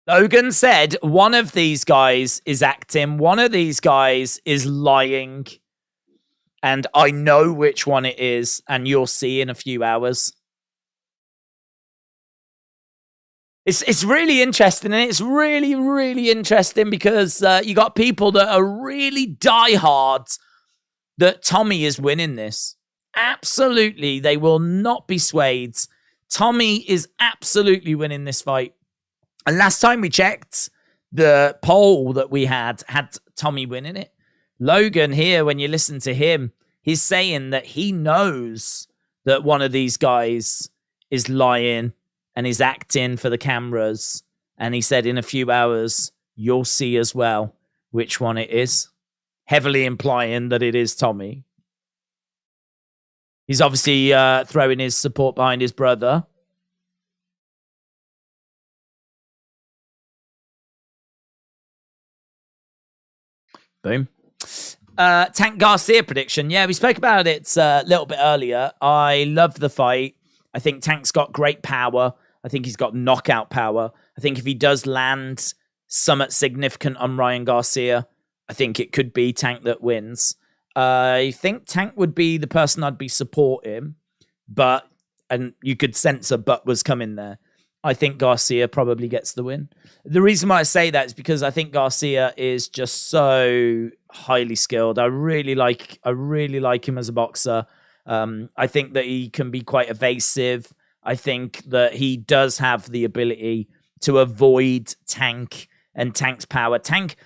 Logan said one of these guys is acting, one of these guys is lying, and I know which one it is, and you'll see in a few hours. It's really interesting, and it's really, really interesting because you got people that are really diehard that Tommy is winning this. Absolutely, they will not be swayed. Tommy is absolutely winning this fight. And last time we checked, the poll that we had Tommy winning it. Logan here, when you listen to him, he's saying that he knows that one of these guys is lying and is acting for the cameras. And he said in a few hours, you'll see as well which one it is. Heavily implying that it is Tommy. He's obviously throwing his support behind his brother. Boom. Tank Garcia prediction. Yeah, we spoke about it a little bit earlier. I love the fight. I think Tank's got great power. I think he's got knockout power. I think if he does land somewhat significant on Ryan Garcia, I think it could be Tank that wins. I think Tank would be the person I'd be supporting, and you could sense a but was coming there. I think Garcia probably gets the win. The reason why I say that is because I think Garcia is just so highly skilled. I really like him as a boxer. I think that he can be quite evasive. I think that he does have the ability to avoid Tank and Tank's power. Tank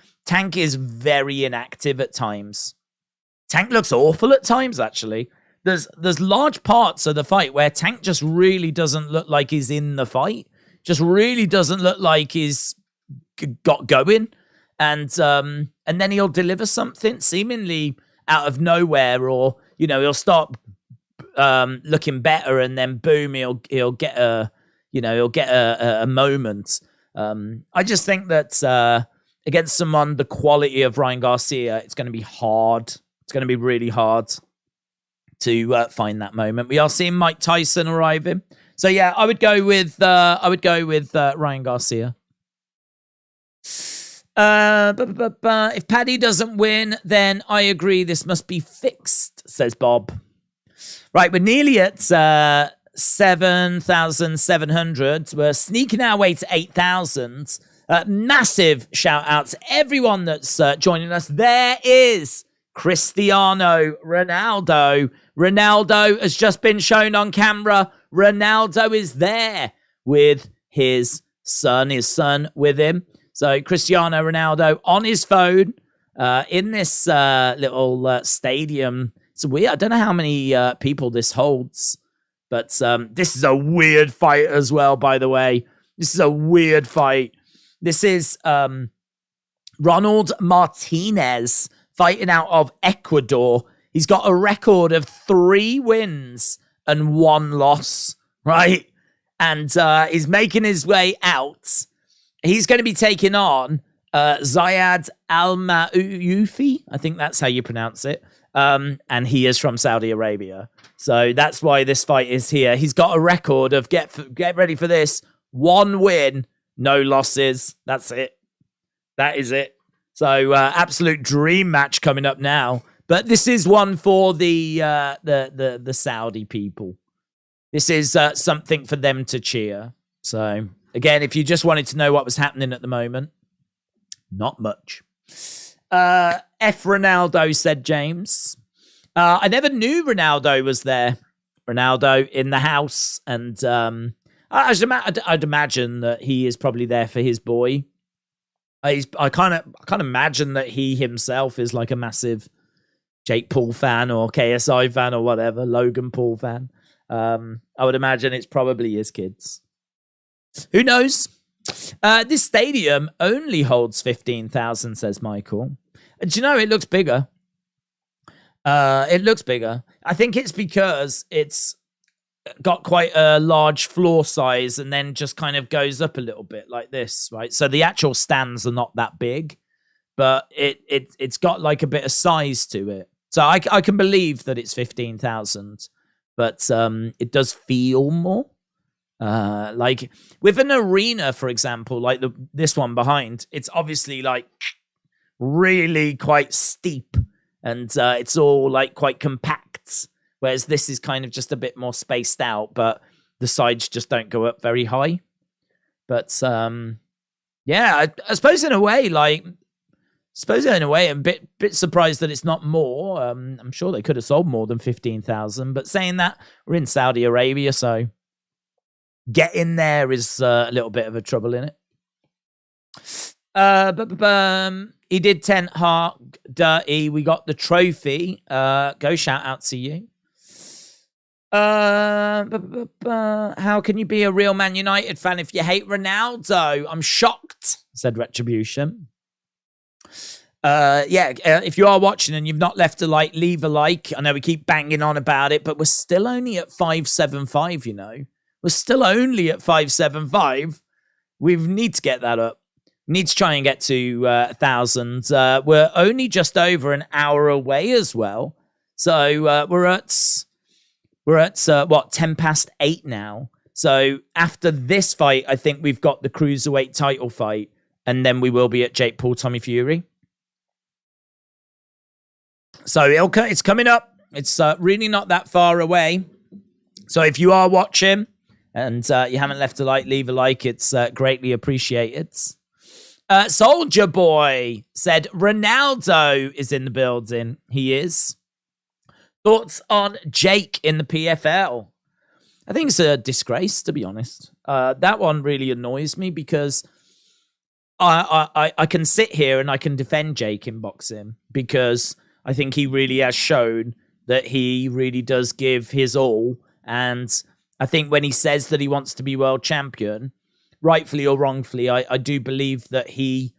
is very inactive at times. Tank looks awful at times, actually. There's large parts of the fight where Tank just really doesn't look like he's in the fight. Just really doesn't look like he's got going. And then he'll deliver something seemingly out of nowhere, or, he'll start looking better, and then boom, he'll get a moment. I just think that against someone the quality of Ryan Garcia, it's going to be hard. It's going to be really hard to find that moment. We are seeing Mike Tyson arriving, so yeah, I would go with Ryan Garcia. If Paddy doesn't win, then I agree this must be fixed, says Bob. Right, we're nearly at 7,700. We're sneaking our way to 8,000. Massive shout out to everyone that's joining us. There is Cristiano Ronaldo. Ronaldo has just been shown on camera. Ronaldo is there with his son with him. So Cristiano Ronaldo on his phone in this little stadium. It's weird. I don't know how many people this holds, but this is a weird fight as well, by the way. This is a weird fight. This is Ronald Martinez fighting out of Ecuador. He's got a record of 3 wins and 1 loss, right? And he's making his way out. He's going to be taking on Ziyad Almaayouf. I think that's how you pronounce it. And he is from Saudi Arabia. So that's why this fight is here. He's got a record of, get ready for this, 1 win, no losses. That's it. That is it. So absolute dream match coming up now. But this is one for the Saudi people. This is something for them to cheer. So again, if you just wanted to know what was happening at the moment, not much. F. Ronaldo, said James. I never knew Ronaldo was there. Ronaldo in the house. And I'd imagine that he is probably there for his boy. I can't imagine that he himself is like a massive Jake Paul fan or KSI fan or whatever, Logan Paul fan. I would imagine it's probably his kids. Who knows? This stadium only holds 15,000, says Michael. Do you know, it looks bigger. It looks bigger. I think it's because it's got quite a large floor size and then just kind of goes up a little bit like this, right? So the actual stands are not that big, but it's got like a bit of size to it. So I can believe that it's 15,000, but it does feel more. Like with an arena, for example, like this one behind, it's obviously like really quite steep and it's all like quite compact, whereas this is kind of just a bit more spaced out, but the sides just don't go up very high. But yeah, I suppose in a way, I'm a bit surprised that it's not more. I'm sure they could have sold more than 15,000, but saying that, we're in Saudi Arabia, so getting there is a little bit of a trouble in it. He did 10 heart dirty. We got the trophy. Go shout out to you. How can you be a real Man United fan if you hate Ronaldo? I'm shocked, said Retribution. If you are watching and you've not left a like, leave a like. I know we keep banging on about it, but we're still only at 575, you know. We're still only at 575. We need to get that up. Need to try and get to 1,000. We're only just over an hour away as well. So we're at 10 past 8 now. So after this fight, I think we've got the Cruiserweight title fight. And then we will be at Jake Paul, Tommy Fury. So it's coming up. It's really not that far away. So if you are watching and you haven't left a like, leave a like. It's greatly appreciated. Soldier Boy said Ronaldo is in the building. He is. Thoughts on Jake in the PFL? I think it's a disgrace, to be honest. That one really annoys me because I can sit here and I can defend Jake in boxing because I think he really has shown that he really does give his all. And I think when he says that he wants to be world champion, rightfully or wrongfully, I do believe that he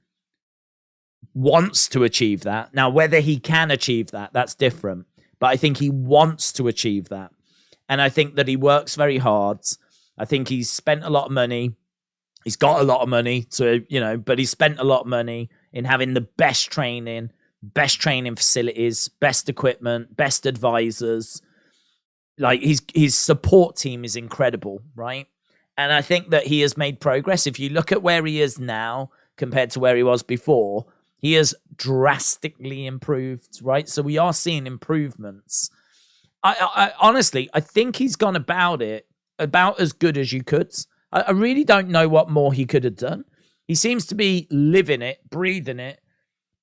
wants to achieve that. Now, whether he can achieve that, that's different. But I think he wants to achieve that. And I think that he works very hard. I think he's spent a lot of money. He's got a lot of money, but he's spent a lot of money in having the best training facilities, best equipment, best advisors. Like his support team is incredible, right? And I think that he has made progress. If you look at where he is now compared to where he was before, he has drastically improved, right? So we are seeing improvements. I honestly, I think he's gone about it about as good as you could. I really don't know what more he could have done. He seems to be living it, breathing it,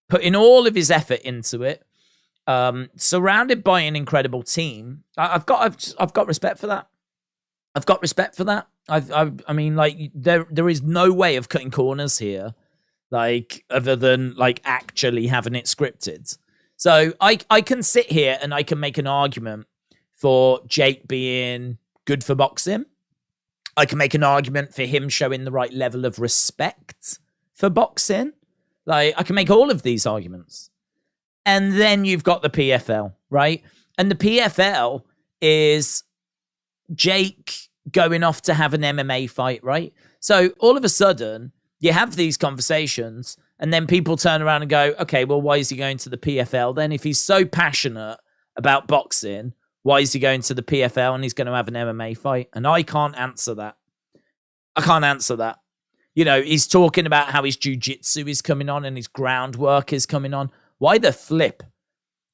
putting all of his effort into it, surrounded by an incredible team. I've got respect for that. I've got respect for that. I mean, like there is no way of cutting corners here, like other than like actually having it scripted. So I can sit here and I can make an argument for Jake being good for boxing. I can make an argument for him showing the right level of respect for boxing. Like, I can make all of these arguments. And then you've got the PFL, right? And the PFL is Jake going off to have an MMA fight, right? So all of a sudden, you have these conversations, and then people turn around and go, okay, well, why is he going to the PFL then? If he's so passionate about boxing, why is he going to the PFL and he's going to have an MMA fight? And I can't answer that. I can't answer that. You know, he's talking about how his jiu-jitsu is coming on and his groundwork is coming on. Why the flip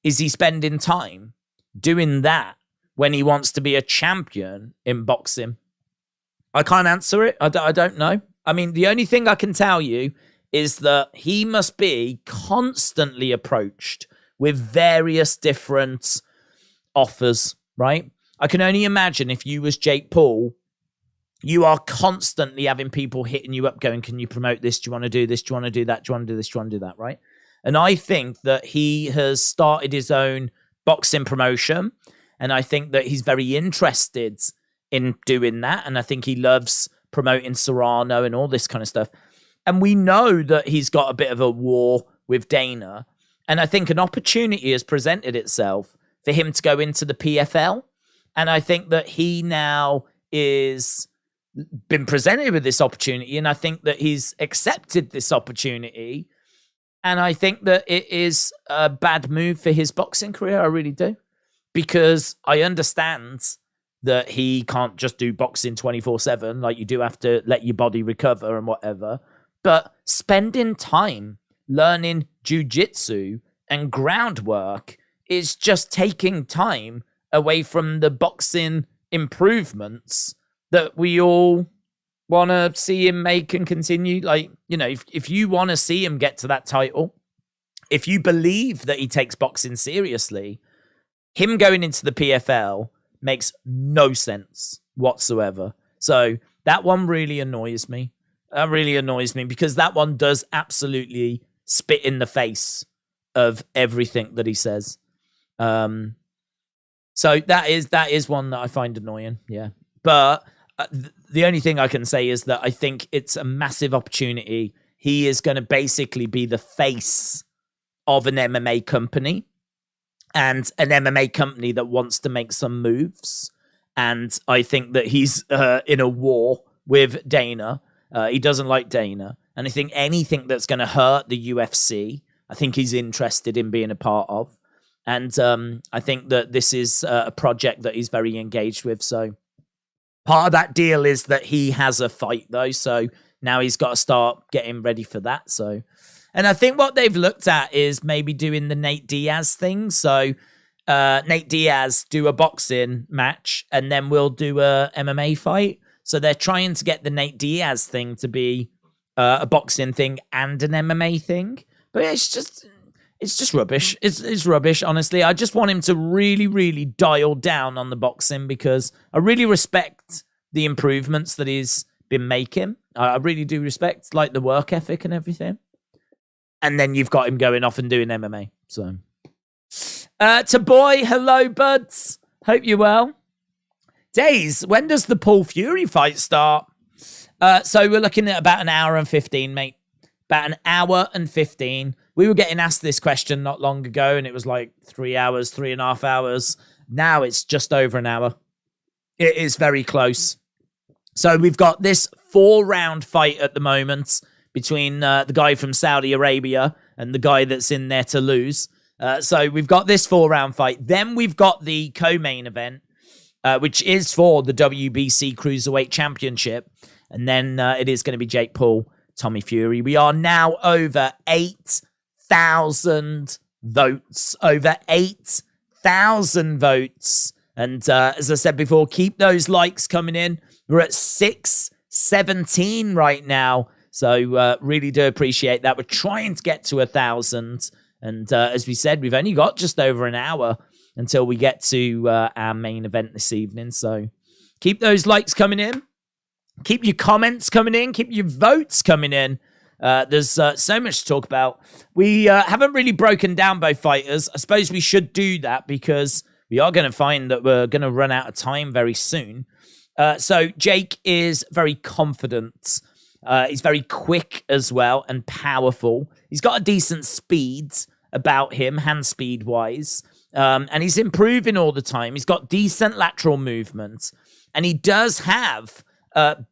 is he spending time doing that when he wants to be a champion in boxing? I can't answer it. I don't know. I mean, the only thing I can tell you is that he must be constantly approached with various different offers, right? I can only imagine if you was Jake Paul, you are constantly having people hitting you up going, can you promote this? Do you want to do this? Do you want to do that? Do you want to do this? Do you want to do that? Right? And I think that he has started his own boxing promotion. And I think that he's very interested in doing that. And I think he loves promoting Serrano and all this kind of stuff. And we know that he's got a bit of a war with Dana. And I think an opportunity has presented itself for him to go into the PFL. And I think that he now is been presented with this opportunity, and I think that he's accepted this opportunity, and I think that it is a bad move for his boxing career. I really do, because I understand that he can't just do boxing 24/7. Like, you do have to let your body recover and whatever, but spending time learning jiu-jitsu and groundwork is just taking time away from the boxing improvements that we all want to see him make and continue. Like, you know, if you want to see him get to that title, if you believe that he takes boxing seriously, him going into the PFL makes no sense whatsoever. So that one really annoys me. That really annoys me because that one does absolutely spit in the face of everything that he says. So that is one that I find annoying. Yeah. But the only thing I can say is that I think it's a massive opportunity. He is going to basically be the face of an MMA company, and an MMA company that wants to make some moves. And I think that he's in a war with Dana. He doesn't like Dana. And I think anything that's going to hurt the UFC, I think he's interested in being a part of. And I think that this is a project that he's very engaged with. So part of that deal is that he has a fight, though. So now he's got to start getting ready for that. So, and I think what they've looked at is maybe doing the Nate Diaz thing. So Nate Diaz do a boxing match, and then we'll do a MMA fight. So they're trying to get the Nate Diaz thing to be a boxing thing and an MMA thing. But it's just rubbish. It's rubbish, honestly. I just want him to really, really dial down on the boxing because I really respect the improvements that he's been making. I really do respect like the work ethic and everything. And then you've got him going off and doing MMA. So, to boy, hello, buds. Hope you're well. Daze, when does the Paul Fury fight start? So we're looking at about an hour and 15, mate. About an hour and 15. We were getting asked this question not long ago, and it was like 3 hours, 3.5 hours. Now it's just over an hour. It is very close. So we've got this 4-round fight at the moment between the guy from Saudi Arabia and the guy that's in there to lose. So we've got this 4-round fight. Then we've got the co-main event, which is for the WBC Cruiserweight Championship. And then it is going to be Jake Paul, Tommy Fury. We are now over 8,000 votes. Over 8,000 votes. And as I said before, keep those likes coming in. We're at 617 right now. So really do appreciate that. We're trying to get to 1,000. And as we said, we've only got just over an hour until we get to our main event this evening. So keep those likes coming in. Keep your comments coming in. Keep your votes coming in. There's so much to talk about. We haven't really broken down both fighters. I suppose we should do that because we are going to find that we're going to run out of time very soon. So Jake is very confident. He's very quick as well and powerful. He's got a decent speed about him, hand speed wise. And he's improving all the time. He's got decent lateral movement. And he does have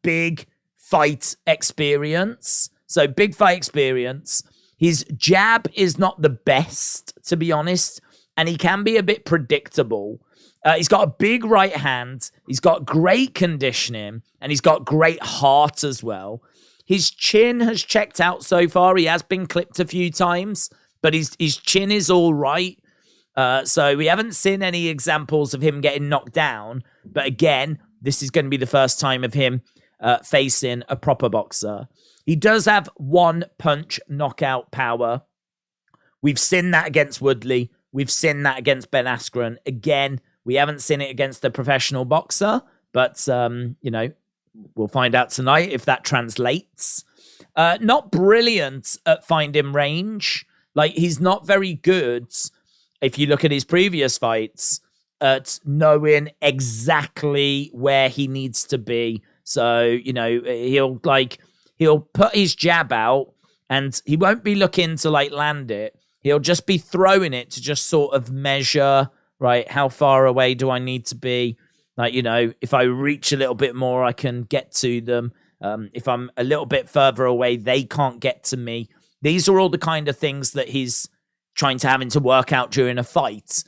big fight experience. So big fight experience. His jab is not the best, to be honest. And he can be a bit predictable. He's got a big right hand. He's got great conditioning. And he's got great heart as well. His chin has checked out so far. He has been clipped a few times. But his chin is all right. So we haven't seen any examples of him getting knocked down. But again, this is going to be the first time of him facing a proper boxer. He does have one punch knockout power. We've seen that against Woodley. We've seen that against Ben Askren. Again, we haven't seen it against a professional boxer. But, we'll find out tonight if that translates. Not brilliant at finding range. Like, he's not very good, if you look at his previous fights, at knowing exactly where he needs to be. So, he'll put his jab out and he won't be looking to land it. He'll just be throwing it to just sort of measure, right, how far away do I need to be? If I reach a little bit more, I can get to them. If I'm a little bit further away, they can't get to me. These are all the kind of things that he's trying to having to work out during a fight.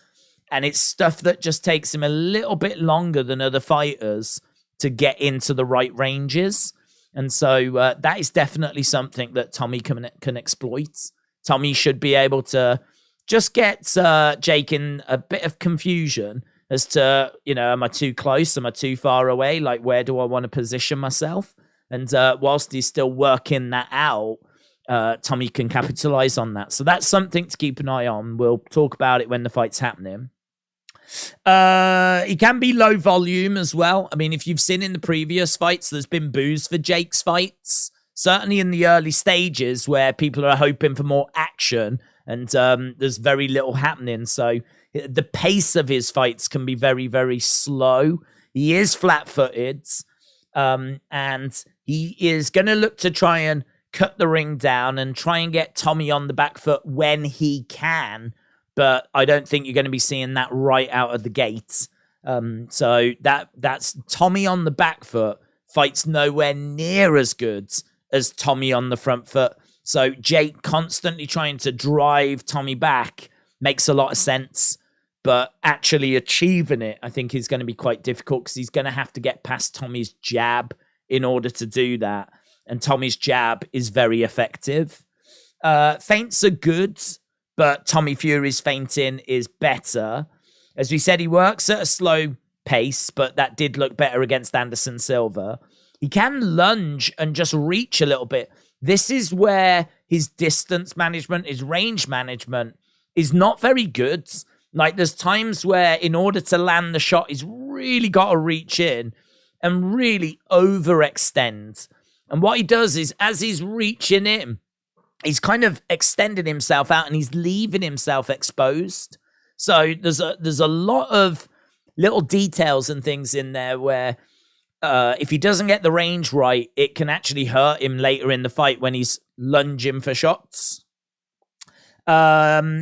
And it's stuff that just takes him a little bit longer than other fighters to get into the right ranges. And so that is definitely something that Tommy can exploit. Tommy should be able to just get Jake in a bit of confusion as to, am I too close? Am I too far away? Where do I want to position myself? And whilst he's still working that out, Tommy can capitalize on that. So that's something to keep an eye on. We'll talk about it when the fight's happening. He can be low volume as well. I mean, if you've seen in the previous fights, there's been boos for Jake's fights. certainly in the early stages where people are hoping for more action and there's very little happening. So the pace of his fights can be very, very slow. He is flat-footed, and he is going to look to try and cut the ring down and try and get Tommy on the back foot when he can. But I don't think you're going to be seeing that right out of the gate. So that's Tommy on the back foot fights nowhere near as good as Tommy on the front foot. So Jake constantly trying to drive Tommy back makes a lot of sense. But actually achieving it, I think, is going to be quite difficult because he's going to have to get past Tommy's jab in order to do that. And Tommy's jab is very effective. Feints are good, but Tommy Fury's feinting is better. As we said, he works at a slow pace, but that did look better against Anderson Silva. He can lunge and just reach a little bit. This is where his distance management, his range management is not very good. Like, there's times where in order to land the shot, he's really got to reach in and really overextend. And what he does is, as he's reaching in, he's kind of extending himself out and he's leaving himself exposed. So there's a lot of little details and things in there where if he doesn't get the range right, it can actually hurt him later in the fight when he's lunging for shots.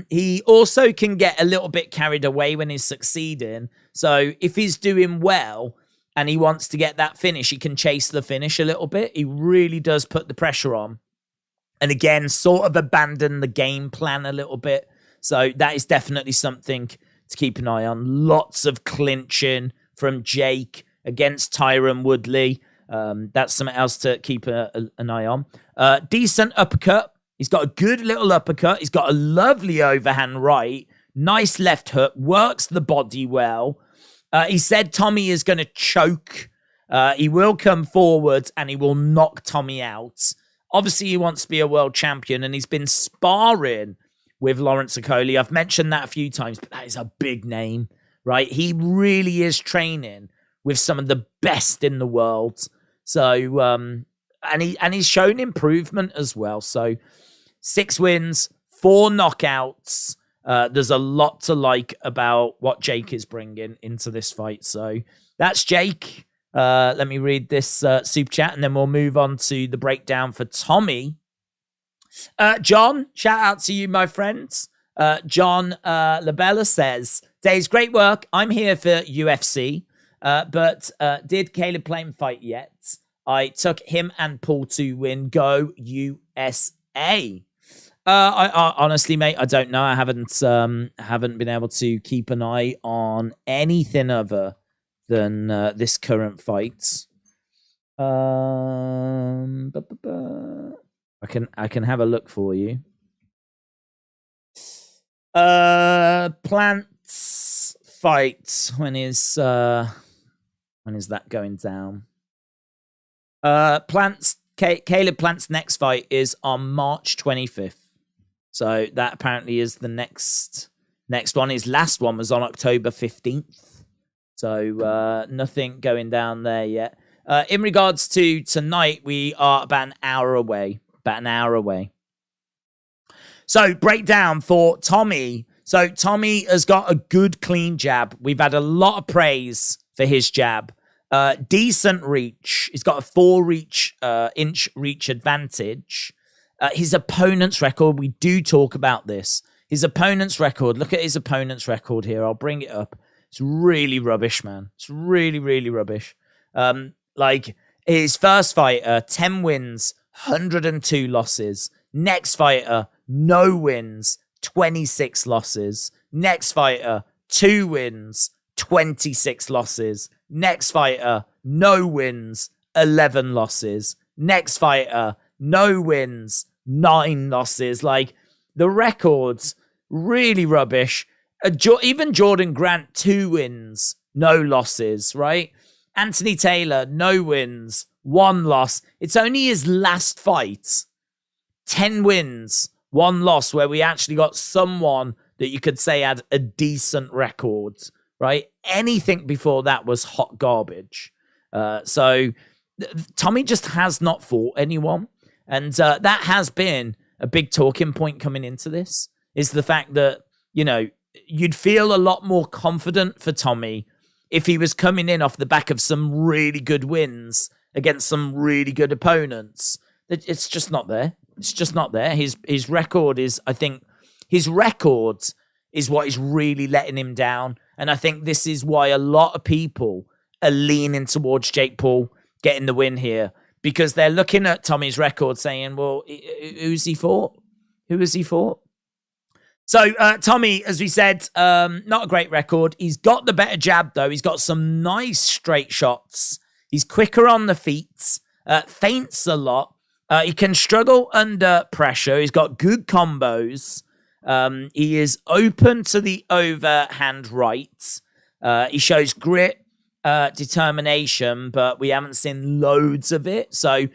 He also can get a little bit carried away when he's succeeding. So if he's doing well and he wants to get that finish, he can chase the finish a little bit. He really does put the pressure on. And again, sort of abandon the game plan a little bit. So that is definitely something to keep an eye on. Lots of clinching from Jake against Tyron Woodley. That's something else to keep an eye on. Decent uppercut. He's got a good little uppercut. He's got a lovely overhand right. Nice left hook. Works the body well. He said Tommy is going to choke. He will come forward and he will knock Tommy out. Obviously, he wants to be a world champion and he's been sparring with Lawrence Okolie. I've mentioned that a few times, but that is a big name, right? He really is training with some of the best in the world. So, and he's shown improvement as well. So 6 wins, 4 knockouts. There's a lot to like about what Jake is bringing into this fight. So that's Jake. Let me read this super chat and then we'll move on to the breakdown for Tommy. John, shout out to you, my friends. John Labella says, Daze, great work. I'm here for UFC, but did Caleb Plame fight yet? I took him and Paul to win. Go USA. I honestly, mate, I don't know. I haven't been able to keep an eye on anything other than this current fight. I can have a look for you. Plant's fight. When is that going down? Caleb Plant's next fight is on March 25th. So that apparently is the next one. His last one was on October 15th. So nothing going down there yet. In regards to tonight, we are about an hour away. So breakdown for Tommy. So Tommy has got a good clean jab. We've had a lot of praise for his jab. Decent reach. He's got a 4-inch reach advantage. His opponent's record, we do talk about this. His opponent's record, look at his opponent's record here. I'll bring it up. It's really rubbish, man. It's really, really rubbish. Like, his first fighter, 10 wins, 102 losses. Next fighter, no wins, 26 losses. Next fighter, 2 wins, 26 losses. Next fighter, no wins, 11 losses. Next fighter, no wins, 9 losses. Like, the records, really rubbish. Even Jordan Grant, 2 wins, no losses, right? Anthony Taylor, no wins, 1 loss. It's only his last fight, 10 wins, 1 loss, where we actually got someone that you could say had a decent record, right? Anything before that was hot garbage. So Tommy just has not fought anyone. And that has been a big talking point coming into this, is the fact that, you know, you'd feel a lot more confident for Tommy if he was coming in off the back of some really good wins against some really good opponents. It's just not there. It's just not there. His record is, I think, his record is what is really letting him down. And I think this is why a lot of people are leaning towards Jake Paul getting the win here, because they're looking at Tommy's record saying, well, who's he fought? Who has he fought? So Tommy, as we said, not a great record. He's got the better jab, though. He's got some nice straight shots. He's quicker on the feet, feints a lot. He can struggle under pressure. He's got good combos. He is open to the overhand right. He shows grit, determination, but we haven't seen loads of it. So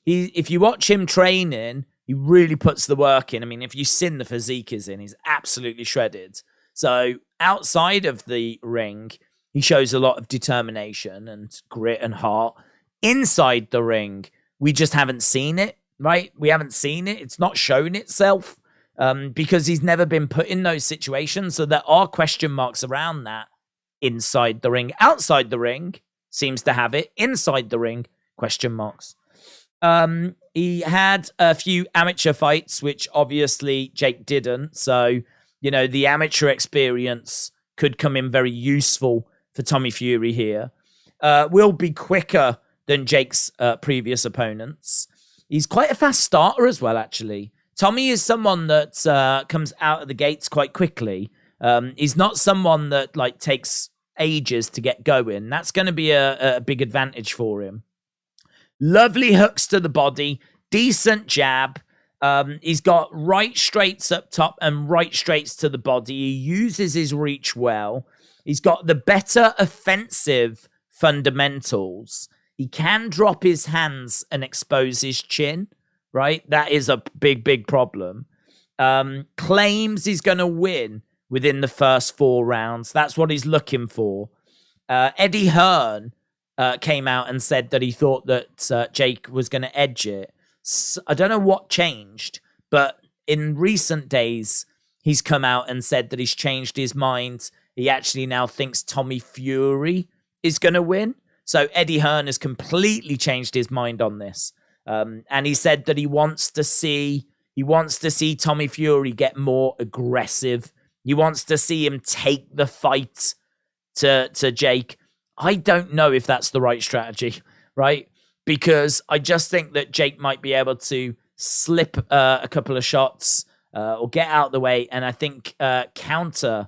if you watch him training, he really puts the work in. I mean, if you've seen the physique he's absolutely shredded. So outside of the ring, he shows a lot of determination and grit and heart. Inside the ring, we just haven't seen it, right? We haven't seen it. It's not shown itself because he's never been put in those situations. So there are question marks around that inside the ring. Outside the ring, seems to have it. Inside the ring, question marks. He had a few amateur fights, which obviously Jake didn't. So, you know, the amateur experience could come in very useful for Tommy Fury here. Will be quicker than Jake's previous opponents. He's quite a fast starter as well, actually. Tommy is someone that comes out of the gates quite quickly. He's not someone that like takes ages to get going. That's going to be a big advantage for him. Lovely hooks to the body, decent jab. He's got right straights up top and right straights to the body. He uses his reach well. He's got the better offensive fundamentals. He can drop his hands and expose his chin, right? That is a big, big problem. Claims he's going to win within the first 4 rounds. That's what he's looking for. Eddie Hearn came out and said that he thought that Jake was going to edge it. So, I don't know what changed, but in recent days, he's come out and said that he's changed his mind. He actually now thinks Tommy Fury is going to win. So Eddie Hearn has completely changed his mind on this. And he said that he wants to see Tommy Fury get more aggressive. He wants to see him take the fight to Jake. I don't know if that's the right strategy, right? Because I just think that Jake might be able to slip a couple of shots or get out of the way, and I think counter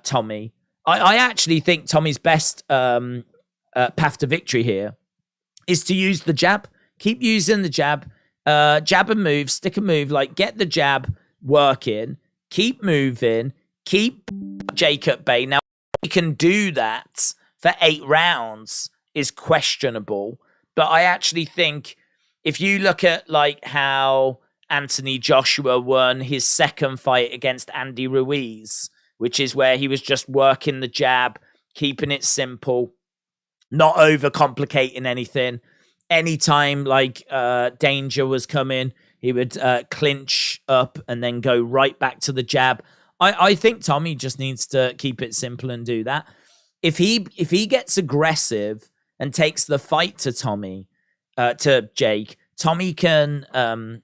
Tommy. I actually think Tommy's best path to victory here is to use the jab. Keep using the jab. Jab and move, stick and move. Like, get the jab working. Keep moving. Keep Jake at bay. Now, he can do that for 8 rounds is questionable. But I actually think if you look at like how Anthony Joshua won his second fight against Andy Ruiz, which is where he was just working the jab, keeping it simple, not overcomplicating anything. Anytime like danger was coming, he would clinch up and then go right back to the jab. I think Tommy just needs to keep it simple and do that. If he gets aggressive and takes the fight to Jake, Tommy can I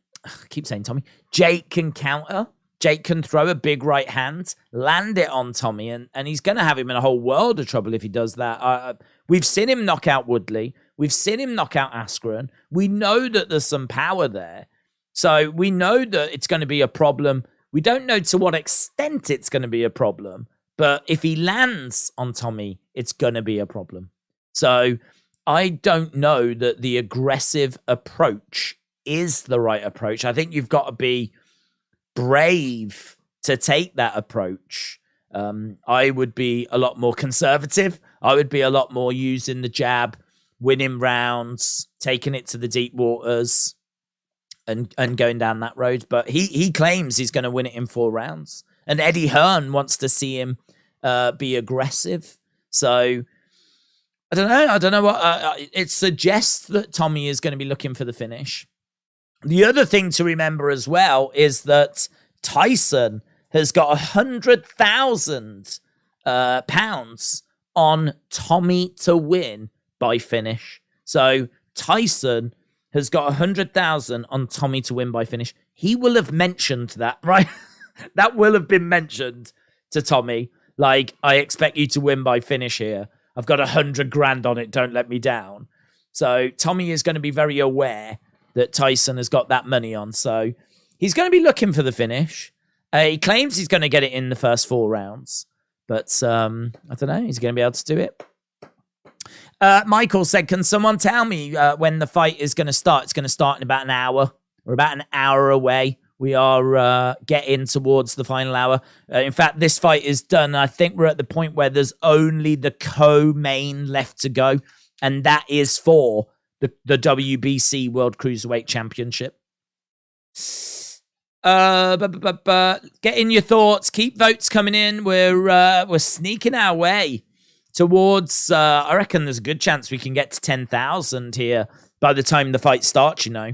keep saying Tommy. Jake can counter. Jake can throw a big right hand, land it on Tommy, and he's going to have him in a whole world of trouble if he does that. We've seen him knock out Woodley. We've seen him knock out Askren. We know that there's some power there. So we know that it's going to be a problem. We don't know to what extent it's going to be a problem. But if he lands on Tommy, it's going to be a problem. So I don't know that the aggressive approach is the right approach. I think you've got to be brave to take that approach. I would be a lot more conservative. I would be a lot more using the jab, winning rounds, taking it to the deep waters, and going down that road. But he claims he's going to win it in 4 rounds. And Eddie Hearn wants to see him be aggressive. So I don't know. What it suggests that Tommy is going to be looking for the finish. The other thing to remember as well is that Tyson has got £100,000 on Tommy to win by finish. So Tyson has got 100,000 on Tommy to win by finish. He will have mentioned that, right? That will have been mentioned to Tommy. Like, I expect you to win by finish here. I've got 100 grand on it. Don't let me down. So Tommy is going to be very aware that Tyson has got that money on. So he's going to be looking for the finish. He claims he's going to get it in the first 4 rounds. But I don't know. He's going to be able to do it. Michael said, can someone tell me when the fight is going to start? It's going to start in about an hour. We're about an hour away. We are getting towards the final hour. In fact, this fight is done. I think we're at the point where there's only the co-main left to go. And that is for the WBC World Cruiserweight Championship. Get in your thoughts. Keep votes coming in. We're sneaking our way towards, I reckon there's a good chance we can get to 10,000 here by the time the fight starts, you know.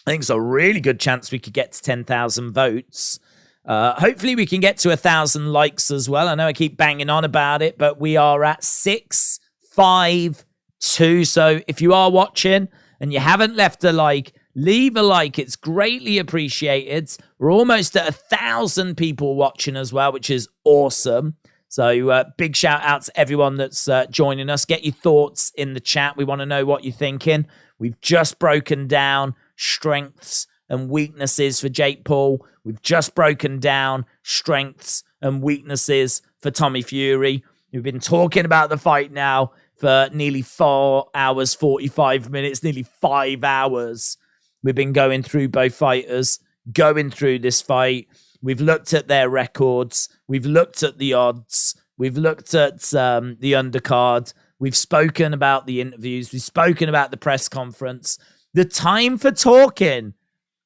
I think it's a really good chance we could get to 10,000 votes. Hopefully we can get to 1,000 likes as well. I know I keep banging on about it, but we are at 652. So if you are watching and you haven't left a like, leave a like. It's greatly appreciated. We're almost at 1,000 people watching as well, which is awesome. So big shout out to everyone that's joining us. Get your thoughts in the chat. We want to know what you're thinking. We've just broken down strengths and weaknesses for Jake Paul. We've just broken down strengths and weaknesses for Tommy Fury. We've been talking about the fight now for nearly 4 hours, 45 minutes, nearly 5 hours. We've been going through both fighters, going through this fight. We've looked at their records. We've looked at the odds. We've looked at the undercard. We've spoken about the interviews. We've spoken about the press conference. The time for talking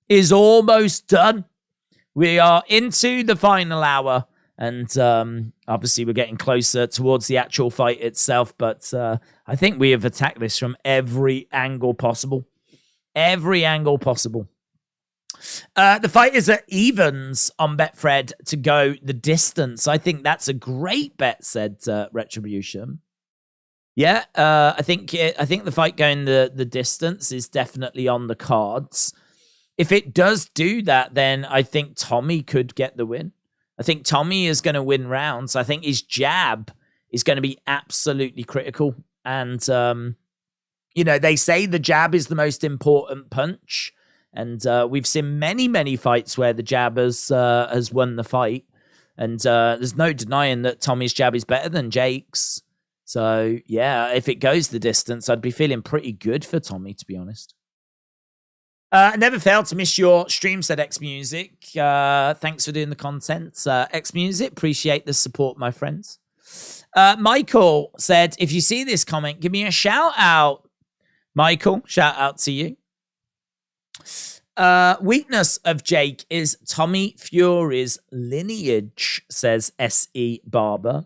is almost done. We are into the final hour. And obviously we're getting closer towards the actual fight itself. But I think we have attacked this from every angle possible. Every angle possible. The fight is at evens on Betfred to go the distance. I think that's a great bet, said Retribution. Yeah, I think the fight going the distance is definitely on the cards. If it does do that, then I think Tommy could get the win. I think Tommy is going to win rounds. I think his jab is going to be absolutely critical. And, you know, they say the jab is the most important punch. And we've seen many, many fights where the jab has won the fight. And there's no denying that Tommy's jab is better than Jake's. So, yeah, if it goes the distance, I'd be feeling pretty good for Tommy, to be honest. I never failed to miss your stream, said X Music. Thanks for doing the content. X Music, appreciate the support, my friends. Michael said, if you see this comment, give me a shout out. Michael, shout out to you. Weakness of Jake is Tommy Fury's lineage, says S.E. Barber.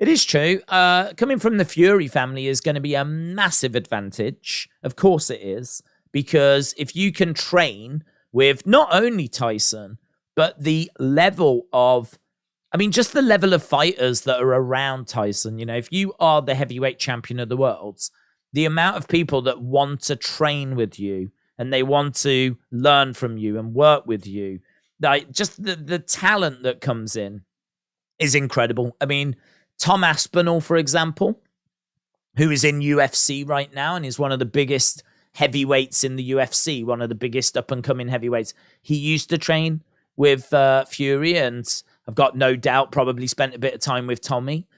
It is true. Coming from the Fury family is going to be a massive advantage. Of course it is. Because if you can train with not only Tyson, but the level of, I mean, just the level of fighters that are around Tyson. You know, if you are the heavyweight champion of the world, the amount of people that want to train with you and they want to learn from you and work with you, like just the talent that comes in is incredible. I mean, Tom Aspinall, for example, who is in UFC right now and is one of the biggest heavyweights in the UFC, one of the biggest up-and-coming heavyweights. He used to train with Fury, and I've got no doubt probably spent a bit of time with Tommy.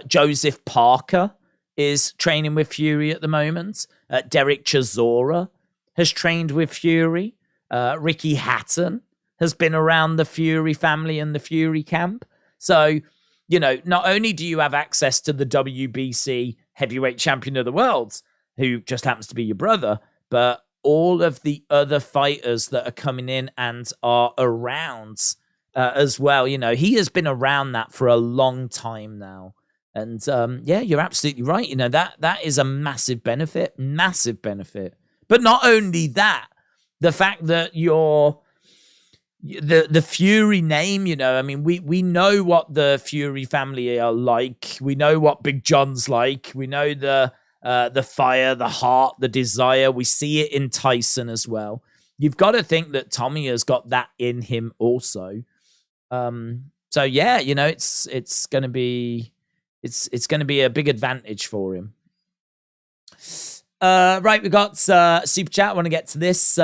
Joseph Parker is training with Fury at the moment. Derek Chisora has trained with Fury. Ricky Hatton has been around the Fury family and the Fury camp. So, you know, not only do you have access to the WBC heavyweight champion of the world, who just happens to be your brother, but all of the other fighters that are coming in and are around as well. You know, he has been around that for a long time now. And yeah, you're absolutely right. You know, that is a massive benefit. But not only that, the fact that the Fury name, you know, I mean, we know what the Fury family are like. We know what Big John's like. We know the fire, the heart, the desire. We see it in Tyson as well. You've got to think that Tommy has got that in him also. So yeah, you know, it's gonna be a big advantage for him. Right, we got super chat. I want to get to this.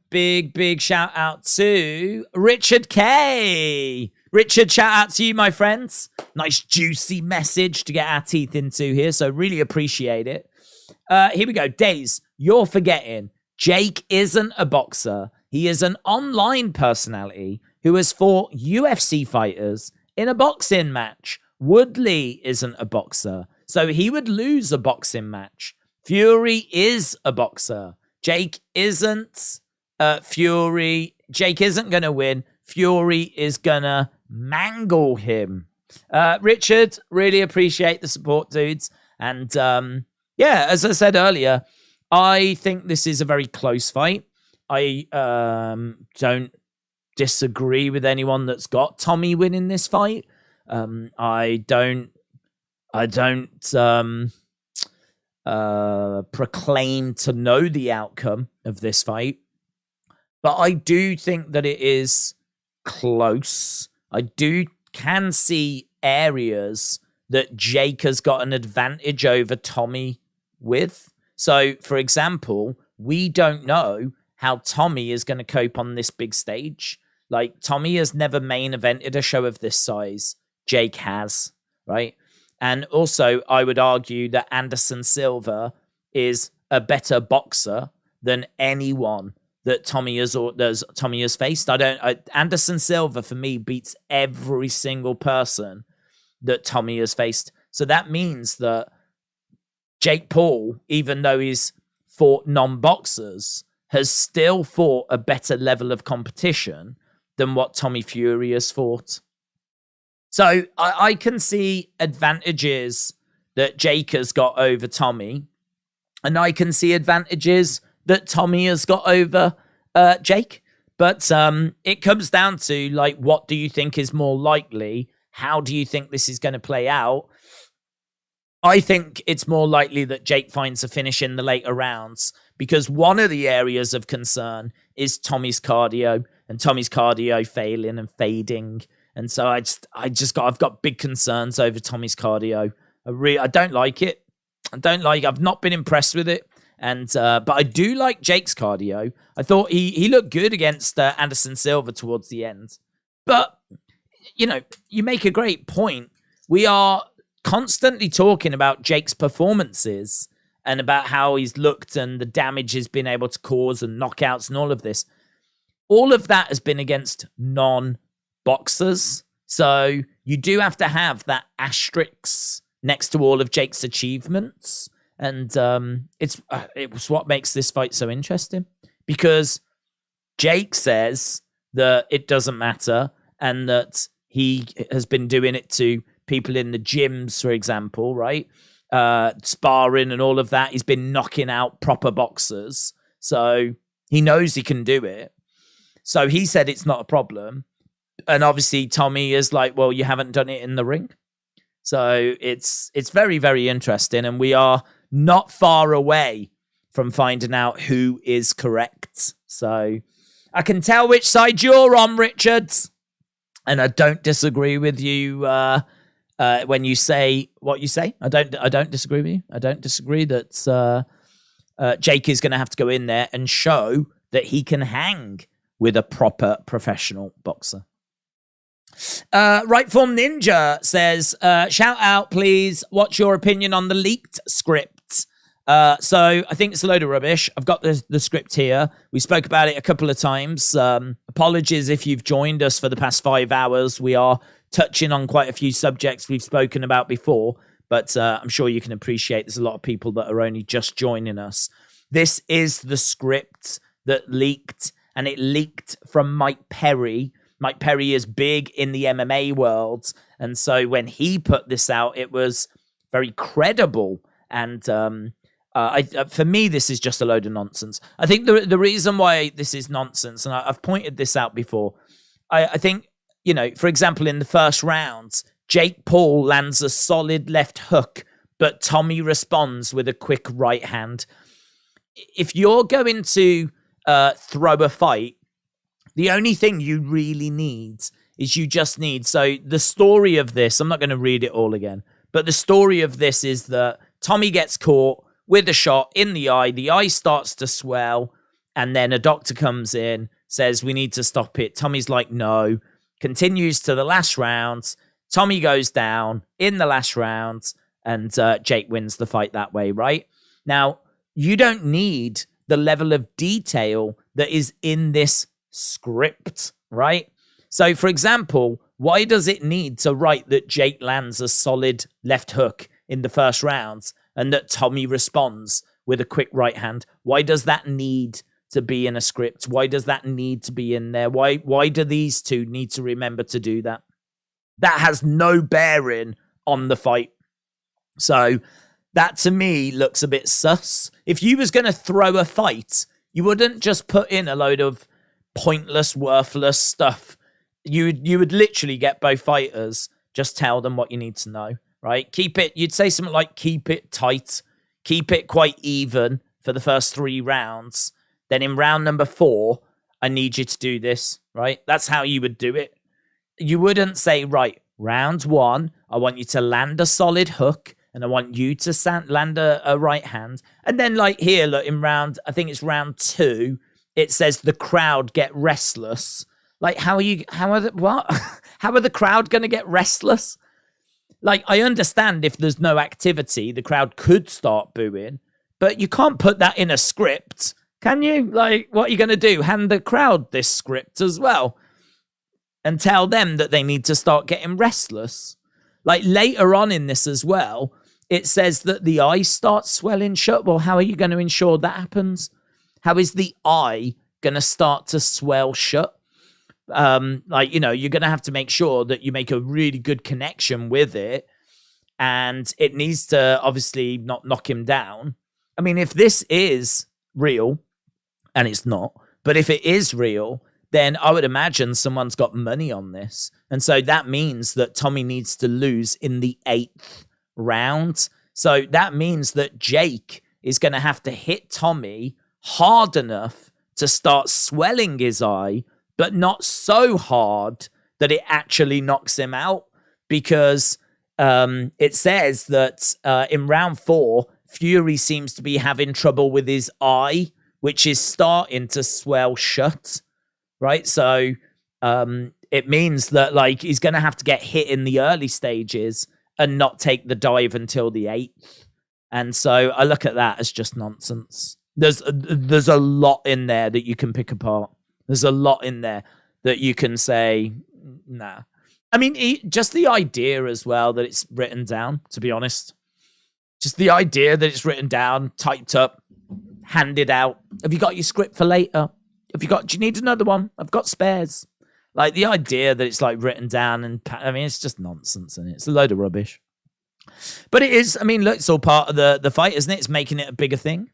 Big shout out to Richard K. Richard, shout out to you, my friends. Nice juicy message to get our teeth into here, so really appreciate it. Here we go. Daze, you're forgetting Jake isn't a boxer. He is an online personality who has fought UFC fighters in a boxing match. Woodley isn't a boxer, so he would lose a boxing match. Fury is a boxer. Jake isn't. Fury. Jake isn't going to win. Fury is going to mangle him. Richard, really appreciate the support, dudes. And yeah, as I said earlier, I think this is a very close fight. I don't disagree with anyone that's got Tommy winning this fight. I don't proclaim to know the outcome of this fight, but I do think that it is close. I can see areas that Jake has got an advantage over Tommy with. So, for example, we don't know how Tommy is going to cope on this big stage. Like, Tommy has never main evented a show of this size. Jake has, right? And also, I would argue that Anderson Silva is a better boxer than anyone that Tommy has faced. Anderson Silva, for me, beats every single person that Tommy has faced. So that means that Jake Paul, even though he's fought non-boxers, has still fought a better level of competition than what Tommy Fury has fought. So I can see advantages that Jake has got over Tommy, and I can see advantages that Tommy has got over Jake. But it comes down to, like, what do you think is more likely? How do you think this is going to play out? I think it's more likely that Jake finds a finish in the later rounds, because one of the areas of concern is Tommy's cardio, and Tommy's cardio failing and fading. And so I've got big concerns over Tommy's cardio. I don't like it. I've not been impressed with it. And but I do like Jake's cardio. I thought he looked good against Anderson Silva towards the end. But, you know, you make a great point. We are constantly talking about Jake's performances and about how he's looked and the damage he's been able to cause and knockouts and all of this. All of that has been against non-boxers. So you do have to have that asterisk next to all of Jake's achievements. And it's what makes this fight so interesting, because Jake says that it doesn't matter and that he has been doing it to people in the gyms, for example, right? Sparring and all of that. He's been knocking out proper boxers. So he knows he can do it. So he said it's not a problem. And obviously Tommy is like, well, you haven't done it in the ring. So it's very, very interesting. And we are not far away from finding out who is correct. So I can tell which side you're on, Richard. And I don't disagree with you when you say what you say. I don't disagree with you. I don't disagree that Jake is going to have to go in there and show that he can hang with a proper professional boxer. Rightful Ninja says, shout out, please. What's your opinion on the leaked script? So I think it's a load of rubbish. I've got the script here. We spoke about it a couple of times. Apologies if you've joined us for the past 5 hours. We are touching on quite a few subjects we've spoken about before, but I'm sure you can appreciate there's a lot of people that are only just joining us. This is the script that leaked, and it leaked from Mike Perry. Mike Perry is big in the MMA world, and so when he put this out, it was very credible. And For me, this is just a load of nonsense. I think the reason why this is nonsense, and I've pointed this out before, I think, for example, in the first round, Jake Paul lands a solid left hook, but Tommy responds with a quick right hand. If you're going to throw a fight, the only thing you really need is so the story of this, I'm not going to read it all again, but the story of this is that Tommy gets caught with a shot in the eye starts to swell, and then a doctor comes in, says, we need to stop it. Tommy's like, no, continues to the last round. Tommy goes down in the last round, and Jake wins the fight that way, right? Now, you don't need the level of detail that is in this script, right? So, for example, why does it need to write that Jake lands a solid left hook in the first round and that Tommy responds with a quick right hand? Why does that need to be in a script? Why does that need to be in there? Why do these two need to remember to do that? That has no bearing on the fight. So that to me looks a bit sus. If you was going to throw a fight, you wouldn't just put in a load of pointless, worthless stuff. You would literally get both fighters, just tell them what you need to know, right? You'd say something like, keep it tight, keep it quite even for the first 3 rounds. Then in round number 4, I need you to do this, right? That's how you would do it. You wouldn't say, right, round 1, I want you to land a solid hook, and I want you to land a right hand. And then like here, look, I think it's round 2, it says the crowd get restless. Like, how are the crowd going to get restless? Like, I understand if there's no activity, the crowd could start booing, but you can't put that in a script, can you? Like, what are you going to do? Hand the crowd this script as well and tell them that they need to start getting restless? Like, later on in this as well, it says that the eye starts swelling shut. Well, how are you going to ensure that happens? How is the eye going to start to swell shut? You're going to have to make sure that you make a really good connection with it, and it needs to obviously not knock him down. I mean, if this is real, and it's not, but if it is real, then I would imagine someone's got money on this. And so that means that Tommy needs to lose in the 8th round. So that means that Jake is going to have to hit Tommy hard enough to start swelling his eye, but not so hard that it actually knocks him out, because it says that in round 4, Fury seems to be having trouble with his eye, which is starting to swell shut, right? So it means that like he's going to have to get hit in the early stages and not take the dive until the 8th. And so I look at that as just nonsense. There's a lot in there that you can pick apart. There's a lot in there that you can say, nah. I mean, just the idea as well that it's written down, to be honest. Just the idea that it's written down, typed up, handed out. Have you got your script for later? Do you need another one? I've got spares. Like, the idea that it's like written down, and I mean, it's just nonsense, and it's a load of rubbish. But it is, I mean, look, it's all part of the fight, isn't it? It's making it a bigger thing.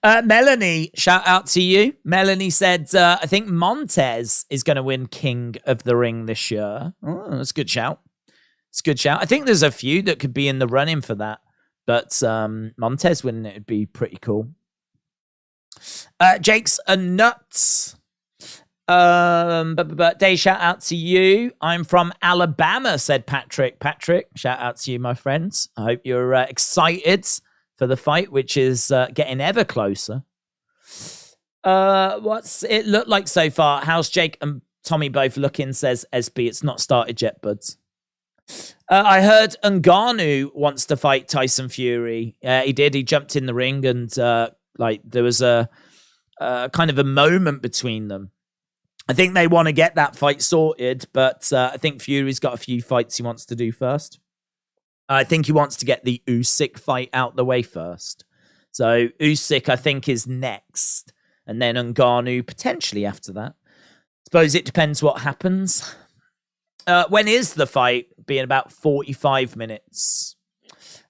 Melanie, shout out to you. Melanie said, I think Montez is going to win King of the Ring this year. Oh, that's a good shout. It's a good shout. I think there's a few that could be in the running for that. But Montez winning it would be pretty cool. Jake's a nuts. Birthday shout out to you. I'm from Alabama, said Patrick. Patrick, shout out to you, my friends. I hope you're excited for the fight, which is getting ever closer. What's it look like so far? How's Jake and Tommy both looking, says SB. It's not started yet, buds. I heard Ngannou wants to fight Tyson Fury. He did. He jumped in the ring, and there was a kind of a moment between them. I think they want to get that fight sorted, but I think Fury's got a few fights he wants to do first. I think he wants to get the Usyk fight out the way first. So Usyk, I think, is next, and then Ngannou potentially after that. Suppose it depends what happens. When is the fight? Being about 45 minutes.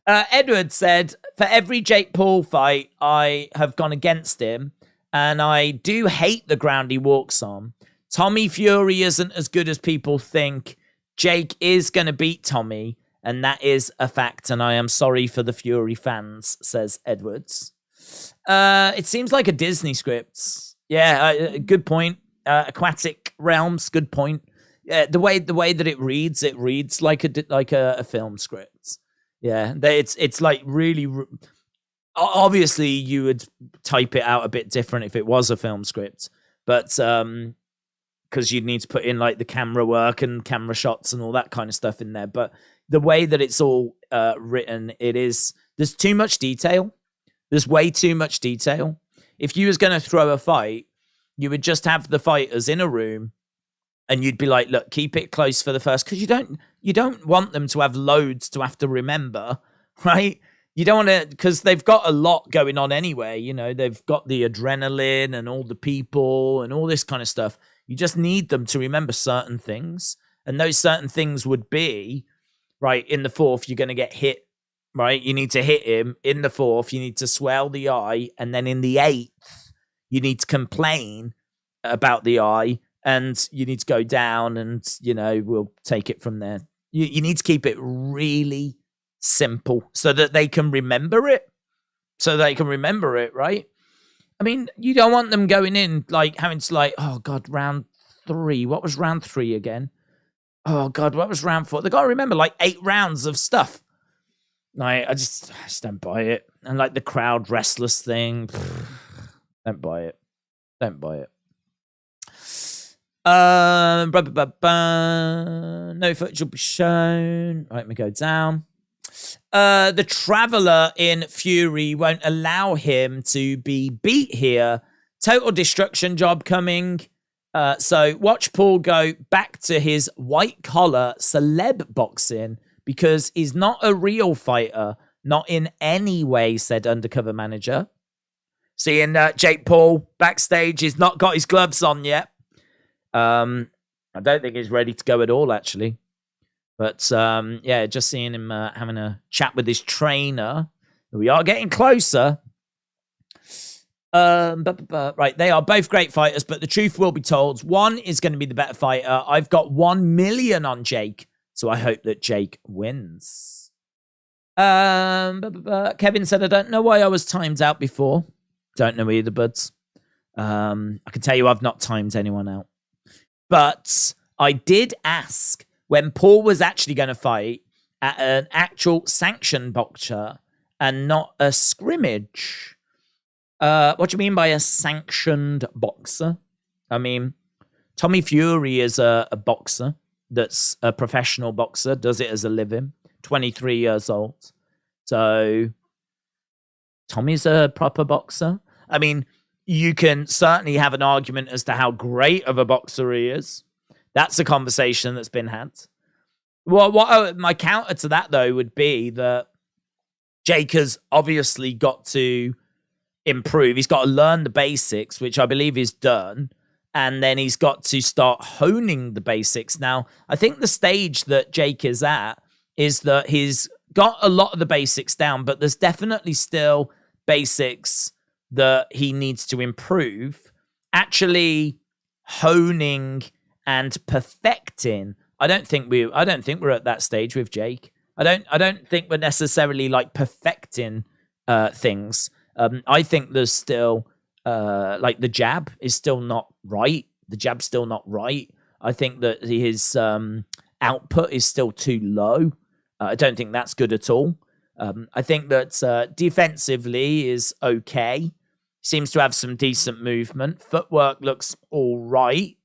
Edward said, for every Jake Paul fight, I have gone against him, and I do hate the ground he walks on. Tommy Fury isn't as good as people think. Jake is going to beat Tommy, and that is a fact, and I am sorry for the Fury fans, says Edwards. It seems like a Disney script. Yeah, good point. Aquatic Realms, good point. The way that it reads like a film script. Yeah, it's like really. Obviously, you would type it out a bit different if it was a film script, but because you'd need to put in like the camera work and camera shots and all that kind of stuff in there. But the way that it's all written, there's too much detail. There's way too much detail. If you was going to throw a fight, you would just have the fighters in a room, and you'd be like, "Look, keep it close for the first," because you don't want them to have loads to have to remember, right? You don't want to, because they've got a lot going on anyway. You know, they've got the adrenaline and all the people and all this kind of stuff. You just need them to remember certain things, and those certain things would be, right, in the fourth, you're going to get hit. Right, you need to hit him. In the fourth, you need to swell the eye, and then in the eighth, you need to complain about the eye, and you need to go down, and we'll take it from there. You need to keep it really simple so that they can remember it. Right? I mean, you don't want them going in like having to oh God, round 3. What was round 3 again? Oh God, what was round 4? They got to remember 8 rounds of stuff. I just don't buy it. And the crowd restless thing, don't buy it. No footage will be shown. Right, let me go down. The Traveler in Fury won't allow him to be beat here. Total destruction job coming. So watch Paul go back to his white collar celeb boxing, because he's not a real fighter, not in any way, said undercover manager. Seeing Jake Paul backstage, he's not got his gloves on yet. I don't think he's ready to go at all, actually. But, just seeing him having a chat with his trainer. We are getting closer. Right, they are both great fighters, but the truth will be told. One is going to be the better fighter. I've got 1 million on Jake. So I hope that Jake wins. Kevin said, I don't know why I was timed out before. Don't know either, buds. I can tell you I've not timed anyone out. But I did ask when Paul was actually going to fight at an actual sanctioned boxer and not a scrimmage. What do you mean by a sanctioned boxer? I mean, Tommy Fury is a boxer. That's a professional boxer, does it as a living, 23 years old. So Tommy's a proper boxer. I mean, you can certainly have an argument as to how great of a boxer he is. That's a conversation that's been had. Well, my counter to that, though, would be that Jake has obviously got to improve. He's got to learn the basics, which I believe he's done. And then he's got to start honing the basics. Now, I think the stage that Jake is at is that he's got a lot of the basics down, but there's definitely still basics that he needs to improve. Actually honing and perfecting. I don't think we're at that stage with Jake. I don't think we're necessarily perfecting things. I think there's still the jab is still not right. The jab's still not right. I think that his output is still too low. I don't think that's good at all. I think that defensively is okay. Seems to have some decent movement. Footwork looks all right.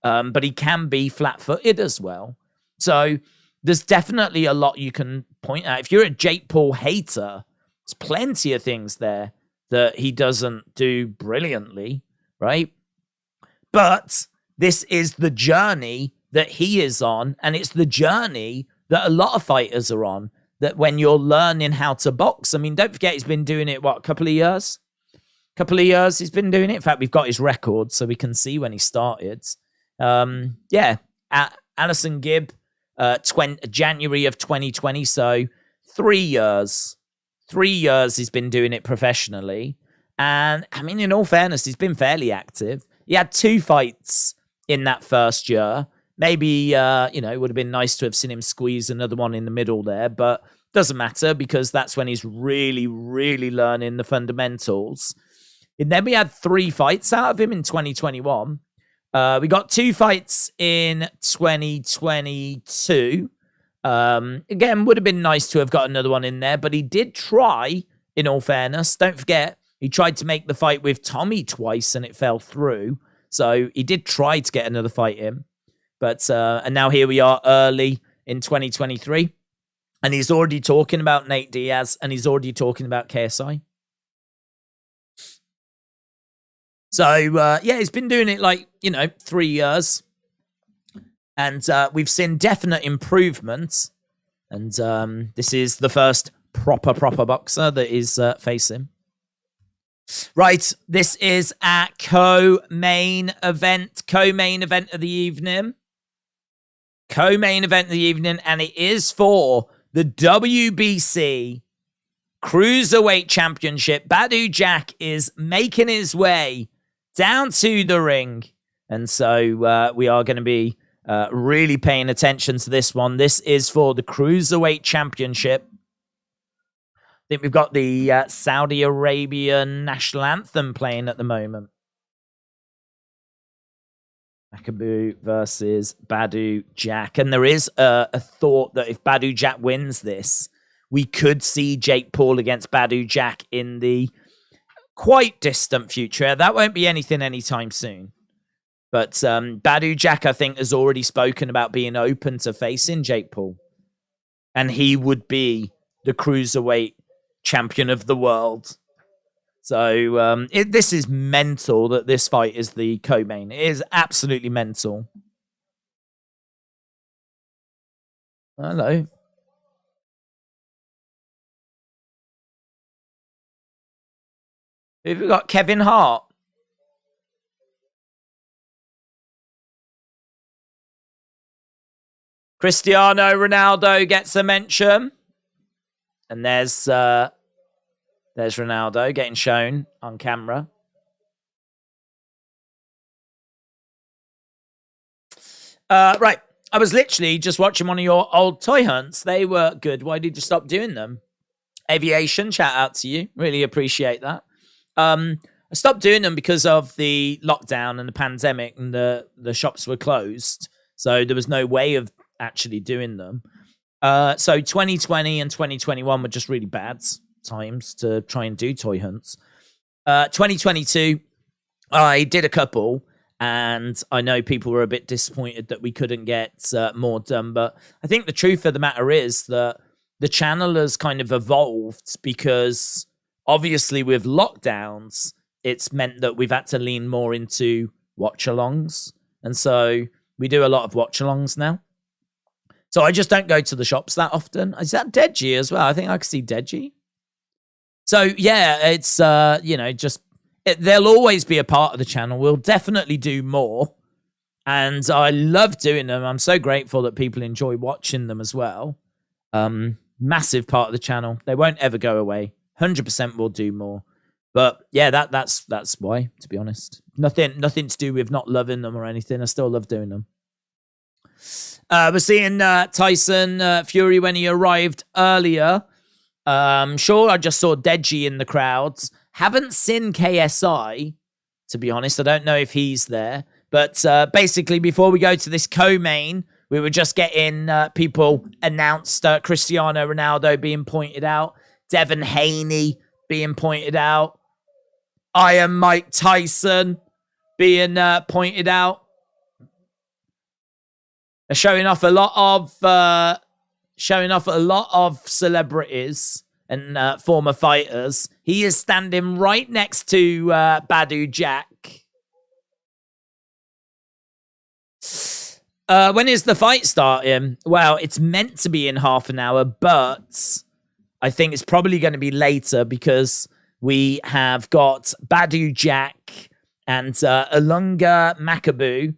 But he can be flat-footed as well. So there's definitely a lot you can point at. If you're a Jake Paul hater, there's plenty of things there that he doesn't do brilliantly, right? But this is the journey that he is on, and it's the journey that a lot of fighters are on, that when you're learning how to box, I mean, don't forget he's been doing it, a couple of years? He's been doing it. In fact, we've got his record, so we can see when he started. Alison Gibb, January of 2020, so 3 years. 3 years he's been doing it professionally. And, I mean, in all fairness, he's been fairly active. He had 2 fights in that first year. Maybe, it would have been nice to have seen him squeeze another one in the middle there, but doesn't matter because that's when he's really, really learning the fundamentals. And then we had 3 fights out of him in 2021. We got 2 fights in 2022. Again, would have been nice to have got another one in there, but he did try, in all fairness. Don't forget, he tried to make the fight with Tommy twice and it fell through. So he did try to get another fight in. But, and now here we are early in 2023. And he's already talking about Nate Diaz and he's already talking about KSI. So, he's been doing it 3 years. And we've seen definite improvement. And this is the first proper boxer that is facing. Right, this is our co-main event of the evening. Co-main event of the evening, and it is for the WBC Cruiserweight Championship. Badou Jack is making his way down to the ring. And so we are going to be really paying attention to this one. This is for the Cruiserweight Championship. I think we've got the Saudi Arabian national anthem playing at the moment. Makabu versus Badou Jack. And there is a thought that if Badou Jack wins this, we could see Jake Paul against Badou Jack in the quite distant future. That won't be anything anytime soon. But Badou Jack, I think, has already spoken about being open to facing Jake Paul. And he would be the Cruiserweight champion of the world. So this is mental that this fight is the co-main. It is absolutely mental. Hello. Who've we got? Kevin Hart. Cristiano Ronaldo gets a mention. And there's Ronaldo getting shown on camera. Right. I was literally just watching one of your old toy hunts. They were good. Why did you stop doing them? Aviation, shout out to you. Really appreciate that. I stopped doing them because of the lockdown and the pandemic and the shops were closed. So there was no way of actually doing them. So 2020 and 2021 were just really bad times to try and do toy hunts. 2022, I did a couple, and I know people were a bit disappointed that we couldn't get more done. But I think the truth of the matter is that the channel has kind of evolved because obviously with lockdowns, it's meant that we've had to lean more into watch-alongs. And so we do a lot of watch-alongs now. So I just don't go to the shops that often. Is that Deji as well? I think I can see Deji. So yeah, it's, they'll always be a part of the channel. We'll definitely do more. And I love doing them. I'm so grateful that people enjoy watching them as well. Massive part of the channel. They won't ever go away. 100% will do more. But yeah, that's why, to be honest. Nothing to do with not loving them or anything. I still love doing them. We're seeing Tyson Fury when he arrived earlier. Sure, I just saw Deji in the crowds. Haven't seen KSI, to be honest. I don't know if he's there. But basically, before we go to this co-main, we were just getting people announced. Cristiano Ronaldo being pointed out. Devin Haney being pointed out. Iron Mike Tyson being pointed out. Showing off a lot of celebrities and former fighters. He is standing right next to Badou Jack. When is the fight starting? Well, it's meant to be in half an hour, but I think it's probably going to be later because we have got Badou Jack and Ilunga Makabu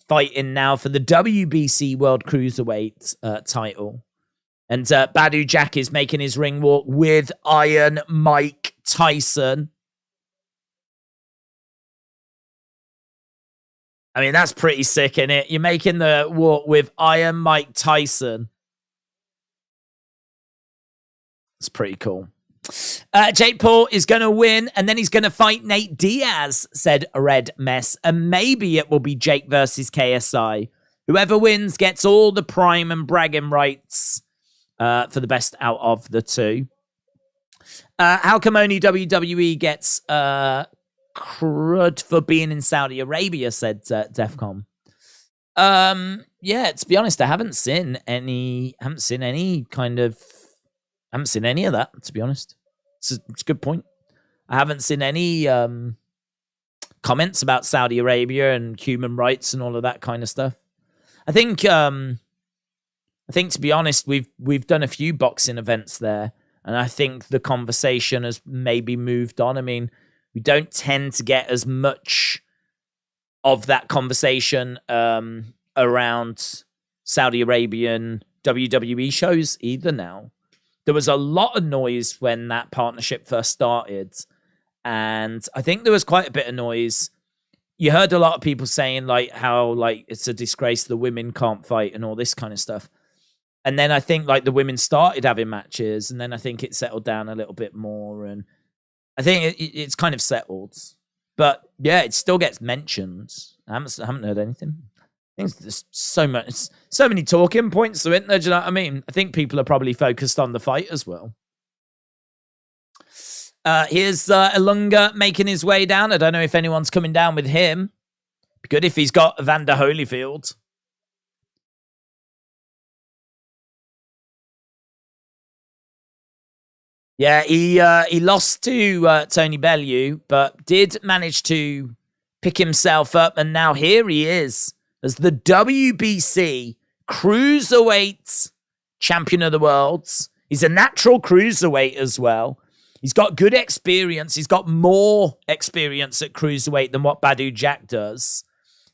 fighting now for the WBC World Cruiserweight title. And Badou Jack is making his ring walk with Iron Mike Tyson. I mean, that's pretty sick, isn't it? You're making the walk with Iron Mike Tyson. It's pretty cool. Jake Paul is going to win, and then he's going to fight Nate Diaz, said Red Mess. And maybe it will be Jake versus KSI. Whoever wins gets all the prime and bragging rights for the best out of the two. How come only WWE gets crud for being in Saudi Arabia, said Defcon. Yeah, to be honest, I haven't seen any of that, to be honest. It's a good point. I haven't seen any comments about Saudi Arabia and human rights and all of that kind of stuff. I think to be honest, we've done a few boxing events there, and I think the conversation has maybe moved on. I mean, we don't tend to get as much of that conversation around Saudi Arabian WWE shows either now. There was a lot of noise when that partnership first started, and I think there was quite a bit of noise. You heard a lot of people saying like how like it's a disgrace the women can't fight and all this kind of stuff. And then I think like the women started having matches, and then I think it settled down a little bit more, and I think it's kind of settled. But yeah, it still gets mentioned. I haven't heard anything. I think there's so many talking points to it. Do you know what I mean? I think people are probably focused on the fight as well. Here's Ilunga making his way down. I don't know if anyone's coming down with him. Be good if he's got Evander Holyfield. Yeah, he lost to Tony Bellew, but did manage to pick himself up, and now here he is as the WBC Cruiserweight Champion of the World. He's a natural cruiserweight as well. He's got good experience. He's got more experience at cruiserweight than what Badou Jack does.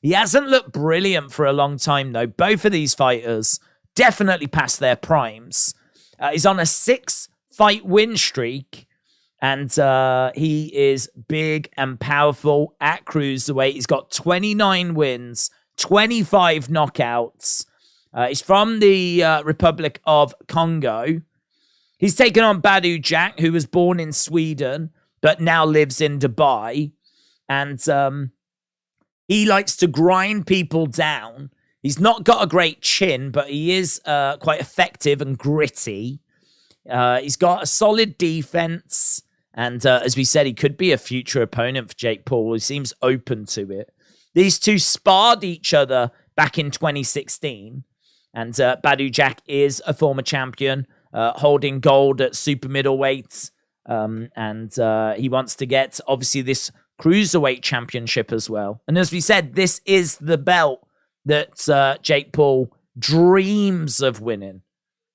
He hasn't looked brilliant for a long time, though. Both of these fighters definitely past their primes. He's on a 6-fight win streak, and he is big and powerful at cruiserweight. He's got 29 wins, 25 knockouts. He's from the Republic of Congo. He's taken on Badou Jack, who was born in Sweden, but now lives in Dubai. And he likes to grind people down. He's not got a great chin, but he is quite effective and gritty. He's got a solid defense. And as we said, he could be a future opponent for Jake Paul. He seems open to it. These two sparred each other back in 2016. And Badou Jack is a former champion, holding gold at super middleweight. And he wants to get, obviously, this cruiserweight championship as well. And as we said, this is the belt that Jake Paul dreams of winning.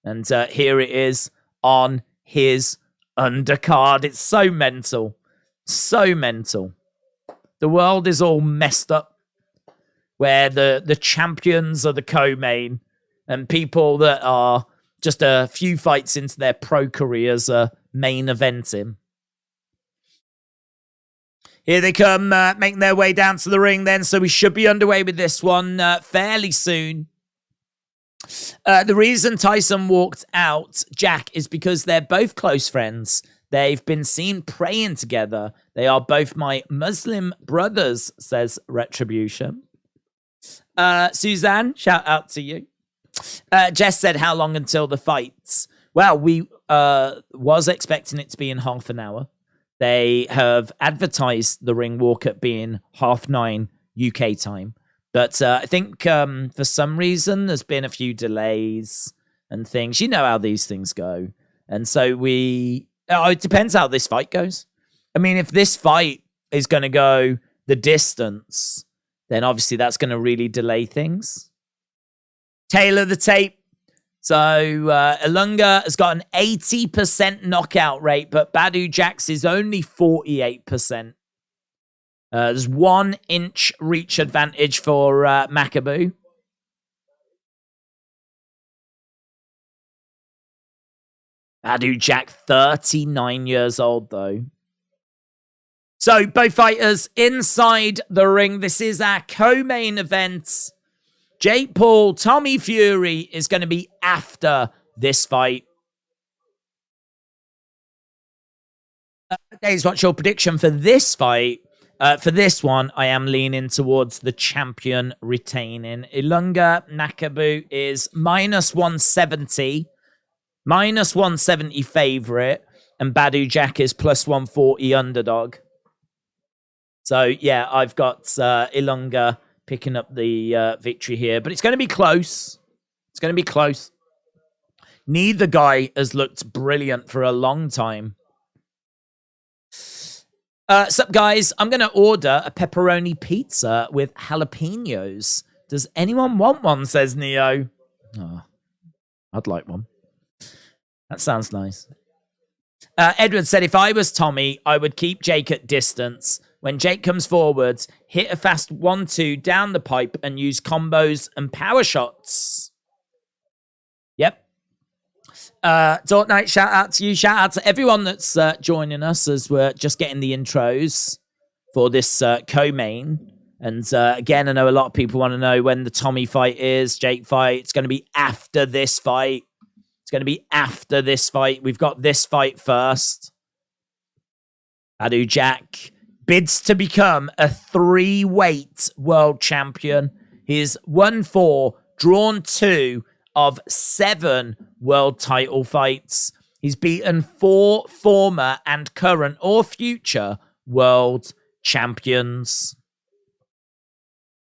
And here it is on his undercard. It's so mental. So mental. The world is all messed up, where the champions are the co-main, and people that are just a few fights into their pro careers are main eventing. Here they come, making their way down to the ring then, so we should be underway with this one fairly soon. The reason Tyson walked out, Jack, is because they're both close friends. They've been seen praying together. They are both my Muslim brothers, says Retribution. Suzanne, shout out to you. Jess said, how long until the fights? Well, we was expecting it to be in half an hour. They have advertised the ring walk at being 9:30 UK time. But I think for some reason, there's been a few delays and things. You know how these things go. And so it depends how this fight goes. I mean, if this fight is going to go the distance, then obviously that's going to really delay things. Taylor the tape. So Ilunga has got an 80% knockout rate, but Badou Jack's is only 48%. There's 1 inch reach advantage for Makabu. Badou Jack, 39 years old, though. So, both fighters inside the ring. This is our co-main event. Jake Paul, Tommy Fury is going to be after this fight. Daze, what's your prediction for this fight? For this one, I am leaning towards the champion retaining. Ilunga Makabu is -170. -170 favorite. And Badou Jack is +140 underdog. So, yeah, I've got Ilunga picking up the victory here. But it's going to be close. It's going to be close. Neither guy has looked brilliant for a long time. Sup, guys? I'm going to order a pepperoni pizza with jalapenos. Does anyone want one, says Neo. Oh, I'd like one. That sounds nice. Edward said, if I was Tommy, I would keep Jake at distance. When Jake comes forwards, hit a fast 1-2 down the pipe and use combos and power shots. Yep. Dort Knight, shout out to you. Shout out to everyone that's joining us as we're just getting the intros for this co-main. And again, I know a lot of people want to know when the Tommy fight is, Jake fight. It's going to be after this fight. It's going to be after this fight. We've got this fight first. Badou Jack bids to become a 3-weight world champion. He's won 4, drawn 2 of 7 world title fights. He's beaten 4 former and current or future world champions.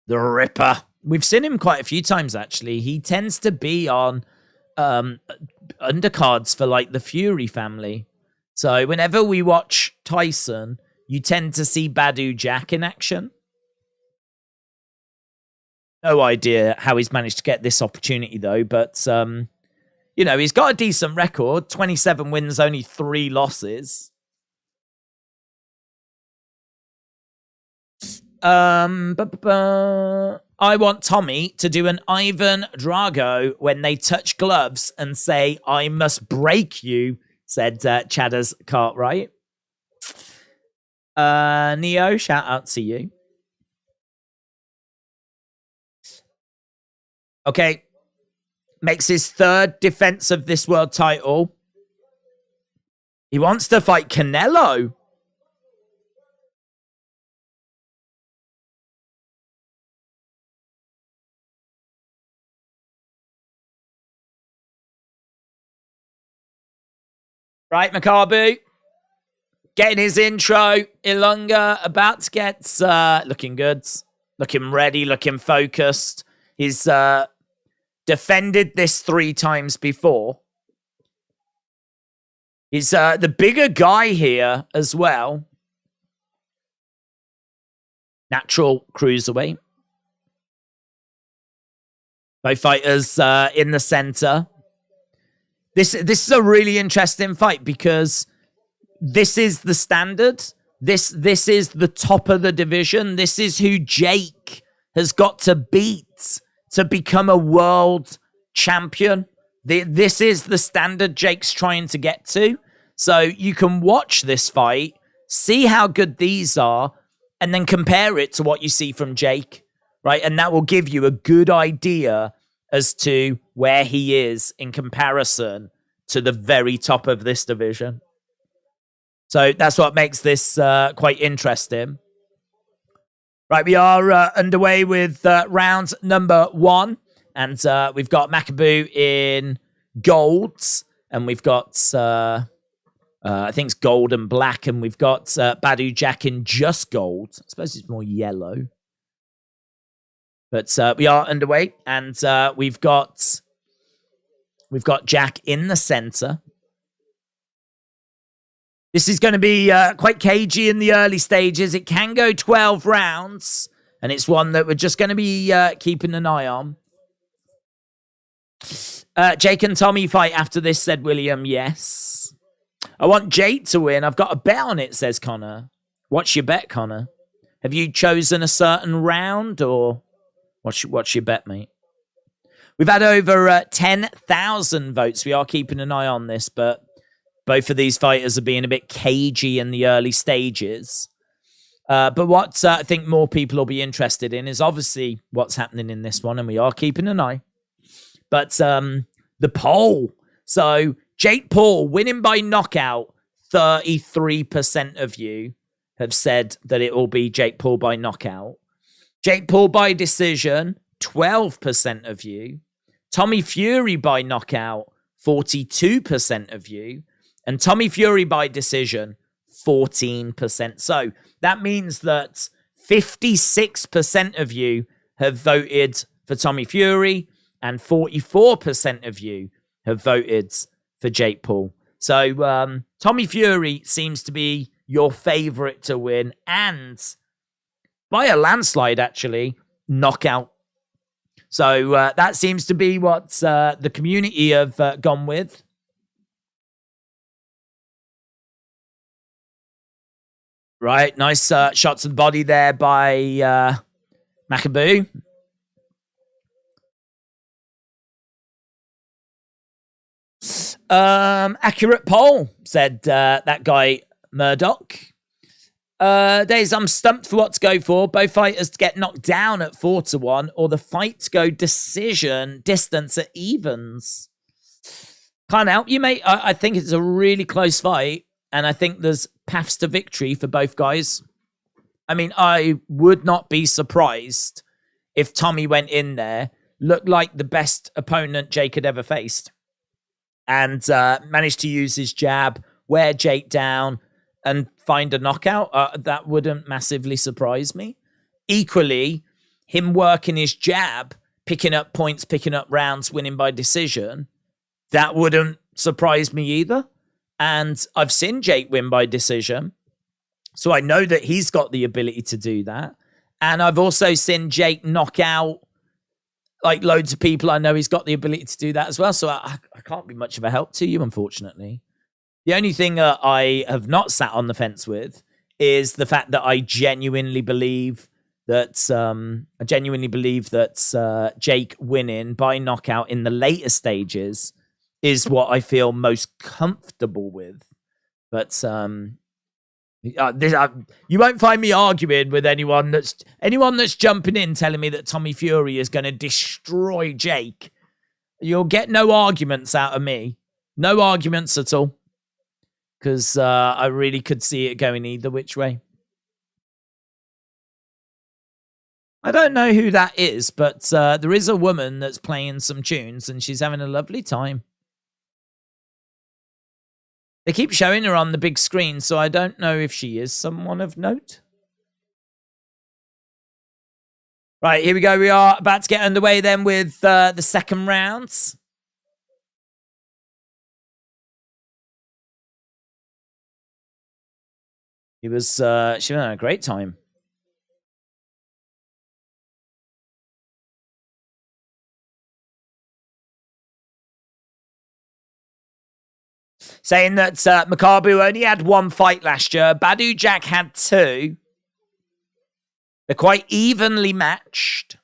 The Ripper. We've seen him quite a few times, actually. He tends to be on undercards for like the Fury family. So whenever we watch Tyson, you tend to see Badou Jack in action. No idea how he's managed to get this opportunity, though. But, you know, he's got a decent record. 27 wins, only 3 losses. I want Tommy to do an Ivan Drago when they touch gloves and say, I must break you, said Chadders Cartwright. Neo, shout out to you. Okay. Makes his 3rd defense of this world title. He wants to fight Canelo. Right, Makabu. Getting his intro. Ilunga about to get looking good. Looking ready, looking focused. He's defended this 3 times before. He's the bigger guy here as well. Natural cruiserweight. Both fighters in the center. This is a really interesting fight because this is the standard. This is the top of the division. This is who Jake has got to beat to become a world champion. This is the standard Jake's trying to get to. So you can watch this fight, see how good these are, and then compare it to what you see from Jake, right? And that will give you a good idea as to where he is in comparison to the very top of this division. So that's what makes this quite interesting. Right, we are underway with round number 1. And we've got Makabu in golds. And we've got, I think it's gold and black. And we've got Badou Jack in just gold. I suppose it's more yellow. But we are underway. And we've got Jack in the center. This is going to be quite cagey in the early stages. It can go 12 rounds, and it's one that we're just going to be keeping an eye on. Jake and Tommy fight after this, said William. Yes. I want Jake to win. I've got a bet on it, says Connor. What's your bet, Connor? Have you chosen a certain round, or what's your bet, mate? We've had over 10,000 votes. We are keeping an eye on this, but Both of these fighters are being a bit cagey in the early stages. But what I think more people will be interested in is obviously what's happening in this one, and we are keeping an eye. But the poll. So Jake Paul winning by knockout, 33% of you have said that it will be Jake Paul by knockout. Jake Paul by decision, 12% of you. Tommy Fury by knockout, 42% of you. And Tommy Fury by decision, 14%. So that means that 56% of you have voted for Tommy Fury and 44% of you have voted for Jake Paul. So Tommy Fury seems to be your favorite to win, and by a landslide, actually, knockout. So that seems to be what the community have gone with. Right, nice shots to the body there by Makabu. Accurate poll, said that guy Murdoch. Daze, I'm stumped for what to go for. Both fighters to get knocked down at 4-1, or the fight to go decision distance at evens. Can't help you, mate. I think it's a really close fight, and I think there's paths to victory for both guys. I mean, I would not be surprised if Tommy went in there, looked like the best opponent Jake had ever faced, and managed to use his jab, wear Jake down, and find a knockout. That wouldn't massively surprise me. Equally, him working his jab, picking up points, picking up rounds, winning by decision, that wouldn't surprise me either. And I've seen Jake win by decision, so I know that he's got the ability to do that. And I've also seen Jake knock out like loads of people. I know he's got the ability to do that as well. So I can't be much of a help to you, unfortunately. The only thing I have not sat on the fence with is the fact that I genuinely believe that Jake winning by knockout in the later stages is what I feel most comfortable with. But you won't find me arguing with anyone that's jumping in telling me that Tommy Fury is going to destroy Jake. You'll get no arguments out of me. No arguments at all. Because I really could see it going either which way. I don't know who that is, but there is a woman that's playing some tunes and she's having a lovely time. They keep showing her on the big screen, so I don't know if she is someone of note. Right, here we go. We are about to get underway then with the second rounds. She was having a great time. Saying that Makabu only had one fight last year. Badou Jack had two. They're quite evenly matched.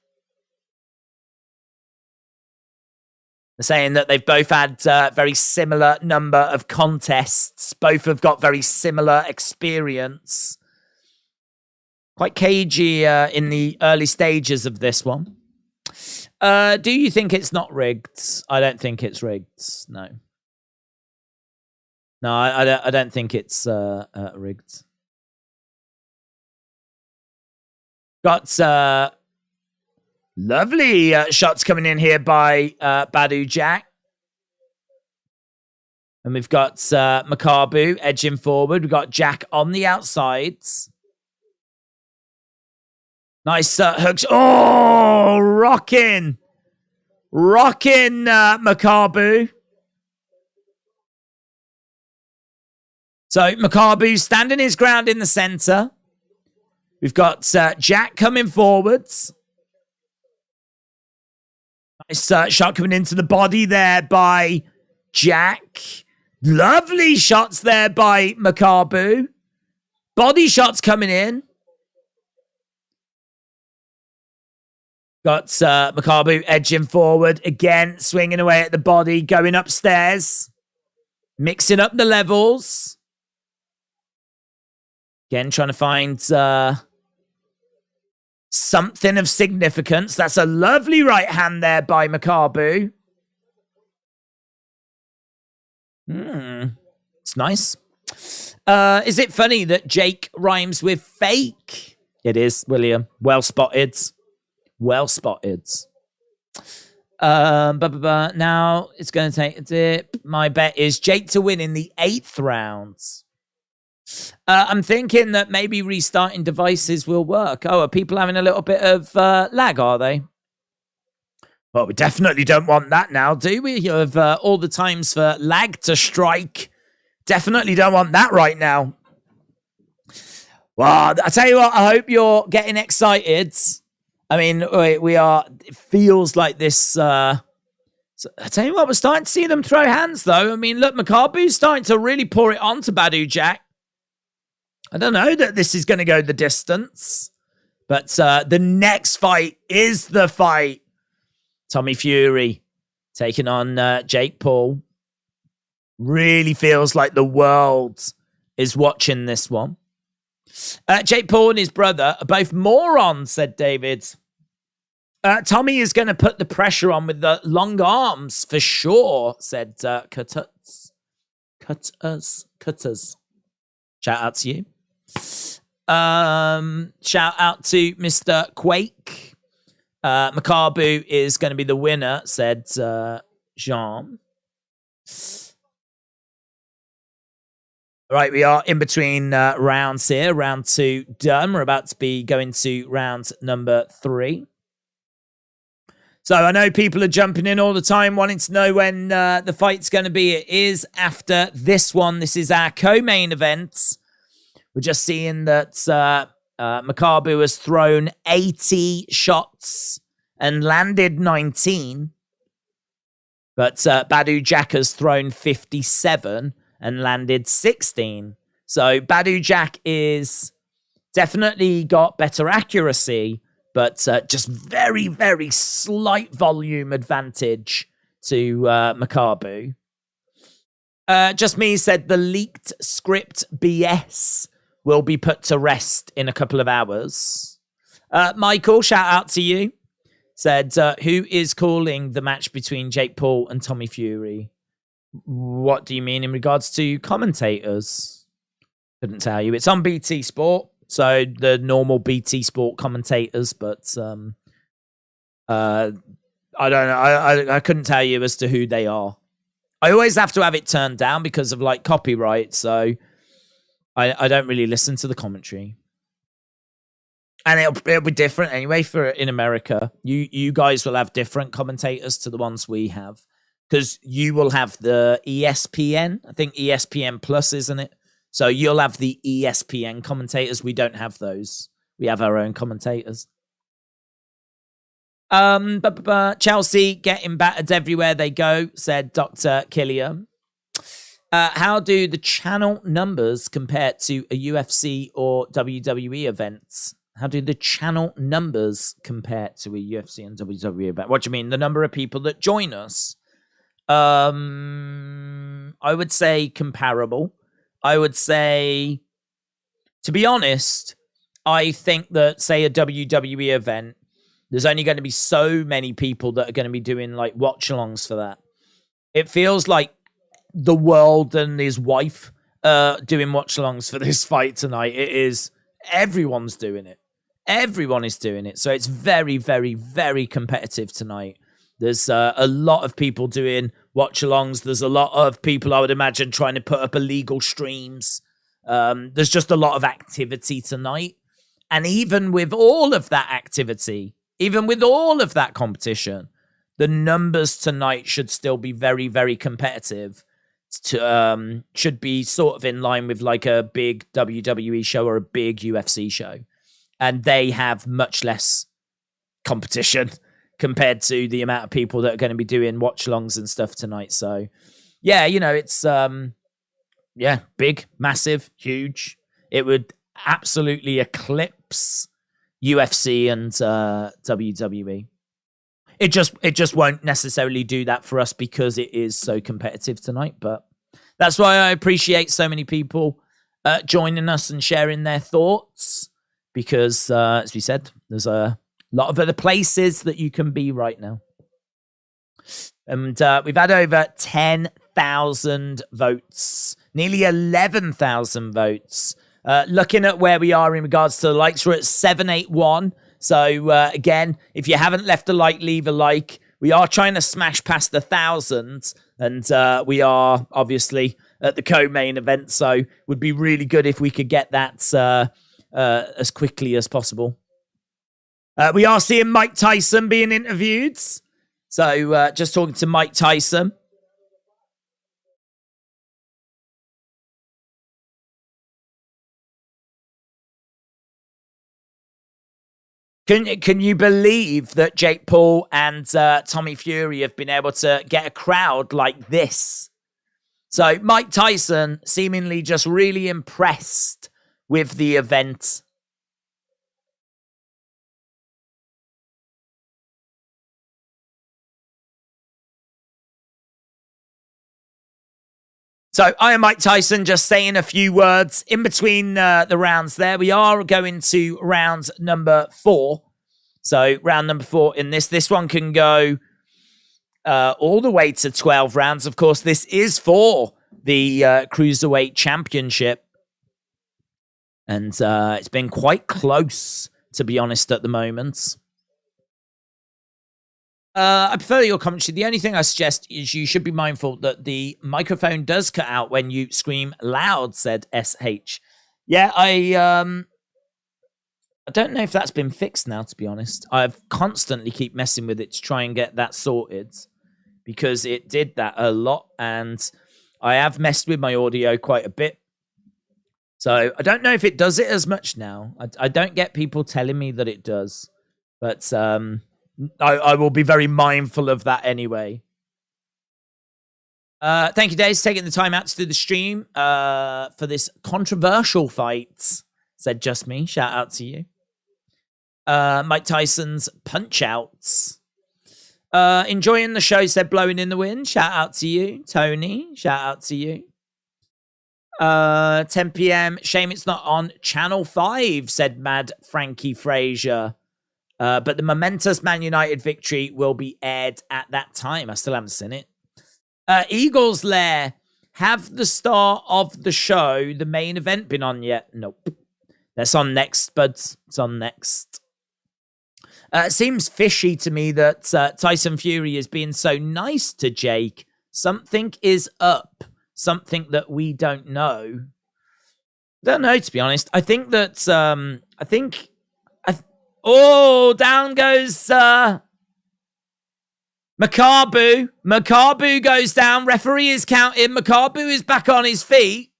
They're saying that they've both had very similar number of contests. Both have got very similar experience. Quite cagey in the early stages of this one. Do you think it's not rigged? I don't think it's rigged. No. No, I don't think it's rigged. Got lovely shots coming in here by Badou Jack. And we've got Makabu edging forward. We've got Jack on the outsides. Nice hooks. Oh, rocking. Rocking Makabu. So Makabu standing his ground in the center. We've got Jack coming forwards. Nice shot coming into the body there by Jack. Lovely shots there by Makabu. Body shots coming in. Got Makabu edging forward. Again, swinging away at the body, going upstairs. Mixing up the levels. Again, trying to find something of significance. That's a lovely right hand there by Makabu. It's nice. Is it funny that Jake rhymes with fake? It is, William. Well spotted. Well spotted. Now it's going to take a dip. My bet is Jake to win in the 8th round. I'm thinking that maybe restarting devices will work. Oh, are people having a little bit of lag, are they? Well, we definitely don't want that now, do we? You have all the times for lag to strike. Definitely don't want that right now. Well, I tell you what, I hope you're getting excited. I mean, we are, it feels like this. I tell you what, we're starting to see them throw hands, though. I mean, look, Makabu's starting to really pour it on to Badou Jack. I don't know that this is going to go the distance, but the next fight is the fight. Tommy Fury taking on Jake Paul. Really feels like the world is watching this one. Jake Paul and his brother are both morons, said David. Tommy is going to put the pressure on with the long arms for sure, said Cutters. Shout out to you. Shout out to Mr. Quake. Makabu is going to be the winner, said Jean. Right, we are in between rounds here. Round 2 done. We're about to be going to round number 3. So I know people are jumping in all the time wanting to know when the fight's going to be. It is after this one. This is our co-main event. We're just seeing that Makabu has thrown 80 shots and landed 19. But Badou Jack has thrown 57 and landed 16. So Badou Jack is definitely got better accuracy, but just very, very slight volume advantage to Makabu. Just me said the leaked script BS will be put to rest in a couple of hours. Michael, shout out to you. Said, who is calling the match between Jake Paul and Tommy Fury? What do you mean in regards to commentators? Couldn't tell you. It's on BT Sport, so the normal BT Sport commentators, but I don't know. I couldn't tell you as to who they are. I always have to have it turned down because of like copyright, so I don't really listen to the commentary. And it'll be different anyway in America. You guys will have different commentators to the ones we have. Because you will have the ESPN. I think ESPN Plus, isn't it? So you'll have the ESPN commentators. We don't have those. We have our own commentators. Chelsea getting battered everywhere they go, said Dr. Killian. How do the channel numbers compare to a UFC or WWE event? How do the channel numbers compare to a UFC and WWE event? What do you mean? The number of people that join us? I would say comparable. I would say, to be honest, I think that, say, a WWE event, there's only going to be so many people that are going to be doing like watch-alongs for that. It feels like the world and his wife doing watch-alongs for this fight tonight. It is, everyone's doing it. Everyone is doing it. So it's very, very, very competitive tonight. There's a lot of people doing watch-alongs. There's a lot of people, I would imagine, trying to put up illegal streams. There's just a lot of activity tonight. And even with all of that activity, even with all of that competition, the numbers tonight should still be very, very competitive. Should be sort of in line with like a big WWE show or a big UFC show. And they have much less competition compared to the amount of people that are going to be doing watch-alongs and stuff tonight. So, yeah, you know, it's, big, massive, huge. It would absolutely eclipse UFC and WWE. It just won't necessarily do that for us because it is so competitive tonight, but That's why I appreciate so many people joining us and sharing their thoughts. Because, as we said, there's a lot of other places that you can be right now. And we've had over 10,000 votes. Nearly 11,000 votes. Looking at where we are in regards to the likes, we're at 781. So, again, if you haven't left a like, leave a like. We are trying to smash past 1,000. And we are, obviously, at the co-main event. So, would be really good if we could get that as quickly as possible. We are seeing Mike Tyson being interviewed. So, just talking to Mike Tyson. Can you believe that Jake Paul and Tommy Fury have been able to get a crowd like this? So Mike Tyson seemingly just really impressed with the event. So I am Mike Tyson, just saying a few words in between the rounds there. We are going to round number 4. So round number 4 in this. This one can go all the way to 12 rounds. Of course, this is for the Cruiserweight Championship. And it's been quite close, to be honest, at the moment. I prefer your commentary. The only thing I suggest is you should be mindful that the microphone does cut out when you scream loud, said SH. Yeah, I don't know if that's been fixed now, to be honest. I've constantly keep messing with it to try and get that sorted because it did that a lot and I have messed with my audio quite a bit. So I don't know if it does it as much now. I don't get people telling me that it does, but I will be very mindful of that anyway. Thank you, Daze, taking the time out to do the stream for this controversial fight. Said just me. Shout out to you. Mike Tyson's punch outs. Enjoying the show, said Blowing in the Wind. Shout out to you. Tony, shout out to you. 10 p.m. Shame it's not on Channel 5, said Mad Frankie Frazier. But the momentous Man United victory will be aired at that time. I still haven't seen it. Eagles Lair. Have the star of the show, the main event, been on yet? Nope. That's on next, buds. It's on next. It seems fishy to me that Tyson Fury is being so nice to Jake. Something is up. Something that we don't know. Don't know, to be honest. I think that... Oh, down goes Makabu. Makabu goes down. Referee is counting. Makabu is back on his feet.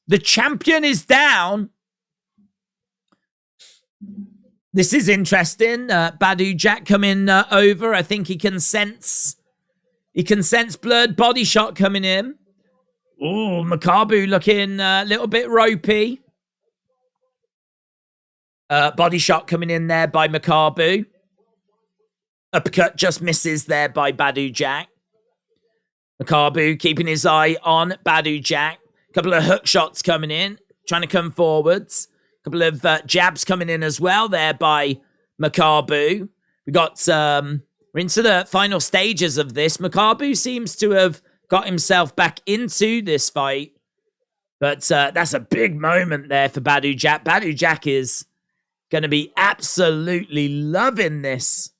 The champion is down. This is interesting. Badou Jack coming over. I think he can sense blurred body shot coming in. Oh, Makabu looking a little bit ropey. Body shot coming in there by Makabu. Uppercut just misses there by Badou Jack. Makabu keeping his eye on Badou Jack. Couple of hook shots coming in, trying to come forwards. Couple of jabs coming in as well there by Makabu. We got we're into the final stages of this. Makabu seems to have got himself back into this fight, but that's a big moment there for Badou Jack. Badou Jack is going to be absolutely loving this.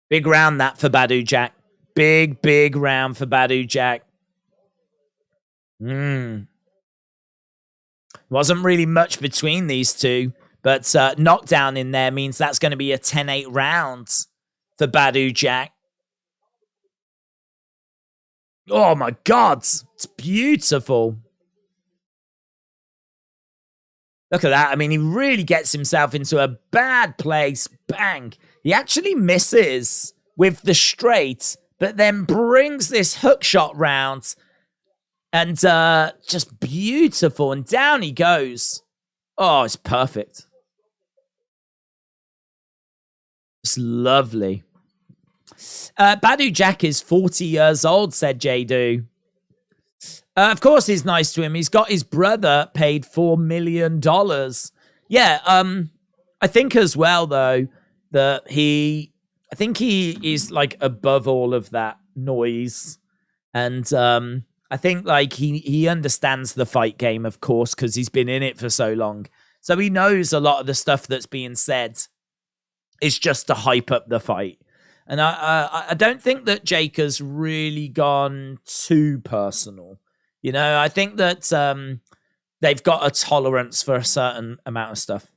Big round that for Badou Jack. Big round for Badou Jack. Wasn't really much between these two, but knockdown in there means that's going to be a 10-8 rounds for Badou Jack. Oh my God, it's beautiful. Look at that. I mean, he really gets himself into a bad place. Bang. He actually misses with the straight, but then brings this hook shot round. And just beautiful. And down he goes. Oh, it's perfect. It's lovely. Badou Jack is 40 years old, said Jadu. Of course he's nice to him. He's got his brother paid $4 million. Yeah, I think as well, though, that I think he is, like, above all of that noise. And I think, like, he understands the fight game, of course, because he's been in it for so long. So he knows a lot of the stuff that's being said is just to hype up the fight. And I don't think that Jake has really gone too personal. You know, I think that they've got a tolerance for a certain amount of stuff.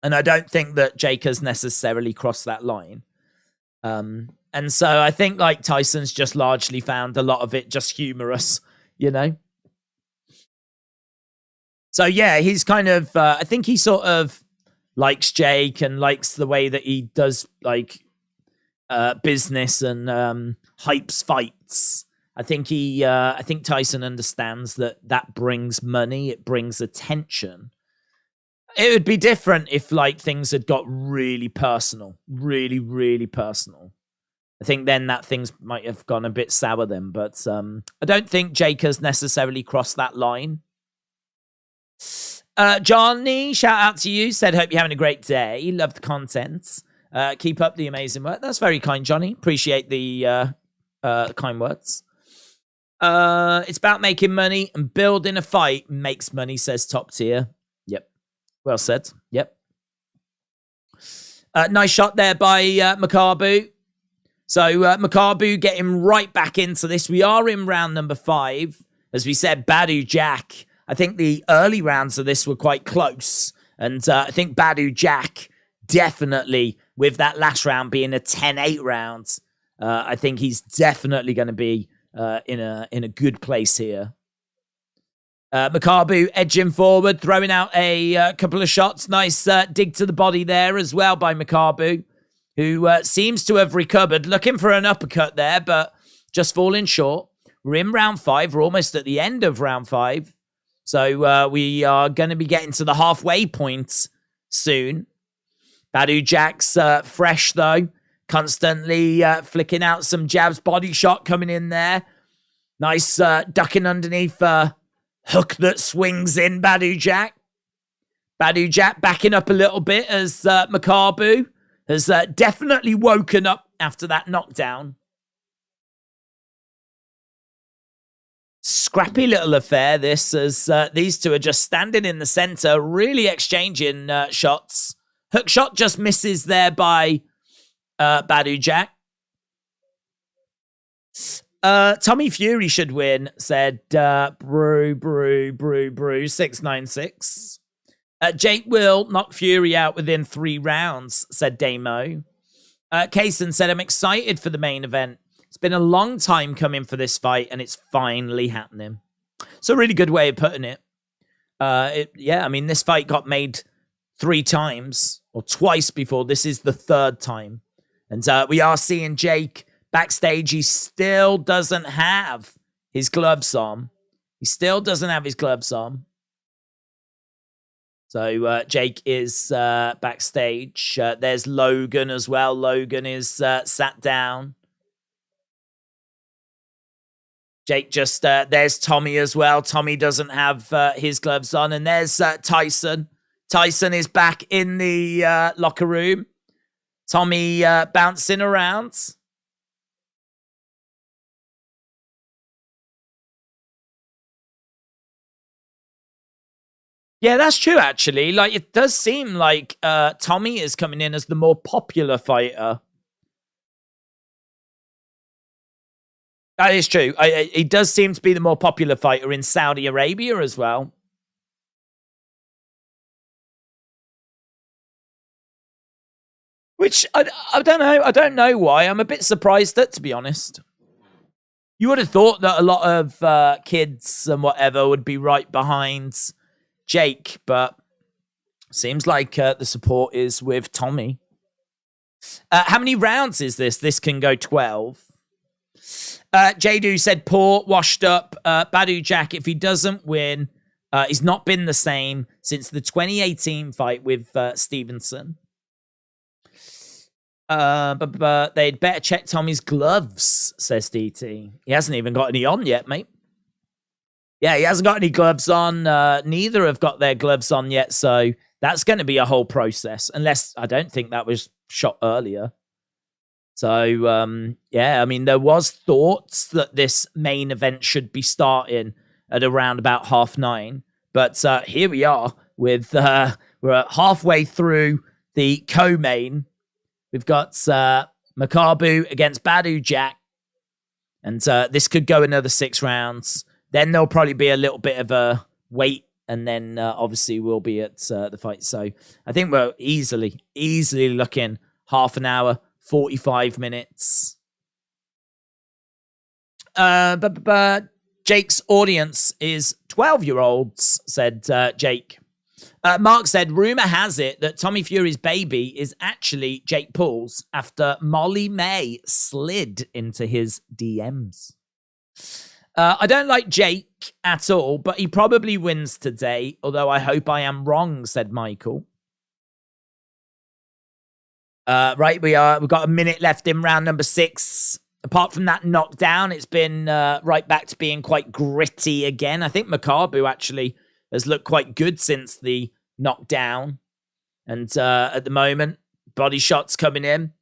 And I don't think that Jake has necessarily crossed that line. And so I think, like, Tyson's just largely found a lot of it just humorous, you know? So, yeah, he's kind of, I think he sort of likes Jake and likes the way that he does, like, business and hypes fights. I think Tyson understands that brings money, it brings attention. It would be different if, like, things had got really personal, really, really personal. I think then that things might have gone a bit sour then, but I don't think Jake has necessarily crossed that line. Johnny, shout out to you, said, hope you're having a great day. Love the content. Keep up the amazing work. That's very kind, Johnny. Appreciate the kind words. It's about making money, and building a fight makes money, says Top Tier. Yep. Well said. Yep. Nice shot there by Makabu. So Makabu getting right back into this. We are in round number 5. As we said, Badou Jack. I think the early rounds of this were quite close. And I think Badou Jack definitely, with that last round being a 10-8 round, I think he's definitely going to be in a good place here. Makabu edging forward, throwing out a couple of shots. Nice dig to the body there as well by Makabu, who seems to have recovered. Looking for an uppercut there, but just falling short. We're in round 5. We're almost at the end of round 5. So we are going to be getting to the halfway point soon. Badou Jack's fresh, though. Constantly flicking out some jabs. Body shot coming in there. Nice ducking underneath hook that swings in Badou Jack. Badou Jack backing up a little bit as Makabu has definitely woken up after that knockdown. Scrappy little affair, this, as these two are just standing in the center, really exchanging shots. Hook shot just misses there by Badou Jack. Tommy Fury should win, said Brew 696. Jake will knock Fury out within 3 rounds, said Damo. Cason said, I'm excited for the main event. It's been a long time coming for this fight, and it's finally happening. It's a really good way of putting it. Yeah, I mean, this fight got made 3 times, or twice before. This is the 3rd time. And we are seeing Jake backstage. He still doesn't have his gloves on. He still doesn't have his gloves on. So Jake is backstage. There's Logan as well. Logan is sat down. Jake just, there's Tommy as well. Tommy doesn't have his gloves on. And there's Tyson. Tyson is back in the locker room. Tommy bouncing around. Yeah, that's true, actually. Like, it does seem like Tommy is coming in as the more popular fighter. That is true. He does seem to be the more popular fighter in Saudi Arabia as well. Which, I don't know. I don't know why. I'm a bit surprised at, to be honest. You would have thought that a lot of kids and whatever would be right behind Jake, but seems like the support is with Tommy. How many rounds is this? This can go 12. Jadu said, poor, washed up. Badou Jack, if he doesn't win, he's not been the same since the 2018 fight with Stevenson. But they'd better check Tommy's gloves, says DT. He hasn't even got any on yet, mate. Yeah, he hasn't got any gloves on. Neither have got their gloves on yet, so that's going to be a whole process. Unless, I don't think that was shot earlier. So, yeah, I mean, there was thoughts that this main event should be starting at around about 9:30. But here we are with, we're halfway through the co-main. We've got Makabu against Badou Jack. And this could go another 6 rounds. Then there'll probably be a little bit of a wait. And then obviously we'll be at the fight. So I think we're easily looking half an hour, 45 minutes. But Jake's audience is 12-year-olds, said Jake. Mark said, rumor has it that Tommy Fury's baby is actually Jake Paul's after Molly May slid into his DMs. I don't like Jake at all, but he probably wins today, although I hope I am wrong, said Michael. Right, we've got a minute left in round number 6. Apart from that knockdown, it's been right back to being quite gritty again. I think Makabu actually has looked quite good since the knockdown. And at the moment, body shots coming in.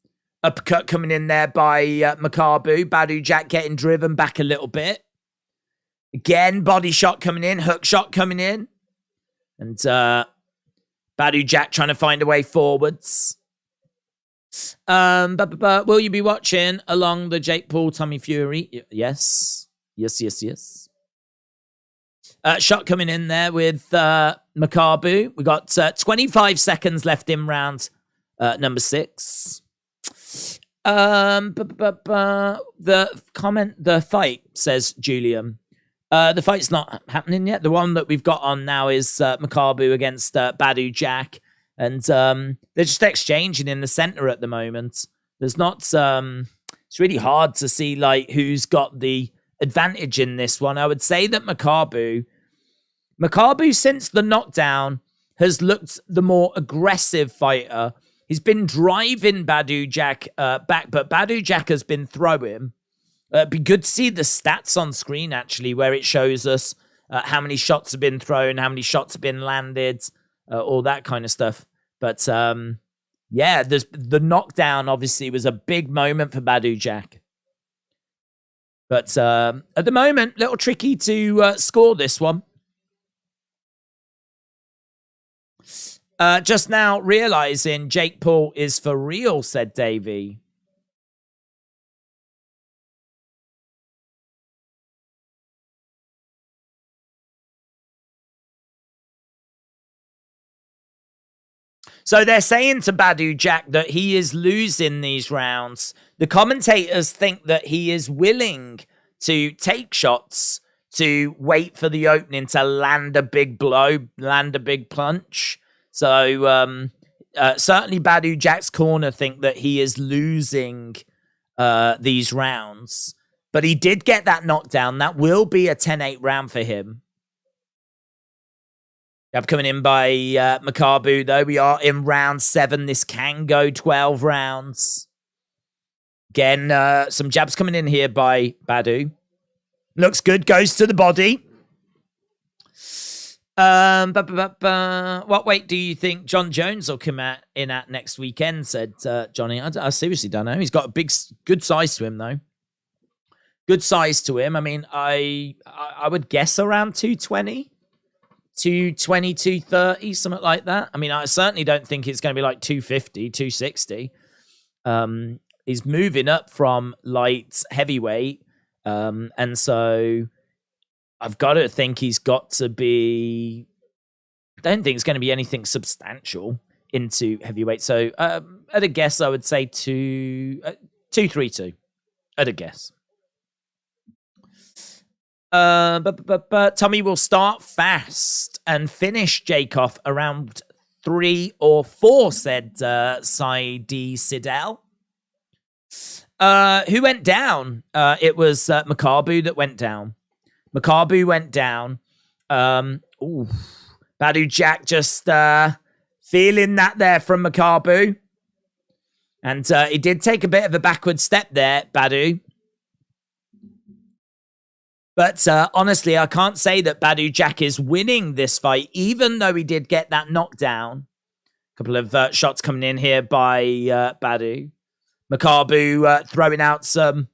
Uppercut coming in there by Makabu. Badou Jack getting driven back a little bit. Again, body shot coming in. Hook shot coming in. And Badou Jack trying to find a way forwards. But will you be watching along the Jake Paul Tommy Fury? Yes. Shot coming in there with Makabu. We got 25 seconds left in round number 6. The fight, says Julian. The fight's not happening yet. The one that we've got on now is Makabu against Badou Jack. And they're just exchanging in the center at the moment. There's not... it's really hard to see like who's got the advantage in this one. I would say that Makabu, since the knockdown, has looked the more aggressive fighter. He's been driving Badou Jack back, but Badou Jack has been throwing. It'd be good to see the stats on screen, actually, where it shows us how many shots have been thrown, how many shots have been landed, all that kind of stuff. But, yeah, the knockdown, obviously, was a big moment for Badou Jack. But at the moment, a little tricky to score this one. Just now realizing Jake Paul is for real, said Davey. So they're saying to Badou Jack that he is losing these rounds. The commentators think that he is willing to take shots, to wait for the opening, to land a big blow, land a big punch. So certainly Badou Jack's corner think that he is losing these rounds. But he did get that knockdown. That will be a 10-8 round for him. Jab coming in by Makabu, though. We are in round 7. This can go 12 rounds. Again, some jabs coming in here by Badou. Looks good. Goes to the body. What weight do you think John Jones will come in at next weekend, said Johnny. I seriously don't know. He's got a good size to him, though. Good size to him. I mean, I would guess around 220. 220, 230, something like that. I mean, I certainly don't think it's going to be like 250, 260. He's moving up from light heavyweight. And so I've got to think he's got to be... I don't think it's going to be anything substantial into heavyweight. So at a guess, I would say 232. At a guess. But Tommy will start fast and finish Jake off around 3 or 4, said Saidi Sidel. Who went down? It was Makabu that went down. Makabu went down. Badou Jack just feeling that there from Makabu. And he did take a bit of a backward step there, Badou. But honestly, I can't say that Badou Jack is winning this fight, even though he did get that knockdown. A couple of shots coming in here by Badou. Makabu throwing out some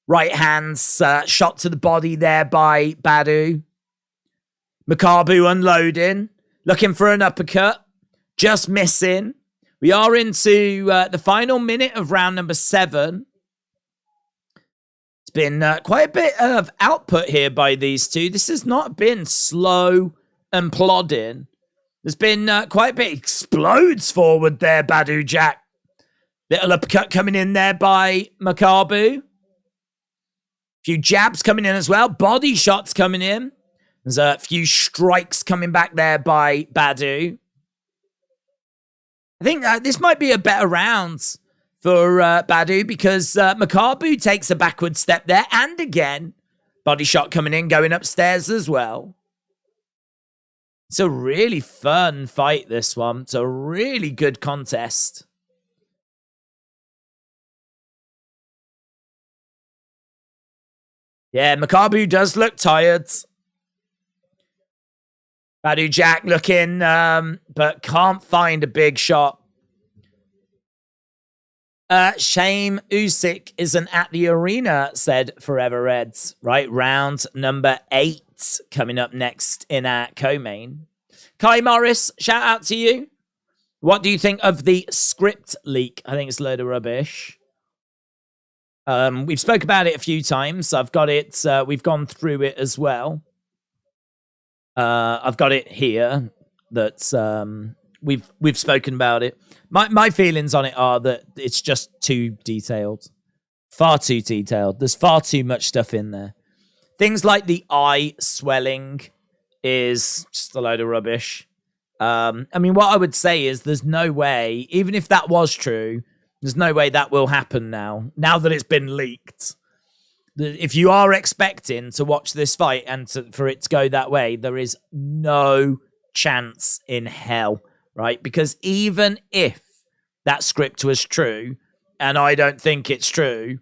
right hands. Shot to the body there by Badou. Makabu unloading. Looking for an uppercut. Just missing. We are into the final minute of round number 7. It's been quite a bit of output here by these two. This has not been slow and plodding. There's been quite a bit. Explodes forward there, Badou Jack. Little uppercut coming in there by Makabu. Few jabs coming in as well. Body shots coming in. There's a few strikes coming back there by Badou. I think this might be a better round for Badou because Makabu takes a backward step there. And again, body shot coming in, going upstairs as well. It's a really fun fight, this one. It's a really good contest. Yeah, Makabu does look tired. Badou Jack looking, but can't find a big shot. Shame Usyk isn't at the arena, said Forever Reds. Right, round number 8 coming up next in our co-main. Kai Morris, shout out to you. What do you think of the script leak? I think it's a load of rubbish. We've spoke about it a few times. I've got it. We've gone through it as well. I've got it here. That's we've spoken about it. My feelings on it are that it's just too detailed, far too detailed. There's far too much stuff in there. Things like the eye swelling is just a load of rubbish. I mean, what I would say is there's no way, even if that was true, there's no way that will happen now that it's been leaked. If you are expecting to watch this fight and for it to go that way, there is no chance in hell, right? Because even if that script was true, and I don't think it's true,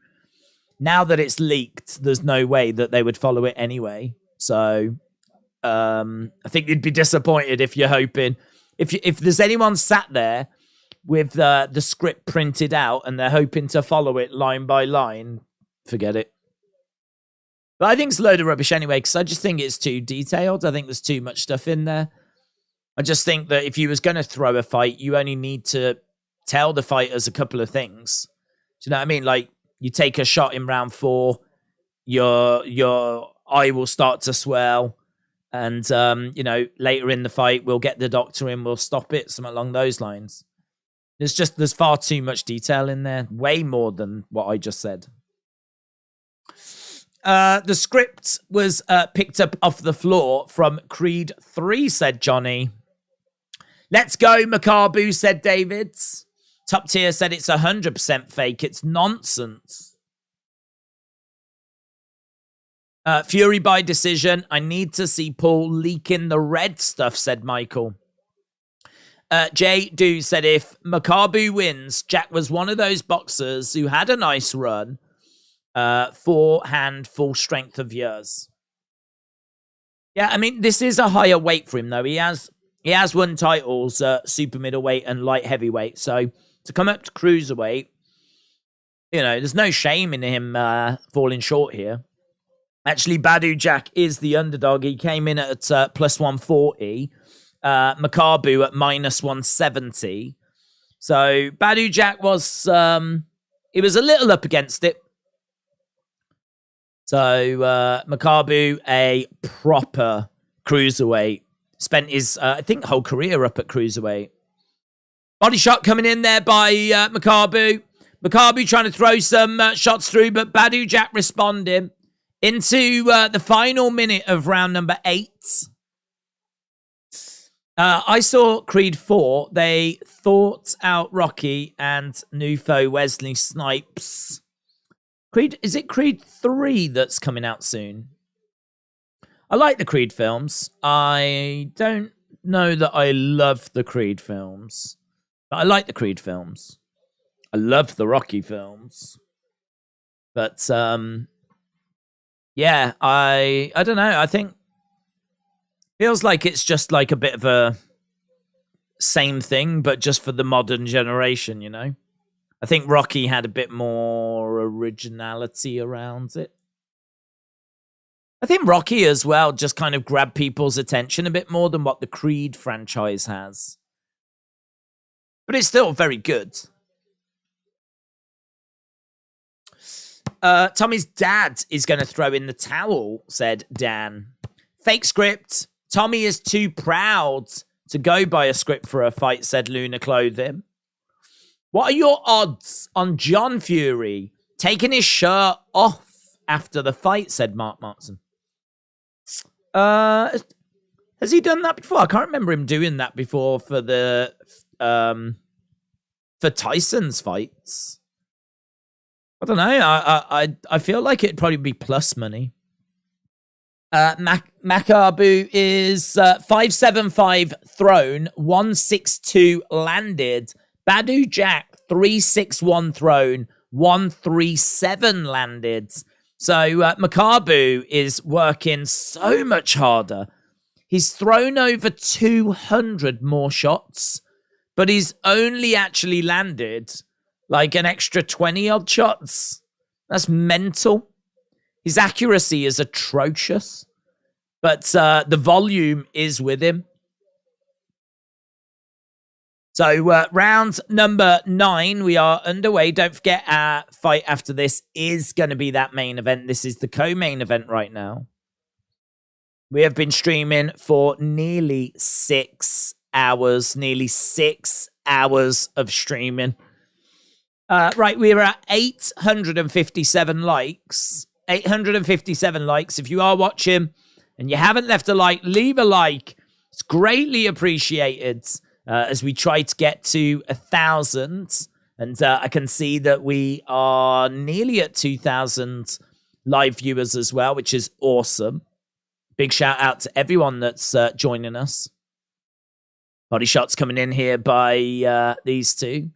now that it's leaked, there's no way that they would follow it anyway. So I think you'd be disappointed if you're hoping. If there's anyone sat there with the script printed out and they're hoping to follow it line by line, forget it. But I think it's a load of rubbish anyway, because I just think it's too detailed. I think there's too much stuff in there. I just think that if you was going to throw a fight, you only need to tell the fighters a couple of things. Do you know what I mean? Like, you take a shot in round 4, your eye will start to swell. And, later in the fight, we'll get the doctor in, we'll stop it, something along those lines. There's far too much detail in there. Way more than what I just said. The script was picked up off the floor from Creed 3, said Johnny. Let's go, Makabu, said Davids. Top Tier said it's 100% fake. It's nonsense. Fury by decision. I need to see Paul leaking the red stuff, said Michael. Jay Do said if Makabu wins, Jack was one of those boxers who had a nice run. Forehand, full strength of years. Yeah, I mean, this is a higher weight for him, though. He has won titles, super middleweight and light heavyweight. So to come up to cruiserweight, there's no shame in him falling short here. Actually, Badou Jack is the underdog. He came in at plus 140. Makabu at minus 170. So Badou Jack was he was a little up against it. So Makabu, a proper cruiserweight, spent his I think whole career up at cruiserweight. Body shot coming in there by Makabu. Makabu trying to throw some shots through, but Badou Jack responding into the final minute of round number 8. I saw Creed 4. They thought out Rocky and Nufo Wesley Snipes. Is it Creed 3 that's coming out soon? I like the Creed films. I don't know that I love the Creed films, but I like the Creed films. I love the Rocky films. But Yeah, I don't know. I think feels like it's just like a bit of a same thing, but just for the modern generation, you know? I think Rocky had a bit more originality around it. I think Rocky as well just kind of grabbed people's attention a bit more than what the Creed franchise has. But it's still very good. Tommy's dad is going to throw in the towel, said Dan. Fake script. Tommy is too proud to go by a script for a fight, said Luna Clothing. What are your odds on John Fury taking his shirt off after the fight, said Mark Martin. Has he done that before? I can't remember him doing that before for the for Tyson's fights. I don't know. I feel like it'd probably be plus money. Makabu is 575 thrown, 162 landed. Badou Jack 361 thrown, 137 landed. So Makabu is working so much harder. He's thrown over 200 more shots, but he's only actually landed like an extra 20 odd shots. That's mental. His accuracy is atrocious, but the volume is with him. So round number 9, we are underway. Don't forget our fight after this is going to be that main event. This is the co-main event right now. We have been streaming for nearly 6 hours. Nearly 6 hours of streaming. Right, we're at 857 likes. 857 likes. If you are watching and you haven't left a like, leave a like. It's greatly appreciated as we try to get to 1,000. And I can see that we are nearly at 2,000 live viewers as well, which is awesome. Big shout out to everyone that's joining us. Body shots coming in here by these two.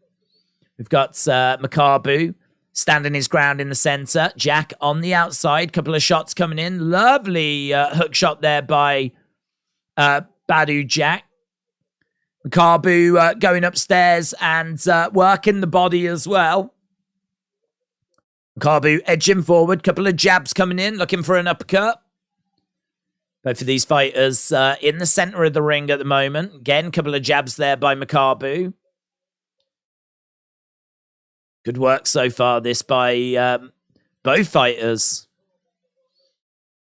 We've got Makabu standing his ground in the center. Jack on the outside. Couple of shots coming in. Lovely hook shot there by Badou Jack. Makabu going upstairs and working the body as well. Makabu edging forward. Couple of jabs coming in. Looking for an uppercut. Both of these fighters in the center of the ring at the moment. Again, couple of jabs there by Makabu. Good work so far, this by both fighters.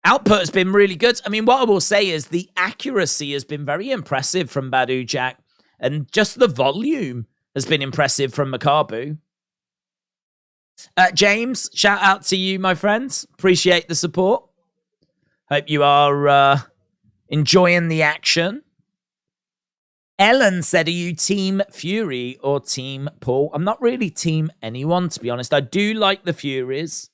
Output has been really good. I mean, what I will say is the accuracy has been very impressive from Badou Jack, and just the volume has been impressive from Makabu. James, shout out to you, my friends. Appreciate the support. Hope you are enjoying the action. Ellen said, are you Team Fury or Team Paul? I'm not really Team anyone, to be honest. I do like the Furies,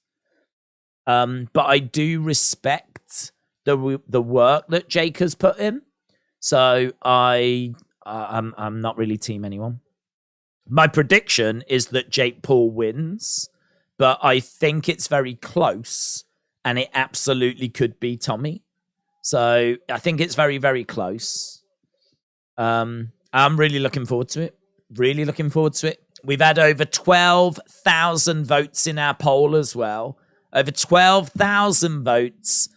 but I do respect the work that Jake has put in. So I'm not really Team anyone. My prediction is that Jake Paul wins, but I think it's very close, and it absolutely could be Tommy. So I think it's very, very close. I'm really looking forward to it. Really looking forward to it. We've had over 12,000 votes in our poll as well. Over 12,000 votes.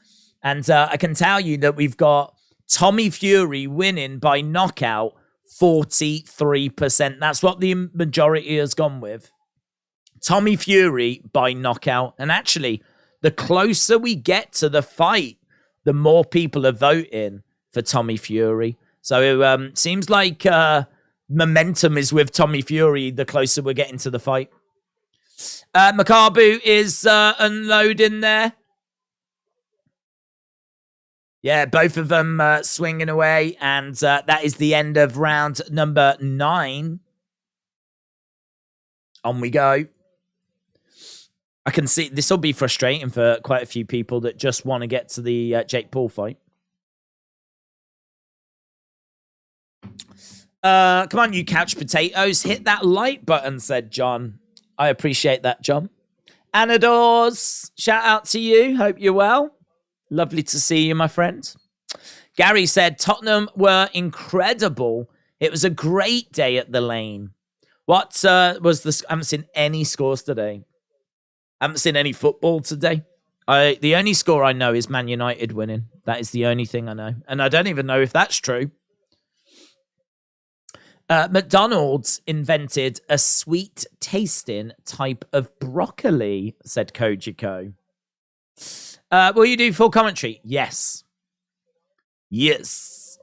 And I can tell you that we've got Tommy Fury winning by knockout 43%. That's what the majority has gone with. Tommy Fury by knockout. And actually, the closer we get to the fight, the more people are voting for Tommy Fury. So it seems like momentum is with Tommy Fury the closer we're getting to the fight. Makabu is unloading there. Yeah, both of them swinging away. And that is the end of round number 9. On we go. I can see this will be frustrating for quite a few people that just want to get to the Jake Paul fight. Come on, you couch potatoes. Hit that like button, said John. I appreciate that, John. Anadors, shout out to you. Hope you're well. Lovely to see you, my friend. Gary said, Tottenham were incredible. It was a great day at the Lane. What was the... I haven't seen any scores today. I haven't seen any football today. The only score I know is Man United winning. That is the only thing I know. And I don't even know if that's true. McDonald's invented a sweet tasting type of broccoli, said Kojiko. Will you do full commentary? Yes. Yes.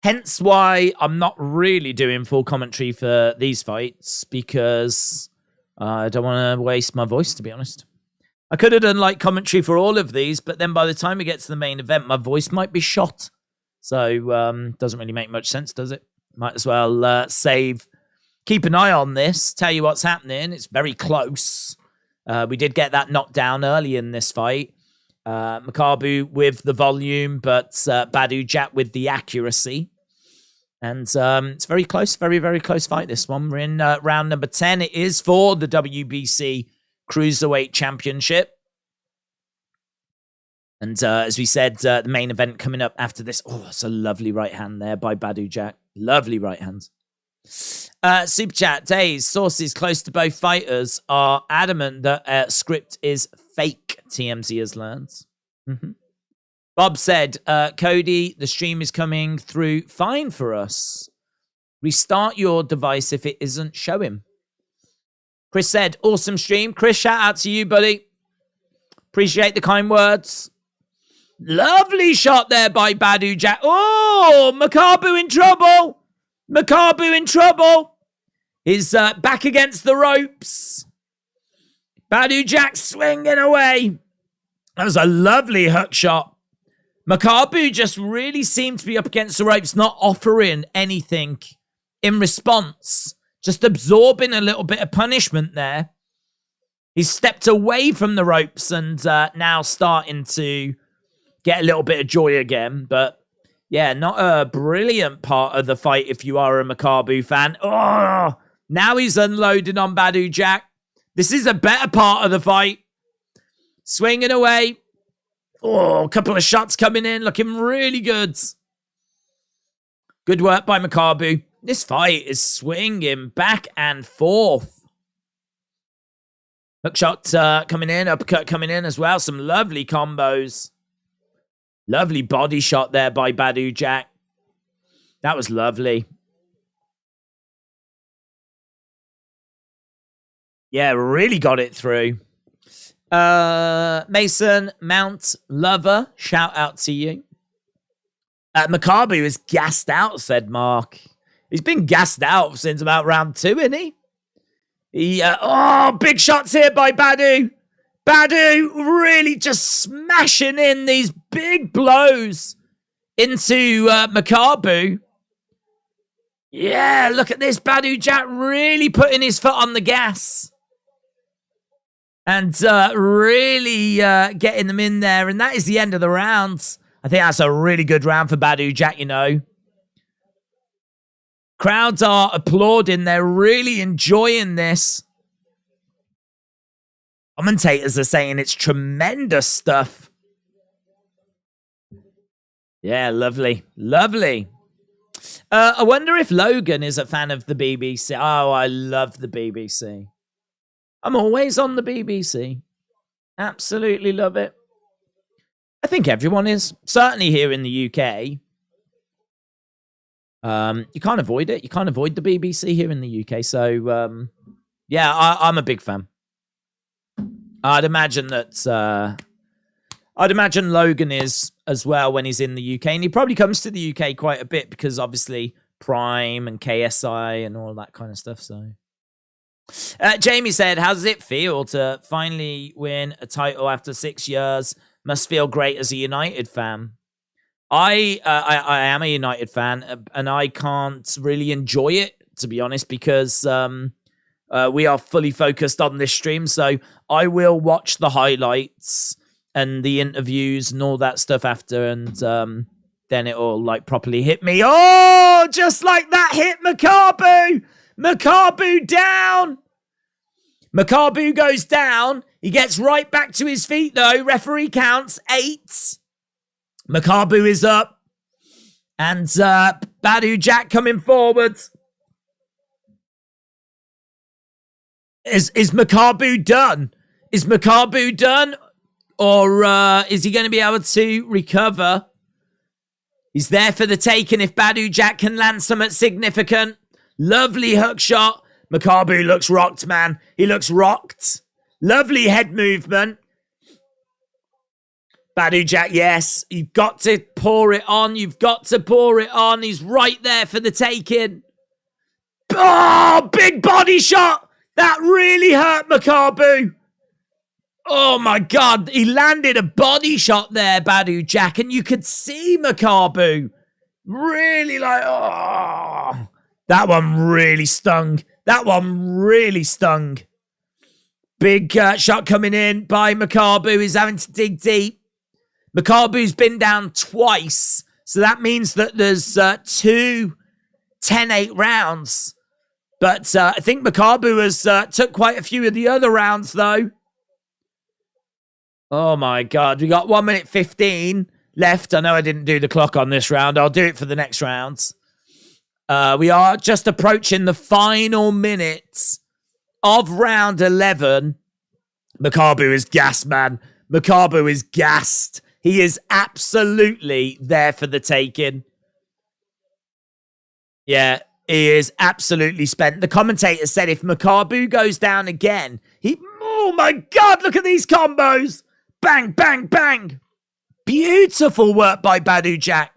Hence why I'm not really doing full commentary for these fights, because I don't want to waste my voice, to be honest. I could have done like commentary for all of these, but then by the time we get to the main event, my voice might be shot. So doesn't really make much sense, does it? Might as well save. Keep an eye on this. Tell you what's happening. It's very close. We did get that knockdown early in this fight. Makabu with the volume, but Badou Jack with the accuracy. And it's very close. Very, very close fight, this one. We're in round number 10. It is for the WBC Cruiserweight Championship. And as we said, the main event coming up after this. Oh, it's a lovely right hand there by Badou Jack. Lovely right hand. Super Chat, Daze, sources close to both fighters are adamant that script is fake, TMZ has learned. Bob said, Cody, the stream is coming through fine for us. Restart your device if it isn't showing. Chris said, awesome stream. Chris, shout out to you, buddy. Appreciate the kind words. Lovely shot there by Badou Jack. Oh, Makabu in trouble. Makabu in trouble. He's back against the ropes. Badou Jack swinging away. That was a lovely hook shot. Makabu just really seemed to be up against the ropes, not offering anything in response. Just absorbing a little bit of punishment there. He's stepped away from the ropes and now starting to get a little bit of joy again. But yeah, not a brilliant part of the fight if you are a Makabu fan. Oh, now he's unloading on Badou Jack. This is a better part of the fight. Swinging away. Oh, a couple of shots coming in, looking really good. Good work by Makabu. This fight is swinging back and forth. Hook shot coming in, uppercut coming in as well. Some lovely combos. Lovely body shot there by Badou Jack. That was lovely. Yeah, really got it through. Mason Mount Lover, shout out to you. Makabu is gassed out, said Mark. He's been gassed out since about round 2, isn't he? Oh, big shots here by Badou. Badou really just smashing in these big blows into Makabu. Yeah, look at this. Badou Jack really putting his foot on the gas. And really getting them in there. And that is the end of the round. I think that's a really good round for Badou Jack, you know. Crowds are applauding. They're really enjoying this. Commentators are saying it's tremendous stuff. Yeah, lovely. Lovely. I wonder if Logan is a fan of the BBC. Oh, I love the BBC. I'm always on the BBC. Absolutely love it. I think everyone is. Certainly here in the UK. You can't avoid it. You can't avoid the BBC here in the UK. So, yeah, I'm a big fan. I'd imagine that... I'd imagine Logan is as well when he's in the UK. And he probably comes to the UK quite a bit because obviously Prime and KSI and all that kind of stuff. So... Jamie said, how does it feel to finally win a title after 6 years? Must feel great as a United fan. I am a United fan, and I can't really enjoy it, to be honest, because we are fully focused on this stream. So I will watch the highlights and the interviews and all that stuff after, and then it'll like properly hit me. Oh, just like that hit Makabu! Makabu down! Makabu goes down. He gets right back to his feet, though. Referee counts 8. Makabu is up. And Badou Jack coming forward. Is Makabu done? Is Makabu done? Or is he going to be able to recover? He's there for the taking if Badou Jack can land something significant. Lovely hook shot. Makabu looks rocked, man. He looks rocked. Lovely head movement. Badou Jack, yes. You've got to pour it on. You've got to pour it on. He's right there for the taking. Oh, big body shot. That really hurt Makabu. Oh, my God. He landed a body shot there, Badou Jack, and you could see Makabu really like, oh. That one really stung. That one really stung. Big shot coming in by Makabu. He's having to dig deep. Makabu's been down twice, so that means that there's 2 10-8 rounds. But I think Makabu has took quite a few of the other rounds, though. Oh, my God. We got 1 minute 15 left. I know I didn't do the clock on this round. I'll do it for the next rounds. We are just approaching the final minutes of round 11. Makabu is gassed, man. Makabu is gassed. He is absolutely there for the taking. Yeah, he is absolutely spent. The commentator said if Makabu goes down again, oh my God, look at these combos. Bang, bang, bang. Beautiful work by Badou Jack.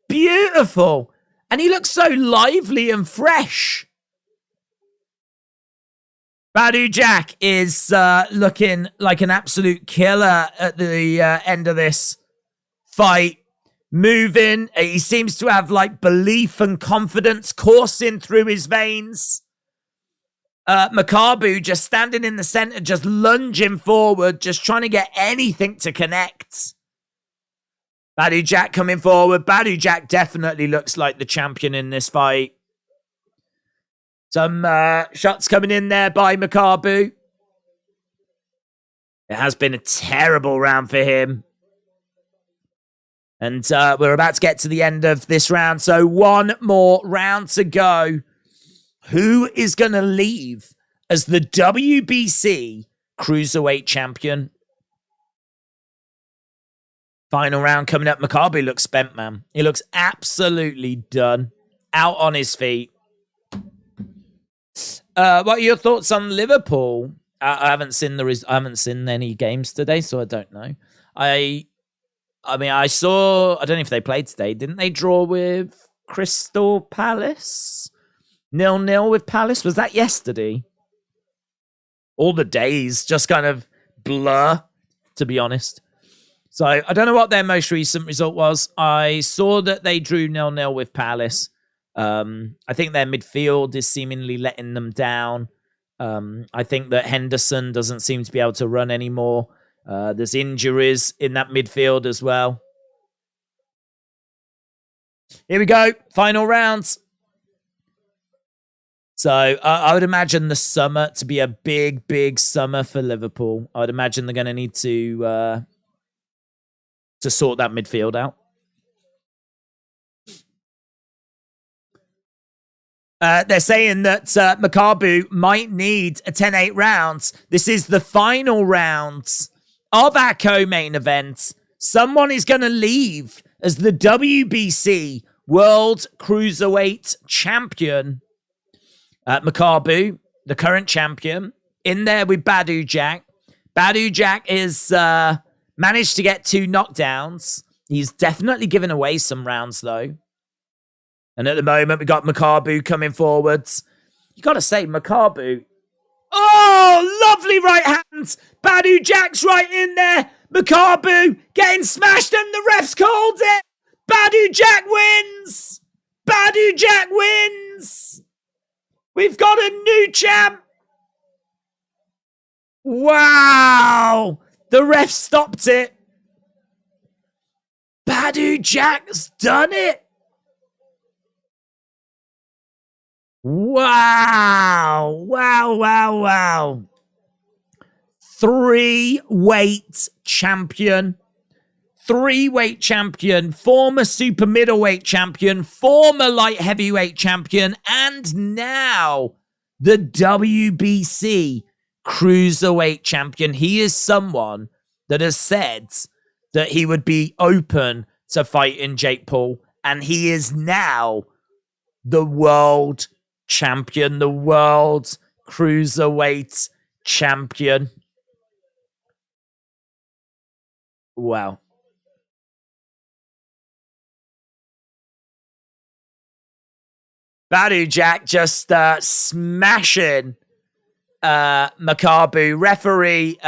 Beautiful. And he looks so lively and fresh. Badou Jack is looking like an absolute killer at the end of this fight. Moving. He seems to have like belief and confidence coursing through his veins. Makabu just standing in the center, just lunging forward, just trying to get anything to connect. Badou Jack coming forward. Badou Jack definitely looks like the champion in this fight. Some shots coming in there by Makabu. It has been a terrible round for him. And we're about to get to the end of this round. So 1 more round to go. Who is going to leave as the WBC Cruiserweight champion? Final round coming up. Makabu looks spent, man. He looks absolutely done. Out on his feet. What are your thoughts on Liverpool? I haven't seen I haven't seen any games today, so I don't know. I mean, I don't know if they played today. Didn't they draw with Crystal Palace? 0-0 with Palace? Was that yesterday? All the days just kind of blur, to be honest. So I don't know what their most recent result was. I saw that they drew 0-0 with Palace. I think their midfield is seemingly letting them down. I think that Henderson doesn't seem to be able to run anymore. There's injuries in that midfield as well. Here we go. Final rounds. So I would imagine the summer to be a big, big summer for Liverpool. I would imagine they're going to need to sort that midfield out. They're saying that Makabu might need a 10-8 rounds. This is the final rounds of our co-main event. Someone is going to leave as the WBC World Cruiserweight Champion. Makabu, the current champion, in there with Badou Jack. Badou Jack is managed to get 2 knockdowns. He's definitely given away some rounds, though. And at the moment, we got Makabu coming forwards. You got to say, Makabu. Oh, lovely right hand. Badou Jack's right in there. Makabu getting smashed and the refs called it. Badou Jack wins. Badou Jack wins. We've got a new champ. Wow. The ref stopped it. Badou Jack's done it. Wow. Wow, wow, wow. three-weight champion, former super middleweight champion, former light heavyweight champion, and now the WBC Cruiserweight champion. He is someone that has said that he would be open to fighting Jake Paul, and he is now the world champion, the world Cruiserweight champion. Wow. Badou Jack just smashing Makabu. Referee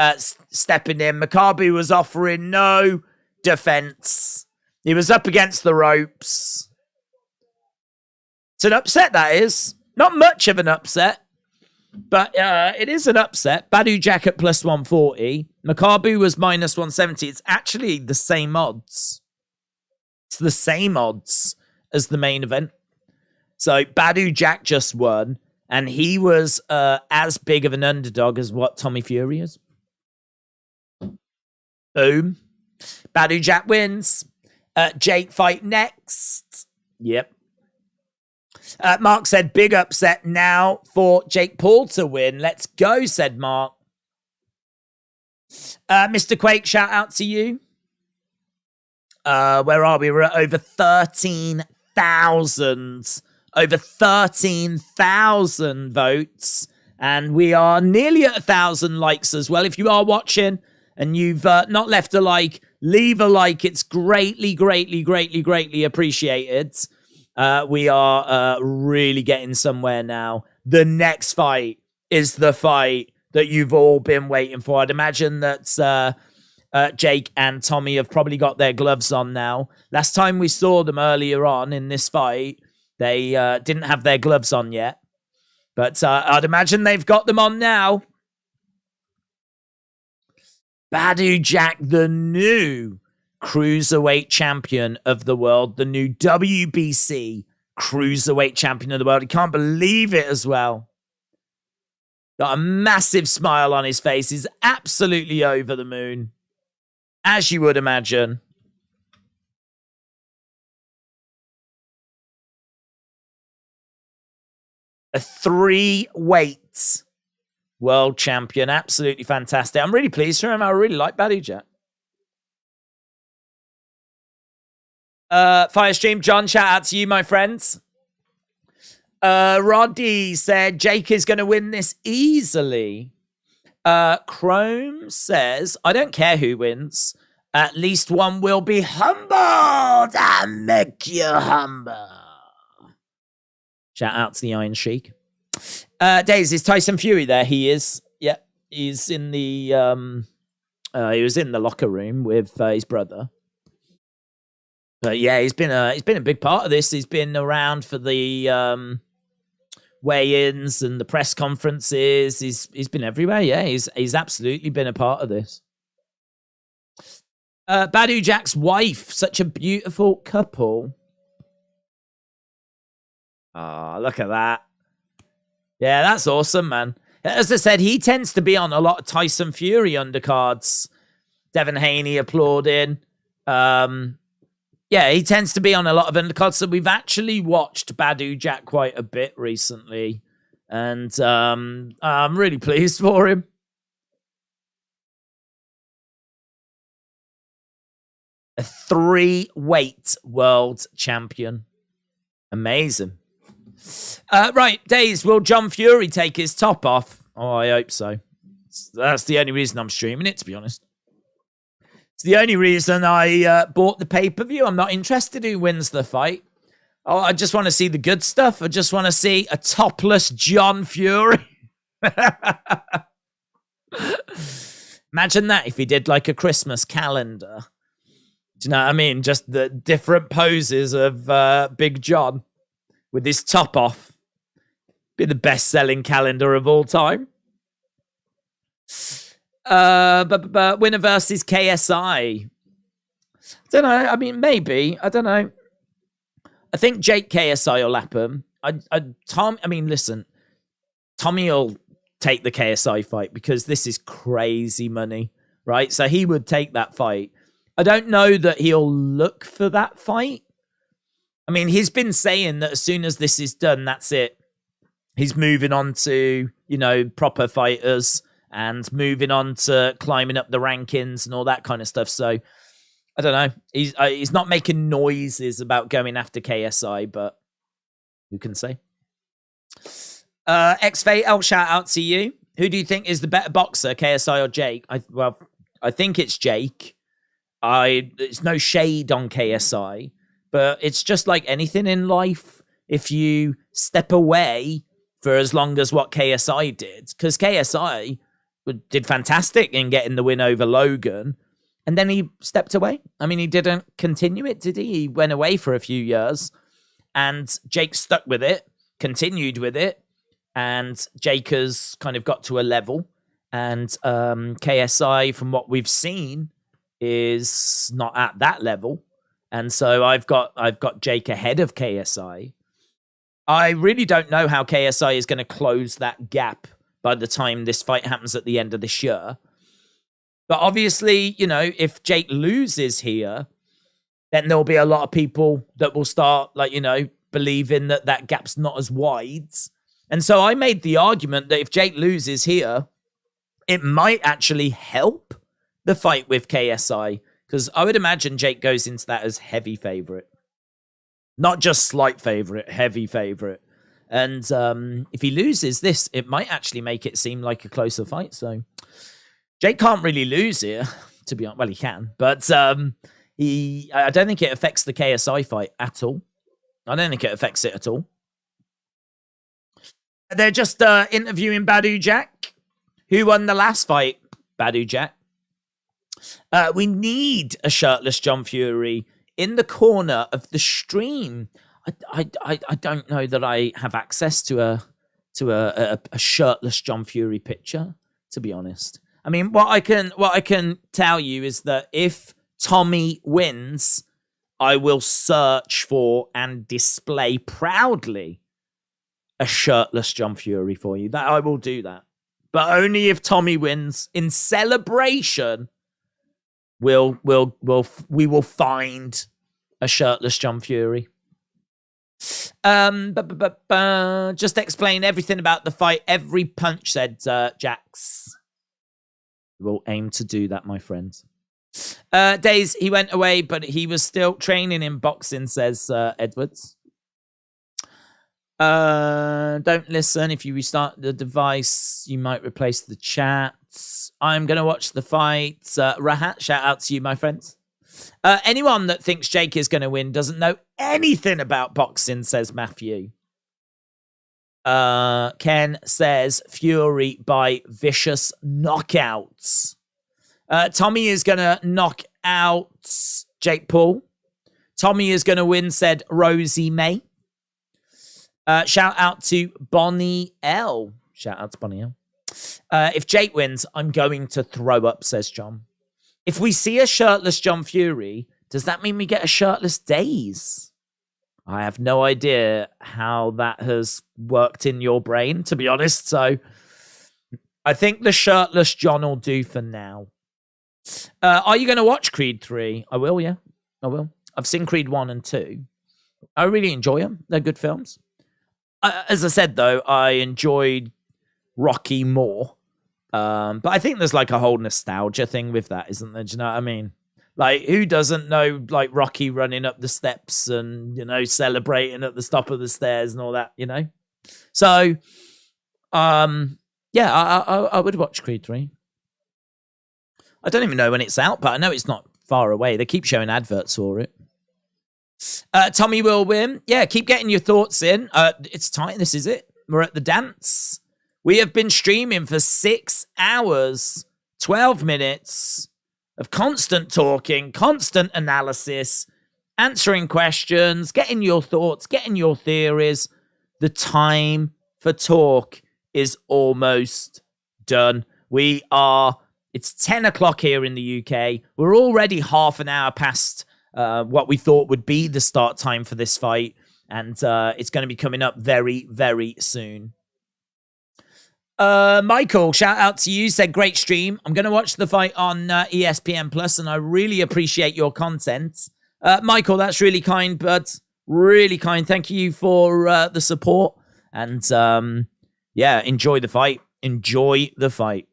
stepping in. Makabu was offering no defense. He was up against the ropes. It's an upset, that is. Not much of an upset, but it is an upset. Badou Jack at plus 140. Makabu was minus 170. It's actually the same odds. It's the same odds as the main event. So Badou Jack just won, and he was as big of an underdog as what Tommy Fury is. Boom. Badou Jack wins. Jake fight next. Yep. Mark said, big upset now for Jake Paul to win. Let's go, said Mark. Mr. Quake, shout out to you. Where are we? We're at over 13,000. Over 13,000 votes. And we are nearly at 1,000 likes as well. If you are watching and you've not left a like, leave a like. It's greatly, greatly, greatly, greatly appreciated. We are really getting somewhere now. The next fight is the fight that you've all been waiting for. I'd imagine that Jake and Tommy have probably got their gloves on now. Last time we saw them earlier on in this fight, they didn't have their gloves on yet. But I'd imagine they've got them on now. Badou Jack, the new Cruiserweight champion of the world. The new WBC Cruiserweight champion of the world. He can't believe it as well. Got a massive smile on his face. He's absolutely over the moon. As you would imagine. A three-weight world champion. Absolutely fantastic. I'm really pleased for him. I really like Badou Jack. Firestream, John, shout out to you, my friends. Roddy said Jake is going to win this easily. Chrome says, I don't care who wins. At least one will be humbled. I make you humble. Shout out to the Iron Sheik. Daze, is Tyson Fury there? He is. Yeah, he's in the he was in the locker room with his brother. But yeah, he's been a big part of this. He's been around for the weigh-ins and the press conferences. He's been everywhere. Yeah, he's absolutely been a part of this. Badou Jack's wife, such a beautiful couple. Oh, look at that. Yeah, that's awesome, man. As I said, he tends to be on a lot of Tyson Fury undercards. Devin Haney applauding. Yeah, he tends to be on a lot of undercards. So we've actually watched Badou Jack quite a bit recently. And I'm really pleased for him. A three-weight world champion. Amazing. Right, Daze, will John Fury take his top off? Oh, I hope so. That's the only reason I'm streaming it, to be honest. It's the only reason I bought the pay-per-view. I'm not interested who wins the fight. Oh, I just want to see the good stuff. I just want to see a topless John Fury. Imagine that if he did like a Christmas calendar. Do you know what I mean? Just the different poses of Big John with his top off. Be the best-selling calendar of all time. But winner versus KSI. I don't know. I mean, maybe. I don't know. I think Jake KSI will lap him. Listen. Tommy will take the KSI fight because this is crazy money, right? So he would take that fight. I don't know that he'll look for that fight. I mean, he's been saying that as soon as this is done, that's it. He's moving on to, proper fighters and moving on to climbing up the rankings and all that kind of stuff. So I don't know. He's not making noises about going after KSI, but who can say? X-Fatal, shout out to you. Who do you think is the better boxer, KSI or Jake? I think it's Jake. It's no shade on KSI, but it's just like anything in life. If you step away for as long as what KSI did, because KSI did fantastic in getting the win over Logan, and then he stepped away. I mean, he didn't continue it, did he? He went away for a few years, and Jake stuck with it, continued with it, and Jake has kind of got to a level, and KSI, from what we've seen, is not at that level. And so I've got Jake ahead of KSI. I really don't know how KSI is going to close that gap by the time this fight happens at the end of this year. But obviously, if Jake loses here, then there'll be a lot of people that will start, believing that gap's not as wide. And so I made the argument that if Jake loses here, it might actually help the fight with KSI, because I would imagine Jake goes into that as heavy favorite. Not just slight favorite, heavy favorite. And if he loses this, it might actually make it seem like a closer fight. So Jake can't really lose here, to be honest. Well, he can, but I don't think it affects the KSI fight at all. I don't think it affects it at all. They're just interviewing Badou Jack. Who won the last fight? Badou Jack. We need a shirtless John Fury in the corner of the stream. I don't know that I have access to a shirtless John Fury picture, to be honest. I mean, what I can tell you is that if Tommy wins, I will search for and display proudly a shirtless John Fury for you. That I will do that, but only if Tommy wins. In celebration, we will find a shirtless John Fury. Just explain everything about the fight. Every punch, said Jax. We'll aim to do that, my friends. Daze, he went away, but he was still training in boxing, says Edwards. Don't listen. If you restart the device, you might replace the chat. I'm going to watch the fight. Rahat, shout out to you, my friends. Anyone that thinks Jake is going to win doesn't know anything about boxing, says Matthew. Ken says Fury by vicious knockouts. Tommy is going to knock out Jake Paul. Tommy is going to win, said Rosie May. Shout out to Bonnie L. Shout out to Bonnie L. If Jake wins, I'm going to throw up, says John. If we see a shirtless John Fury, does that mean we get a shirtless Daze? I have no idea how that has worked in your brain, to be honest. So I think the shirtless John will do for now. Are you going to watch Creed 3? I will, yeah. I will. I've seen Creed 1 and 2. I really enjoy them. They're good films. As I said, though, I enjoyed Rocky more. But I think there's like a whole nostalgia thing with that, isn't there? Do you know what I mean? Like, who doesn't know, like, Rocky running up the steps and, celebrating at the top of the stairs and all that, So, yeah, I would watch Creed 3. I don't even know when it's out, but I know it's not far away. They keep showing adverts for it. Tommy will win. Yeah, keep getting your thoughts in. It's time. This is it. We're at the dance. We have been streaming for 6 hours, 12 minutes of constant talking, constant analysis, answering questions, getting your thoughts, getting your theories. The time for talk is almost done. It's 10 o'clock here in the UK. We're already half an hour past what we thought would be the start time for this fight. And it's going to be coming up very, very soon. Michael, shout out to you. Said great stream. I'm going to watch the fight on ESPN Plus, and I really appreciate your content. Michael, that's really kind, bud. Really kind. Thank you for the support. And yeah, enjoy the fight. Enjoy the fight.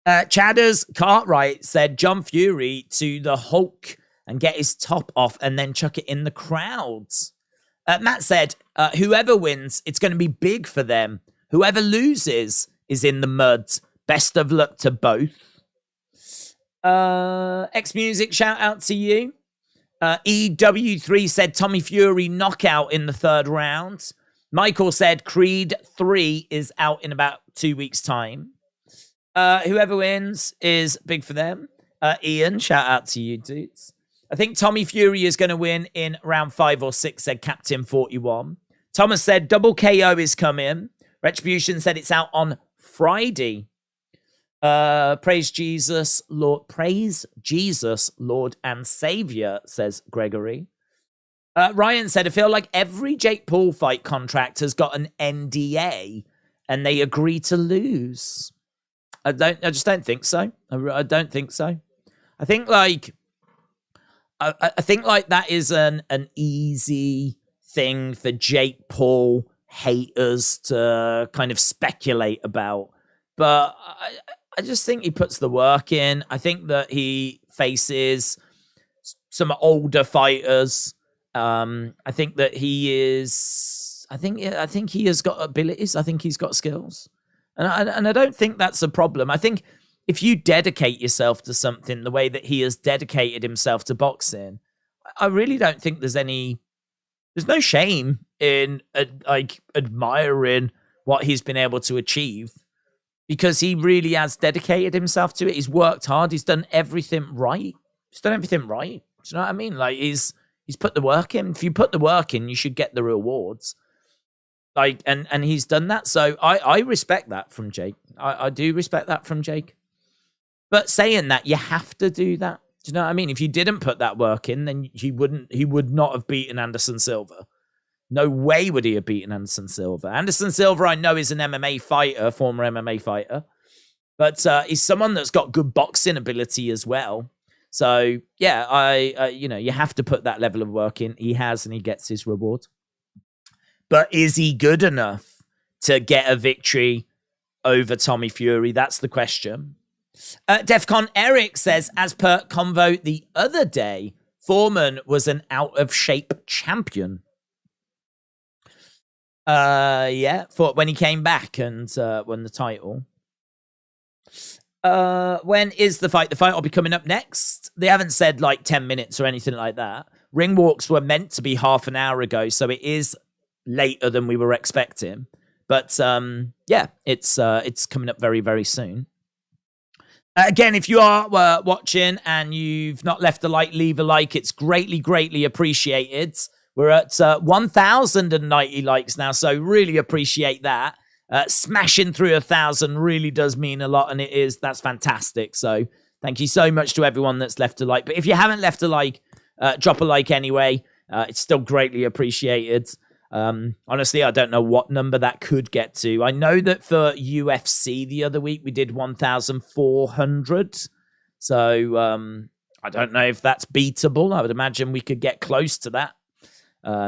Chadders Cartwright said John Fury to the Hulk and get his top off and then chuck it in the crowds. Matt said, whoever wins, it's going to be big for them. Whoever loses is in the mud. Best of luck to both. X-Music, shout out to you. EW3 said Tommy Fury knockout in the 3rd round. Michael said Creed 3 is out in about 2 weeks' time. Whoever wins is big for them. Ian, shout out to you, dudes. I think Tommy Fury is going to win in round 5 or 6, said Captain 41. Thomas said double KO is coming. Retribution said it's out on Friday. Praise Jesus, Lord and Savior, says Gregory. Ryan said, I feel like every Jake Paul fight contract has got an NDA and they agree to lose. I just don't think so. I don't think so. I think like that is an easy thing for Jake Paul haters to kind of speculate about. But I just think he puts the work in. I think that he faces some older fighters. I think that he is. I think he has got abilities. I think he's got skills, and I don't think that's a problem. I think if you dedicate yourself to something the way that he has dedicated himself to boxing, I really don't think there's no shame in like admiring what he's been able to achieve, because he really has dedicated himself to it. He's worked hard. He's done everything right. He's done everything right. Do you know what I mean? Like he's put the work in. If you put the work in, you should get the rewards. Like, and he's done that. So I respect that from Jake. I do respect that from Jake. But saying that, you have to do that. Do you know what I mean? If you didn't put that work in, then he would not have beaten Anderson Silva. No way would he have beaten Anderson Silva. Anderson Silva, I know, is an MMA fighter, former MMA fighter. But he's someone that's got good boxing ability as well. So, yeah, you have to put that level of work in. He has, and he gets his reward. But is he good enough to get a victory over Tommy Fury? That's the question. Defcon Eric says, as per Convo the other day, Foreman was an out-of-shape champion. For when he came back and won the title. When is the fight? The fight will be coming up next. They haven't said like 10 minutes or anything like that. Ring walks were meant to be half an hour ago, so it is later than we were expecting. But it's coming up very, very soon. Again, if you are watching and you've not left a like, leave a like. It's greatly, greatly appreciated. We're at 1,090 likes now, so really appreciate that. Smashing through 1,000 really does mean a lot, and that's fantastic. So thank you so much to everyone that's left a like. But if you haven't left a like, drop a like anyway. It's still greatly appreciated. Honestly, I don't know what number that could get to. I know that for UFC the other week, we did 1,400. So I don't know if that's beatable. I would imagine we could get close to that.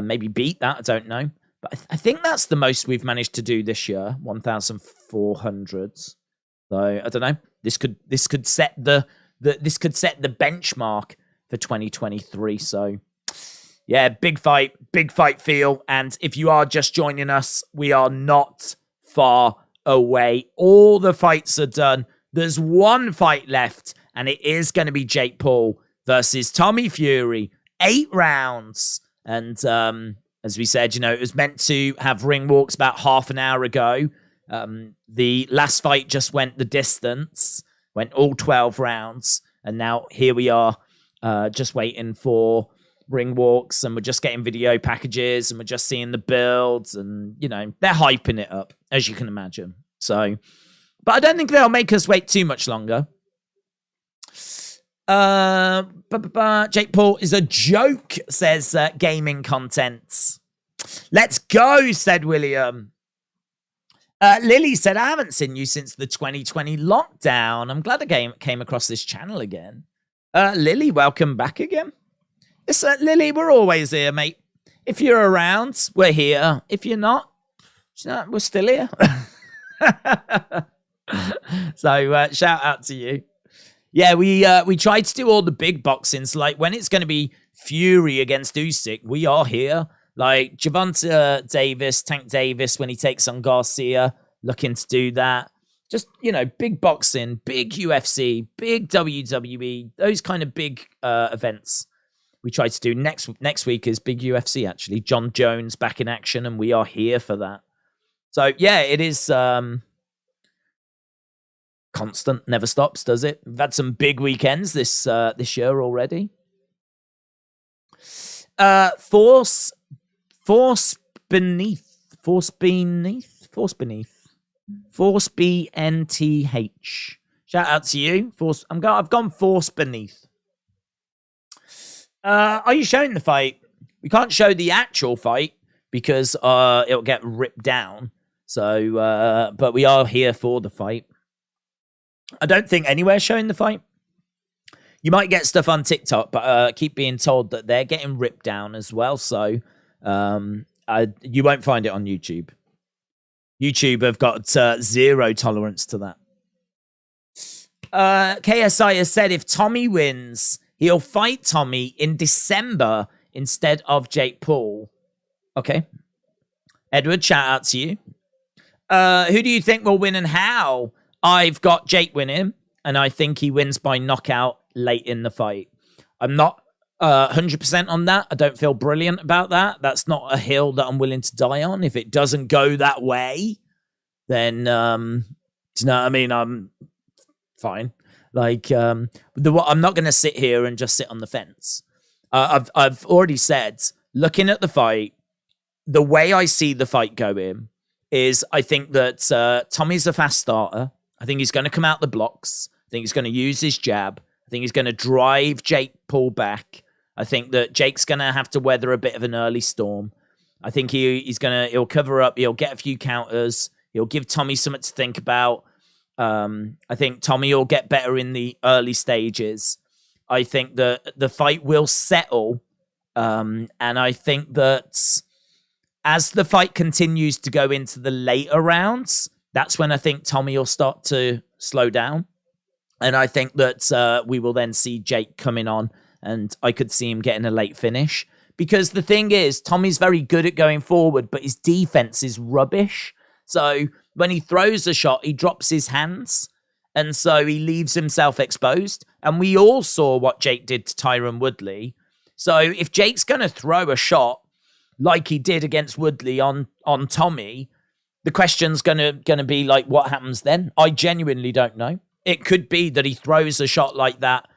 Maybe beat that. I don't know. But I think that's the most we've managed to do this year, 1,400. So I don't know. This could set the benchmark for 2023. So yeah, big fight feel. And if you are just joining us, we are not far away. All the fights are done. There's one fight left, and it is going to be Jake Paul versus Tommy Fury. 8 rounds. And as we said, it was meant to have ring walks about half an hour ago. The last fight just went the distance, went all 12 rounds. And now here we are just waiting for ring walks, and we're just getting video packages, and we're just seeing the builds, and, they're hyping it up, as you can imagine. So, but I don't think they'll make us wait too much longer. Jake Paul is a joke, says Gaming Contents. Let's go, said William. Lily said, I haven't seen you since the 2020 lockdown. I'm glad I came across this channel again. Lily, welcome back again. It's Lily, we're always here, mate. If you're around, we're here. If you're not, we're still here. So shout out to you. Yeah, we tried to do all the big boxings. Like when it's going to be Fury against Usyk, we are here. Like Gervonta Davis, Tank Davis, when he takes on Garcia, looking to do that. Just, big boxing, big UFC, big WWE, those kind of big events. We try to do next week is big UFC, actually. John Jones back in action, and we are here for that. So, yeah, it is constant, never stops, does it? We've had some big weekends this year already. Force BNTH. Shout out to you. I've gone Force Beneath. Are you showing the fight? We can't show the actual fight because it'll get ripped down. So, but we are here for the fight. I don't think anywhere's showing the fight. You might get stuff on TikTok, but I keep being told that they're getting ripped down as well. So you won't find it on YouTube. YouTube have got zero tolerance to that. KSI has said if Tommy wins, he'll fight Tommy in December instead of Jake Paul. Okay. Edward, shout out to you. Who do you think will win and how? I've got Jake winning, and I think he wins by knockout late in the fight. I'm not 100% on that. I don't feel brilliant about that. That's not a hill that I'm willing to die on. If it doesn't go that way, then, do you know what I mean? I'm fine. Like, I'm not going to sit here and just sit on the fence. I've already said, looking at the fight, the way I see the fight going is I think that Tommy's a fast starter. I think he's going to come out the blocks. I think he's going to use his jab. I think he's going to drive Jake Paul back. I think that Jake's going to have to weather a bit of an early storm. I think he'll cover up. He'll get a few counters. He'll give Tommy something to think about. I think Tommy will get better in the early stages. I think that the fight will settle. And I think that as the fight continues to go into the later rounds, that's when I think Tommy will start to slow down. And I think that we will then see Jake coming on, and I could see him getting a late finish. Because the thing is, Tommy's very good at going forward, but his defense is rubbish. So when he throws a shot, he drops his hands, and so he leaves himself exposed. And we all saw what Jake did to Tyron Woodley. So if Jake's going to throw a shot like he did against Woodley on Tommy, the question's going to be like, what happens then? I genuinely don't know. It could be that he throws a shot like that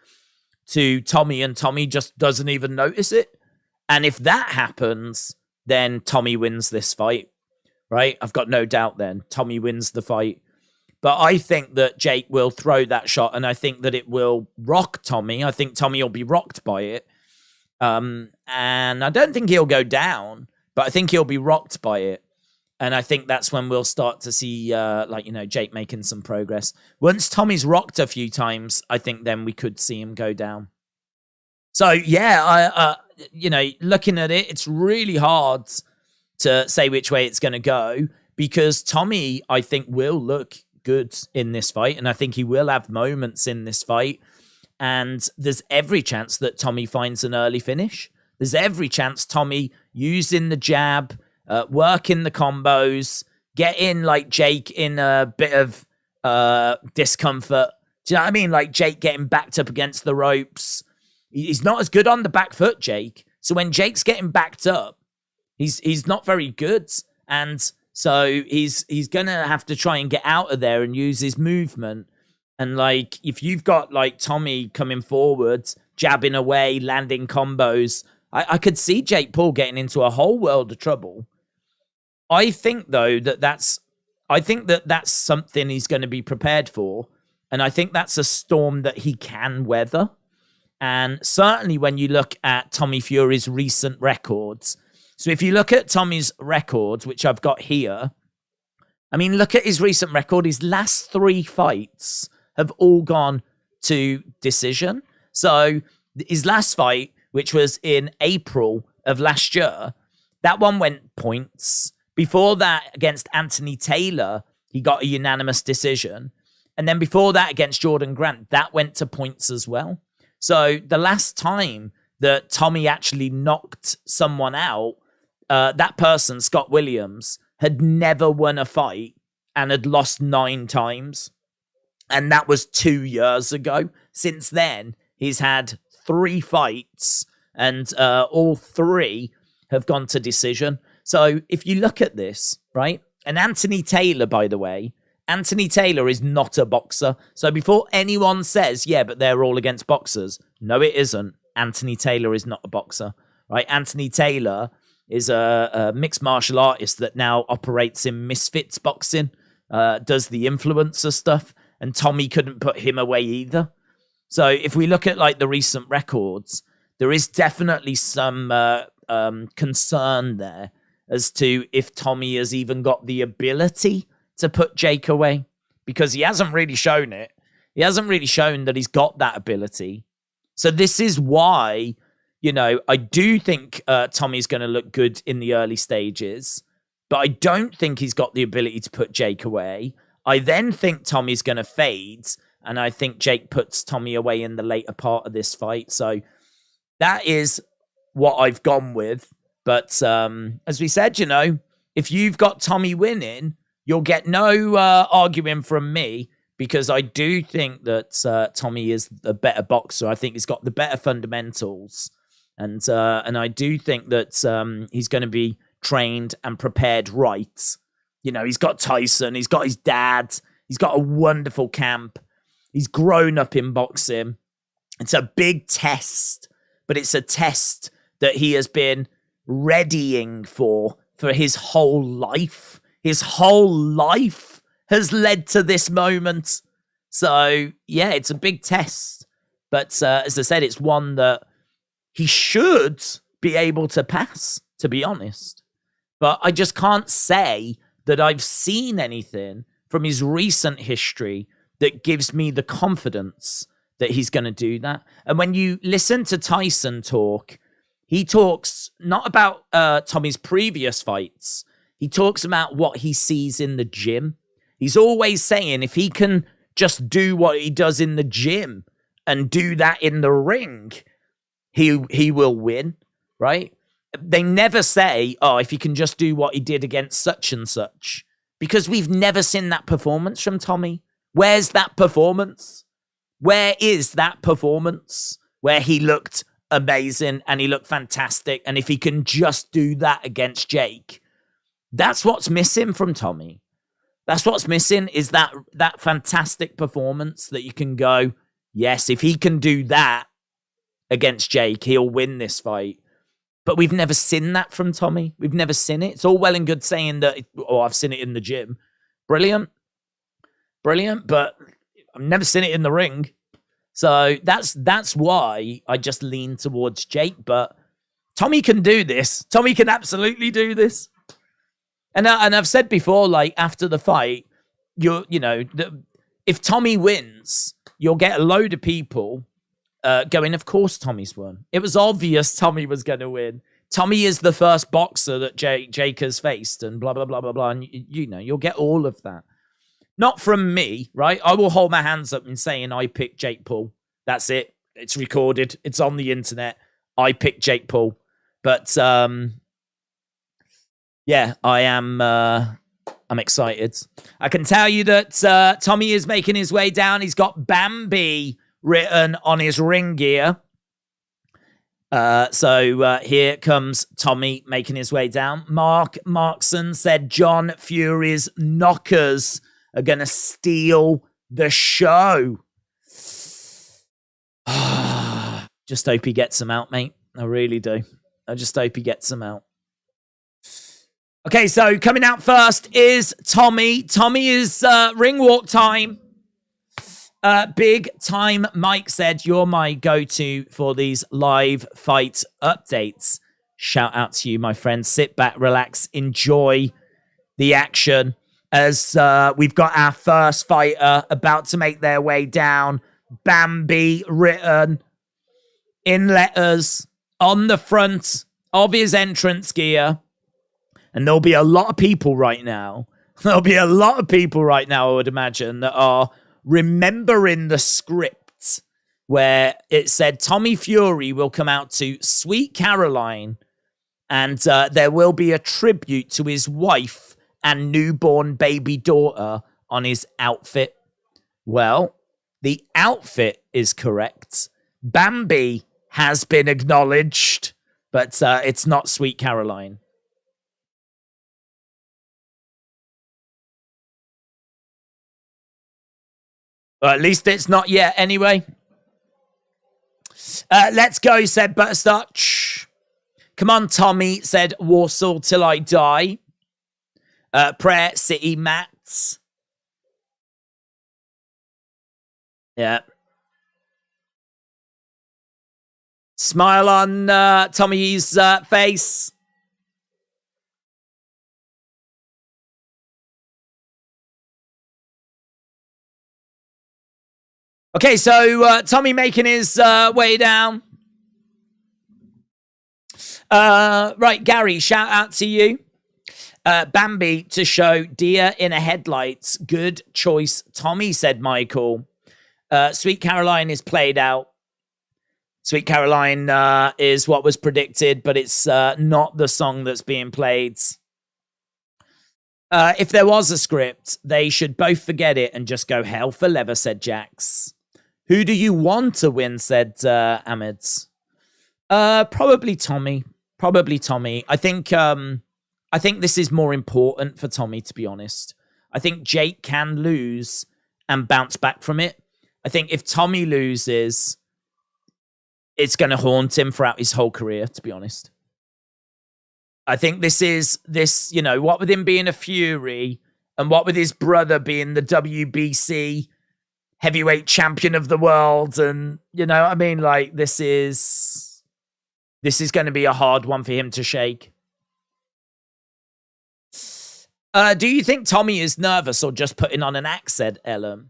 to Tommy and Tommy just doesn't even notice it. And if that happens, then Tommy wins this fight, right? I've got no doubt then. Tommy wins the fight. But I think that Jake will throw that shot, and I think that it will rock Tommy. I think Tommy will be rocked by it. And I don't think he'll go down, but I think he'll be rocked by it. And I think that's when we'll start to see, Jake making some progress. Once Tommy's rocked a few times, I think then we could see him go down. So, yeah, looking at it, it's really hard to say which way it's going to go because Tommy, I think, will look good in this fight. And I think he will have moments in this fight. And there's every chance that Tommy finds an early finish. There's every chance Tommy using the jab, working the combos, getting like Jake in a bit of discomfort. Do you know what I mean? Like Jake getting backed up against the ropes. He's not as good on the back foot, Jake. So when Jake's getting backed up, he's not very good. And so he's going to have to try and get out of there and use his movement. And like, if you've got like Tommy coming forward, jabbing away, landing combos, I could see Jake Paul getting into a whole world of trouble. I think though that's something he's going to be prepared for. And I think that's a storm that he can weather. And certainly when you look at Tommy Fury's recent records. So if you look at Tommy's records, which I've got here, I mean, look at his recent record. His last 3 fights have all gone to decision. So his last fight, which was in April of last year, that one went points. Before that, against Anthony Taylor, he got a unanimous decision. And then before that, against Jordan Grant, that went to points as well. So the last time that Tommy actually knocked someone out, that person, Scott Williams, had never won a fight and had lost 9 times. And that was 2 years ago. Since then, he's had 3 fights and all 3 have gone to decision. So if you look at this, right, and Anthony Taylor, by the way, Anthony Taylor is not a boxer. So before anyone says, yeah, but they're all against boxers, no, it isn't. Anthony Taylor is not a boxer, right? Anthony Taylor is a mixed martial artist that now operates in Misfits boxing, does the influencer stuff, and Tommy couldn't put him away either. So if we look at like the recent records, there is definitely some concern there as to if Tommy has even got the ability to put Jake away, because he hasn't really shown it. He hasn't really shown that he's got that ability. So this is why, you know, I do think Tommy's going to look good in the early stages, but I don't think he's got the ability to put Jake away. I then think Tommy's going to fade, and I think Jake puts Tommy away in the later part of this fight. So that is what I've gone with. But as we said, you know, if you've got Tommy winning, you'll get no arguing from me, because I do think that Tommy is the better boxer. I think he's got the better fundamentals. And I do think that he's going to be trained and prepared right. You know, he's got Tyson, he's got his dad, he's got a wonderful camp. He's grown up in boxing. It's a big test, but it's a test that he has been readying for his whole life. His whole life has led to this moment. So, yeah, it's a big test. But as I said, it's one that he should be able to pass, to be honest. But I just can't say that I've seen anything from his recent history that gives me the confidence that he's going to do that. And when you listen to Tyson talk, he talks not about Tommy's previous fights. He talks about what he sees in the gym. He's always saying if he can just do what he does in the gym and do that in the ring, he will win, right? They never say, oh, if he can just do what he did against such and such, because we've never seen that performance from Tommy. Where's that performance? Where is that performance where he looked amazing and he looked fantastic? And if he can just do that against Jake, that's what's missing from Tommy. That's what's missing, is that fantastic performance that you can go, yes, if he can do that against Jake, he'll win this fight. But we've never seen that from Tommy. We've never seen it. It's all well and good saying that, oh, I've seen it in the gym. Brilliant. But I've never seen it in the ring. So that's why I just lean towards Jake. But Tommy can do this. Tommy can absolutely do this. And I've said before, like, after the fight, if Tommy wins, you'll get a load of people going, of course Tommy's won. It was obvious Tommy was going to win. Tommy is the first boxer that Jake has faced, and blah, blah, blah, blah, blah. And, you'll get all of that. Not from me, right? I will hold my hands up in saying I picked Jake Paul. That's it. It's recorded. It's on the internet. I picked Jake Paul. But, yeah, I'm excited. I can tell you that Tommy is making his way down. He's got Bambi written on his ring gear. So here comes Tommy making his way down. Mark Markson said John Fury's knockers are going to steal the show. Just hope he gets them out, mate. I really do. I just hope he gets them out. Okay, so coming out first is Tommy. Tommy is ring walk time. Big Time Mike said, you're my go-to for these live fight updates. Shout out to you, my friend. Sit back, relax, enjoy the action. as we've got our first fighter about to make their way down. Bambi written in letters on the front of his entrance gear. And there'll be a lot of people right now. There'll be a lot of people right now, I would imagine, that are remembering the script where it said Tommy Fury will come out to Sweet Caroline and there will be a tribute to his wife and newborn baby daughter on his outfit. Well, the outfit is correct. Bambi has been acknowledged, but it's not Sweet Caroline. Well, at least it's not yet anyway. Let's go, said Butterscotch. Come on, Tommy, said Warsaw till I die. Prayer City Mats. Yeah. Smile on Tommy's face. Okay, so Tommy making his way down. Right, Gary, shout out to you. Bambi to show deer in a headlights. Good choice, Tommy, said Michael. Sweet Caroline is played out. Sweet Caroline is what was predicted, but it's not the song that's being played. If there was a script, they should both forget it and just go hell for leather, said Jax. Who do you want to win, said Ahmed. Probably Tommy. Probably Tommy. I think this is more important for Tommy, to be honest. I think Jake can lose and bounce back from it. I think if Tommy loses, it's going to haunt him throughout his whole career, to be honest. I think this, you know, what with him being a Fury and what with his brother being the WBC heavyweight champion of the world. And, you know, I mean, like, this is going to be a hard one for him to shake. Do you think Tommy is nervous or just putting on an act, said Ellen?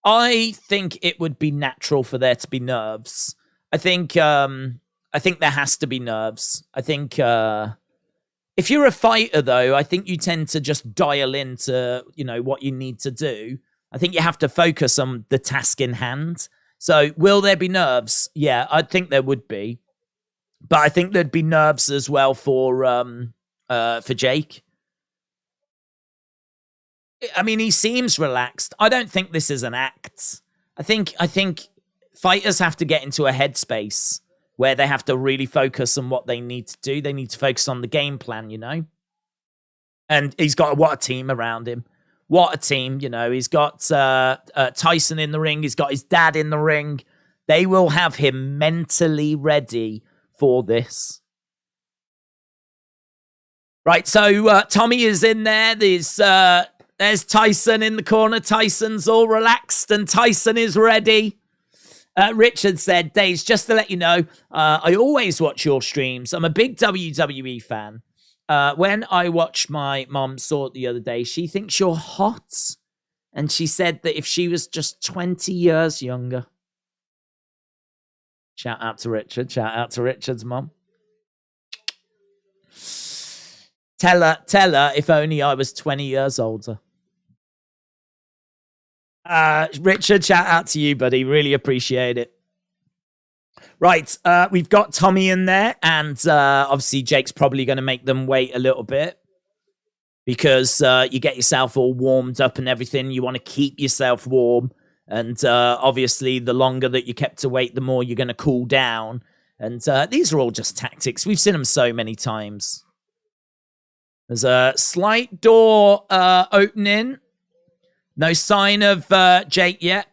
I think it would be natural for there to be nerves. I think there has to be nerves. I think if you're a fighter, though, I think you tend to just dial into, you know, what you need to do. I think you have to focus on the task in hand. So will there be nerves? Yeah, I think there would be. But I think there'd be nerves as well for Jake. I mean, he seems relaxed. I don't think this is an act. I think fighters have to get into a headspace where they have to really focus on what they need to do. They need to focus on the game plan, you know? And he's got what a team around him. What a team, you know. He's got Tyson in the ring. He's got his dad in the ring. They will have him mentally ready for this. Right, so Tommy is in there. There's Tyson in the corner. Tyson's all relaxed and Tyson is ready. Richard said, Daze, just to let you know, I always watch your streams. I'm a big WWE fan. When I watched my mom saw it the other day, she thinks you're hot. And she said that if she was just 20 years younger. Shout out to Richard. Shout out to Richard's mom. Tell her if only I was 20 years older. Richard, shout out to you, buddy. Really appreciate it. Right, we've got Tommy in there, and obviously Jake's probably going to make them wait a little bit because you get yourself all warmed up and everything. You want to keep yourself warm, and obviously the longer that you kept to wait, the more you're going to cool down. And these are all just tactics. We've seen them so many times. There's a slight door opening. No sign of Jake yet.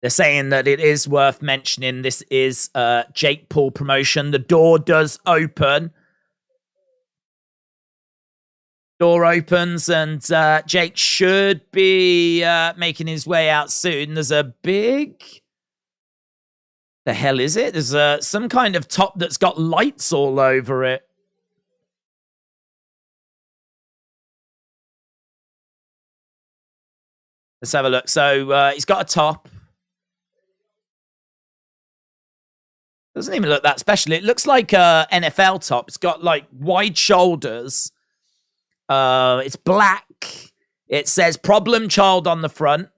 They're saying that it is worth mentioning this is Jake Paul promotion. The door does open. Door opens and Jake should be making his way out soon. There's a big... The hell is it? There's some kind of top that's got lights all over it. Let's have a look. So he's got a top. Doesn't even look that special. It looks like a NFL top. It's got like wide shoulders. It's black. It says Problem Child on the front.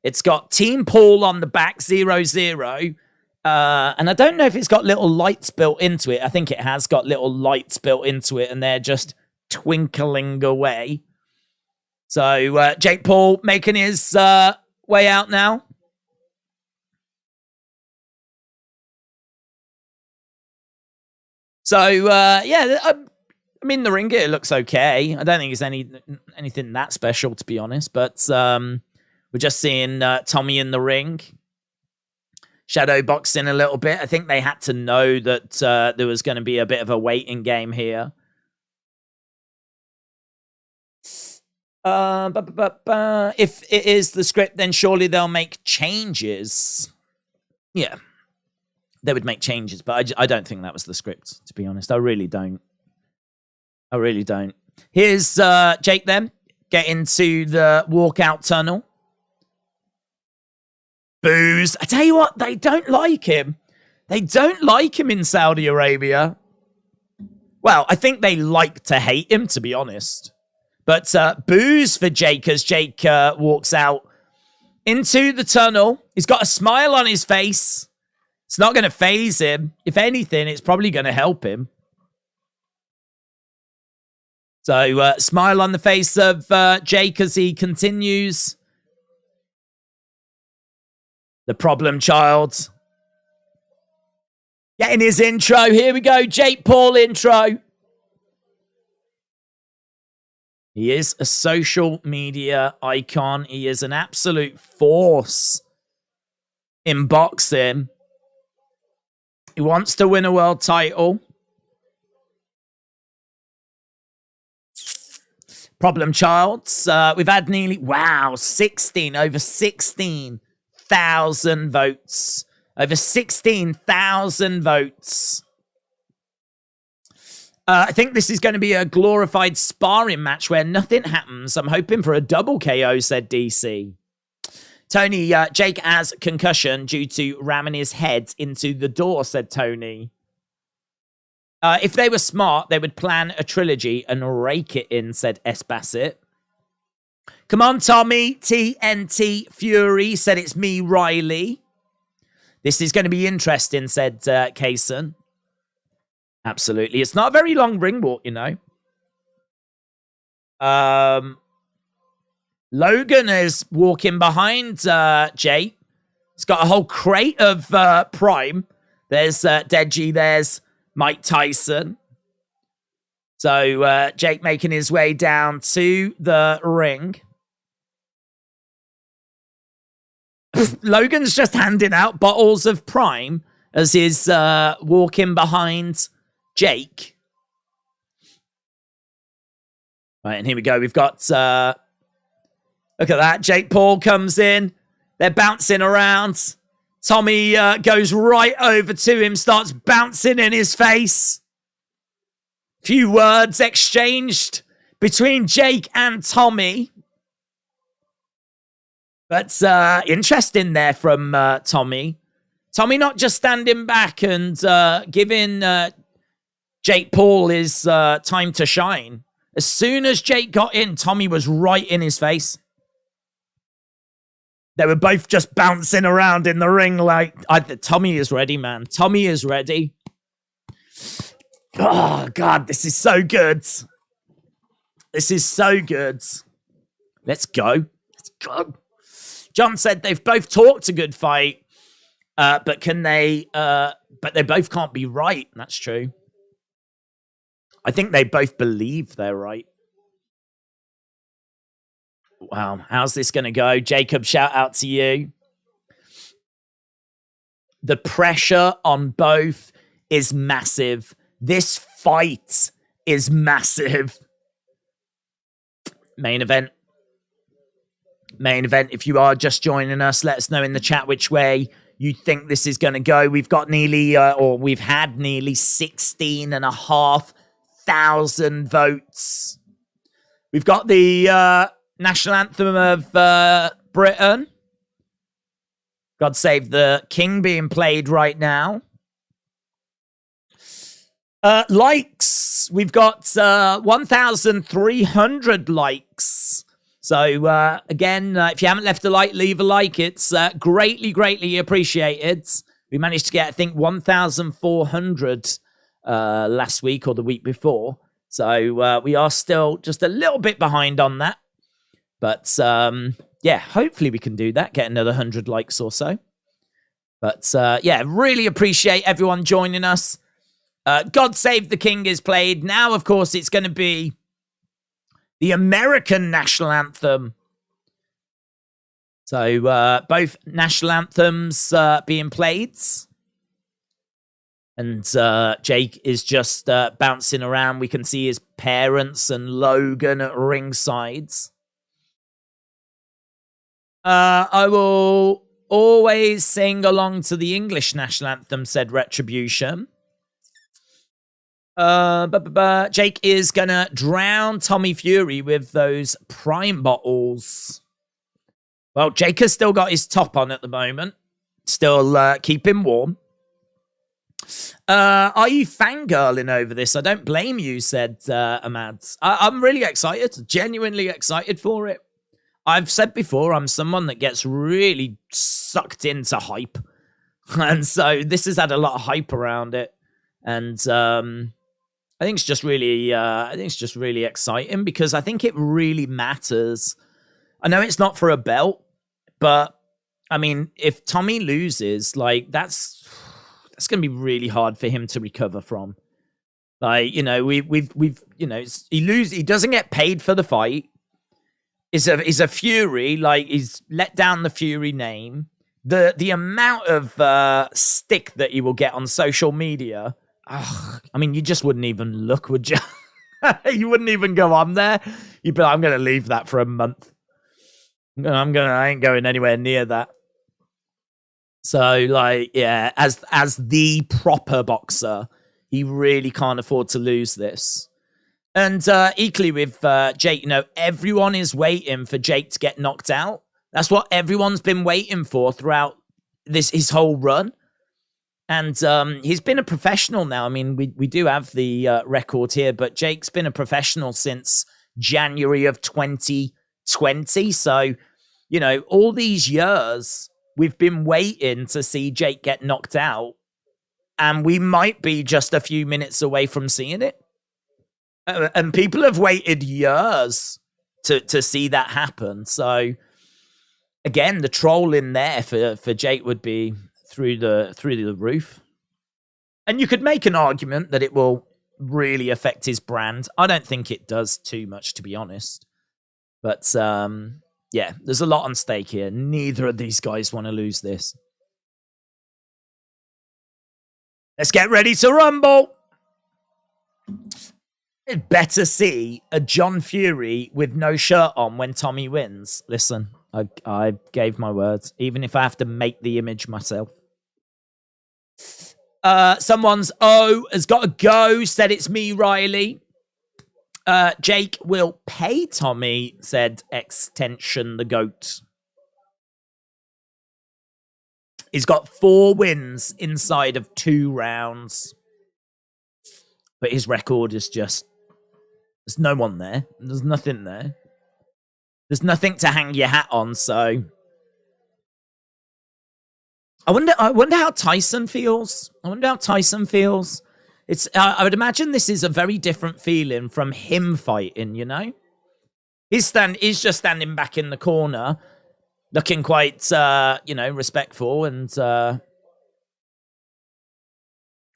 It's got Team Paul on the back, 0-0. And I don't know if it's got little lights built into it. I think it has got little lights built into it, and they're just twinkling away. So Jake Paul making his way out now. So, yeah, I'm in the ring. It looks okay. I don't think it's anything that special, to be honest. But we're just seeing Tommy in the ring. Shadow boxing a little bit. I think they had to know that there was going to be a bit of a waiting game here. If it is the script, then surely they'll make changes. Yeah. They would make changes, but I don't think that was the script, to be honest. I really don't. Here's Jake then, get into the walkout tunnel. Boos. I tell you what, they don't like him. They don't like him in Saudi Arabia. Well, I think they like to hate him, to be honest. But boos for Jake as Jake walks out into the tunnel. He's got a smile on his face. It's not going to phase him. If anything, it's probably going to help him. So, smile on the face of Jake as he continues. The Problem Child. Getting his intro. Here we go. Jake Paul intro. He is a social media icon. He is an absolute force in boxing. He wants to win a world title. Problem Child. We've had nearly, over 16,000 votes. Over 16,000 votes. I think this is going to be a glorified sparring match where nothing happens. I'm hoping for a double KO, said DC. Tony, Jake has concussion due to ramming his head into the door, said Tony. If they were smart, they would plan a trilogy and rake it in, said S. Bassett. Come on, Tommy. TNT Fury said it's me, Riley. This is going to be interesting, said Cason. Absolutely. It's not a very long ring walk, you know. Logan is walking behind Jake. He's got a whole crate of Prime. There's Deji. There's Mike Tyson. So Jake making his way down to the ring. Logan's just handing out bottles of Prime as he's walking behind Jake. Right, and here we go. We've got... look at that. Jake Paul comes in. They're bouncing around. Tommy goes right over to him, starts bouncing in his face. Few words exchanged between Jake and Tommy. But interesting there from Tommy. Tommy not just standing back and giving Jake Paul his time to shine. As soon as Jake got in, Tommy was right in his face. They were both just bouncing around in the ring like... Tommy is ready, man. Tommy is ready. Oh, God, this is so good. This is so good. Let's go. Let's go. John said they've both talked a good fight, but can they... but they both can't be right. That's true. I think they both believe they're right. Wow, how's this going to go? Jacob, shout out to you. The pressure on both is massive. This fight is massive. Main event. Main event. If you are just joining us, let us know in the chat which way you think this is going to go. We've got nearly, we've had nearly 16,500 votes. We've got the... national anthem of Britain. God Save the King being played right now. Likes. We've got 1,300 likes. So, again, if you haven't left a like, leave a like. It's greatly, greatly appreciated. We managed to get, I think, 1,400 last week or the week before. So, we are still just a little bit behind on that. But, yeah, hopefully we can do that. Get another 100 likes or so. But, yeah, really appreciate everyone joining us. God Save the King is played. Now, of course, it's going to be the American national anthem. So, both national anthems being played. And Jake is just bouncing around. We can see his parents and Logan at ringside. I will always sing along to the English national anthem, said Retribution. Jake is gonna drown Tommy Fury with those Prime bottles. Well, Jake has still got his top on at the moment. Still keep him warm. Are you fangirling over this? I don't blame you, said Ahmad. I'm really excited. Genuinely excited for it. I've said before, I'm someone that gets really sucked into hype. And so this has had a lot of hype around it. And I think it's just really exciting because I think it really matters. I know it's not for a belt, but I mean, if Tommy loses, like that's going to be really hard for him to recover from. Like, you know, we've you know, he doesn't get paid for the fight. Is a Fury, like he's let down the Fury name. The amount of stick that he will get on social media. I mean, you just wouldn't even look, would you? You wouldn't even go on there. You'd be like, I'm going to leave that for a month. I ain't going anywhere near that. So, like, yeah, as the proper boxer, he really can't afford to lose this. And equally with Jake, you know, everyone is waiting for Jake to get knocked out. That's what everyone's been waiting for throughout his whole run. And he's been a professional now. I mean, we do have the record here, but Jake's been a professional since January of 2020. So, you know, all these years, we've been waiting to see Jake get knocked out. And we might be just a few minutes away from seeing it. And people have waited years to see that happen. So, again, the troll in there for Jake would be through the roof. And you could make an argument that it will really affect his brand. I don't think it does too much, to be honest. But, yeah, there's a lot on stake here. Neither of these guys want to lose this. Let's get ready to rumble. I'd better see a John Fury with no shirt on when Tommy wins. Listen, I gave my words, even if I have to make the image myself. Someone's has got to go, said it's me, Riley. Jake will pay Tommy, said Extension the Goat. He's got 4 wins inside of 2 rounds. But his record is just... There's no one there. There's nothing there. There's nothing to hang your hat on, so... I wonder how Tyson feels. It's I would imagine this is a very different feeling from him fighting, you know? He's just standing back in the corner, looking quite, you know, respectful, and I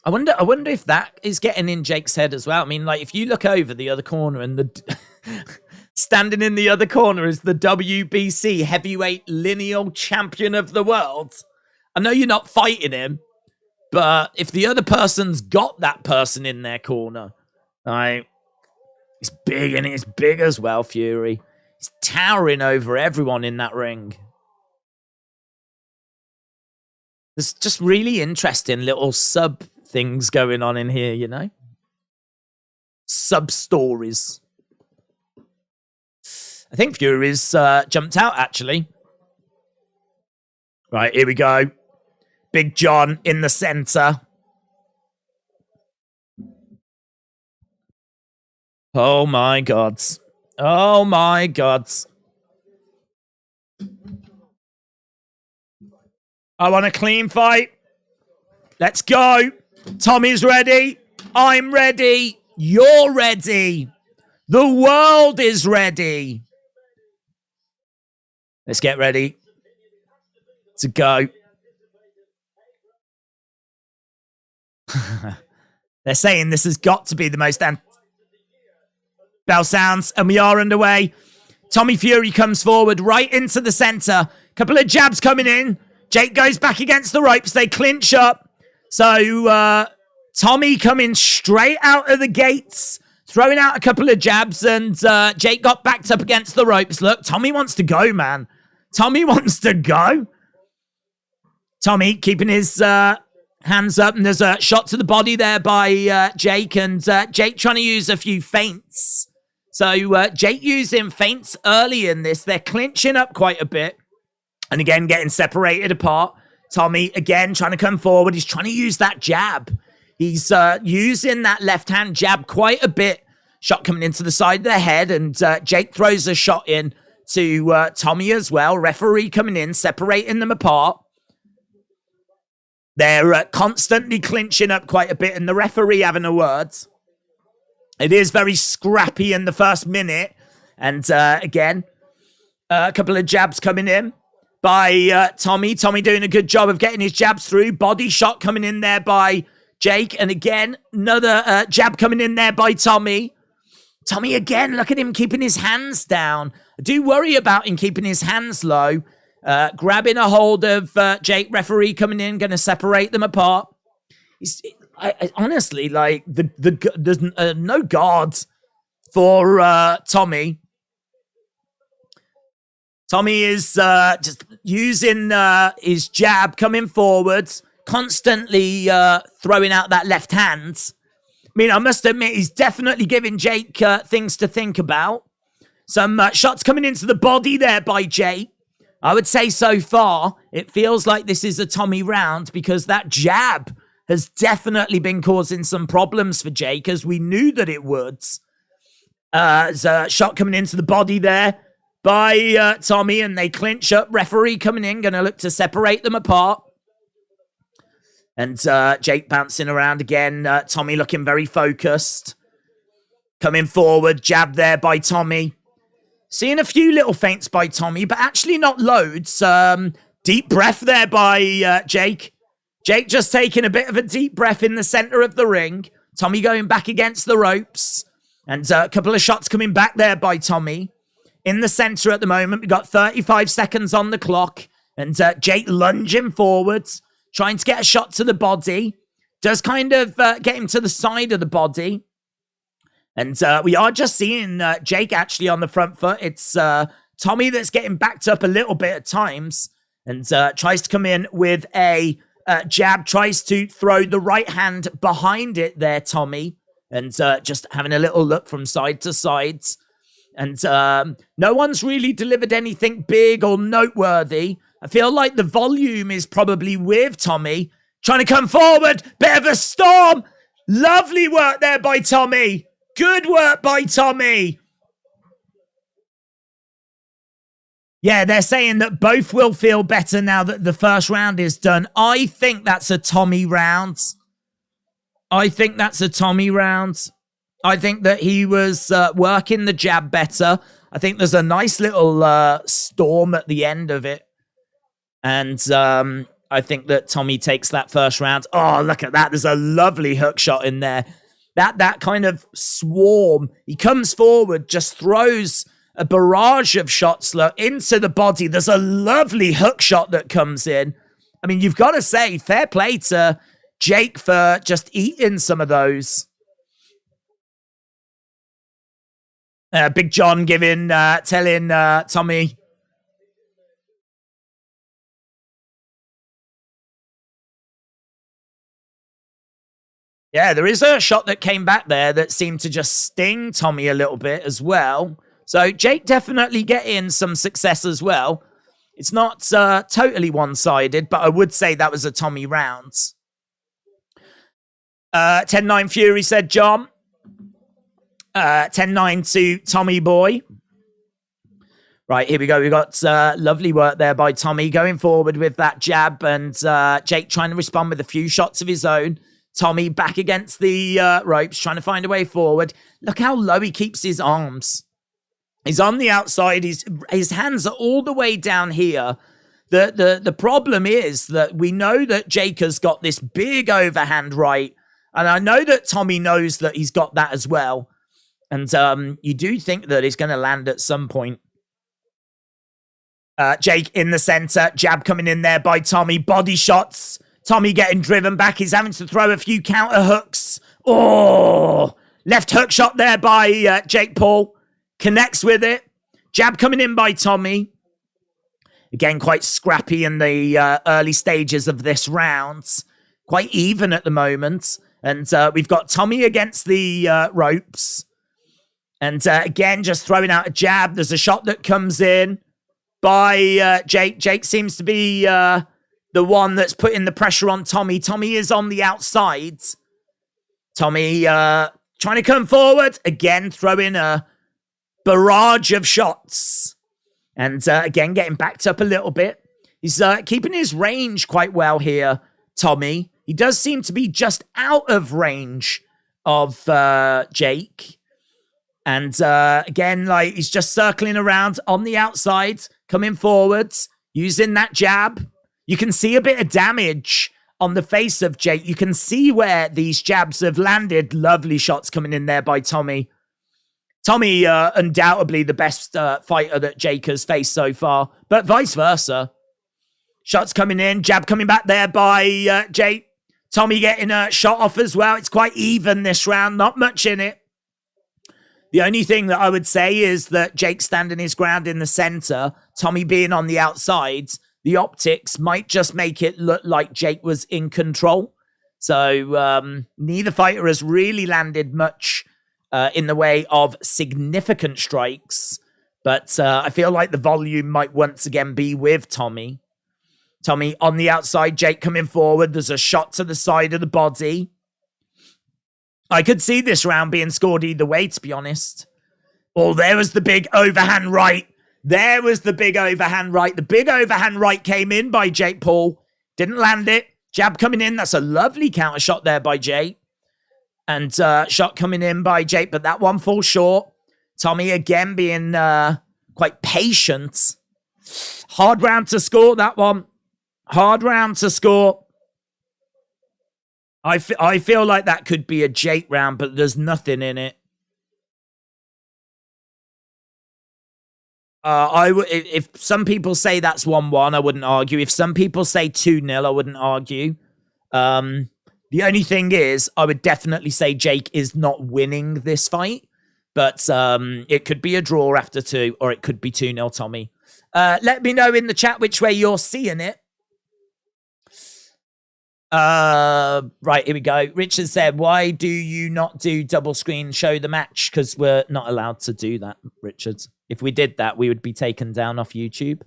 wonder if that is getting in Jake's head as well. I mean, like, if you look over the other corner and standing in the other corner is the WBC heavyweight lineal champion of the world. I know you're not fighting him, but if the other person's got that person in their corner, right, he's big, and he's big as well, Fury. He's towering over everyone in that ring. There's just really interesting little sub things going on in here, you know? Sub stories. I think Fury's jumped out, actually. Right, here we go. Big John in the center. Oh my God. Oh my God. I want a clean fight. Let's go. Tommy's ready. I'm ready. You're ready. The world is ready. Let's get ready to go. They're saying this has got to be the most... Bell sounds, and we are underway. Tommy Fury comes forward right into the center. Couple of jabs coming in. Jake goes back against the ropes. They clinch up. So Tommy coming straight out of the gates, throwing out a couple of jabs, and Jake got backed up against the ropes. Look, Tommy wants to go, man. Tommy wants to go. Tommy keeping his hands up, and there's a shot to the body there by Jake, and Jake trying to use a few feints. So Jake using feints early in this. They're clinching up quite a bit. And again, getting separated apart. Tommy, again, trying to come forward. He's trying to use that jab. He's using that left-hand jab quite a bit. Shot coming into the side of the head. And Jake throws a shot in to Tommy as well. Referee coming in, separating them apart. They're constantly clinching up quite a bit. And the referee having a word. It is very scrappy in the first minute. And again, a couple of jabs coming in by Tommy. Tommy doing a good job of getting his jabs through. Body shot coming in there by Jake. And again, another jab coming in there by Tommy. Tommy again, look at him keeping his hands down. I do worry about him keeping his hands low. Grabbing a hold of Jake. Referee coming in, going to separate them apart. I honestly, like, there's no guard for Tommy. Tommy is just using his jab, coming forwards, constantly throwing out that left hand. I mean, I must admit, he's definitely giving Jake things to think about. Some shots coming into the body there by Jake. I would say so far, it feels like this is a Tommy round because that jab has definitely been causing some problems for Jake, as we knew that it would. There's a shot coming into the body there by Tommy, and they clinch up. Referee coming in, going to look to separate them apart. And Jake bouncing around again. Tommy looking very focused. Coming forward, jab there by Tommy. Seeing a few little feints by Tommy, but actually not loads. Deep breath there by Jake. Jake just taking a bit of a deep breath in the center of the ring. Tommy going back against the ropes. And a couple of shots coming back there by Tommy. In the center at the moment, we've got 35 seconds on the clock. And Jake lunging forwards, trying to get a shot to the body. Does kind of get him to the side of the body. And we are just seeing Jake actually on the front foot. It's Tommy that's getting backed up a little bit at times. And tries to come in with a jab. Tries to throw the right hand behind it there, Tommy. And just having a little look from side to side. And no one's really delivered anything big or noteworthy. I feel like the volume is probably with Tommy. Trying to come forward. Bit of a storm. Lovely work there by Tommy. Good work by Tommy. Yeah, they're saying that both will feel better now that the first round is done. I think that's a Tommy round. I think that's a Tommy round. I think that he was working the jab better. I think there's a nice little storm at the end of it. And I think that Tommy takes that first round. Oh, look at that. There's a lovely hook shot in there. That kind of swarm. He comes forward, just throws a barrage of shots into the body. There's a lovely hook shot that comes in. I mean, you've got to say, fair play to Jake for just eating some of those. Big John telling Tommy. Yeah, there is a shot that came back there that seemed to just sting Tommy a little bit as well. So Jake definitely getting some success as well. It's not totally one-sided, but I would say that was a Tommy round. 10-9 Fury, said John. 10-9 to Tommy Boy. Right, here we go. We got lovely work there by Tommy going forward with that jab, and Jake trying to respond with a few shots of his own. Tommy back against the ropes, trying to find a way forward. Look how low he keeps his arms. He's on the outside. His hands are all the way down here. The problem is that we know that Jake has got this big overhand right, and I know that Tommy knows that he's got that as well. And you do think that it's going to land at some point. Jake in the center, jab coming in there by Tommy, body shots. Tommy getting driven back. He's having to throw a few counter hooks. Oh, left hook shot there by Jake Paul. Connects with it. Jab coming in by Tommy. Again, quite scrappy in the early stages of this round. Quite even at the moment. And we've got Tommy against the ropes. And again, just throwing out a jab. There's a shot that comes in by Jake. Jake seems to be the one that's putting the pressure on Tommy. Tommy is on the outside. Tommy trying to come forward. Again, throwing a barrage of shots. And again, getting backed up a little bit. He's keeping his range quite well here, Tommy. He does seem to be just out of range of Jake. And again, like he's just circling around on the outside, coming forwards, using that jab. You can see a bit of damage on the face of Jake. You can see where these jabs have landed. Lovely shots coming in there by Tommy. Tommy, undoubtedly the best fighter that Jake has faced so far, but vice versa. Shots coming in, jab coming back there by Jake. Tommy getting a shot off as well. It's quite even this round, not much in it. The only thing that I would say is that Jake standing his ground in the center, Tommy being on the outside, the optics might just make it look like Jake was in control. So neither fighter has really landed much in the way of significant strikes. But I feel like the volume might once again be with Tommy. Tommy on the outside, Jake coming forward. There's a shot to the side of the body. I could see this round being scored either way, to be honest. Oh, there was the big overhand right. There was the big overhand right. The big overhand right came in by Jake Paul. Didn't land it. Jab coming in. That's a lovely counter shot there by Jake. And shot coming in by Jake, but that one falls short. Tommy again being quite patient. Hard round to score, that one. Hard round to score. I feel like that could be a Jake round, but there's nothing in it. If some people say that's 1-1, I wouldn't argue. If some people say 2-0, I wouldn't argue. The only thing is, I would definitely say Jake is not winning this fight. But it could be a draw after 2, or it could be 2-0, Tommy. Let me know in the chat which way you're seeing it. Right, here we go. Richard said, why do you not do double screen show the match? Because we're not allowed to do that, Richard. If we did that, we would be taken down off YouTube.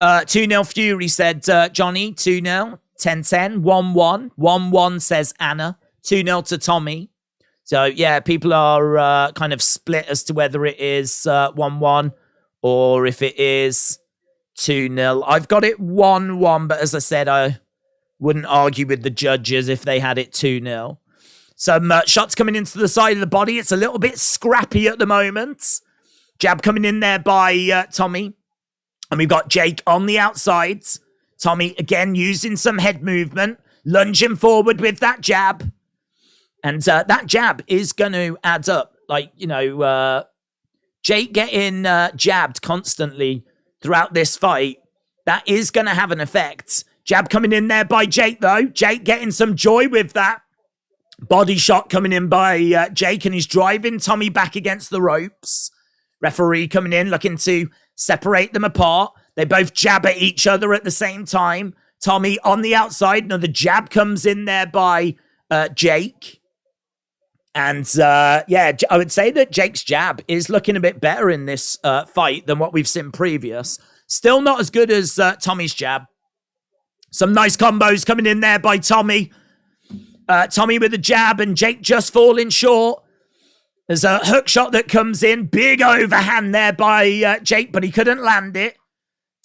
2-0 Fury said, Johnny, 2-0. 10-10, 1-1. 1-1 says Anna. 2-0 to Tommy. So, yeah, people are kind of split as to whether it is 1-1 or if it is 2-0. I've got it 1-1, but as I said, I wouldn't argue with the judges if they had it 2-0. Some shots coming into the side of the body. It's a little bit scrappy at the moment. Jab coming in there by Tommy. And we've got Jake on the outside. Tommy, again, using some head movement. Lunging forward with that jab. And that jab is going to add up. Like, you know, Jake getting jabbed constantly throughout this fight. That is going to have an effect. Jab coming in there by Jake, though. Jake getting some joy with that. Body shot coming in by Jake, and he's driving Tommy back against the ropes. Referee coming in, looking to separate them apart. They both jab at each other at the same time. Tommy on the outside. Another jab comes in there by Jake. And yeah, I would say that Jake's jab is looking a bit better in this fight than what we've seen previous. Still not as good as Tommy's jab. Some nice combos coming in there by Tommy. Tommy with a jab and Jake just falling short. There's a hook shot that comes in. Big overhand there by Jake, but he couldn't land it.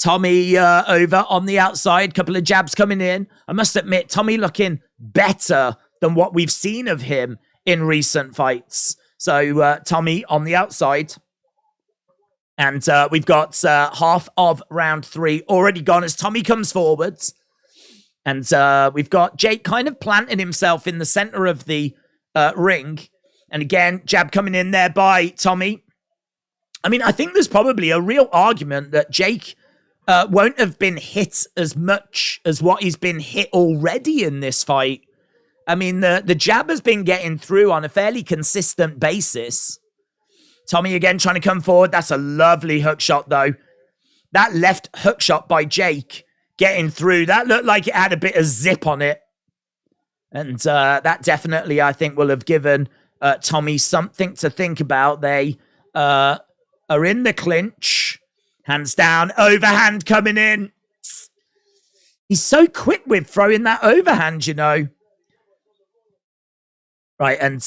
Tommy over on the outside. Couple of jabs coming in. I must admit, Tommy looking better than what we've seen of him in recent fights. So Tommy on the outside. And we've got half of round 3 already gone as Tommy comes forwards. And we've got Jake kind of planting himself in the center of the ring. And again, jab coming in there by Tommy. I mean, I think there's probably a real argument that Jake won't have been hit as much as what he's been hit already in this fight. I mean, the jab has been getting through on a fairly consistent basis. Tommy again trying to come forward. That's a lovely hook shot, though. That left hook shot by Jake getting through. That looked like it had a bit of zip on it. And that definitely, I think, will have given Tommy something to think about. They are in the clinch. Hands down. Overhand coming in. He's so quick with throwing that overhand, you know. Right, and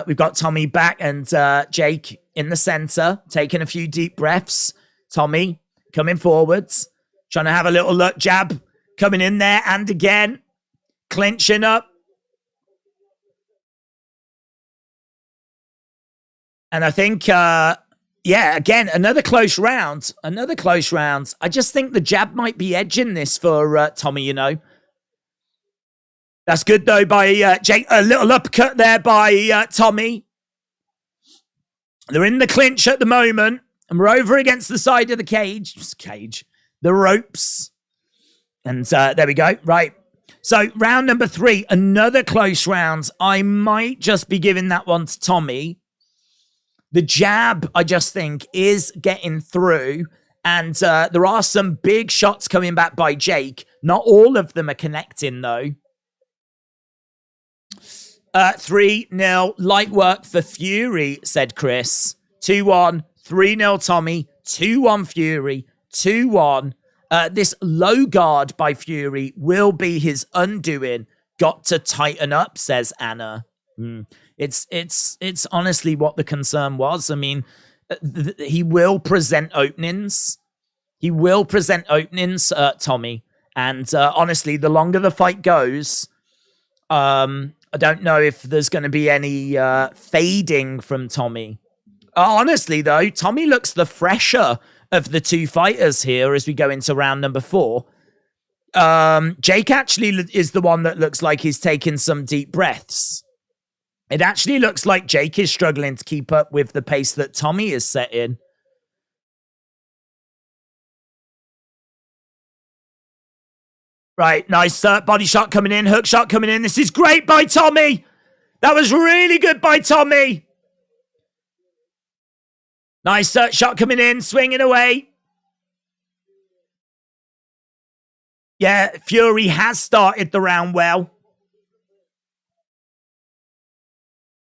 we've got Tommy back and Jake in the center, taking a few deep breaths. Tommy coming forwards, trying to have a little look. Jab coming in there, and again, clinching up. And I think, yeah, again, another close round. Another close round. I just think the jab might be edging this for Tommy, you know. That's good, though, by Jake. A little uppercut there by Tommy. They're in the clinch at the moment. And we're over against the side of the cage. The ropes. And there we go. Right. So, round number 3. Another close round. I might just be giving that one to Tommy. The jab, I just think, is getting through. And there are some big shots coming back by Jake. Not all of them are connecting, though. 3-0, light work for Fury, said Chris. 2-1, 3-0 Tommy, 2-1 Fury, 2-1. This low guard by Fury will be his undoing. Got to tighten up, says Anna. It's honestly what the concern was. I mean, he will present openings. He will present openings, Tommy. And honestly, the longer the fight goes, I don't know if there's going to be any fading from Tommy. Honestly, though, Tommy looks the fresher of the two fighters here as we go into round number 4. Jake actually is the one that looks like he's taking some deep breaths. It actually looks like Jake is struggling to keep up with the pace that Tommy is setting. Right, nice body shot coming in, hook shot coming in. This is great by Tommy. That was really good by Tommy. Nice shot coming in, swinging away. Yeah, Fury has started the round well.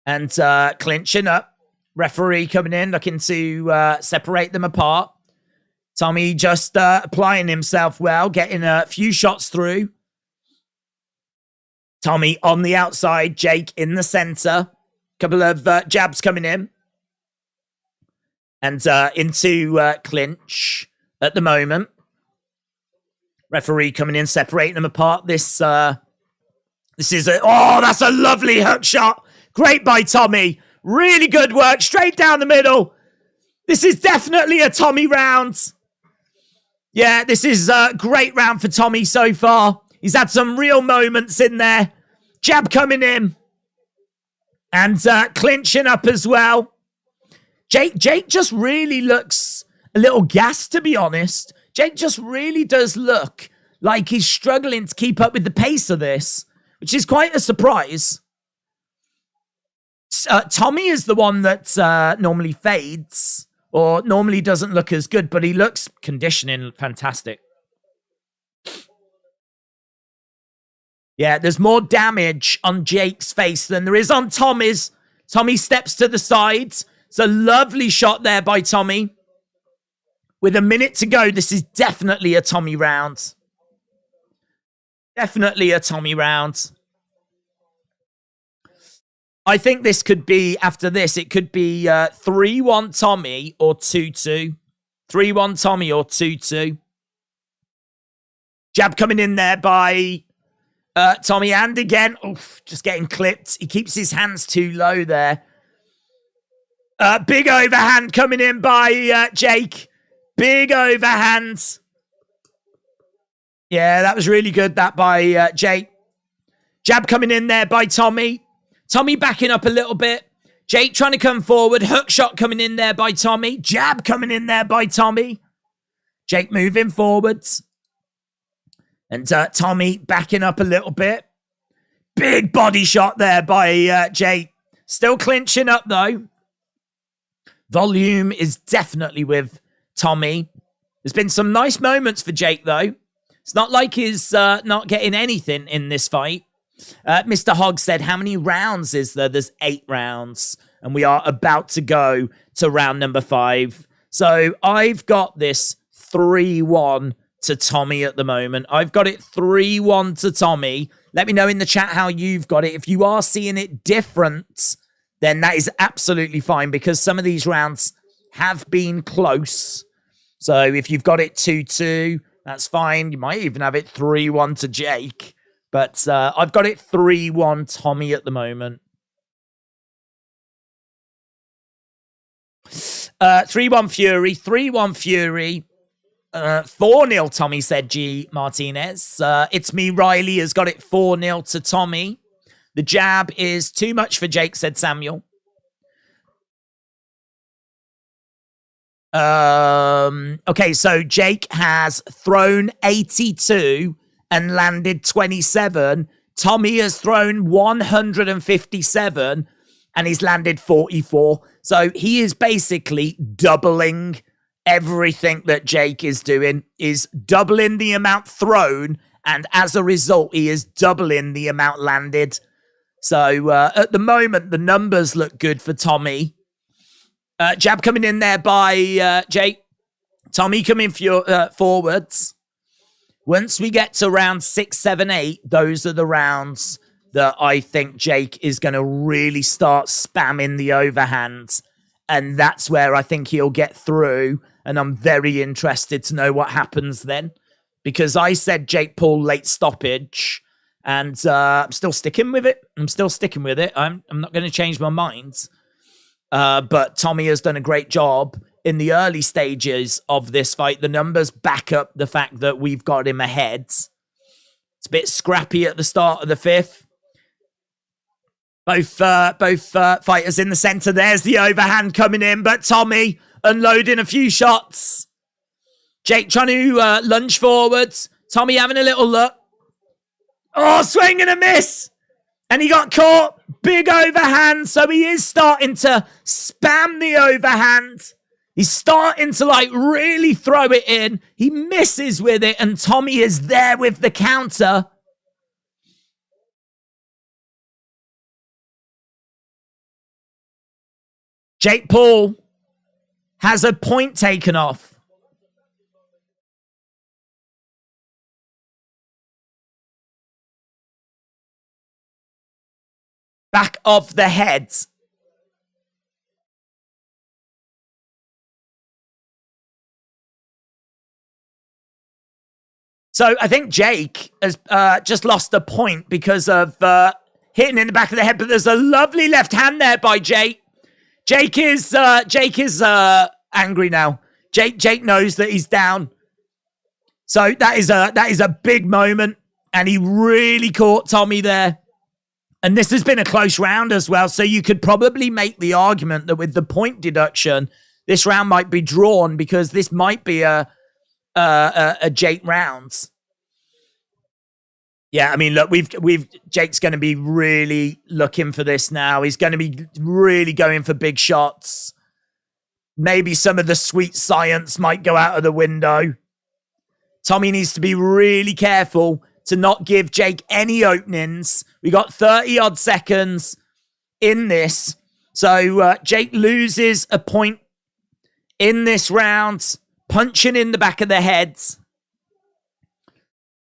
And clinching up. Referee coming in, looking to separate them apart. Tommy just applying himself well, getting a few shots through. Tommy on the outside, Jake in the center. Couple of jabs coming in. And into clinch at the moment. Referee coming in, separating them apart. This is that's a lovely hook shot. Great by Tommy. Really good work, straight down the middle. This is definitely a Tommy round. Yeah, this is a great round for Tommy so far. He's had some real moments in there. Jab coming in. And clinching up as well. Jake just really looks a little gassed, to be honest. Jake just really does look like he's struggling to keep up with the pace of this, which is quite a surprise. Tommy is the one that normally fades or normally doesn't look as good, but he looks conditioning fantastic. Yeah, there's more damage on Jake's face than there is on Tommy's. Tommy steps to the sides. It's a lovely shot there by Tommy. With a minute to go, this is definitely a Tommy round. Definitely a Tommy round. I think this could be, after this, it could be 3-1 Tommy or 2-2. 3-1 Tommy or 2-2. Jab coming in there by Tommy. And again, oof, just getting clipped. He keeps his hands too low there. Big overhand coming in by Jake. Big overhand. Yeah, that was really good, that by Jake. Jab coming in there by Tommy. Tommy backing up a little bit. Jake trying to come forward. Hook shot coming in there by Tommy. Jab coming in there by Tommy. Jake moving forwards. And Tommy backing up a little bit. Big body shot there by Jake. Still clinching up though. Volume is definitely with Tommy. There's been some nice moments for Jake though. It's not like he's not getting anything in this fight. Mr. Hogg said, how many rounds is there? There's 8 rounds. And we are about to go to round number 5. So I've got this 3-1 to Tommy at the moment. I've got it 3-1 to Tommy. Let me know in the chat how you've got it. If you are seeing it different, then that is absolutely fine because some of these rounds have been close. So if you've got it 2-2, that's fine. You might even have it 3-1 to Jake. But I've got it 3-1 Tommy at the moment. 3-1 Fury. 3-1 Fury. 4-0 Tommy, said G. Martinez. It's me, Riley, has got it 4-0 to Tommy. The jab is too much for Jake, said Samuel. Okay, so Jake has thrown 82 and landed 27. Tommy has thrown 157 and he's landed 44. So he is basically doubling everything that Jake is doing, is doubling the amount thrown, and as a result, he is doubling the amount landed. So at the moment, the numbers look good for Tommy. Jab coming in there by Jake. Tommy coming forwards. Once we get to round 6, 7, 8, those are the rounds that I think Jake is going to really start spamming the overhands. And that's where I think he'll get through. And I'm very interested to know what happens then. Because I said Jake Paul late stoppage. And I'm still sticking with it. I'm not going to change my mind. But Tommy has done a great job in the early stages of this fight. The numbers back up the fact that we've got him ahead. It's a bit scrappy at the start of the 5th. Both fighters in the center. There's the overhand coming in, but Tommy unloading a few shots. Jake trying to lunge forwards. Tommy having a little look. Oh, swing and a miss. And he got caught. Big overhand. So he is starting to spam the overhand. He's starting to like really throw it in. He misses with it and Tommy is there with the counter. Jake Paul has a point taken off. Back of the head. So I think Jake has just lost a point because of hitting in the back of the head. But there's a lovely left hand there by Jake. Jake is angry now. Jake knows that he's down. So that is a big moment, and he really caught Tommy there. And this has been a close round as well. So you could probably make the argument that with the point deduction, this round might be drawn because this might be a Jake round. Yeah, I mean, look, Jake's going to be really looking for this now. He's going to be really going for big shots. Maybe some of the sweet science might go out of the window. Tommy needs to be really careful to not give Jake any openings. We got 30 odd seconds in this. So Jake loses a point in this round, punching in the back of the heads.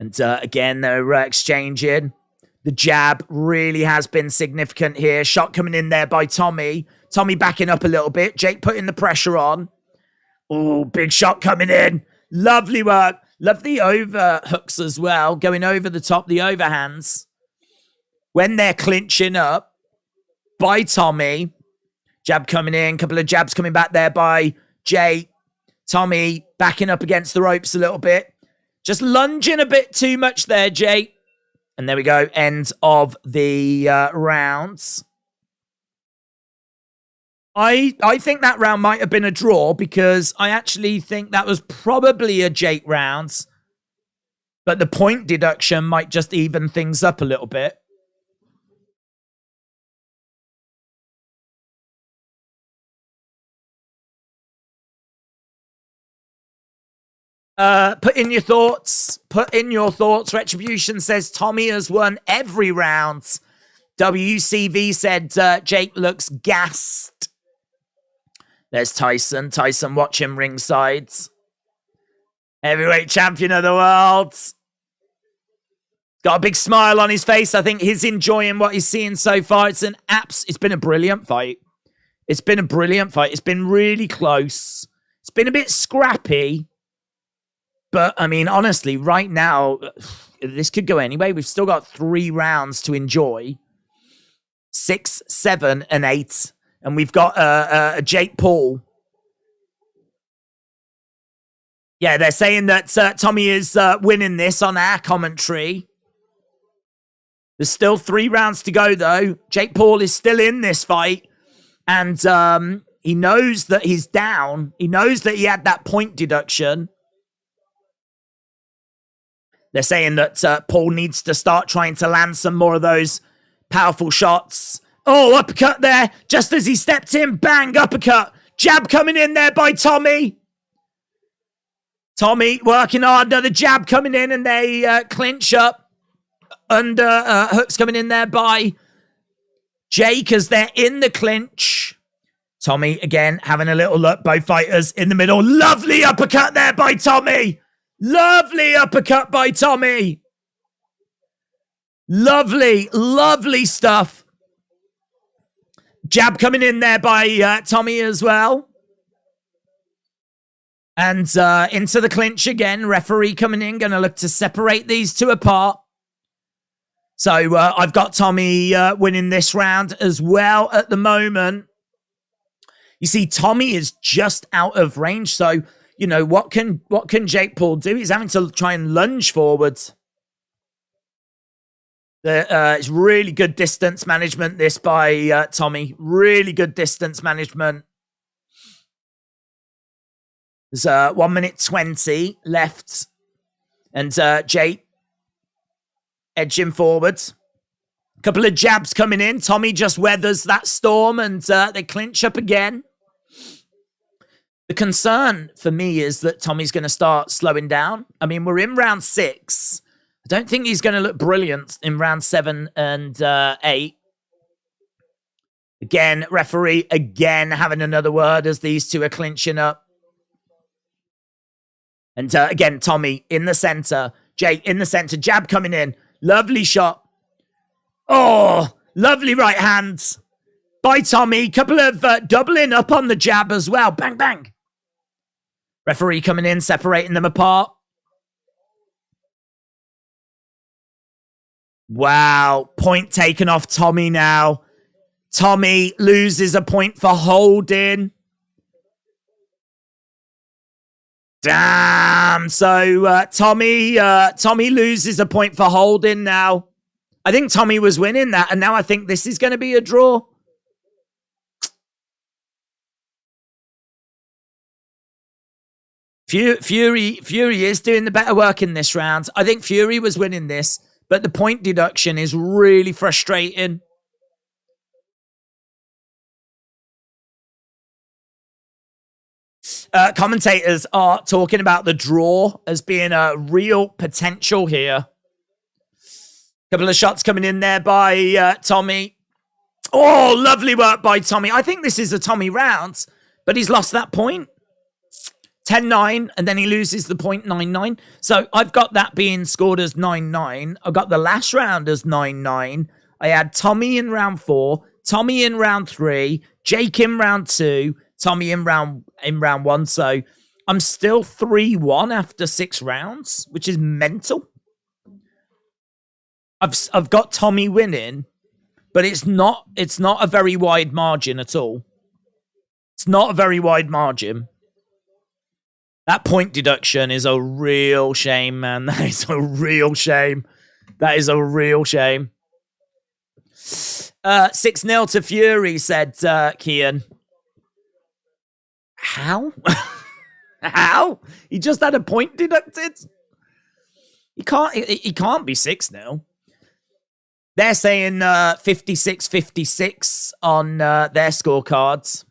And again, they're exchanging. The jab really has been significant here. Shot coming in there by Tommy. Tommy backing up a little bit. Jake putting the pressure on. Oh, big shot coming in. Lovely work. Love the overhooks as well. Going over the top, the overhands. When they're clinching up by Tommy. Jab coming in. Couple of jabs coming back there by Jake. Tommy backing up against the ropes a little bit. Just lunging a bit too much there, Jake. And there we go. End of the rounds. I think that round might have been a draw because I actually think that was probably a Jake round. But the point deduction might just even things up a little bit. Put in your thoughts. Put in your thoughts. Retribution says Tommy has won every round. WCV said Jake looks gassed. There's Tyson. Tyson watching ringside. Heavyweight champion of the world. Got a big smile on his face. I think he's enjoying what he's seeing so far. It's been a brilliant fight. It's been a brilliant fight. It's been really close. It's been a bit scrappy. But, I mean, honestly, right now, this could go anyway. We've still got 3 rounds to enjoy. 6, 7, and 8. And we've got a Jake Paul. Yeah, they're saying that Tommy is winning this on our commentary. There's still 3 rounds to go, though. Jake Paul is still in this fight. And he knows that he's down. He knows that he had that point deduction. They're saying that Paul needs to start trying to land some more of those powerful shots. Oh, uppercut there. Just as he stepped in, bang, uppercut. Jab coming in there by Tommy. Tommy working hard. Another jab coming in and they clinch up. Hooks coming in there by Jake as they're in the clinch. Tommy, again, having a little look. Both fighters in the middle. Lovely uppercut there by Tommy. Lovely uppercut by Tommy. Lovely, lovely stuff. Jab coming in there by Tommy as well. And into the clinch again. Referee coming in. Going to look to separate these two apart. So I've got Tommy winning this round as well at the moment. You see, Tommy is just out of range. So, you know, what can Jake Paul do? He's having to try and lunge forwards. It's really good distance management, this by Tommy. Really good distance management. There's 1 minute 20 left. And Jake edging forwards. A couple of jabs coming in. Tommy just weathers that storm and they clinch up again. The concern for me is that Tommy's going to start slowing down. I mean, we're in round 6. I don't think he's going to look brilliant in round 7 and 8. Again, referee again having another word as these two are clinching up. And again, Tommy in the center. Jake in the center. Jab coming in. Lovely shot. Oh, lovely right hands by Tommy. Couple of doubling up on the jab as well. Bang, bang. Referee coming in, separating them apart. Wow. Point taken off Tommy now. Tommy loses a point for holding. Damn. So Tommy loses a point for holding now. I think Tommy was winning that, and now I think this is going to be a draw. Fury is doing the better work in this round. I think Fury was winning this, but the point deduction is really frustrating. Commentators are talking about the draw as being a real potential here. Couple of shots coming in there by Tommy. Oh, lovely work by Tommy. I think this is a Tommy round, but he's lost that point. 10-9, and then he loses the point 9-9. So I've got that being scored as 9-9. I've got the last round as 9-9. I had Tommy in round 4, Tommy in round 3, Jake in round 2, Tommy in round 1. So I'm still 3-1 after 6 rounds, which is mental. I've got Tommy winning, but it's not a very wide margin at all. It's not a very wide margin. That point deduction is a real shame, man. That is a real shame. That is a real shame. 6-0 to Fury, said Kian. How? How? He just had a point deducted? He can't be 6-0. They're saying 56-56 on their scorecards.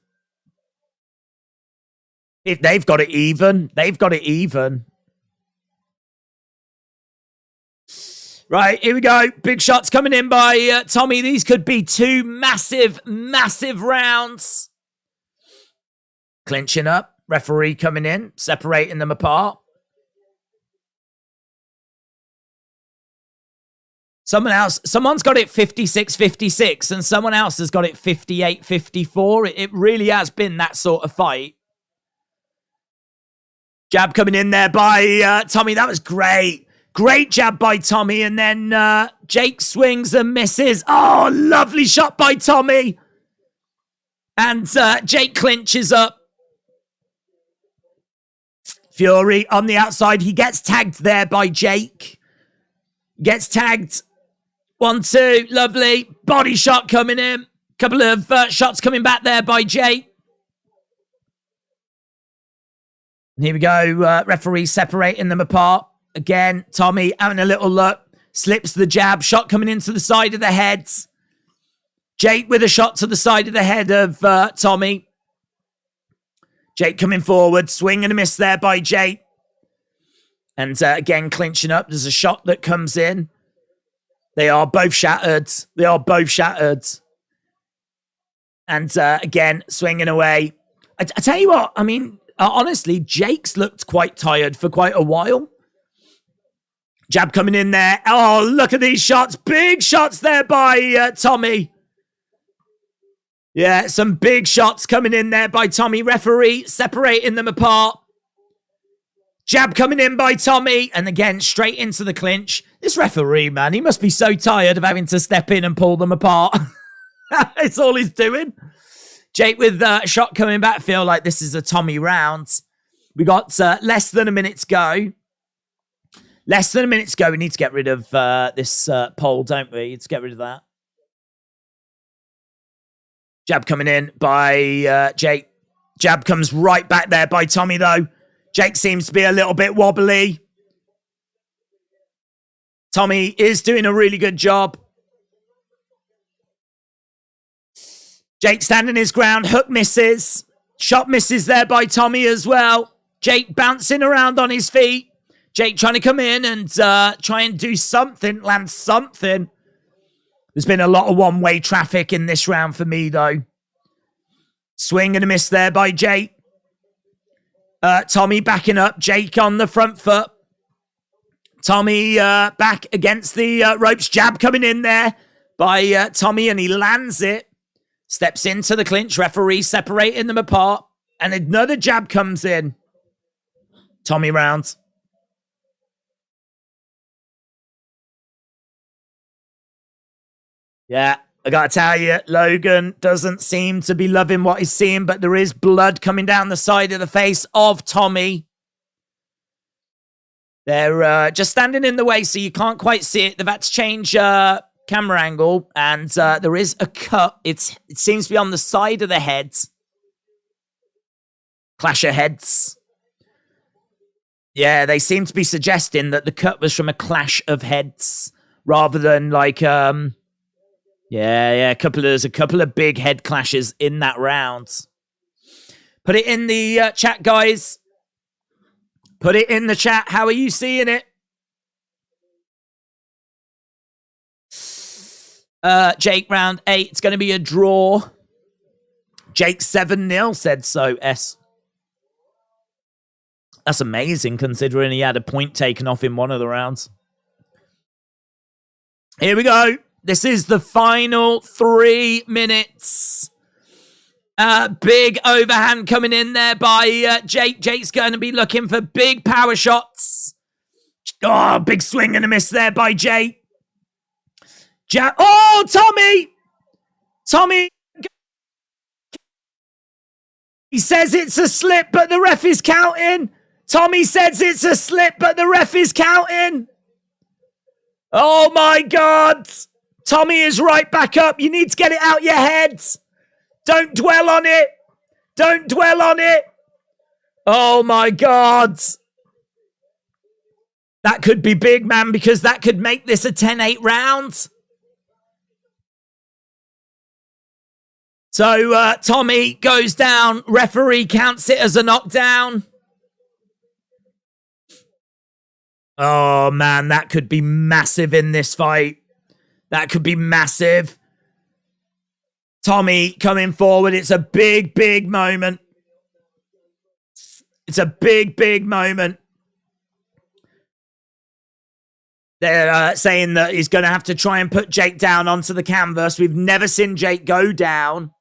If they've got it even. They've got it even. Right, here we go. Big shots coming in by Tommy. These could be 2 massive, massive rounds. Clinching up. Referee coming in, separating them apart. Someone's got it 56-56, and someone else has got it 58-54. It really has been that sort of fight. Jab coming in there by Tommy. That was great. Great jab by Tommy. And then Jake swings and misses. Oh, lovely shot by Tommy. And Jake clinches up. Fury on the outside. He gets tagged there by Jake. Gets tagged. 1-2. Lovely. Body shot coming in. Couple of shots coming back there by Jake. Here we go. Referee separating them apart. Again, Tommy having a little look. Slips the jab. Shot coming into the side of the head. Jake with a shot to the side of the head of Tommy. Jake coming forward. Swing and a miss there by Jake. And again, clinching up. There's a shot that comes in. They are both shattered. They are both shattered. And again, swinging away. I tell you what, I mean, honestly, Jake's looked quite tired for quite a while. Jab coming in there. Oh, look at these shots. Big shots there by Tommy. Yeah, some big shots coming in there by Tommy. Referee separating them apart. Jab coming in by Tommy. And again, straight into the clinch. This referee, man, he must be so tired of having to step in and pull them apart. It's all he's doing. Jake with a shot coming back. Feel like this is a Tommy round. We got less than a minute to go. Less than a minute to go. We need to get rid of this poll, don't we? Let's get rid of that. Jab coming in by Jake. Jab comes right back there by Tommy, though. Jake seems to be a little bit wobbly. Tommy is doing a really good job. Jake standing his ground. Hook misses. Shot misses there by Tommy as well. Jake bouncing around on his feet. Jake trying to come in and try and do something, land something. There's been a lot of one-way traffic in this round for me, though. Swing and a miss there by Jake. Tommy backing up. Jake on the front foot. Tommy back against the ropes. Jab coming in there by Tommy, and he lands it. Steps into the clinch. Referee separating them apart. And another jab comes in. Tommy round. Yeah, I gotta tell you, Logan doesn't seem to be loving what he's seeing, but there is blood coming down the side of the face of Tommy. They're just standing in the way, so you can't quite see it. They've had to change camera angle, and there is a cut. It seems to be on the side of the head. Clash of heads. Yeah, they seem to be suggesting that the cut was from a clash of heads rather than like yeah, there's a couple of big head clashes in that round. Put it in the chat, guys. Put it in the chat. How are you seeing it? Jake, round 8. It's going to be a draw. Jake 7-0 said so, S. That's amazing considering he had a point taken off in one of the rounds. Here we go. This is the final 3 minutes. Big overhand coming in there by Jake. Jake's going to be looking for big power shots. Oh, big swing and a miss there by Jake. Oh, Tommy! Tommy! He says it's a slip, but the ref is counting. Tommy says it's a slip, but the ref is counting. Oh, my God. Tommy is right back up. You need to get it out your head. Don't dwell on it. Don't dwell on it. Oh, my God. That could be big, man, because that could make this a 10-8 round. So Tommy goes down. Referee counts it as a knockdown. Oh, man, that could be massive in this fight. That could be massive. Tommy coming forward. It's a big, big moment. It's a big, big moment. They're saying that he's going to have to try and put Jake down onto the canvas. We've never seen Jake go down.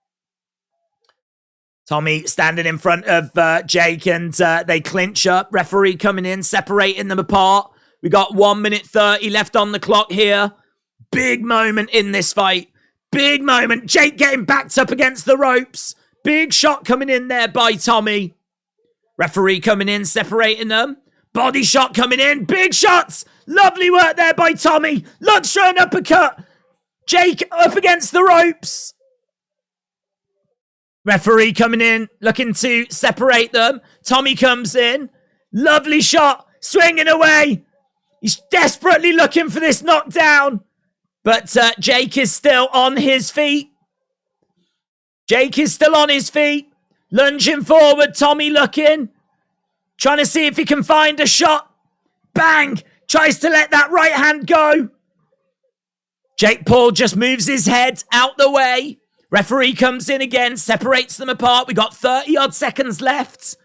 Tommy standing in front of Jake and they clinch up. Referee coming in, separating them apart. We got 1 minute 30 left on the clock here. Big moment in this fight. Big moment. Jake getting backed up against the ropes. Big shot coming in there by Tommy. Referee coming in, separating them. Body shot coming in. Big shots. Lovely work there by Tommy. Looks for an uppercut. Jake up against the ropes. Referee coming in, looking to separate them. Tommy comes in. Lovely shot. Swinging away. He's desperately looking for this knockdown. But Jake is still on his feet. Jake is still on his feet. Lunging forward. Tommy looking. Trying to see if he can find a shot. Bang. Tries to let that right hand go. Jake Paul just moves his head out the way. Referee comes in again, separates them apart. We got 30-odd seconds left.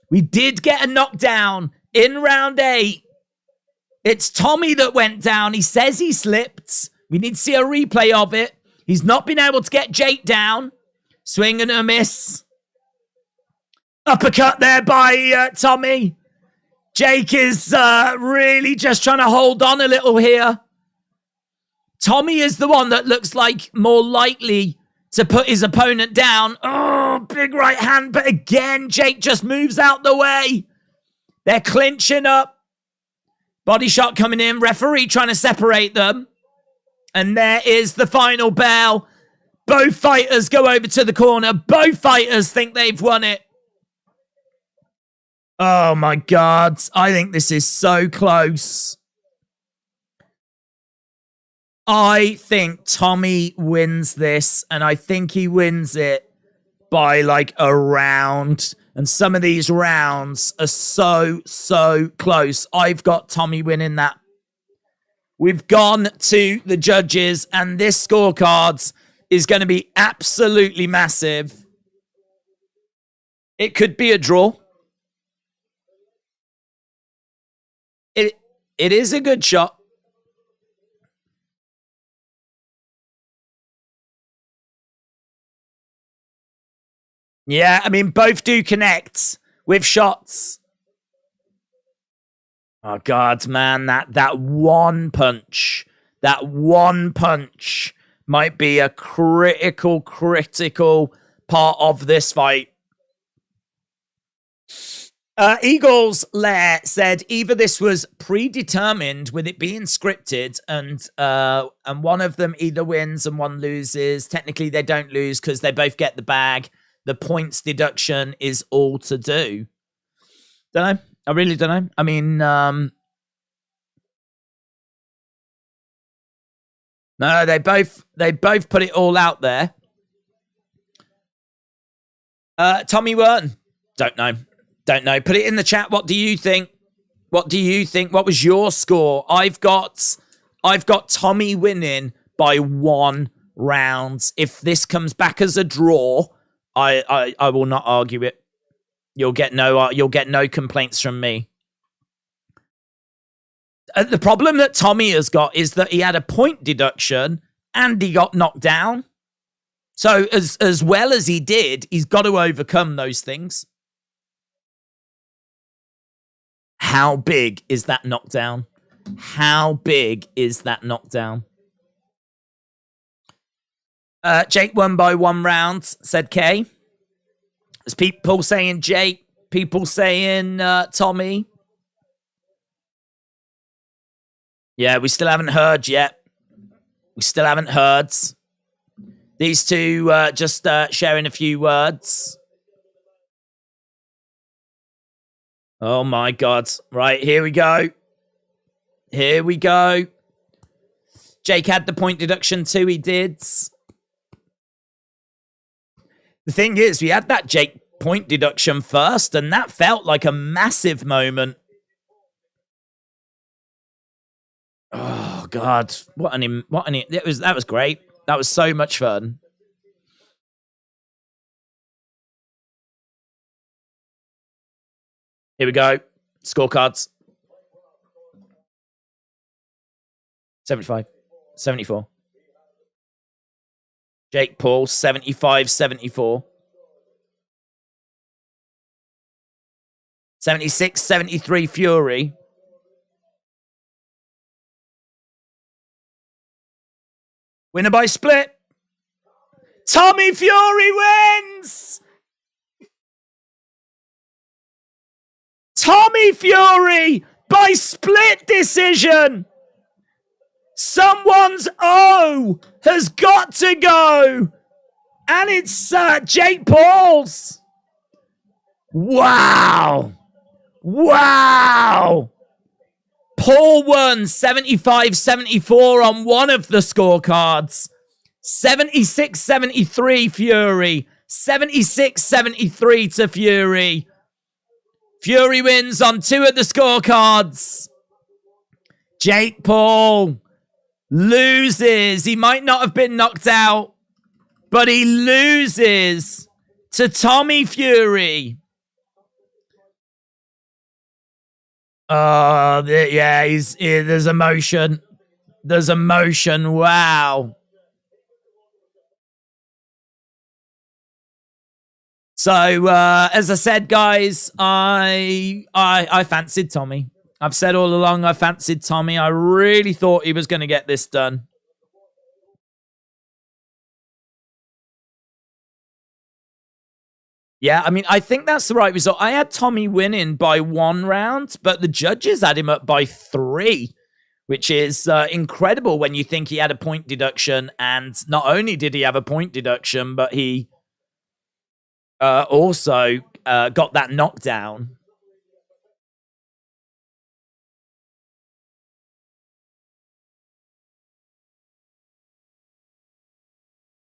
We did get a knockdown in round 8. It's Tommy that went down. He says he slipped. We need to see a replay of it. He's not been able to get Jake down. Swing and a miss. Uppercut there by Tommy. Jake is really just trying to hold on a little here. Tommy is the one that looks like more likely to put his opponent down. Oh, big right hand. But again, Jake just moves out the way. They're clinching up. Body shot coming in. Referee trying to separate them. And there is the final bell. Both fighters go over to the corner. Both fighters think they've won it. Oh, my God. I think this is so close. I think Tommy wins this, and I think he wins it by like a round. And some of these rounds are so, so close. I've got Tommy winning that. We've gone to the judges, and this scorecard is going to be absolutely massive. It could be a draw. It is a good shot. Yeah, I mean, both do connect with shots. Oh, God, man, that one punch might be a critical part of this fight. Eagles Lair said either this was predetermined with it being scripted and one of them either wins and one loses. Technically, they don't lose because they both get the bag. The points deduction is all to do. Don't know. I really don't know. I mean, no, they both put it all out there. Tommy Wern. Don't know. Put it in the chat. What do you think? What was your score? I've got Tommy winning by 1 round. If this comes back as a draw, I will not argue it. You'll get no complaints from me. The problem that Tommy has got is that he had a point deduction and he got knocked down. So as well as he did, he's got to overcome those things. How big is that knockdown? How big is that knockdown? Jake won by 1 round, said Kay. There's people saying Jake, people saying Tommy. Yeah, we still haven't heard yet. We still haven't heard. These two just sharing a few words. Oh my God. Right, here we go. Here we go. Jake had the point deduction too, he did. The thing is, we had that Jake point deduction first, and that felt like a massive moment. Oh God, that was great. That was so much fun. Here we go. Scorecards. 75, 74. Jake Paul, 75, 74. 76, 73 Fury. Winner by split. Tommy Fury wins! Tommy Fury by split decision! Someone's O has got to go! And it's Jake Paul's. Wow! Wow! Paul won 75-74 on one of the scorecards. 76-73 Fury. 76-73 to Fury. Fury wins on 2 of the scorecards. Jake Paul loses. He might not have been knocked out, but he loses to Tommy Fury. Yeah, there's emotion. There's emotion. Wow. So, as I said, guys, I fancied Tommy. I've said all along I fancied Tommy. I really thought he was going to get this done. Yeah, I mean, I think that's the right result. I had Tommy winning by 1 round, but the judges had him up by 3, which is incredible when you think he had a point deduction. And not only did he have a point deduction, but he also got that knockdown.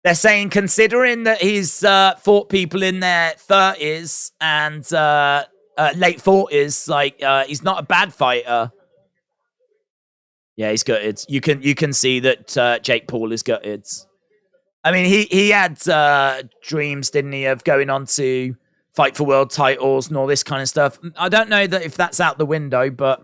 They're saying, considering that he's fought people in their 30s and late 40s, like he's not a bad fighter. Yeah, he's gutted. You can see that Jake Paul is gutted. I mean, he had dreams, didn't he, of going on to fight for world titles and all this kind of stuff. I don't know that if that's out the window, but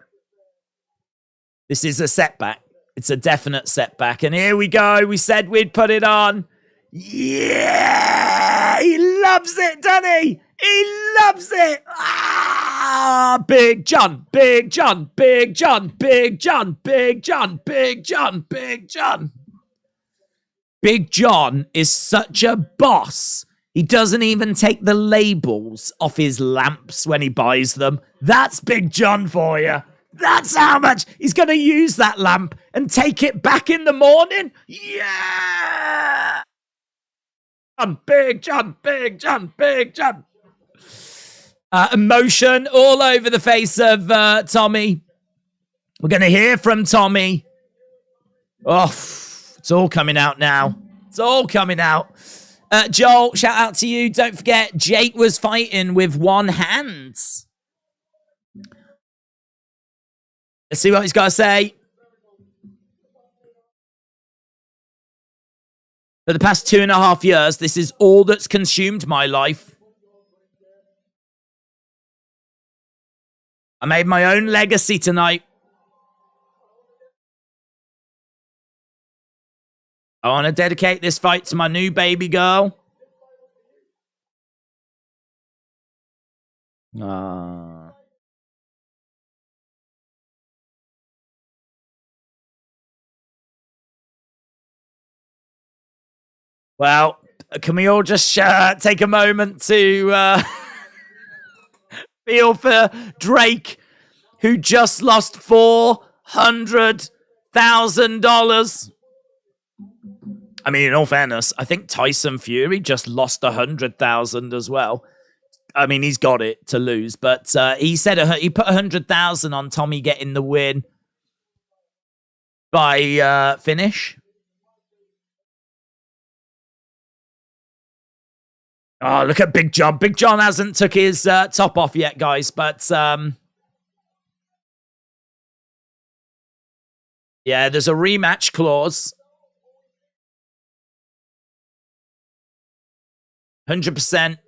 this is a setback. It's a definite setback. And here we go. We said we'd put it on. Yeah! He loves it, doesn't he? He loves it! Ah! Big John, Big John, Big John, Big John, Big John, Big John, Big John. Big John is such a boss. He doesn't even take the labels off his lamps when he buys them. That's Big John for you. That's how much he's going to use that lamp and take it back in the morning. Yeah! Big John, Big John, Big John. Emotion all over the face of Tommy. We're going to hear from Tommy. Oh, it's all coming out now. It's all coming out. Joel, shout out to you. Don't forget, Jake was fighting with 1 hand. Let's see what he's got to say. For the past 2.5 years, this is all that's consumed my life. I made my own legacy tonight. I want to dedicate this fight to my new baby girl. Well, can we all just take a moment to feel for Drake, who just lost $400,000? I mean, in all fairness, I think Tyson Fury just lost 100,000 as well. I mean, he's got it to lose, but he said he put 100,000 on Tommy getting the win by finish. Oh, look at Big John. Big John hasn't took his top off yet, guys, but yeah, there's a rematch clause. 100%.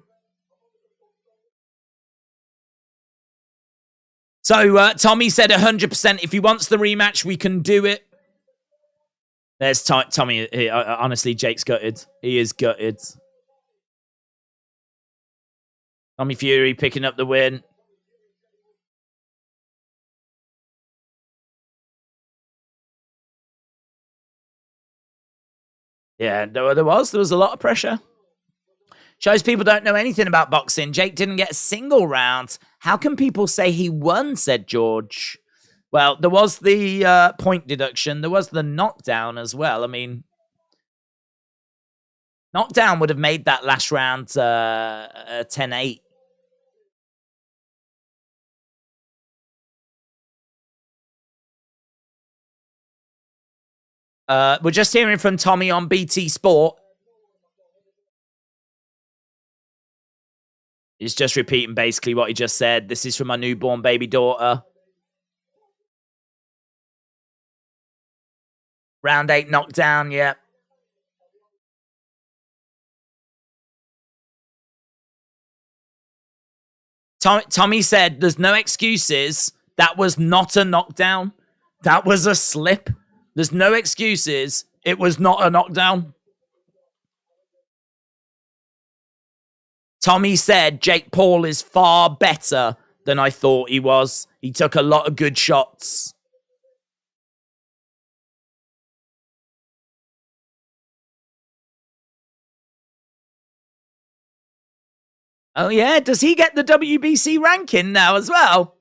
So Tommy said 100%. If he wants the rematch, we can do it. There's Tommy. Honestly, Jake's gutted. He is gutted. Tommy Fury picking up the win. Yeah, there was a lot of pressure. Shows people don't know anything about boxing. Jake didn't get a single round. How can people say he won, said George. Well, there was the point deduction. There was the knockdown as well. I mean, knockdown would have made that last round 10-8. We're just hearing from Tommy on BT Sport. He's just repeating basically what he just said. This is from my newborn baby daughter. Round 8 knockdown, yeah. Tommy said there's no excuses. That was not a knockdown. That was a slip. There's no excuses. It was not a knockdown. Tommy said Jake Paul is far better than I thought he was. He took a lot of good shots. Oh, yeah? Does he get the WBC ranking now as well?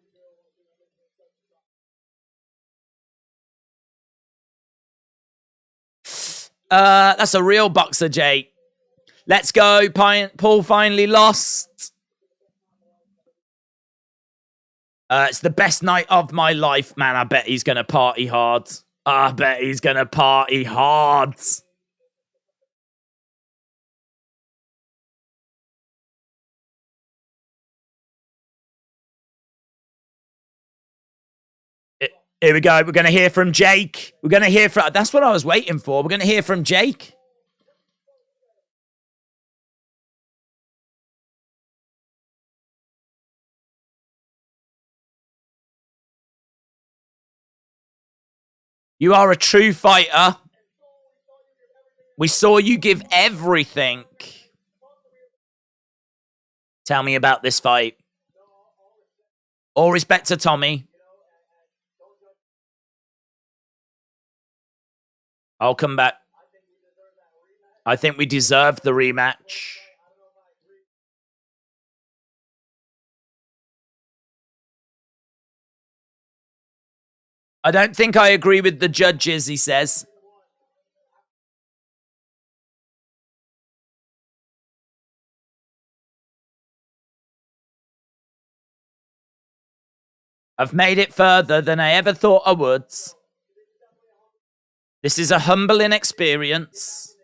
That's a real boxer, Jake. Let's go. Paul finally lost. It's the best night of my life, man. I bet he's going to party hard. I bet he's going to party hard. Here we go. We're going to hear from Jake. We're going to hear from... That's what I was waiting for. We're going to hear from Jake. You are a true fighter. We saw you give everything. Tell me about this fight. All respect to Tommy. I'll come back. I think we deserve the rematch. I don't think I agree with the judges, he says. I've made it further than I ever thought I would. This is a humbling experience.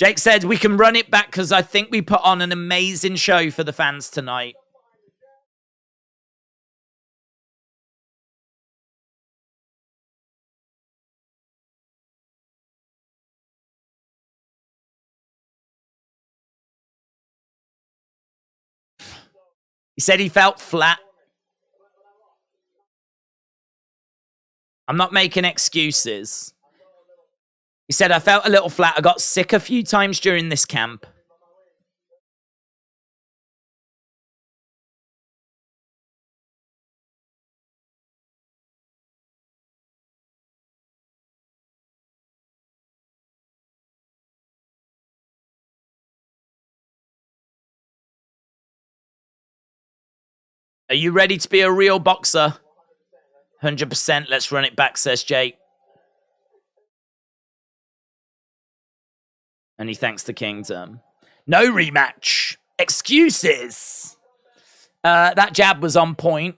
Jake said we can run it back because I think we put on an amazing show for the fans tonight. He said he felt flat. I'm not making excuses. He said, I felt a little flat. I got sick a few times during this camp. Are you ready to be a real boxer? 100%. Let's run it back, says Jake. And he thanks the kingdom. No rematch. Excuses. That jab was on point.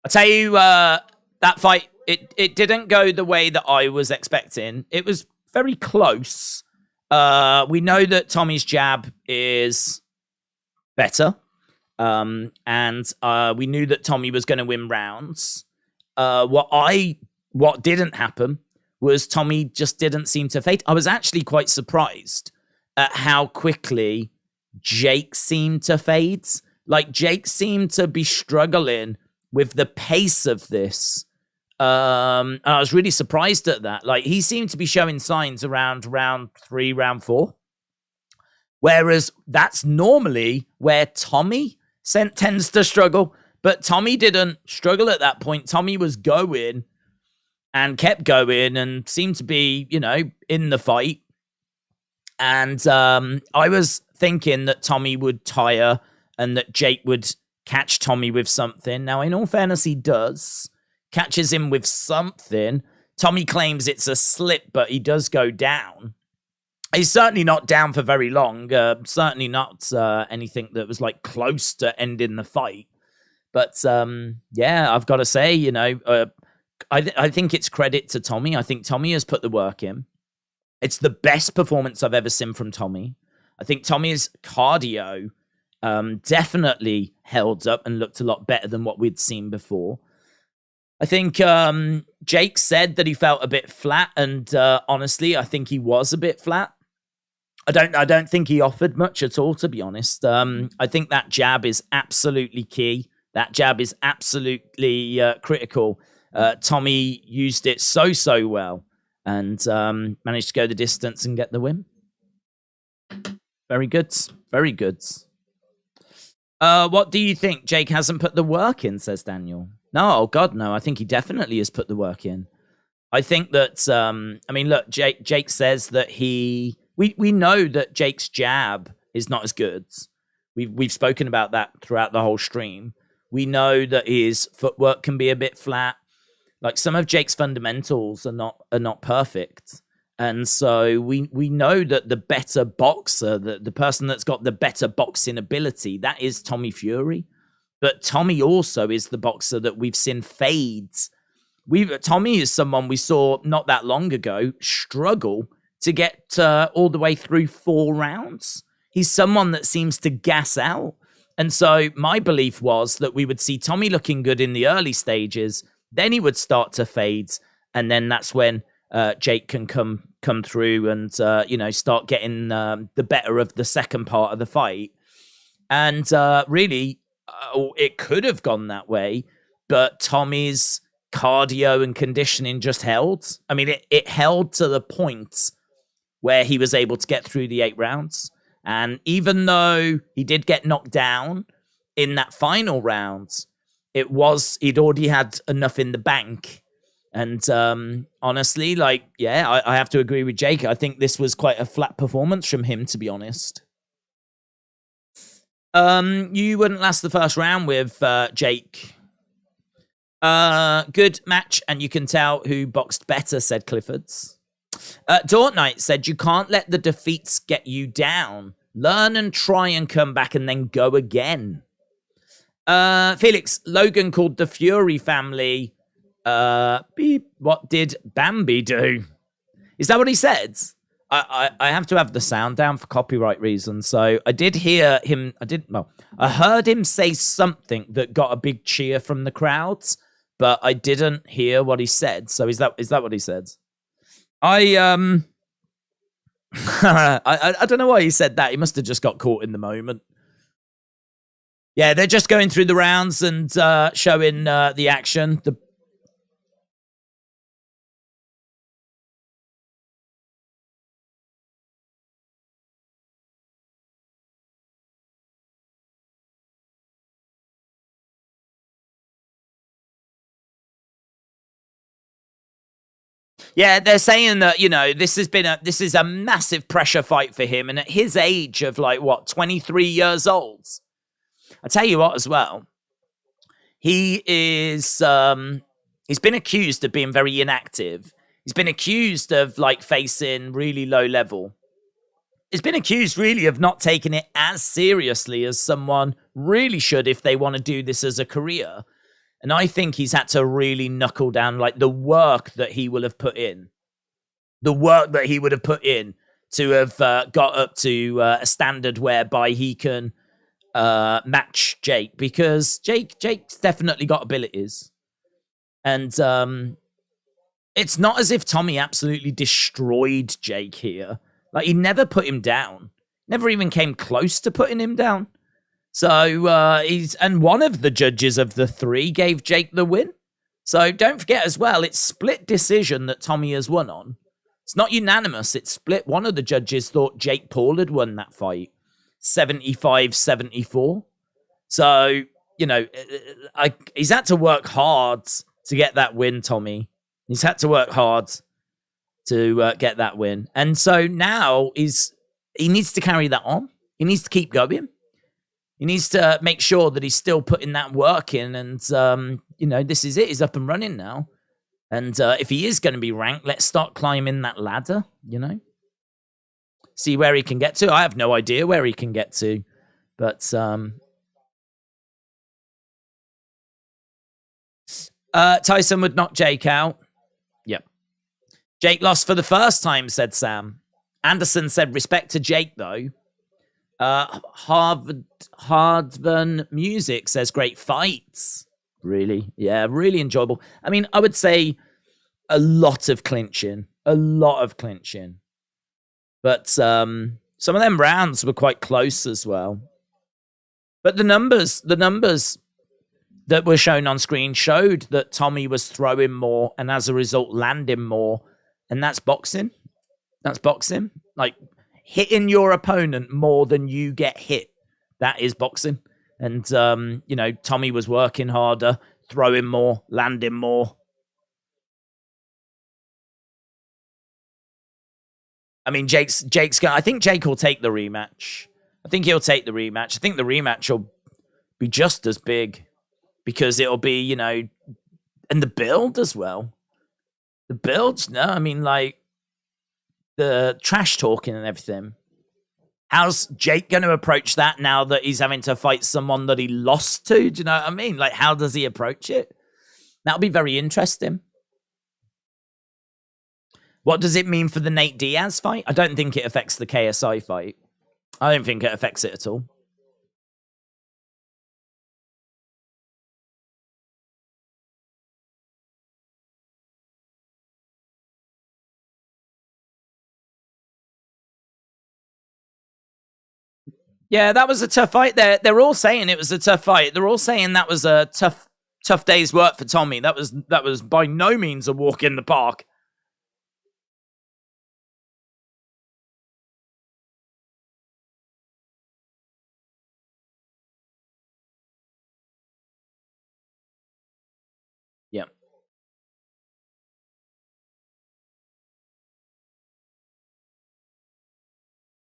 I'll tell you, that fight, it didn't go the way that I was expecting. It was very close. We know that Tommy's jab is better. And we knew that Tommy was going to win rounds. What didn't happen was Tommy just didn't seem to fade. I was actually quite surprised at how quickly Jake seemed to fade. Like, Jake seemed to be struggling with the pace of this. And I was really surprised at that. Like, he seemed to be showing signs around round 3, round 4. Whereas that's normally where Tommy tends to struggle. But Tommy didn't struggle at that point. Tommy was going and kept going and seemed to be, you know, in the fight. And I was thinking that Tommy would tire and that Jake would catch Tommy with something. Now, in all fairness, he does. Catches him with something. Tommy claims it's a slip, but he does go down. He's certainly not down for very long. Certainly not anything that was like close to ending the fight. But yeah, I've got to say, you know, I think it's credit to Tommy. I think Tommy has put the work in. It's the best performance I've ever seen from Tommy. I think Tommy's cardio definitely held up and looked a lot better than what we'd seen before. I think Jake said that he felt a bit flat, and honestly, I think he was a bit flat. I don't think he offered much at all, to be honest. I think that jab is absolutely key. That jab is absolutely critical. Tommy used it so well and managed to go the distance and get the win. Very good. Very good. What do you think? Jake hasn't put the work in, says Daniel. No, oh God, no. I think he definitely has put the work in. I think that, I mean, look, Jake says that we know that Jake's jab is not as good. We've spoken about that throughout the whole stream. We know that his footwork can be a bit flat. Like, some of Jake's fundamentals are not perfect. And so we know that the better boxer, the person that's got the better boxing ability, that is Tommy Fury. But Tommy also is the boxer that we've seen fades. Tommy is someone we saw not that long ago struggle to get all the way through 4 rounds. He's someone that seems to gas out. And so my belief was that we would see Tommy looking good in the early stages, then he would start to fade, and then that's when Jake can come through and you know, start getting the better of the second part of the fight. And really, it could have gone that way, but Tommy's cardio and conditioning just held. I mean, it held to the point where he was able to get through the 8 rounds. And even though he did get knocked down in that final round, he'd already had enough in the bank. And honestly, like, yeah, I have to agree with Jake. I think this was quite a flat performance from him, to be honest. You wouldn't last the first round with Jake. Good match, and you can tell who boxed better, said Cliffords. Dort Knight said, you can't let the defeats get you down. Learn and try and come back and then go again. Felix, Logan called the Fury family, beep, what did Bambi do? Is that what he said? I have to have the sound down for copyright reasons. So I did hear him. I heard him say something that got a big cheer from the crowds, but I didn't hear what he said. So is that what he said? I don't know why he said that. He must have just got caught in the moment. Yeah, they're just going through the rounds and showing the action. Yeah, they're saying that, you know, this is a massive pressure fight for him. And at his age of 23 years old, I tell you what as well, he is, he's been accused of being very inactive. He's been accused of facing really low level. He's been accused really of not taking it as seriously as someone really should if they want to do this as a career. And I think he's had to really knuckle down, the work that he will have put in. The work that he would have put in to have got up to a standard whereby he can match Jake. Because Jake's definitely got abilities. And it's not as if Tommy absolutely destroyed Jake here. He never put him down. Never even came close to putting him down. So and one of the judges of the three gave Jake the win. So don't forget as well, it's split decision that Tommy has won on. It's not unanimous, it's split. One of the judges thought Jake Paul had won that fight, 75-74. So, you know, he's had to work hard to get that win, Tommy. He's had to work hard to get that win. And so now he needs to carry that on. He needs to keep going. He needs to make sure that he's still putting that work in. And, you know, this is it. He's up and running now. And if he is going to be ranked, let's start climbing that ladder, you know. See where he can get to. I have no idea where he can get to. But Tyson would knock Jake out. Yep. Jake lost for the first time, said Sam. Anderson said respect to Jake, though. Hardvan Music says great fights. Really? Yeah, really enjoyable. I mean, I would say a lot of clinching. But some of them rounds were quite close as well. But the numbers that were shown on screen showed that Tommy was throwing more and as a result landing more. And that's boxing. That's boxing. Hitting your opponent more than you get hit. That is boxing. And, you know, Tommy was working harder, throwing more, landing more. I mean, Jake's I think Jake will take the rematch. I think the rematch will be just as big because it'll be, you know, and the build as well. The builds, no, I mean, the trash talking and everything. How's Jake going to approach that now that he's having to fight someone that he lost to? Do you know what I mean? How does he approach it? That'll be very interesting. What does it mean for the Nate Diaz fight? I don't think it affects the KSI fight. I don't think it affects it at all. Yeah, that was a tough fight. They're all saying it was a tough fight. They're all saying that was a tough day's work for Tommy. That was by no means a walk in the park. Yeah.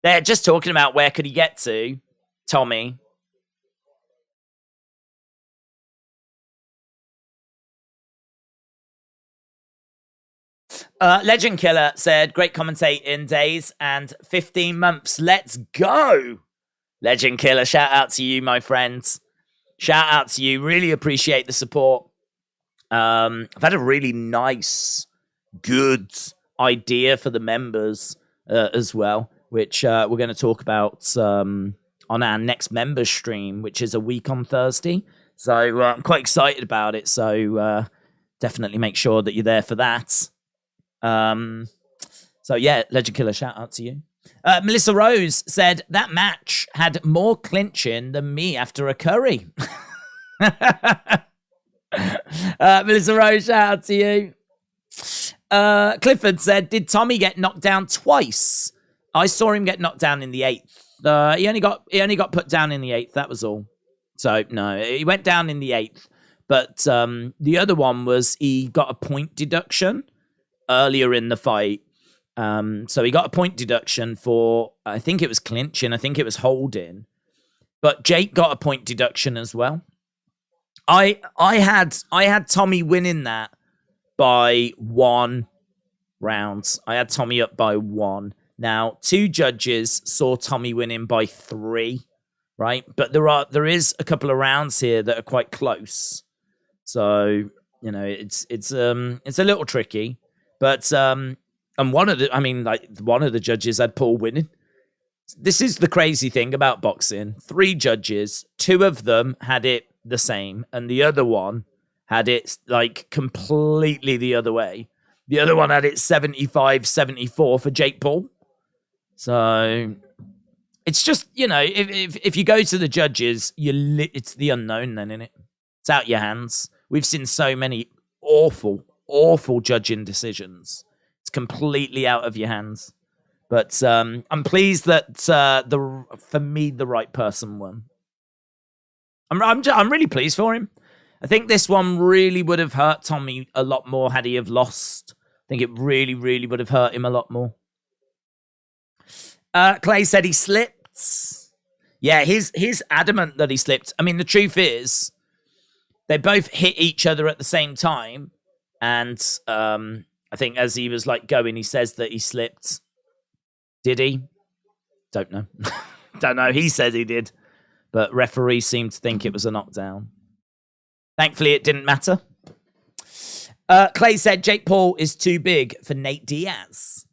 They're just talking about where could he get to, Tommy. Legend Killer said, great commentating days and 15 months. Let's go. Legend Killer, shout out to you, my friends. Shout out to you. Really appreciate the support. I've had a really nice, good idea for the members as well, which we're going to talk about on our next members stream, which is a week on Thursday. So I'm quite excited about it. So definitely make sure that you're there for that. So yeah, Legend Killer, shout out to you. Melissa Rose said, that match had more clinching than me after a curry. Melissa Rose, shout out to you. Clifford said, did Tommy get knocked down twice? I saw him get knocked down in the 8th. He only got put down in the 8th. That was all. So no, he went down in the 8th. But the other one was he got a point deduction earlier in the fight. So he got a point deduction for, I think it was clinching. I think it was holding. But Jake got a point deduction as well. I had Tommy winning that by 1 round. I had Tommy up by 1. Now, 2 judges saw Tommy winning by 3, right? But there is a couple of rounds here that are quite close. So, you know, it's a little tricky. But and one of the judges had Paul winning. This is the crazy thing about boxing. 3 judges, 2 of them had it the same, and the other one had it like completely the other way. The other one had it 75-74 for Jake Paul. So it's just, you know, if you go to the judges, it's the unknown then, isn't it? It's out your hands. We've seen so many awful judging decisions. It's completely out of your hands. But I'm pleased that for me the right person won. I'm really pleased for him. I think this one really would have hurt Tommy a lot more had he have lost. I think it really, really would have hurt him a lot more. Clay said he slipped. Yeah, he's adamant that he slipped. I mean, the truth is, they both hit each other at the same time. And I think as he was like going, he says that he slipped. Did he? Don't know. Don't know. He said he did. But referee seemed to think it was a knockdown. Thankfully, it didn't matter. Clay said Jake Paul is too big for Nate Diaz.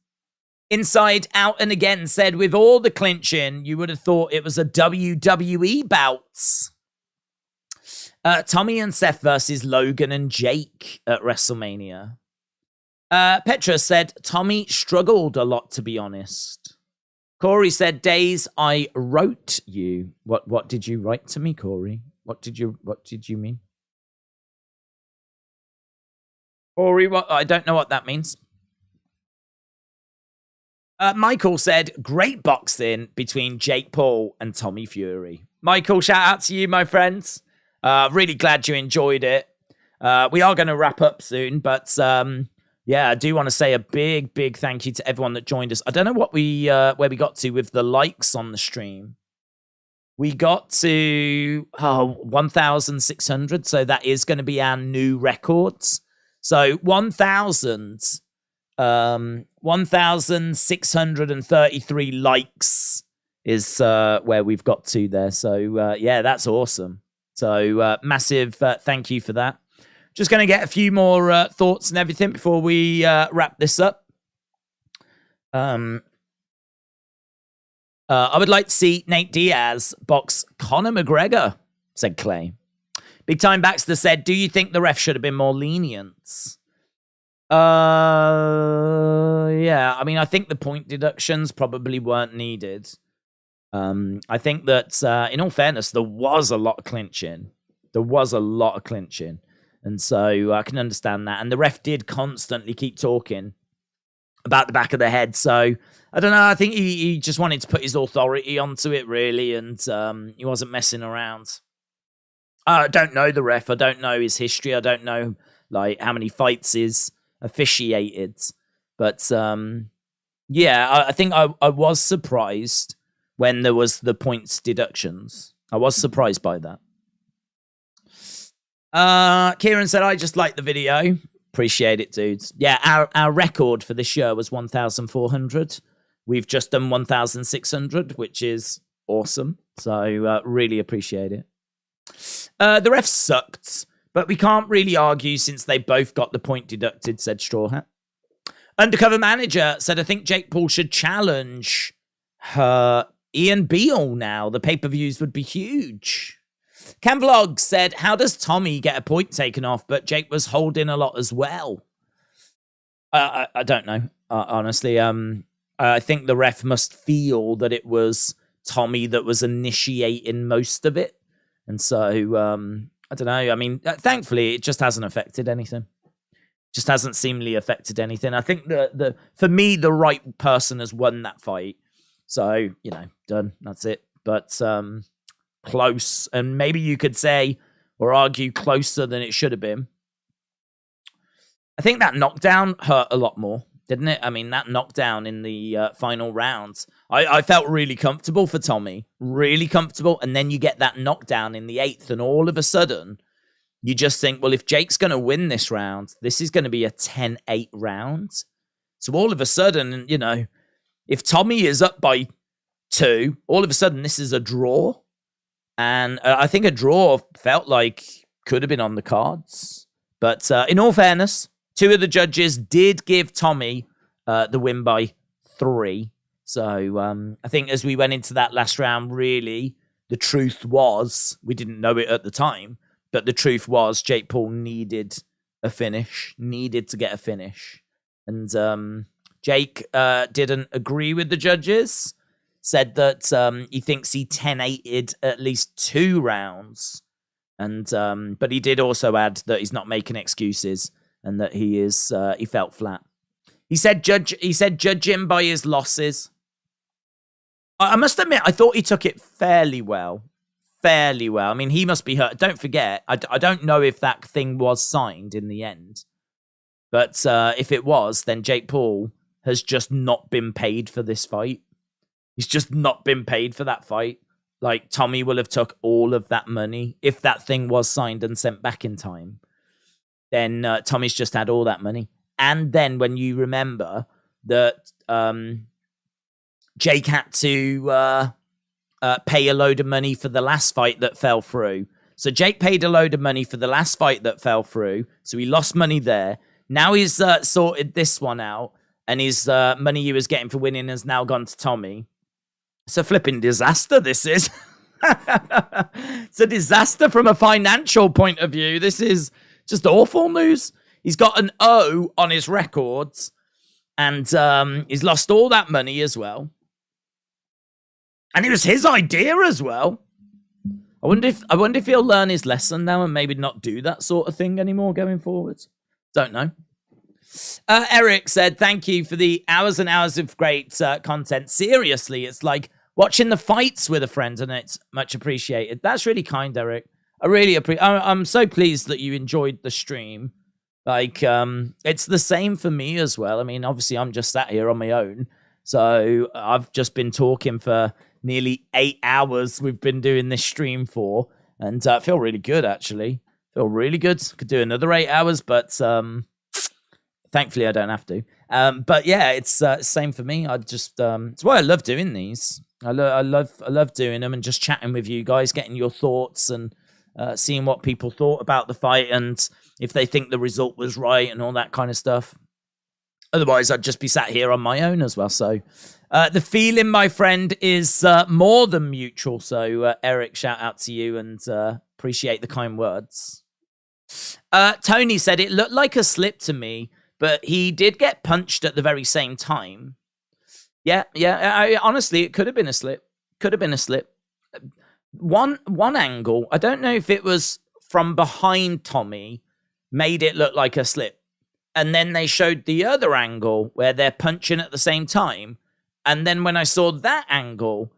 Inside Out and Again said, with all the clinching, you would have thought it was a WWE bout. Tommy and Seth versus Logan and Jake at WrestleMania. Petra said, Tommy struggled a lot, to be honest. Corey said, Daze, I wrote you. What did you write to me, Corey? What did you mean? Corey, I don't know what that means. Michael said, great boxing between Jake Paul and Tommy Fury. Michael, shout out to you, my friends. Really glad you enjoyed it. We are going to wrap up soon, but yeah, I do want to say a big thank you to everyone that joined us. I don't know what where we got to with the likes on the stream. We got to 1,600, so that is going to be our new records. So 1,633 likes is where we've got to there. So yeah, that's awesome. So massive thank you for that. Just going to get a few more thoughts and everything before we wrap this up. I would like to see Nate Diaz box Conor McGregor, said Clay. Big Time Baxter said, do you think the ref should have been more lenient? Yeah, I mean, I think the point deductions probably weren't needed. I think that, in all fairness, there was a lot of clinching. And so I can understand that. And the ref did constantly keep talking about the back of the head. So I don't know. I think he just wanted to put his authority onto it, really. And he wasn't messing around. I don't know the ref. I don't know his history. I don't know like how many fights he's officiated. But yeah, I think I was surprised when there was the points deductions. I was surprised by that. Kieran said, I just like the video. Appreciate it, dudes. Yeah, our record for this year was 1,400. We've just done 1,600, which is awesome. So really appreciate it. The refs sucked, but we can't really argue since they both got the point deducted, said Straw Hat. Undercover Manager said, I think Jake Paul should challenge Ian Beale now. The pay-per-views would be huge. Cam Vlog said, how does Tommy get a point taken off, but Jake was holding a lot as well? I don't know, honestly. I think the ref must feel that it was Tommy that was initiating most of it. And so, I don't know. I mean, thankfully, it just hasn't affected anything. Just hasn't seemingly affected anything. I think for me, the right person has won that fight. So, done. That's it. But close. And maybe you could say or argue closer than it should have been. I think that knockdown hurt a lot more, didn't it? I mean, that knockdown in the final rounds, I felt really comfortable for Tommy. Really comfortable. And then you get that knockdown in the 8th, and all of a sudden, you just think, well, if Jake's going to win this round, this is going to be a 10-8 round. So all of a sudden, if Tommy is up by 2, all of a sudden, this is a draw. And I think a draw felt like could have been on the cards. But in all fairness, 2 of the judges did give Tommy the win by 3. So I think as we went into that last round, really, the truth was, we didn't know it at the time, but the truth was Jake Paul needed a finish, needed to get a finish. And Jake didn't agree with the judges, said that he thinks he 10-8'd at least 2 rounds. And but he did also add that he's not making excuses and that he felt flat. He said judge him by his losses. I must admit, I thought he took it fairly well. Fairly well. I mean, he must be hurt. Don't forget, I don't know if that thing was signed in the end. But if it was, then Jake Paul has just not been paid for this fight. He's just not been paid for that fight. Like, Tommy will have took all of that money. If that thing was signed and sent back in time, then Tommy's just had all that money. And then when you remember that Jake had to pay a load of money for the last fight that fell through. So Jake paid a load of money for the last fight that fell through. So he lost money there. Now he's sorted this one out. And his money he was getting for winning has now gone to Tommy. It's a flipping disaster, this is. It's a disaster from a financial point of view. This is just awful news. He's got an O on his records. And he's lost all that money as well. And it was his idea as well. I wonder if he'll learn his lesson now and maybe not do that sort of thing anymore going forward. Don't know. Eric said, thank you for the hours and hours of great content. Seriously, it's like watching the fights with a friend, and it's much appreciated. That's really kind, Eric. I really appreciate. I'm so pleased that you enjoyed the stream. Like, it's the same for me as well. I mean, obviously, I'm just sat here on my own, so I've just been talking for nearly 8 hours. We've been doing this stream for, and I feel really good actually. Feel really good. Could do another 8 hours, but thankfully I don't have to. But yeah, it's same for me. I just it's why I love doing these. I love doing them and just chatting with you guys, getting your thoughts and seeing what people thought about the fight and if they think the result was right and all that kind of stuff. Otherwise, I'd just be sat here on my own as well. So the feeling, my friend, is more than mutual. So Eric, shout out to you and appreciate the kind words. Tony said it looked like a slip to me, but he did get punched at the very same time. Yeah. Honestly, it could have been a slip. Could have been a slip. One angle, I don't know if it was from behind Tommy, made it look like a slip. And then they showed the other angle where they're punching at the same time. And then when I saw that angle,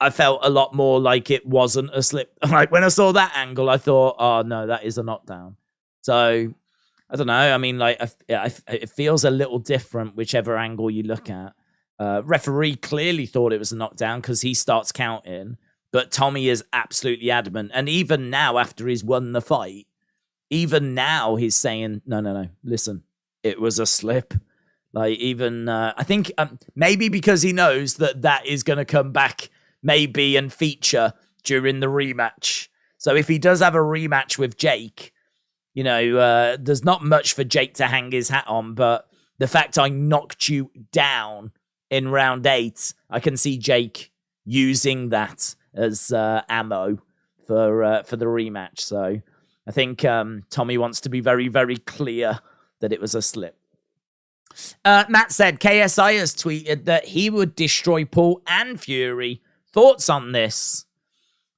I felt a lot more like it wasn't a slip. Like when I saw that angle, I thought, oh no, that is a knockdown. So I don't know. I mean, like it feels a little different whichever angle you look at. Referee clearly thought it was a knockdown because he starts counting, but Tommy is absolutely adamant. And even now, after he's won the fight, even now he's saying, no, listen, it was a slip. Like even, I think maybe because he knows that is going to come back maybe and feature during the rematch. So if he does have a rematch with Jake, you know, there's not much for Jake to hang his hat on, but the fact I knocked you down in round 8, I can see Jake using that as ammo for the rematch. So I think Tommy wants to be very, very clear that it was a slip. Matt said KSI has tweeted that he would destroy Paul and Fury. Thoughts on this?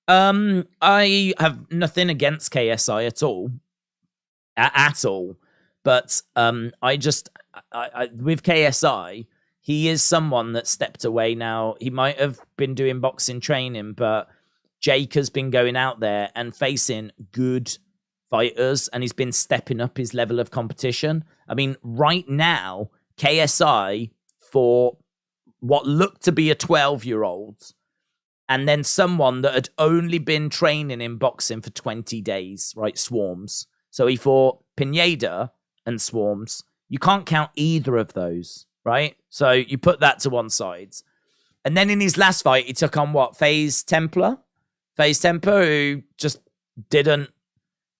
I have nothing against KSI at all. At all. But I with KSI, he is someone that stepped away now. He might have been doing boxing training, but Jake has been going out there and facing good fighters, and he's been stepping up his level of competition. I mean, right now, KSI, for what looked to be a 12-year-old, and then someone that had only been training in boxing for 20 days, right? Swarms. So he fought Pineda and Swarms. You can't count either of those, right? So you put that to one side. And then in his last fight, he took on what? FaZe Templar, who just didn't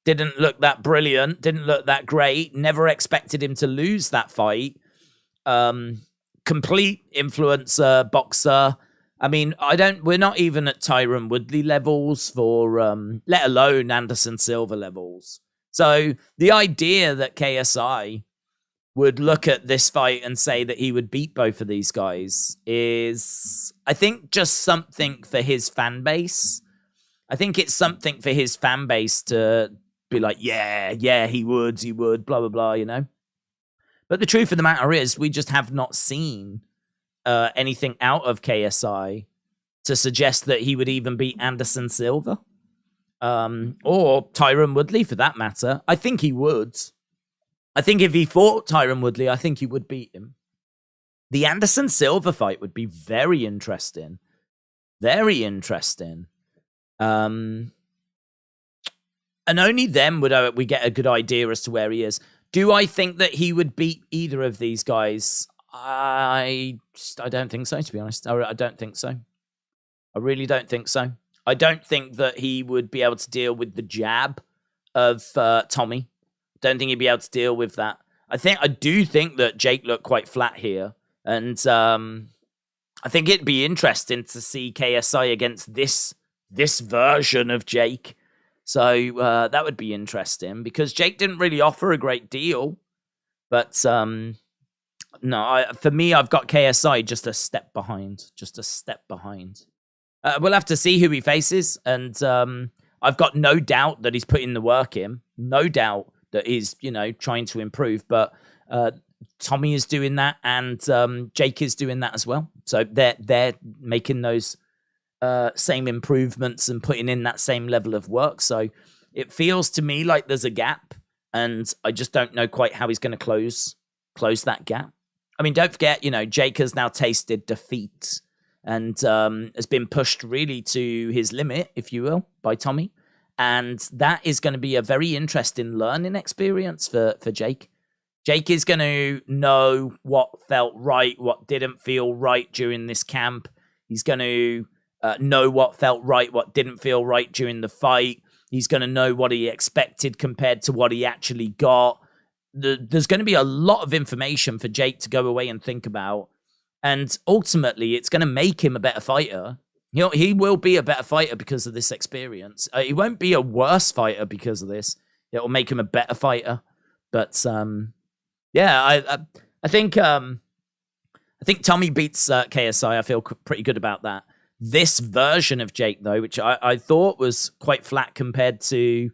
look that brilliant, didn't look that great. Never expected him to lose that fight. Complete influencer, boxer. I mean, we're not even at Tyron Woodley levels for, let alone Anderson Silva levels. So the idea that KSI would look at this fight and say that he would beat both of these guys is, I think, just something for his fan base. I think it's something for his fan base to be like, yeah, he would, blah, blah, blah, you know? But the truth of the matter is, we just have not seen anything out of KSI to suggest that he would even beat Anderson Silva. Or Tyron Woodley, for that matter. I think he would. I think if he fought Tyron Woodley, I think he would beat him. The Anderson Silva fight would be very interesting. Very interesting. And only then would we get a good idea as to where he is. Do I think that he would beat either of these guys? I don't think so, to be honest. I don't think so. I really don't think so. I don't think that he would be able to deal with the jab of Tommy. Don't think he'd be able to deal with that. I do think that Jake looked quite flat here. And I think it'd be interesting to see KSI against this version of Jake. So that would be interesting because Jake didn't really offer a great deal. But no, for me, I've got KSI just a step behind. We'll have to see who he faces. And I've got no doubt that he's putting the work in. No doubt that he's, trying to improve. But Tommy is doing that and Jake is doing that as well. So they're making those same improvements and putting in that same level of work. So it feels to me like there's a gap, and I just don't know quite how he's going to close that gap. I mean, don't forget, Jake has now tasted defeat and has been pushed really to his limit, if you will, by Tommy. And that is going to be a very interesting learning experience for Jake. Jake is going to know what felt right, what didn't feel right during this camp. He's going to know what felt right, what didn't feel right during the fight. He's going to know what he expected compared to what he actually got. There's going to be a lot of information for Jake to go away and think about. And ultimately, it's going to make him a better fighter. He will be a better fighter because of this experience. He won't be a worse fighter because of this. It will make him a better fighter. But yeah, I think Tommy beats KSI. I feel pretty good about that. This version of Jake, though, which I thought was quite flat compared to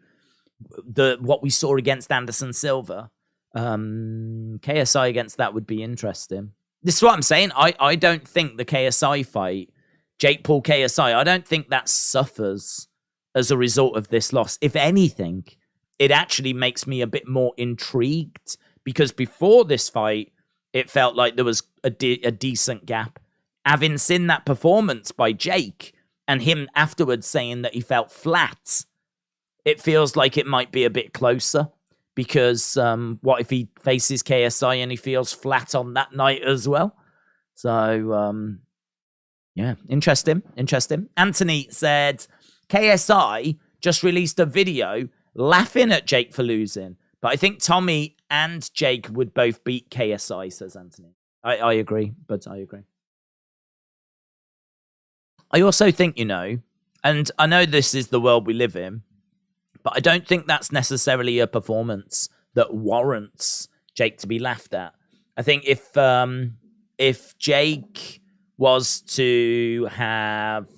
what we saw against Anderson Silva, KSI against that would be interesting. This is what I'm saying. I don't think the KSI fight, Jake Paul KSI, I don't think that suffers as a result of this loss. If anything, it actually makes me a bit more intrigued because before this fight, it felt like there was a decent gap. Having seen that performance by Jake and him afterwards saying that he felt flat, it feels like it might be a bit closer because what if he faces KSI and he feels flat on that night as well? So, yeah, interesting. Anthony said, KSI just released a video laughing at Jake for losing, but I think Tommy and Jake would both beat KSI, says Anthony. I agree, but I agree. I also think, and I know this is the world we live in, but I don't think that's necessarily a performance that warrants Jake to be laughed at. I think if Jake was to have,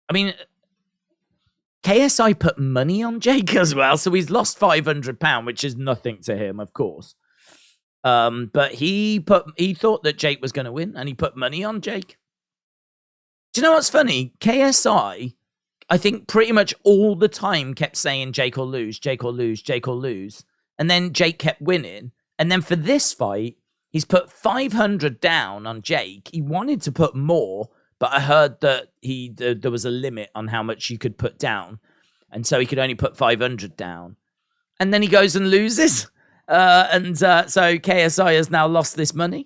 I mean, KSI put money on Jake as well, so he's lost £500, which is nothing to him, of course. But he thought that Jake was going to win, and he put money on Jake. Do you know what's funny? KSI, I think pretty much all the time kept saying Jake will lose, Jake will lose, Jake will lose. And then Jake kept winning. And then for this fight, he's put 500 down on Jake. He wanted to put more, but I heard that there was a limit on how much you could put down. And so he could only put 500 down. And then he goes and loses. So KSI has now lost this money.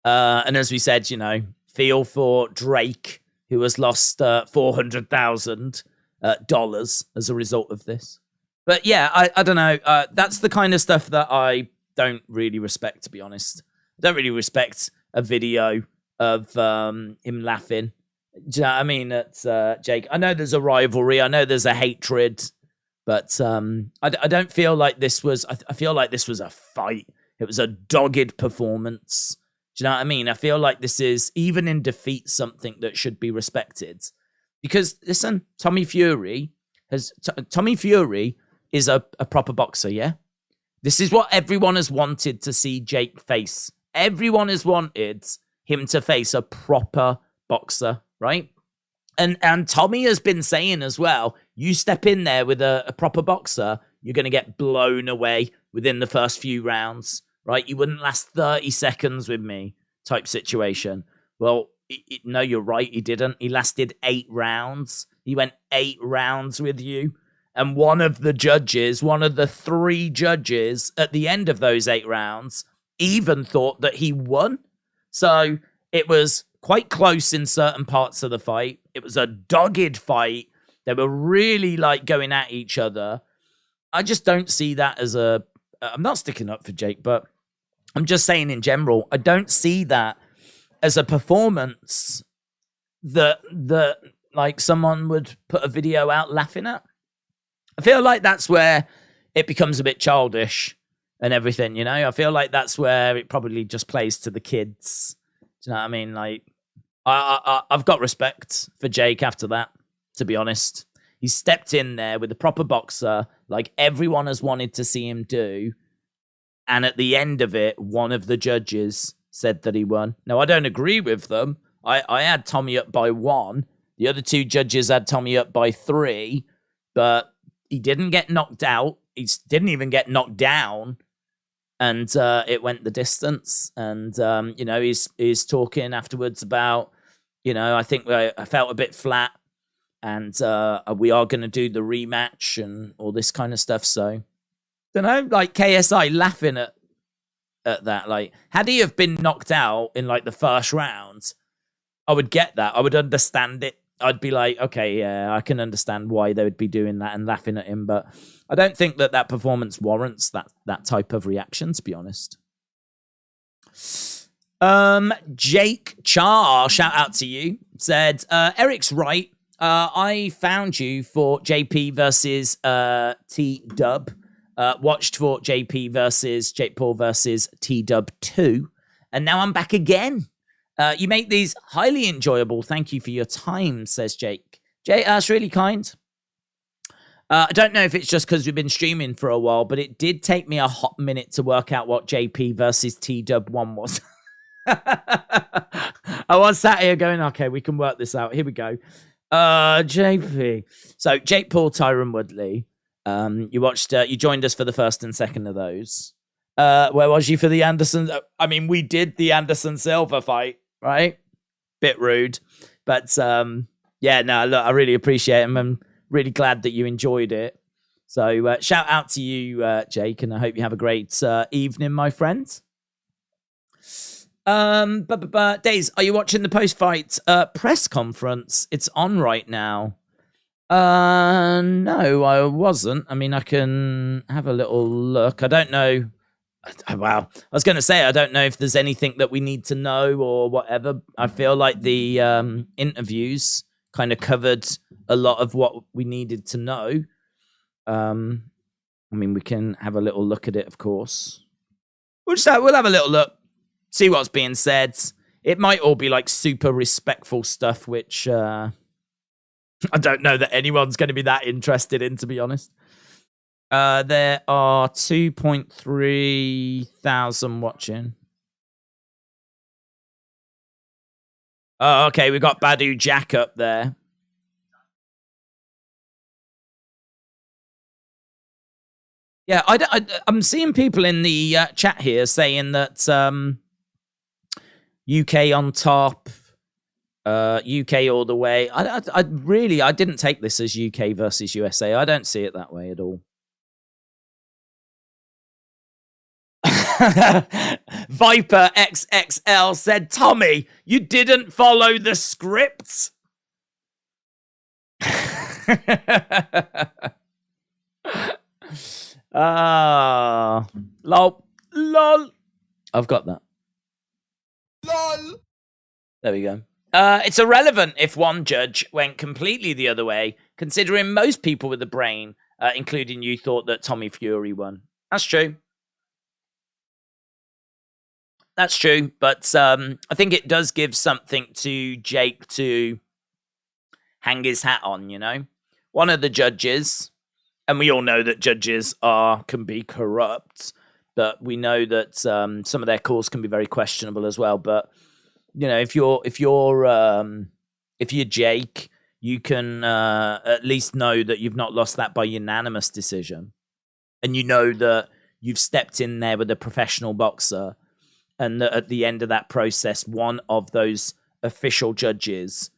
And as we said, you know, feel for Drake, who has lost $400,000 as a result of this. But yeah, I don't know. That's the kind of stuff that I don't really respect, to be honest. I don't really respect a video of him laughing. Do you know what I mean? At Jake. I know there's a rivalry. I know there's a hatred. But I don't feel like this was... I feel like this was a fight. It was a dogged performance. Do you know what I mean? I feel like this is, even in defeat, something that should be respected. Because, listen, Tommy Fury is a proper boxer, yeah? This is what everyone has wanted to see Jake face. Everyone has wanted him to face a proper boxer, right? And Tommy has been saying as well, you step in there with a proper boxer, you're going to get blown away within the first few rounds, right? You wouldn't last 30 seconds with me type situation. Well, no, you're right, he didn't. He lasted 8 rounds. He went 8 rounds with you. And one of the 3 judges at the end of those 8 rounds even thought that he won. So it was quite close in certain parts of the fight. It was a dogged fight. They were really like going at each other. I just don't see that as a... I'm not sticking up for Jake, but I'm just saying in general, I don't see that as a performance that like someone would put a video out laughing at. I feel like that's where it becomes a bit childish and everything, you know? I feel like that's where it probably just plays to the kids. Do you know what I mean? Like, I've got respect for Jake after that, to be honest. He stepped in there with a proper boxer, like everyone has wanted to see him do. And at the end of it, one of the judges said that he won. Now, I don't agree with them. I had Tommy up by 1. The other 2 judges had Tommy up by 3. But he didn't get knocked out. He didn't even get knocked down. And it went the distance. And, you know, he's talking afterwards about, you know, I think I felt a bit flat. And we are going to do the rematch and all this kind of stuff. So, don't know, like KSI laughing at that. Like, had he have been knocked out in like the first round, I would get that. I would understand it. I'd be like, okay, yeah, I can understand why they would be doing that and laughing at him. But I don't think that performance warrants that type of reaction, to be honest. Jake Char, shout out to you, said, Eric's right. I found you for JP versus T-Dub. Watched for JP versus Jake Paul versus T-Dub 2. And now I'm back again. You make these highly enjoyable. Thank you for your time, says Jake. Jake, that's really kind. I don't know if it's just because we've been streaming for a while, but it did take me a hot minute to work out what JP versus T-Dub 1 was. I was sat here going, okay, we can work this out. Here we go. JP. So Jake Paul, Tyron Woodley. You watched. You joined us for the first and second of those. Where was you for the Anderson? I mean, we did the Anderson Silva fight, right? Bit rude, but yeah. No, look, I really appreciate it. I'm really glad that you enjoyed it. So shout out to you, Jake, and I hope you have a great evening, my friends. Daze, are you watching the post-fight press conference? It's on right now. No, I wasn't. I mean, I can have a little look. I don't know. Wow. I was going to say, I don't know if there's anything that we need to know or whatever. I feel like the interviews kind of covered a lot of what we needed to know. I mean, we can have a little look at it, of course. We'll have a little look, see what's being said. It might all be like super respectful stuff, which I don't know that anyone's going to be that interested in, to be honest. There are 2.3 thousand watching. Oh, okay, we got Badou Jack up there. Yeah, I'm seeing people in the chat here saying that UK on top, UK all the way. I didn't take this as UK versus USA. I don't see it that way at all. Viper XXL said, Tommy, you didn't follow the script. Lol. I've got that. Lol. There we go. It's irrelevant if one judge went completely the other way, considering most people with a brain, including you, thought that Tommy Fury won. That's true. That's true, but I think it does give something to Jake to hang his hat on, you know? One of the judges, and we all know that judges can be corrupt, but we know that some of their calls can be very questionable as well. But you know, if you're Jake, you can at least know that you've not lost that by unanimous decision, and you know that you've stepped in there with a professional boxer, and that at the end of that process, one of those official judges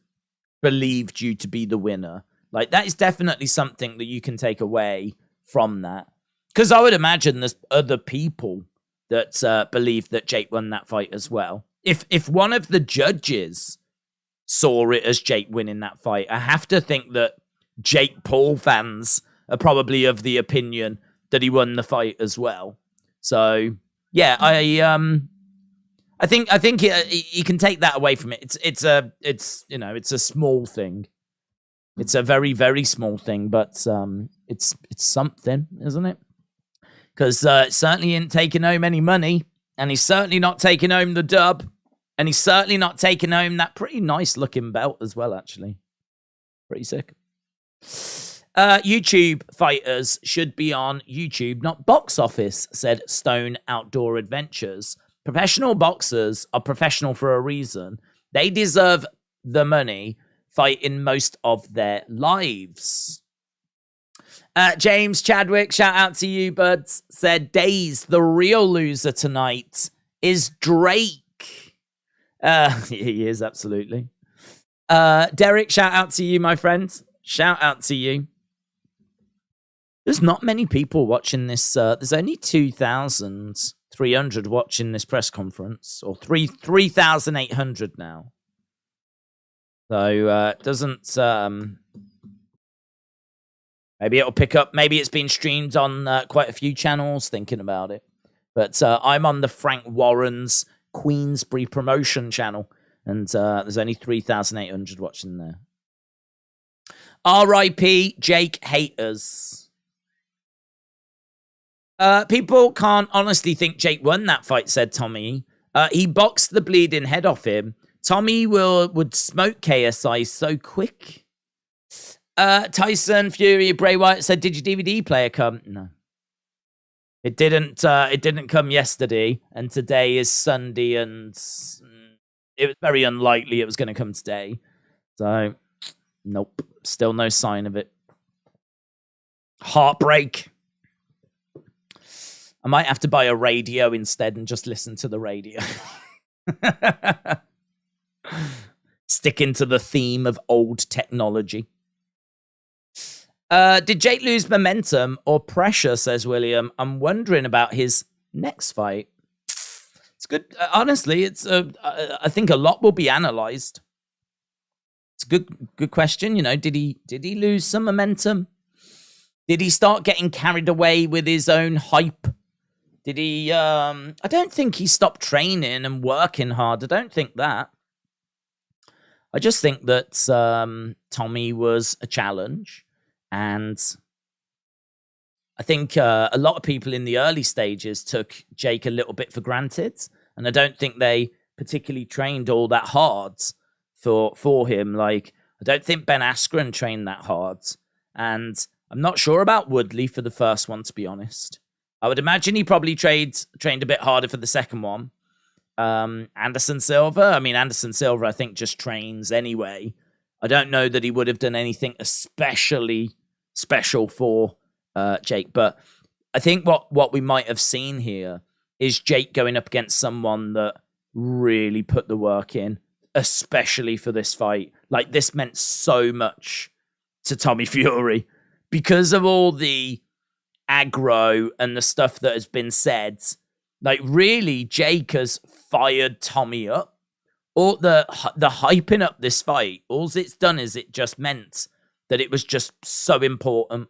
believed you to be the winner. Like, that is definitely something that you can take away from that. Because I would imagine there's other people that believe that Jake won that fight as well. If one of the judges saw it as Jake winning that fight, I have to think that Jake Paul fans are probably of the opinion that he won the fight as well. So, yeah, I think you can take that away from it. It's a small thing. It's a very, very small thing, but it's something, isn't it? Because it certainly ain't taking home any money, and he's certainly not taking home the dub, and he's certainly not taking home that pretty nice looking belt as well. Actually, pretty sick. YouTube fighters should be on YouTube, not box office, said Stone Outdoor Adventures. Professional boxers are professional for a reason. They deserve the money fighting most of their lives. James Chadwick, shout out to you, buds, said, Daze, the real loser tonight is Drake. He is, absolutely. Derek, shout out to you, my friend. Shout out to you. There's not many people watching this. There's only 2,300 watching this press conference, or 3,800 now. So it doesn't. Maybe it'll pick up. Maybe it's been streamed on quite a few channels. Thinking about it, but I'm on the Frank Warren's Queensbury promotion channel, and there's only 3,800 watching there. R.I.P. Jake haters. People can't honestly think Jake won that fight, said Tommy. He boxed the bleeding head off him. Tommy would smoke KSI so quick. Tyson Fury Bray Wyatt said, "Did your DVD player come?" No, it didn't. It didn't come yesterday, and today is Sunday, and it was very unlikely it was going to come today. So, nope, still no sign of it. Heartbreak. I might have to buy a radio instead and just listen to the radio. Sticking to the theme of old technology. Did Jake lose momentum or pressure, says William. I'm wondering about his next fight. It's good. Honestly, I think a lot will be analysed. It's a good question. You know, did he lose some momentum? Did he start getting carried away with his own hype? Did he, I don't think he stopped training and working hard. I don't think that. I just think that Tommy was a challenge. And I think a lot of people in the early stages took Jake a little bit for granted, and I don't think they particularly trained all that hard for him. Like, I don't think Ben Askren trained that hard, and I'm not sure about Woodley for the first one, to be honest. I would imagine he probably trained a bit harder for the second one. Anderson Silva, Anderson Silva, I think, just trains anyway. I don't know that he would have done anything especially special for Jake, but I think what we might have seen here is Jake going up against someone that really put the work in, especially for this fight. Like, this meant so much to Tommy Fury because of all the aggro and the stuff that has been said. Like, really, Jake has fired Tommy up. All the hyping up this fight, all it's done is it just meant that it was just so important.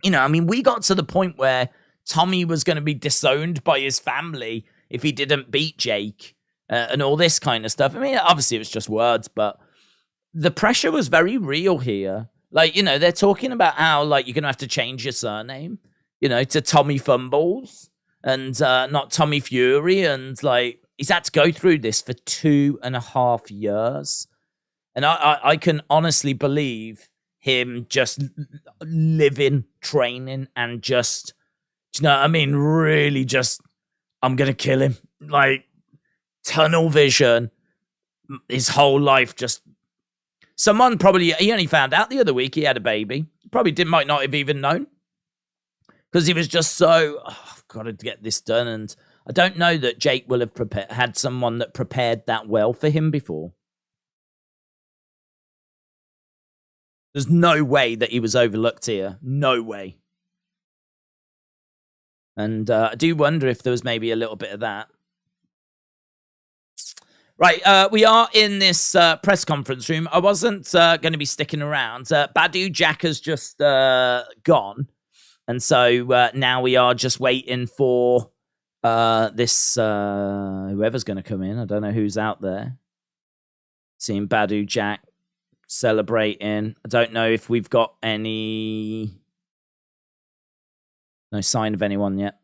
You know, we got to the point where Tommy was going to be disowned by his family if he didn't beat Jake and all this kind of stuff. Obviously it was just words, but the pressure was very real here. Like, they're talking about how, like, you're going to have to change your surname, to Tommy Fumbles and not Tommy Fury. And, like, he's had to go through this for 2.5 years. And I can honestly believe him just living, training, and just, really just, I'm going to kill him. Like, tunnel vision, his whole life just... Someone probably, he only found out the other week he had a baby. Probably might not have even known. Because he was just so, I've got to get this done. And I don't know that Jake will have had someone that prepared that well for him before. There's no way that he was overlooked here. No way. And I do wonder if there was maybe a little bit of that. Right, we are in this press conference room. I wasn't going to be sticking around. Badou Jack has just gone. And so now we are just waiting for this, whoever's going to come in. I don't know who's out there. Seeing Badou Jack celebrating. I don't know if we've got no sign of anyone yet.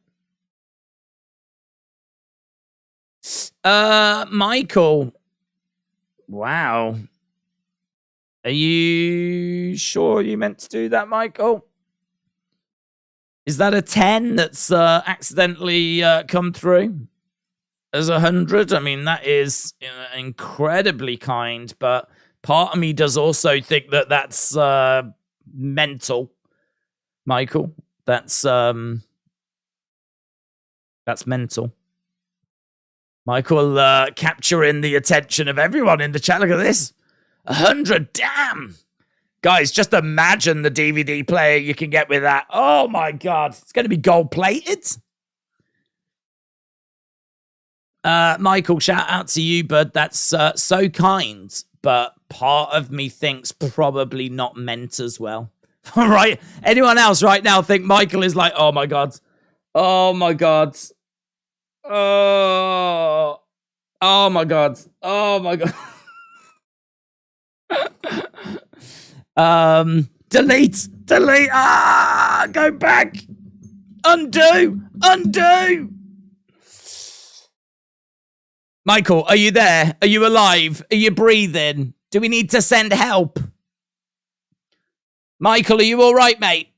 Michael. Wow. Are you sure you meant to do that, Michael? Is that a 10 that's accidentally come through as 100? That is incredibly kind, but part of me does also think that that's mental, Michael. That's mental. Michael capturing the attention of everyone in the chat. Look at this. 100, damn. Guys, just imagine the DVD player you can get with that. Oh my God. It's going to be gold-plated. Michael, shout out to you, bud. That's so kind. But part of me thinks probably not meant as well. All right. Anyone else right now think Michael is like, oh my God. Oh my God. Oh my God. Oh my God. Delete. Go back. Undo. Michael, are you there? Are you alive? Are you breathing? Do we need to send help? Michael, are you all right, mate?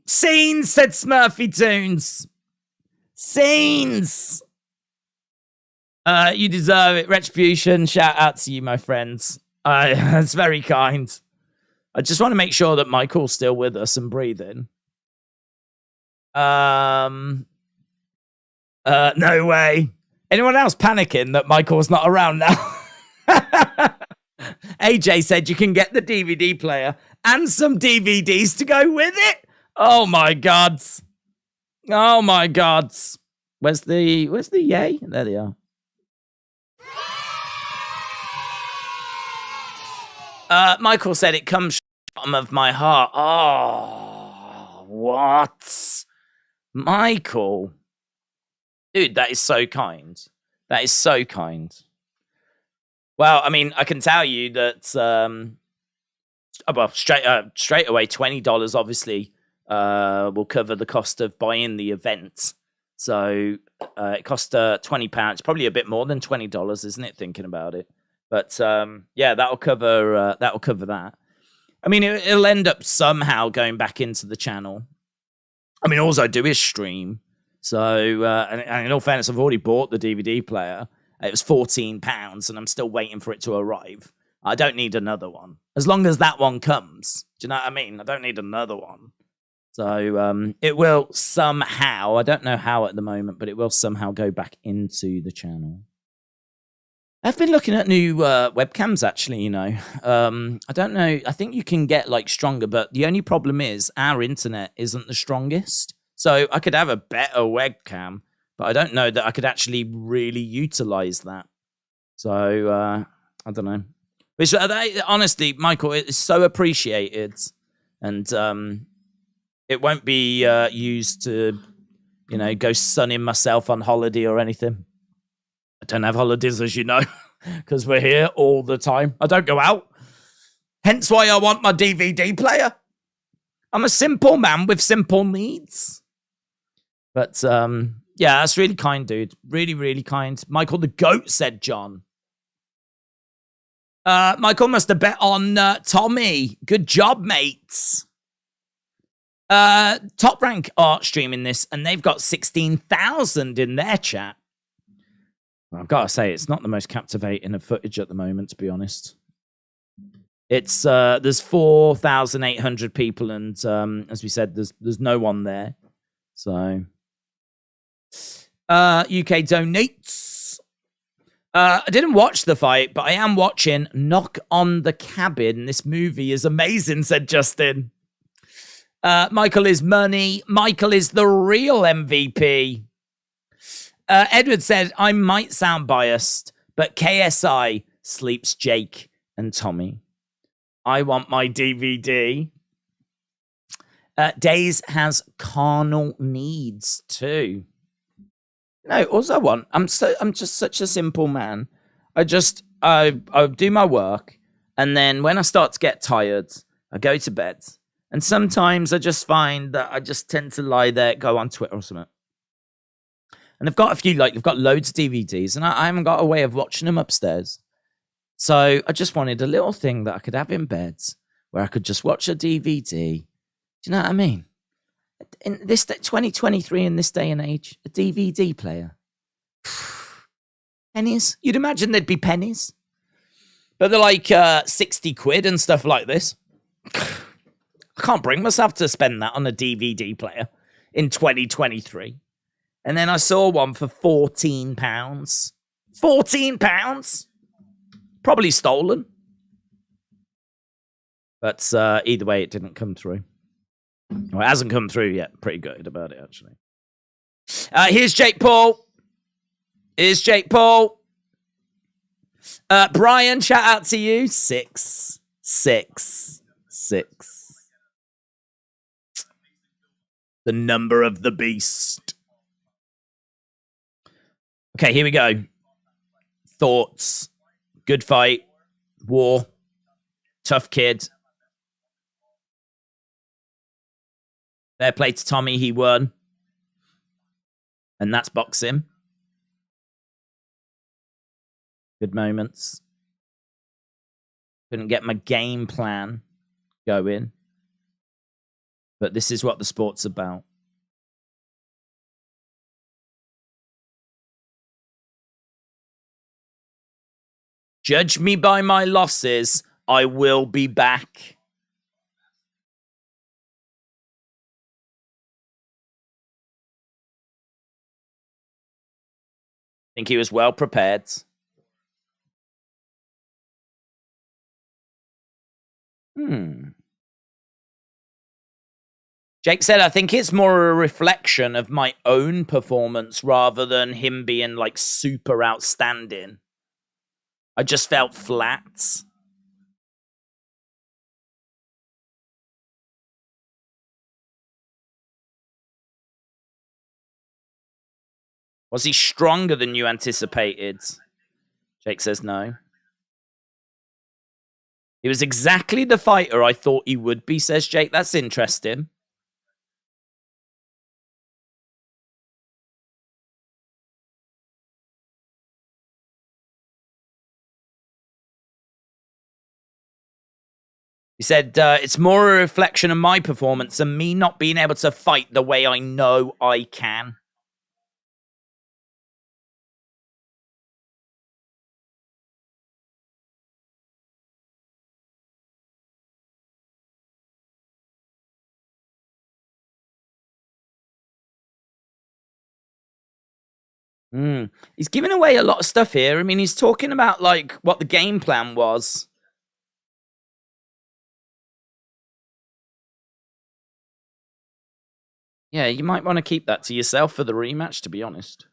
Scenes, said Smurfy Tunes. Scenes. You deserve it. Retribution. Shout out to you, my friends. That's very kind. I just want to make sure that Michael's still with us and breathing. No way. Anyone else panicking that Michael's not around now? AJ said you can get the DVD player and some DVDs to go with it. Oh my God. Oh my God. Where's the yay? There they are. Michael said it comes from of my heart. Oh, what? Michael. Dude, that is so kind. That is so kind. Well, I mean, I can tell you that, straight away, $20 obviously will cover the cost of buying the event. So it cost £20, probably a bit more than $20, isn't it? Thinking about it, but yeah, that'll cover that. I mean, it'll end up somehow going back into the channel. I mean, all I do is stream. So, and in all fairness, I've already bought the DVD player. It was £14, and I'm still waiting for it to arrive. I don't need another one. As long as that one comes. Do you know what I mean? I don't need another one. So it will somehow, I don't know how at the moment, but it will somehow go back into the channel. I've been looking at new webcams, actually, you know. I don't know. I think you can get, like, stronger, but the only problem is our internet isn't the strongest. So I could have a better webcam, but I don't know that I could actually really utilize that. So I don't know. Which, honestly, Michael, it's so appreciated. And it won't be used to, you know, go sunning myself on holiday or anything. I don't have holidays, as you know, because we're here all the time. I don't go out. Hence why I want my DVD player. I'm a simple man with simple needs. But, yeah, that's really kind, dude. Really, really kind. Michael the GOAT, said John. Michael must have bet on Tommy. Good job, mates. Top Rank are streaming this, and they've got 16,000 in their chat. Well, I've got to say, it's not the most captivating of footage at the moment, to be honest. It's there's 4,800 people, and as we said, there's no one there. So UK donates. I didn't watch the fight, but I am watching Knock on the Cabin. This movie is amazing, said Justin. Michael is money. Michael is the real MVP. Edward said, I might sound biased, but KSI sleeps Jake and Tommy. I want my DVD. Daze has carnal needs too. No, also I want. I'm just such a simple man. I do my work, and then when I start to get tired, I go to bed. And sometimes I just find that I just tend to lie there, go on Twitter or something. And I've got a few, like, I've got loads of DVDs, and I haven't got a way of watching them upstairs. So I just wanted a little thing that I could have in bed where I could just watch a DVD. Do you know what I mean? In this 2023, in this day and age, a DVD player. Pennies. You'd imagine there'd be pennies. But they're like 60 quid and stuff like this. I can't bring myself to spend that on a DVD player in 2023. And then I saw one for £14. £14? Probably stolen. But either way, it didn't come through. Well, it hasn't come through yet. Pretty good about it, actually. Here's Jake Paul. Brian, shout out to you. 6. The number of the beast. Okay, here we go. Thoughts. Good fight. War. Tough kid. Fair play to Tommy. He won. And that's boxing. Good moments. Couldn't get my game plan going. But this is what the sport's about. Judge me by my losses. I will be back. I think he was well prepared. Jake said, I think it's more a reflection of my own performance rather than him being, like, super outstanding. I just felt flat. Was he stronger than you anticipated? Jake says no. He was exactly the fighter I thought he would be, says Jake. That's interesting. He said, it's more a reflection of my performance and me not being able to fight the way I know I can. He's giving away a lot of stuff here. I mean, he's talking about, like, what the game plan was. Yeah, you might want to keep that to yourself for the rematch, to be honest.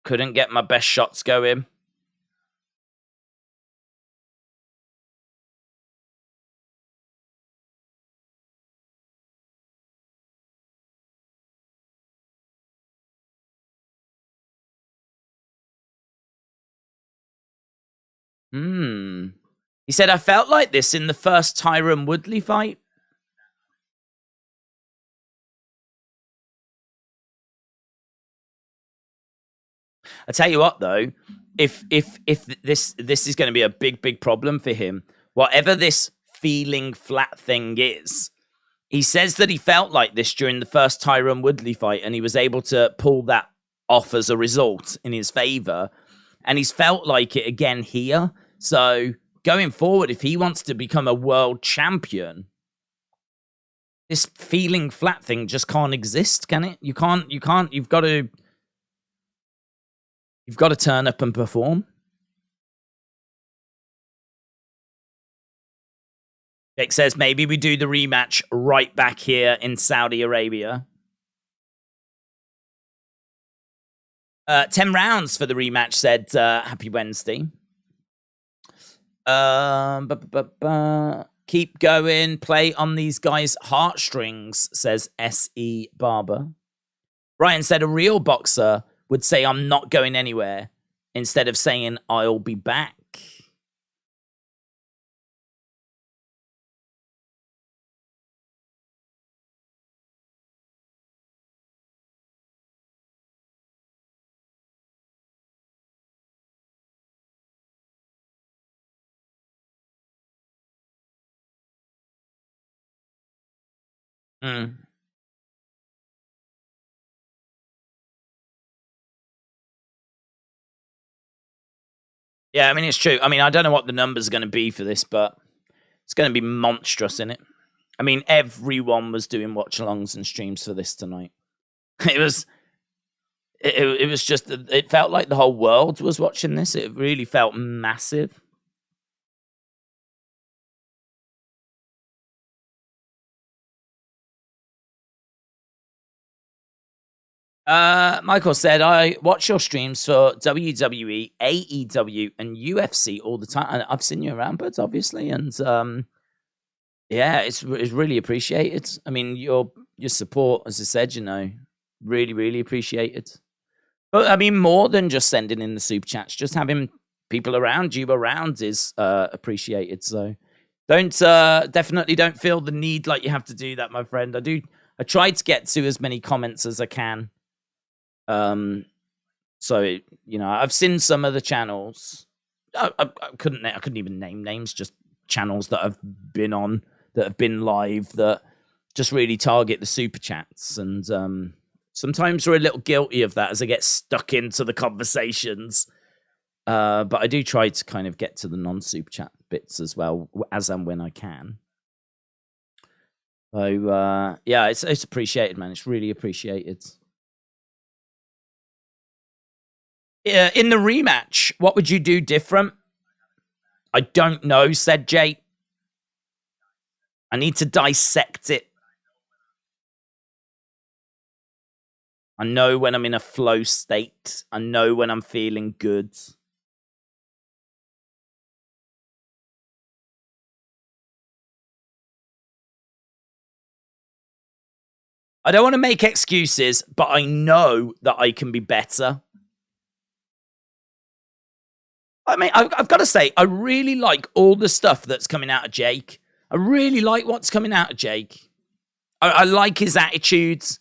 Couldn't get my best shots going. He said, I felt like this in the first Tyron Woodley fight. I tell you what, though, if this is going to be a big problem for him, whatever this feeling flat thing is, he says that he felt like this during the first Tyron Woodley fight, and he was able to pull that off as a result in his favor, and he's felt like it again here. So going forward, if he wants to become a world champion, this feeling flat thing just can't exist, can it? You can't, you've got to turn up and perform. Jake says, maybe we do the rematch right back here in Saudi Arabia. 10 rounds for the rematch, said Happy Wednesday. Keep going. Play on these guys' heartstrings, says S.E. Barber. Brian said, a real boxer would say, I'm not going anywhere, instead of saying, I'll be back. Yeah, I mean, it's true. I mean, I don't know what the numbers are going to be for this, but it's going to be monstrous, in it. I mean, everyone was doing watch-alongs and streams for this tonight. It was just, it felt like the whole world was watching this. It really felt massive. Michael said, I watch your streams for WWE, AEW, and UFC all the time. And I've seen you around, but obviously, and yeah, it's really appreciated. I mean, your support, as I said, really appreciated. But I mean, more than just sending in the super chats, just having people around you around is appreciated. So definitely don't feel the need like you have to do that, my friend. I try to get to as many comments as I can. So I've seen some of the channels. I couldn't even name names, just channels that I've been on, that have been live, that just really target the super chats. And sometimes we're a little guilty of that as I get stuck into the conversations. But I do try to kind of get to the non-super chat bits as well, as and when I can. So yeah, it's appreciated, man. It's really appreciated. In the rematch, what would you do different? I don't know, said Jake. I need to dissect it. I know when I'm in a flow state. I know when I'm feeling good. I don't want to make excuses, but I know that I can be better. I mean, I've got to say, I really like all the stuff that's coming out of Jake. I really like what's coming out of Jake. I like his attitudes.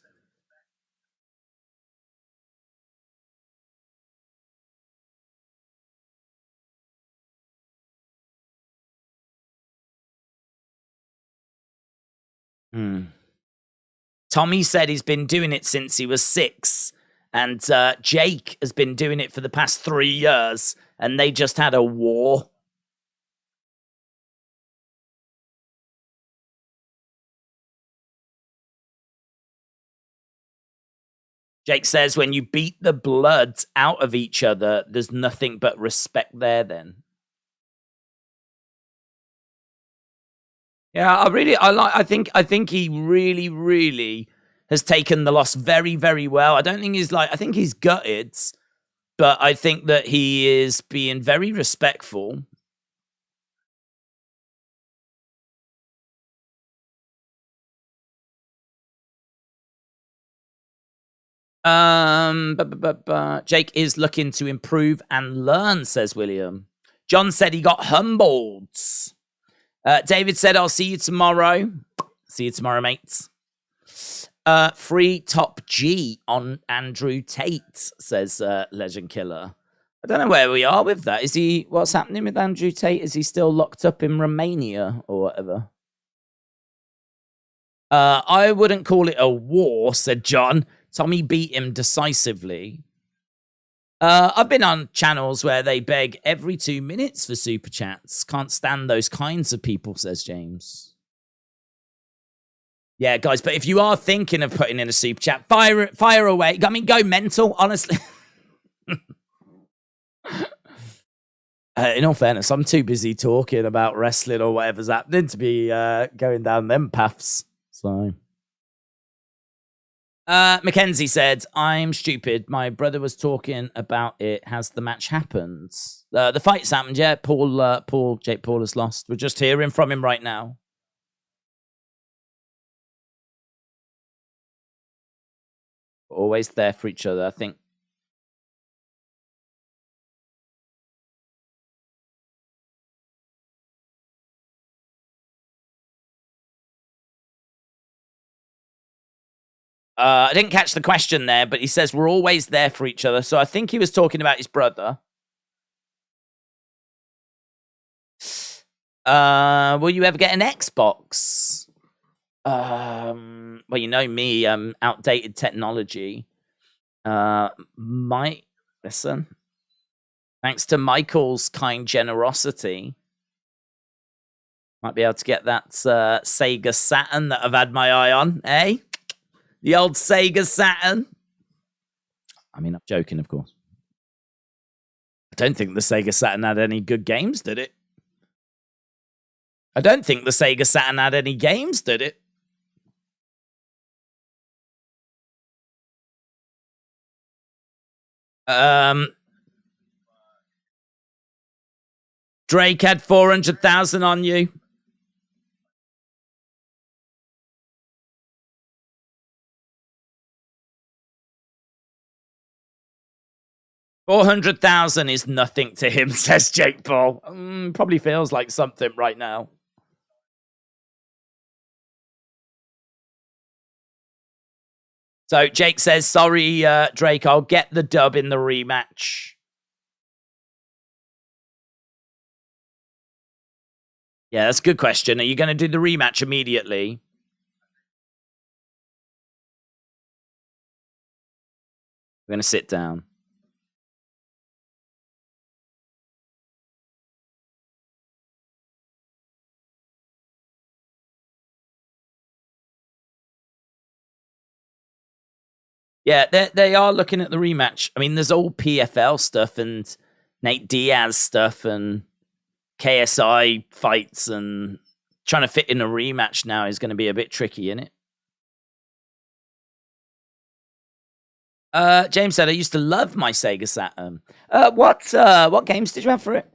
Tommy said he's been doing it since he was 6. And Jake has been doing it for the past 3 years. And they just had a war. Jake says when you beat the blood out of each other, there's nothing but respect there then. Yeah, I think he really has taken the loss very, very well. I don't think I think he's gutted, but I think that he is being very respectful. Jake is looking to improve and learn, says William. John said he got humbled. David said, I'll see you tomorrow. See you tomorrow, mates. Free top G on Andrew Tate, says Legend Killer. I don't know where we are with that. What's happening with Andrew Tate? Is he still locked up in Romania or whatever? I wouldn't call it a war, said John. Tommy beat him decisively. I've been on channels where they beg every 2 minutes for super chats. Can't stand those kinds of people, says James. Yeah, guys, but if you are thinking of putting in a super chat, fire away. I mean, go mental, honestly. In all fairness, I'm too busy talking about wrestling or whatever's happening to be going down them paths. So... Mackenzie said, I'm stupid. My brother was talking about it. Has the match happened? The fight's happened, yeah. Jake Paul has lost. We're just hearing from him right now. Always there for each other, I think. I didn't catch the question there, but he says we're always there for each other. So I think he was talking about his brother. Will you ever get an Xbox? Well, you know me, outdated technology. Listen. Thanks to Michael's kind generosity, might be able to get that Sega Saturn that I've had my eye on, eh? The old Sega Saturn. I mean, I'm joking, of course. I don't think the Sega Saturn had any good games, did it? I don't think the Sega Saturn had any games, did it? Drake had 400,000 on you. $400,000 is nothing to him, says Jake Paul. Probably feels like something right now. So Jake says, sorry, Drake, I'll get the dub in the rematch. Yeah, that's a good question. Are you going to do the rematch immediately? We're going to sit down. Yeah, they are looking at the rematch. I mean, there's all PFL stuff and Nate Diaz stuff and KSI fights, and trying to fit in a rematch now is going to be a bit tricky, isn't it? James said, I used to love my Sega Saturn. What games did you have for it?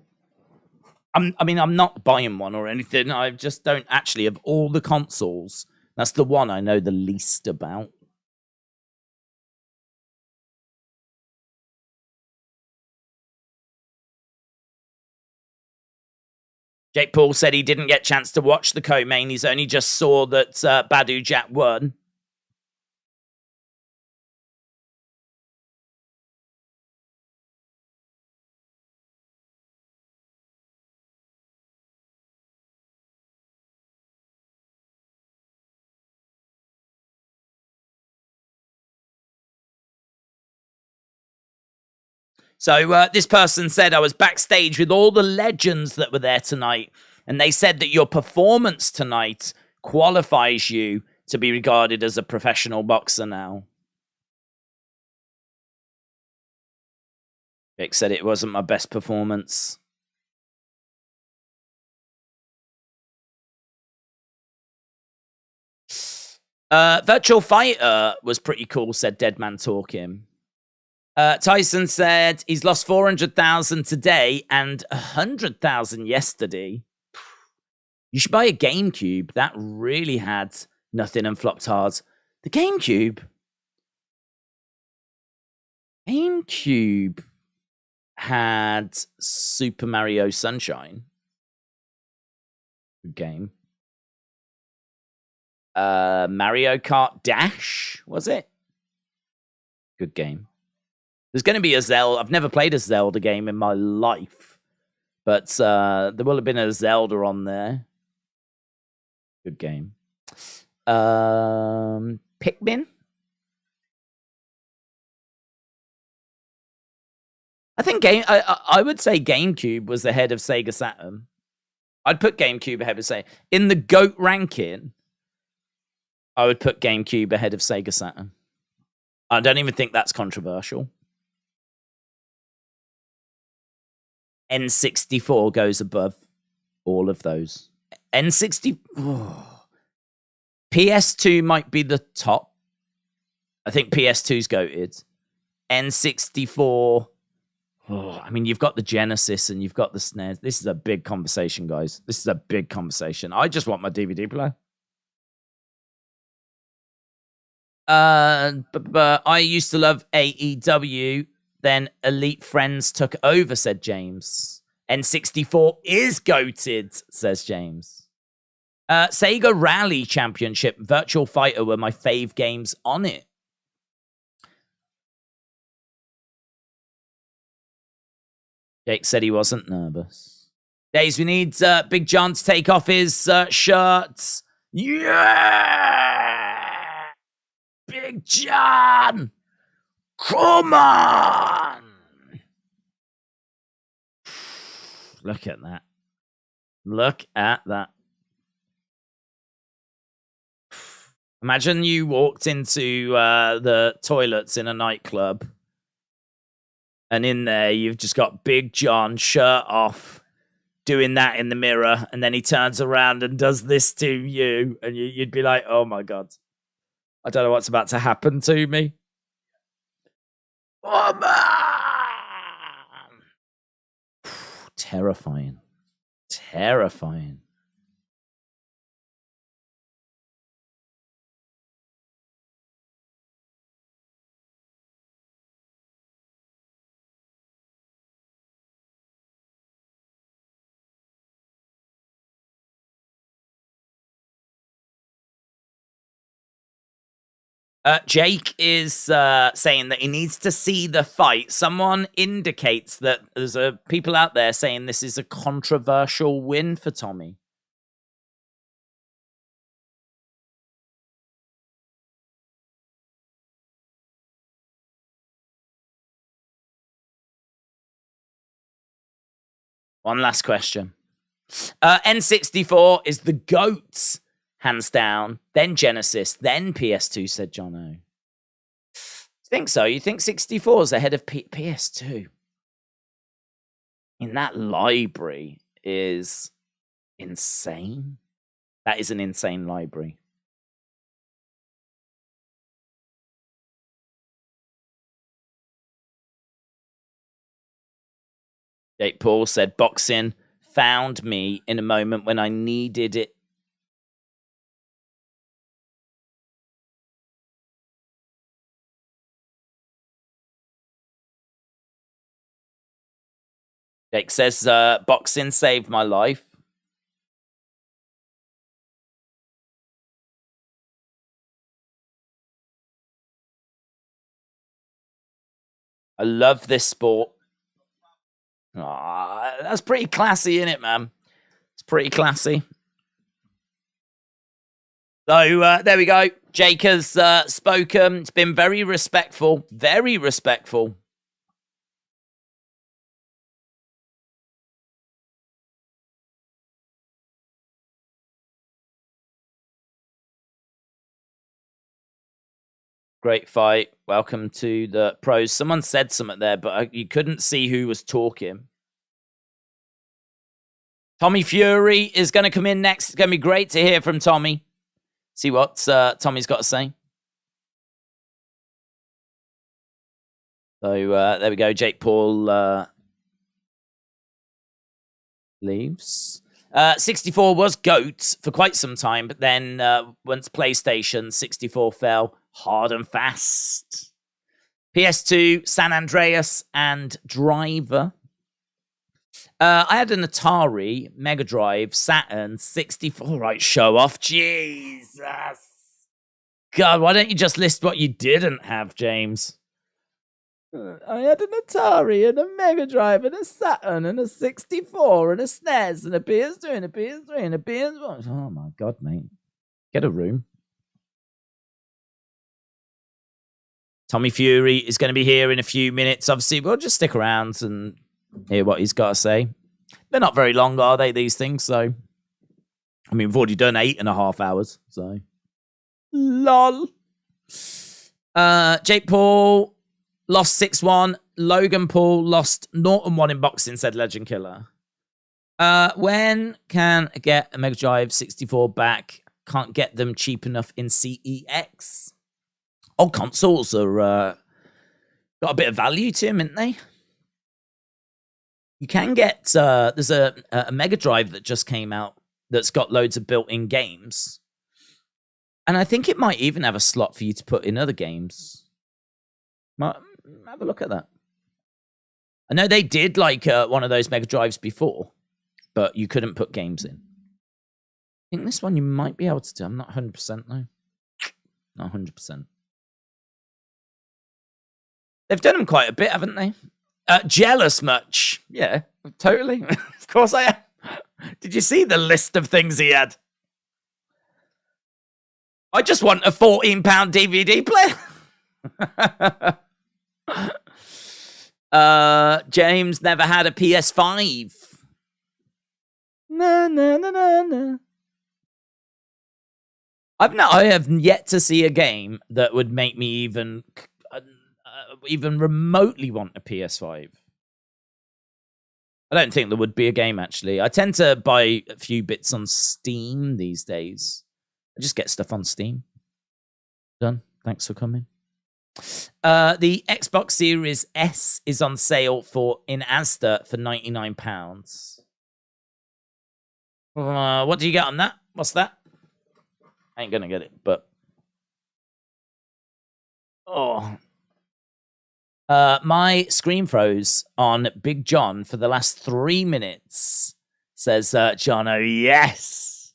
I'm not buying one or anything. I just don't actually, of all the consoles, that's the one I know the least about. Jake Paul said he didn't get a chance to watch the co-main. He's only just saw that Badou Jack won. So this person said, I was backstage with all the legends that were there tonight, and they said that your performance tonight qualifies you to be regarded as a professional boxer now. Jake said it wasn't my best performance. Virtual Fighter was pretty cool, said Deadman Talking. Tyson said he's lost 400,000 today and 100,000 yesterday. You should buy a GameCube. That really had nothing and flopped hard. The GameCube had Super Mario Sunshine. Good game. Mario Kart Dash, was it? Good game. There's going to be a Zelda. I've never played a Zelda game in my life, but there will have been a Zelda on there. Good game. Pikmin. I think I would say GameCube was ahead of Sega Saturn. I'd put GameCube ahead of Sega. In the GOAT ranking, I would put GameCube ahead of Sega Saturn. I don't even think that's controversial. N64 goes above all of those. N60... Oh. PS2 might be the top. I think PS2's goated. N64... Oh, I mean, you've got the Genesis and you've got the SNES. This is a big conversation, guys. This is a big conversation. I just want my DVD player. But I used to love AEW. Then Elite Friends took over, said James. N64 is goated, says James. Sega Rally Championship, Virtual Fighter were my fave games on it. Jake said he wasn't nervous. Daze, we need Big John to take off his shirt. Yeah! Big John! Come on! Look at that. Look at that. Imagine you walked into the toilets in a nightclub, and in there you've just got Big John, shirt off, doing that in the mirror, and then he turns around and does this to you, and you'd be like, oh my God. I don't know what's about to happen to me. Oh, man! Terrifying. Terrifying. Jake is saying that he needs to see the fight. Someone indicates that there's people out there saying this is a controversial win for Tommy. One last question. N64 is the GOAT. Hands down, then Genesis, then PS2, said Jono. Think so? You think 64 is ahead of PS2? In that library is insane. That is an insane library. Jake Paul said, boxing found me in a moment when I needed it. Jake says, boxing saved my life. I love this sport. Aw, that's pretty classy, isn't it, man? It's pretty classy. So there we go. Jake has spoken. It's been very respectful. Very respectful. Great fight. Welcome to the pros. Someone said something there, but you couldn't see who was talking. Tommy Fury is going to come in next. It's going to be great to hear from Tommy. See what Tommy's got to say. So there we go. Jake Paul leaves. 64 was GOAT for quite some time, but then once PlayStation, 64 fell hard and fast. PS2, San Andreas, and Driver. I had an Atari, Mega Drive, Saturn, 64. Right, show off. Jesus. God, why don't you just list what you didn't have, James? I had an Atari and a Mega Drive and a Saturn and a 64 and a SNES and a PS2 and a PS3 and a PS1. Oh my God, mate. Get a room. Tommy Fury is going to be here in a few minutes. Obviously, we'll just stick around and hear what he's got to say. They're not very long, are they, these things? So, I mean, we've already done 8.5 hours. So, lol. Jake Paul lost 6-1. Logan Paul lost 0-1 in boxing, said Legend Killer. When can I get a Mega Drive 64 back? Can't get them cheap enough in CEX. Old consoles are got a bit of value to them, haven't they? You can get, there's a Mega Drive that just came out that's got loads of built-in games. And I think it might even have a slot for you to put in other games. Have a look at that. I know they did like one of those Mega Drives before, but you couldn't put games in. I think this one you might be able to do. I'm not 100% though. Not 100%. They've done them quite a bit, haven't they? Jealous much? Yeah, totally. Of course I am. Did you see the list of things he had? I just want a £14 DVD player. James never had a PS5. No. I have yet to see a game that would make me even remotely want a PS5. I don't think there would be a game, actually. I tend to buy a few bits on Steam these days. I just get stuff on Steam. Done. Thanks for coming. The Xbox Series S is on sale in Asda for £99. What do you get on that? What's that? I ain't gonna get it, but... Oh... my screen froze on Big John for the last 3 minutes, says Jono. Yes.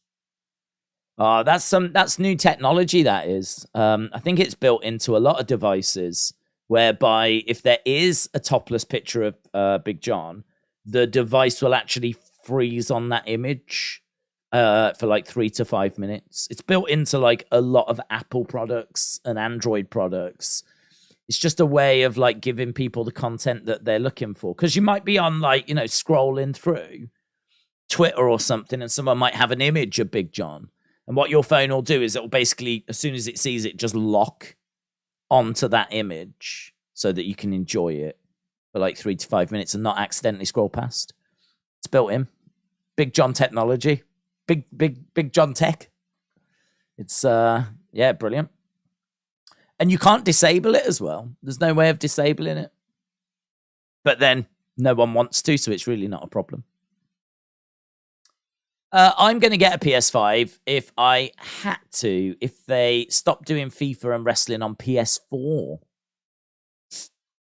Oh, that's new technology, that is. I think it's built into a lot of devices, whereby if there is a topless picture of Big John, the device will actually freeze on that image for like 3 to 5 minutes. It's built into like a lot of Apple products and Android products. It's just a way of like giving people the content that they're looking for. Because you might be on like, scrolling through Twitter or something, and someone might have an image of Big John. And what your phone will do is it will basically, as soon as it sees it, just lock onto that image so that you can enjoy it for like 3 to 5 minutes and not accidentally scroll past. It's built in. Big John technology. Big John tech. It's, brilliant. And you can't disable it as well. There's no way of disabling it. But then no one wants to, so it's really not a problem. I'm going to get a PS5 if I had to, if they stop doing FIFA and wrestling on PS4.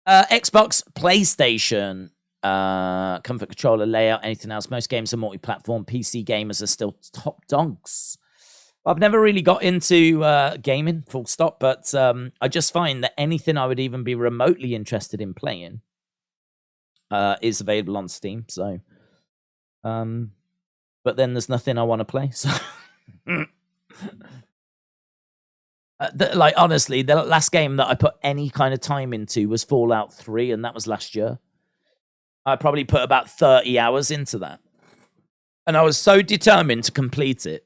Xbox, PlayStation, comfort controller, layout, anything else. Most games are multi-platform. PC gamers are still top dogs. I've never really got into gaming, full stop, but I just find that anything I would even be remotely interested in playing is available on Steam. So, but then there's nothing I want to play. So, like honestly, the last game that I put any kind of time into was Fallout 3, and that was last year. I probably put about 30 hours into that, and I was so determined to complete it.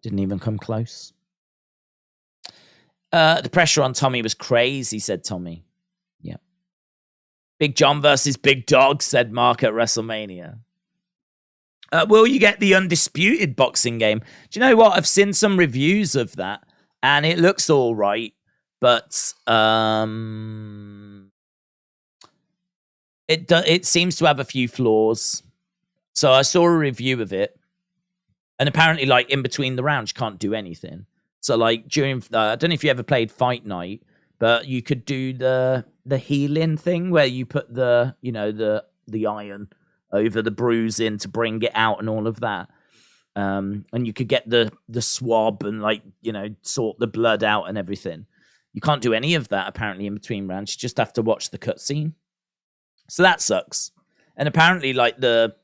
Didn't even come close. The pressure on Tommy was crazy, said Tommy. Yeah. Big John versus Big Dog, said Mark at WrestleMania. Will you get the Undisputed boxing game? Do you know what? I've seen some reviews of that, and it looks all right, but it seems to have a few flaws. So I saw a review of it. And apparently, like, in between the rounds, you can't do anything. So, like, during... I don't know if you ever played Fight Night, but you could do the healing thing where you put the, you know, the iron over the bruising to bring it out and all of that. And you could get the swab and, like, you know, sort the blood out and everything. You can't do any of that, apparently, in between rounds. You just have to watch the cutscene. So that sucks. And apparently, like, the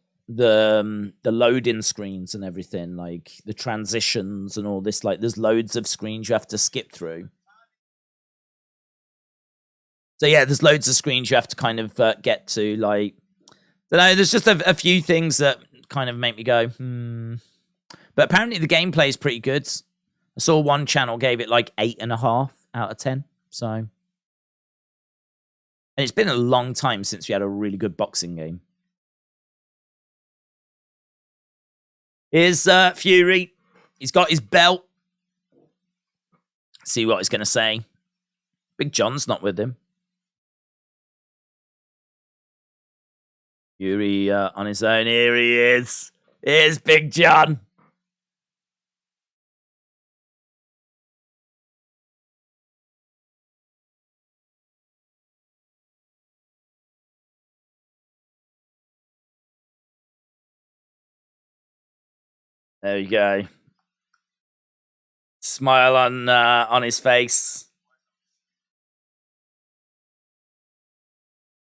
loading screens and everything, like the transitions and all this, like there's loads of screens you have to skip through. So yeah, there's loads of screens you have to kind of get to. Like, I don't know, there's just a few things that kind of make me go, But apparently the gameplay is pretty good. I saw one channel gave it like 8.5 out of 10. So, and it's been a long time since we had a really good boxing game. Here's Fury. He's got his belt. See what he's going to say. Big John's not with him. Fury on his own. Here he is. Here's Big John. There you go. Smile on his face.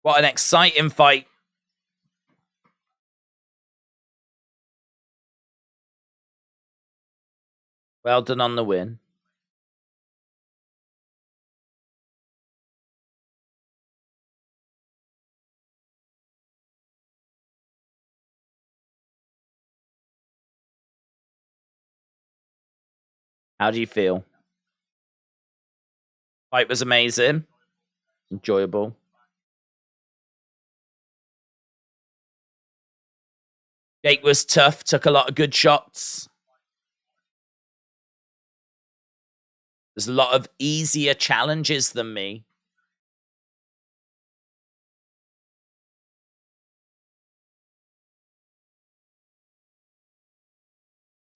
What an exciting fight. Well done on the win. How do you feel? Fight was amazing. Enjoyable. Jake was tough. Took a lot of good shots. There's a lot of easier challenges than me.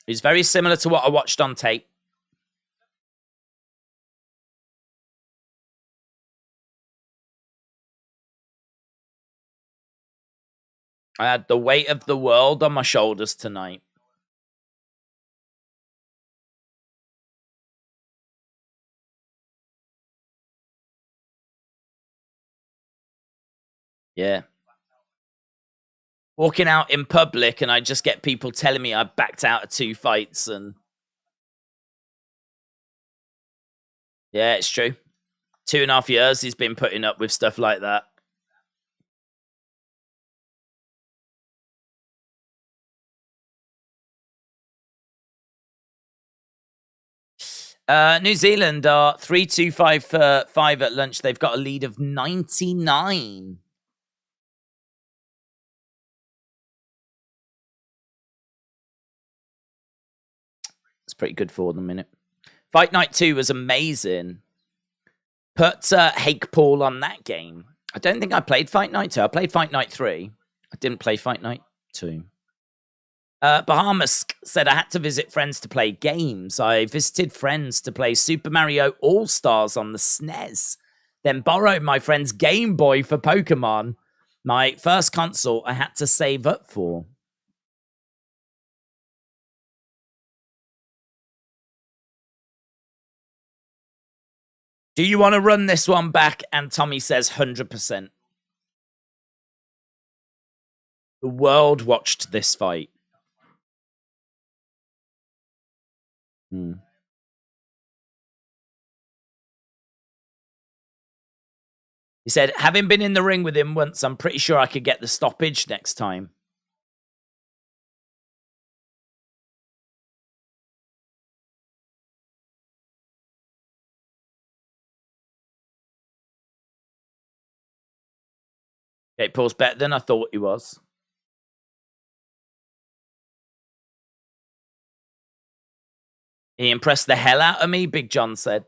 It's very similar to what I watched on tape. I had the weight of the world on my shoulders tonight. Yeah. Walking out in public and I just get people telling me I backed out of 2 fights and... Yeah, it's true. 2.5 years he's been putting up with stuff like that. New Zealand are 3-2-5 for 5 at lunch. They've got a lead of 99. It's pretty good for them, innit? Fight Night 2 was amazing. Put Hake Paul on that game. I don't think I played Fight Night 2. I played Fight Night 3. I didn't play Fight Night 2. Bahamas said I had to visit friends to play games. I visited friends to play Super Mario All-Stars on the SNES. Then borrowed my friend's Game Boy for Pokemon. My first console I had to save up for. Do you want to run this one back? And Tommy says 100%. The world watched this fight. He said, having been in the ring with him once, I'm pretty sure I could get the stoppage next time. Jake Paul's better than I thought he was. He impressed the hell out of me, Big John said.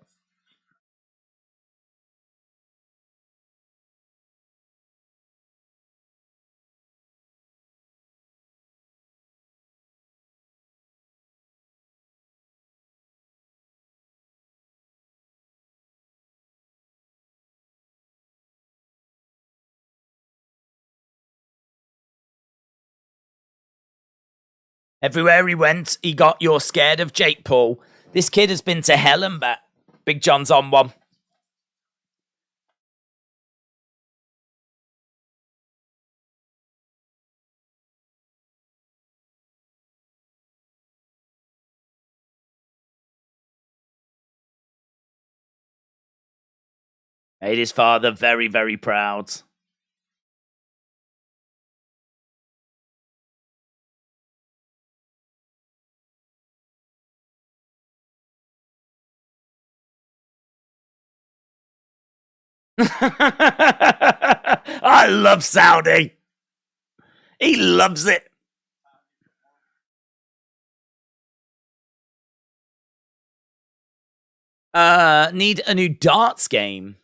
Everywhere he went, he got "You're scared of Jake Paul." This kid has been to hell and back. Big John's on one. Made his father very, very proud. I love Saudi. He loves it. Need a new darts game.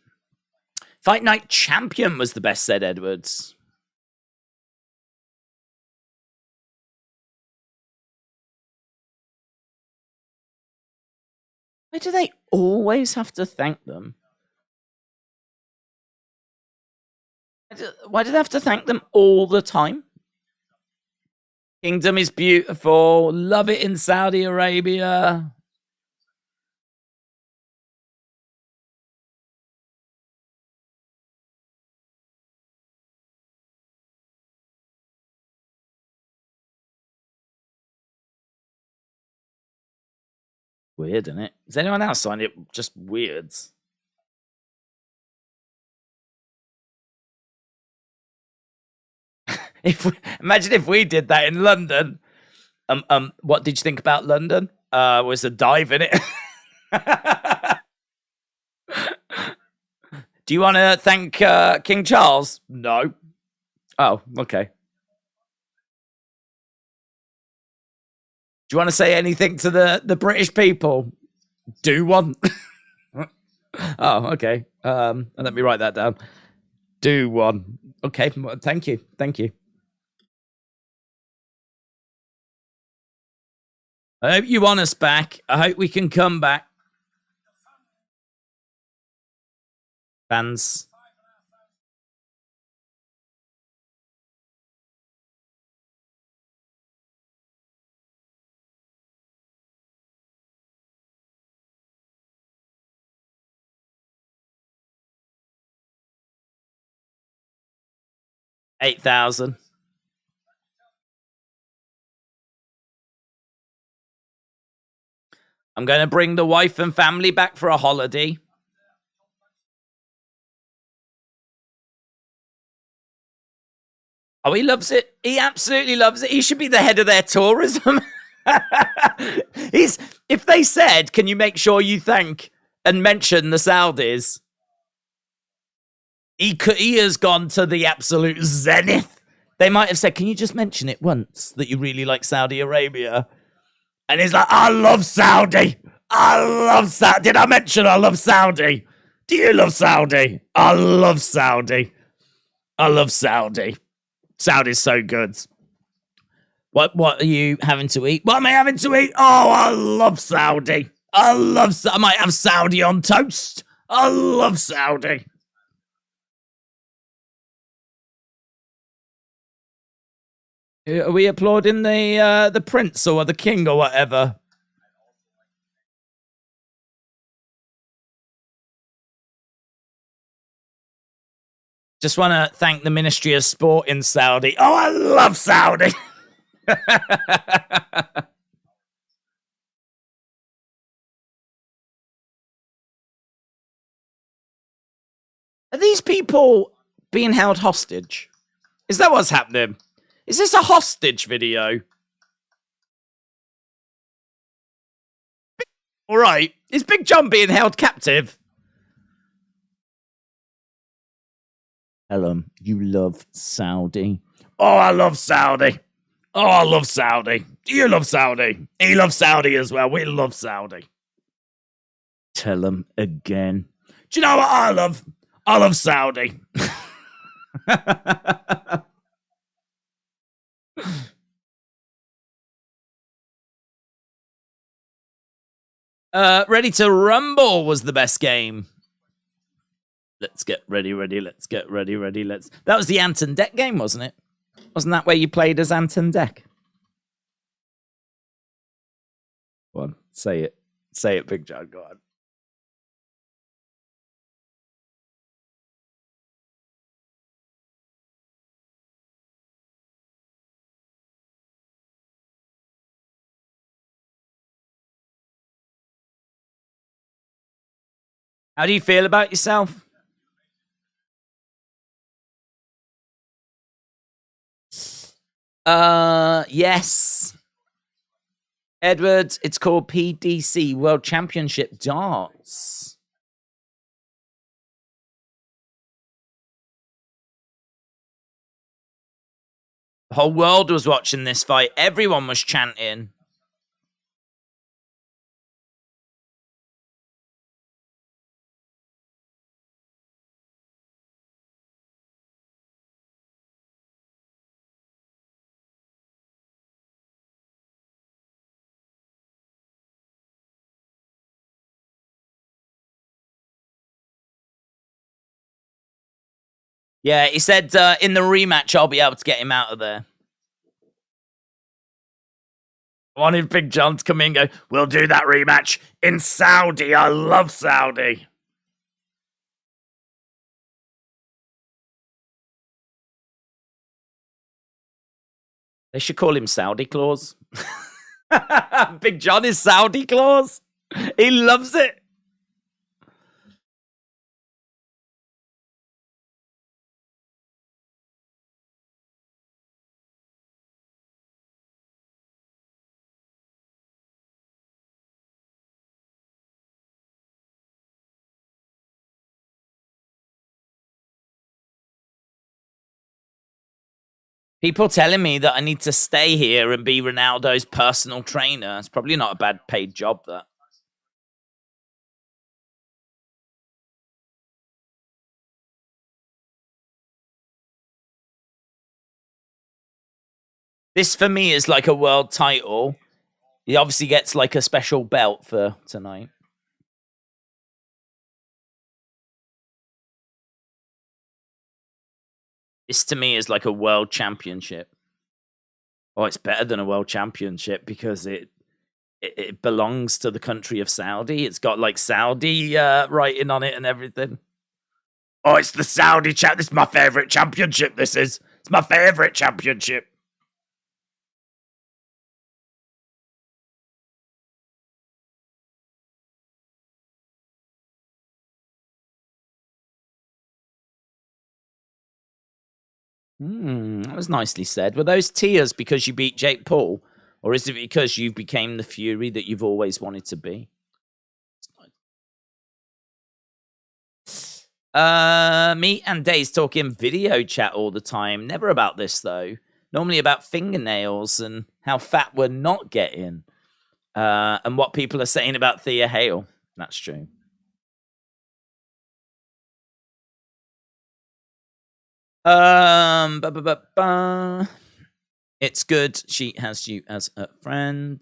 Fight Night Champion was the best, said Edwards. Why do they always have to thank them? Why do they have to thank them all the time? Kingdom is beautiful. Love it in Saudi Arabia. Weird, isn't it? Does anyone else find it just weird? Imagine if we did that in London. What did you think about London? Was a dive in it. Do you want to thank King Charles? No. Oh, okay. Do you want to say anything to the British people? Do one. Oh, okay. Let me write that down. Do one. Okay, thank you. Thank you. I hope you want us back. I hope we can come back. Fans. $8,000. I'm going to bring the wife and family back for a holiday. Oh, he loves it. He absolutely loves it. He should be the head of their tourism. If they said, can you make sure you thank and mention the Saudis? He has gone to the absolute zenith. They might have said, can you just mention it once that you really like Saudi Arabia? And he's like, I love Saudi. I love Saudi. Did I mention I love Saudi? Do you love Saudi? I love Saudi. I love Saudi. Saudi's so good. What are you having to eat? What am I having to eat? Oh, I love Saudi. I might have Saudi on toast. I love Saudi. Are we applauding the prince or the king or whatever? Just want to thank the Ministry of Sport in Saudi. Oh, I love Saudi. Are these people being held hostage? Is that what's happening? Is this a hostage video? All right. Is Big John being held captive? Helen, you love Saudi. Oh, I love Saudi. Oh, I love Saudi. Do you love Saudi? He loves Saudi as well. We love Saudi. Tell him again. Do you know what I love? I love Saudi. Ready to Rumble was the best game. Let's get ready. Let's get ready. That was the Anton Deck game, wasn't it? Wasn't that where you played as Anton Deck? Go on, say it. Say it, Big John. Go on. How do you feel about yourself? Yes. Edward, it's called PDC, World Championship Darts. The whole world was watching this fight. Everyone was chanting. Yeah, he said in the rematch, I'll be able to get him out of there. I wanted Big John to come in and go, we'll do that rematch in Saudi. I love Saudi. They should call him Saudi Claus. Big John is Saudi Claus. He loves it. People telling me that I need to stay here and be Ronaldo's personal trainer. It's probably not a bad paid job, that. This, for me, is like a world title. He obviously gets like a special belt for tonight. This, to me, is like a world championship. Oh, it's better than a world championship because it belongs to the country of Saudi. It's got like Saudi writing on it and everything. Oh, it's the Saudi champ. This is my favorite championship. It's my favorite championship. That was nicely said. Were those tears because you beat Jake Paul, or is it because you became the Fury that you've always wanted to be? Me and Daze talking video chat all the time. Never about this though. Normally about fingernails and how fat we're not getting, and what people are saying about Thea Hale. That's true. It's good. She has you as a friend.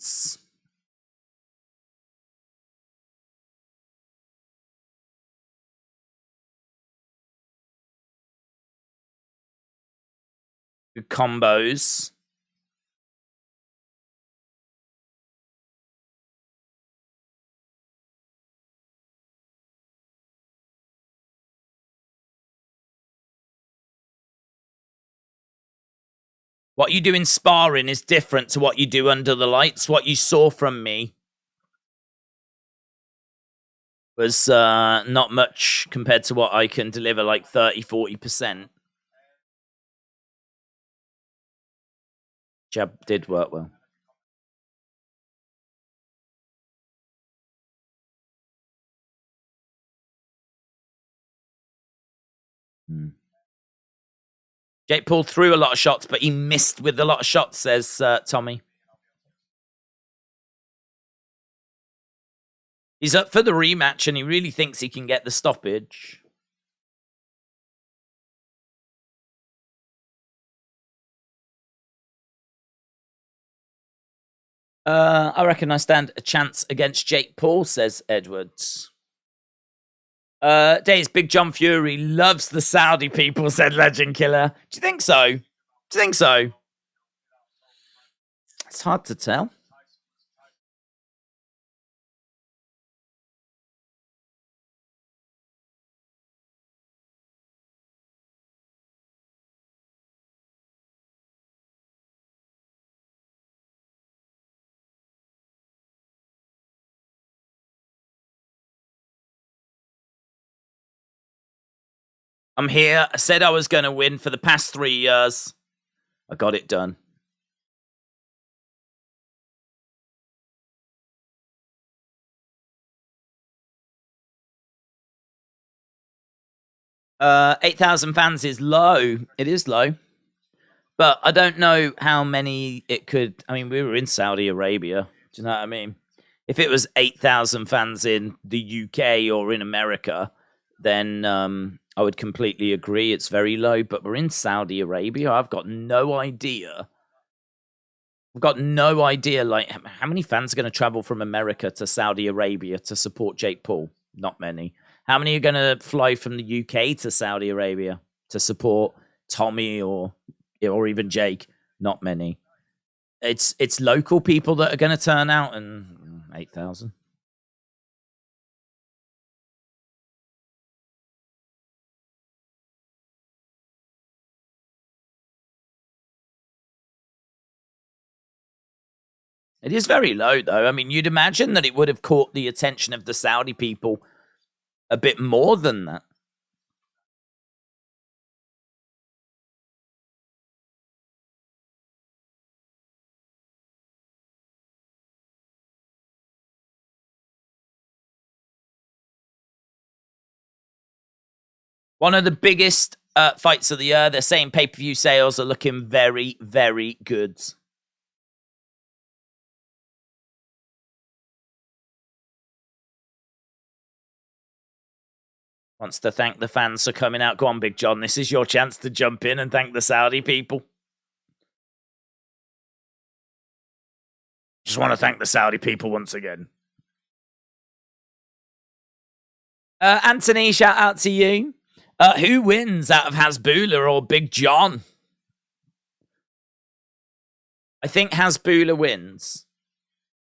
Good combos. What you do in sparring is different to what you do under the lights. What you saw from me was not much compared to what I can deliver, like 30, 40%. Jab did work well. Jake Paul threw a lot of shots, but he missed with a lot of shots, says Tommy. He's up for the rematch, and he really thinks he can get the stoppage. I reckon I stand a chance against Jake Paul, says Edwards. Daze, Big John Fury loves the Saudi people, said Legend Killer. Do you think so? Do you think so? It's hard to tell. I'm here. I said I was going to win for the past 3 years. I got it done. Uh, 8,000 fans is low. It is low. But I don't know how many it could. I mean, we were in Saudi Arabia. Do you know what I mean? If it was 8,000 fans in the UK or in America, then I would completely agree. It's very low. But we're in Saudi Arabia. I've got no idea. I've got no idea. Like, how many fans are going to travel from America to Saudi Arabia to support Jake Paul? Not many. How many are going to fly from the UK to Saudi Arabia to support Tommy or even Jake? Not many. It's local people that are going to turn out, and 8,000. It is very low, though. I mean, you'd imagine that it would have caught the attention of the Saudi people a bit more than that. One of the biggest fights of the year. They're saying pay-per-view sales are looking very, very good. Wants to thank the fans for coming out. Go on, Big John. This is your chance to jump in and thank the Saudi people. Just want to thank the Saudi people once again. Anthony, shout out to you. Who wins out of Hasbulla or Big John? I think Hasbulla wins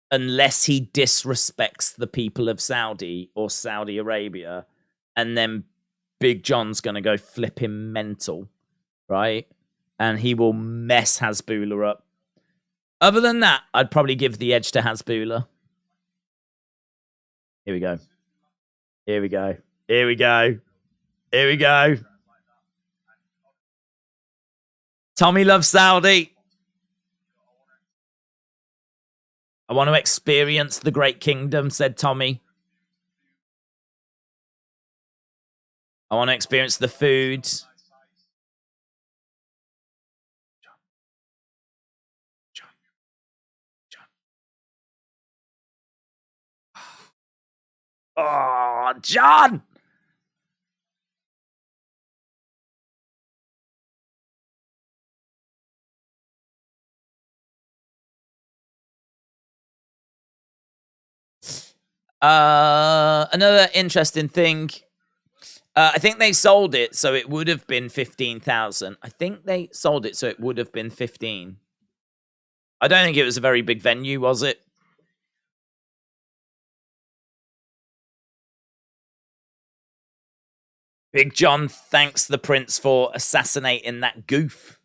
unless he disrespects the people of Saudi or Saudi Arabia, and then Big John's going to go flipping mental, right? And he will mess Hasbulla up. Other than that, I'd probably give the edge to Hasbulla. Here we go. Here we go. Here we go. Here we go. Tommy loves Saudi. I want to experience the Great Kingdom, said Tommy. I want to experience the food. Oh, John! Another interesting thing. I think they sold it, so it would have been 15,000. I think they sold it, so it would have been 15. I don't think it was a very big venue, was it? Big John thanks the prince for assassinating that goof.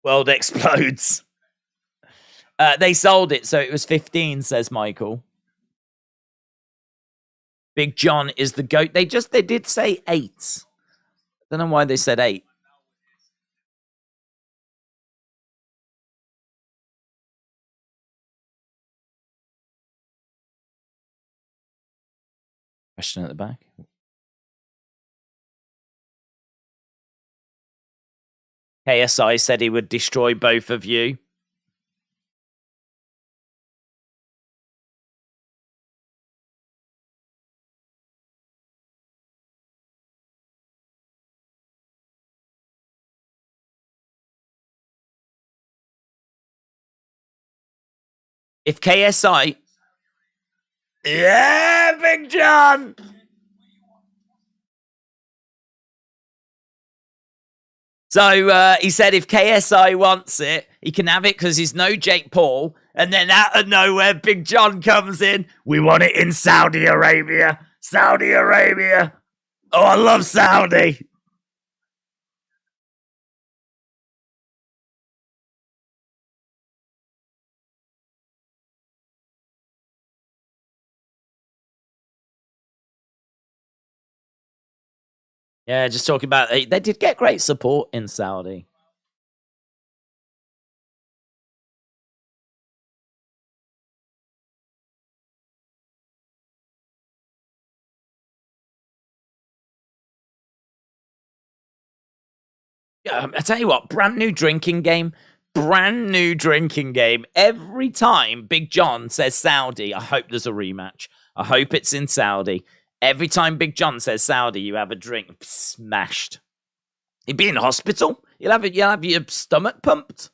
World explodes. They sold it, so it was 15, says Michael. Big John is the GOAT. They did say 8. I don't know why they said 8. Question at the back. KSI said he would destroy both of you. If KSI... Yeah, Big John! So he said if KSI wants it, he can have it because he's no Jake Paul. And then out of nowhere, Big John comes in. We want it in Saudi Arabia. Saudi Arabia. Oh, I love Saudi. Yeah, just talking about... They did get great support in Saudi. Yeah, I tell you what, brand new drinking game. Brand new drinking game. Every time Big John says Saudi, I hope there's a rematch. I hope it's in Saudi. Every time Big John says Saudi, you have a drink. Smashed. You'd be in hospital. You'll have your stomach pumped.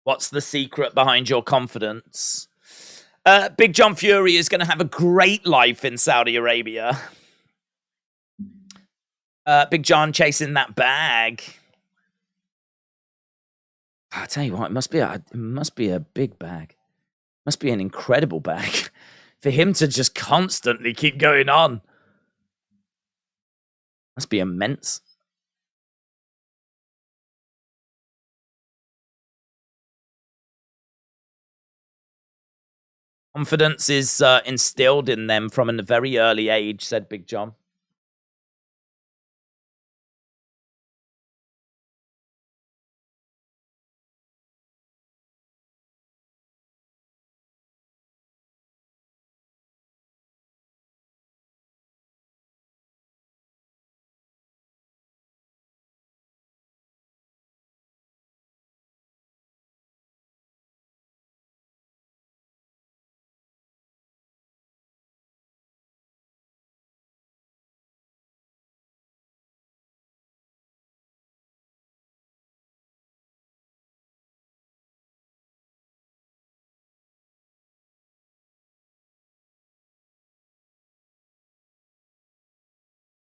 What's the secret behind your confidence? Big John Fury is going to have a great life in Saudi Arabia. Big John chasing that bag. I'll tell you what, it must be a big bag. It must be an incredible bag for him to just constantly keep going on. Must be immense. Confidence is instilled in them from a very early age, said Big John.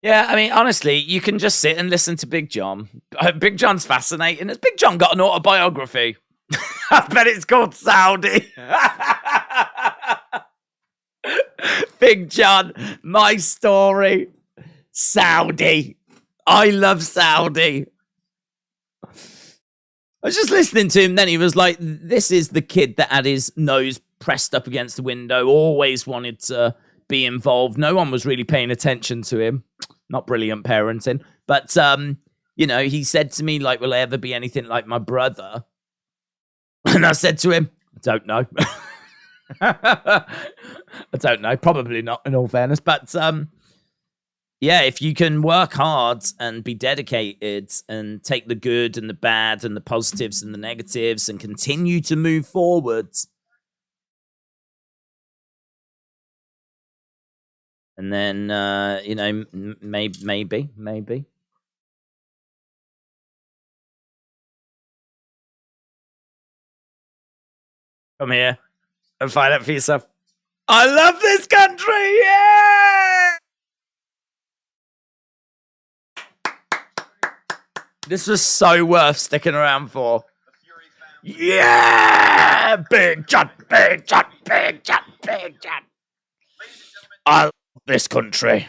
Yeah, I mean, honestly, you can just sit and listen to Big John. Big John's fascinating. Has Big John got an autobiography? I bet it's called Saudi. Big John, my story. Saudi. I love Saudi. I was just listening to him then. He was like, this is the kid that had his nose pressed up against the window, always wanted to be involved. No one was really paying attention to him. Not brilliant parenting. But, you know, he said to me, like, will I ever be anything like my brother? And I said to him, I don't know. I don't know. Probably not, in all fairness. But, yeah, if you can work hard and be dedicated and take the good and the bad and the positives and the negatives and continue to move forwards. And then, you know, maybe. Come here and find out for yourself. I love this country. Yeah. This was so worth sticking around for. Yeah! Big John, Big John, Big John, Big John. I love this country.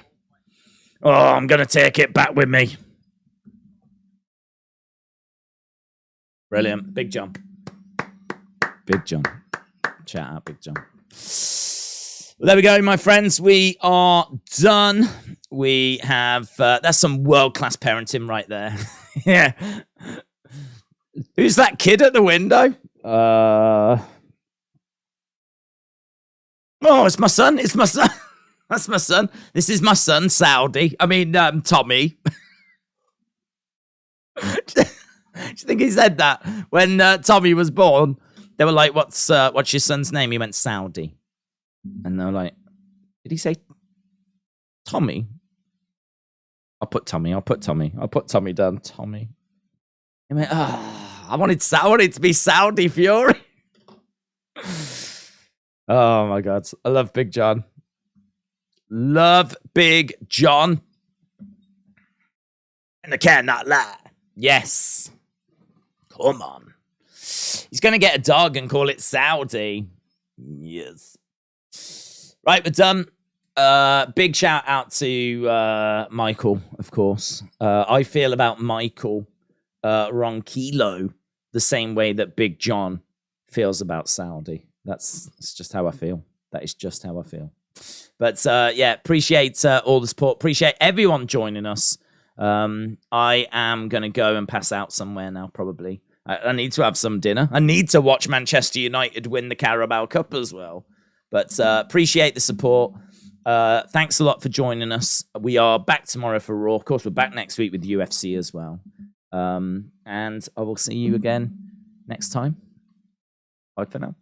Oh, I'm going to take it back with me. Brilliant. Big John. Big John. Shout out, Big John. Well, there we go, my friends. We are done. We have... that's some world-class parenting right there. Yeah. Who's that kid at the window? Oh, it's my son. It's my son. That's my son. This is my son, Saudi. I mean, Tommy. Do you think he said that? When Tommy was born, they were like, what's your son's name? He went Saudi. And they were like, did he say Tommy? I'll put Tommy down. Tommy. He went, I wanted to be Saudi Fury. Oh my God. I love Big John. Love Big John. And I cannot lie. Yes. Come on. He's going to get a dog and call it Saudi. Yes. Right, we're done. Big shout out to Michael, of course. I feel about Michael Ronquillo the same way that Big John feels about Saudi. That's just how I feel. That is just how I feel. But yeah, appreciate all the support. Appreciate everyone joining us. I am going to go and pass out somewhere now, probably. I need to have some dinner. I need to watch Manchester United win the Carabao Cup as well. But appreciate the support. Thanks a lot for joining us. We are back tomorrow for Raw. Of course, we're back next week with UFC as well. And I will see you again next time. Bye for now.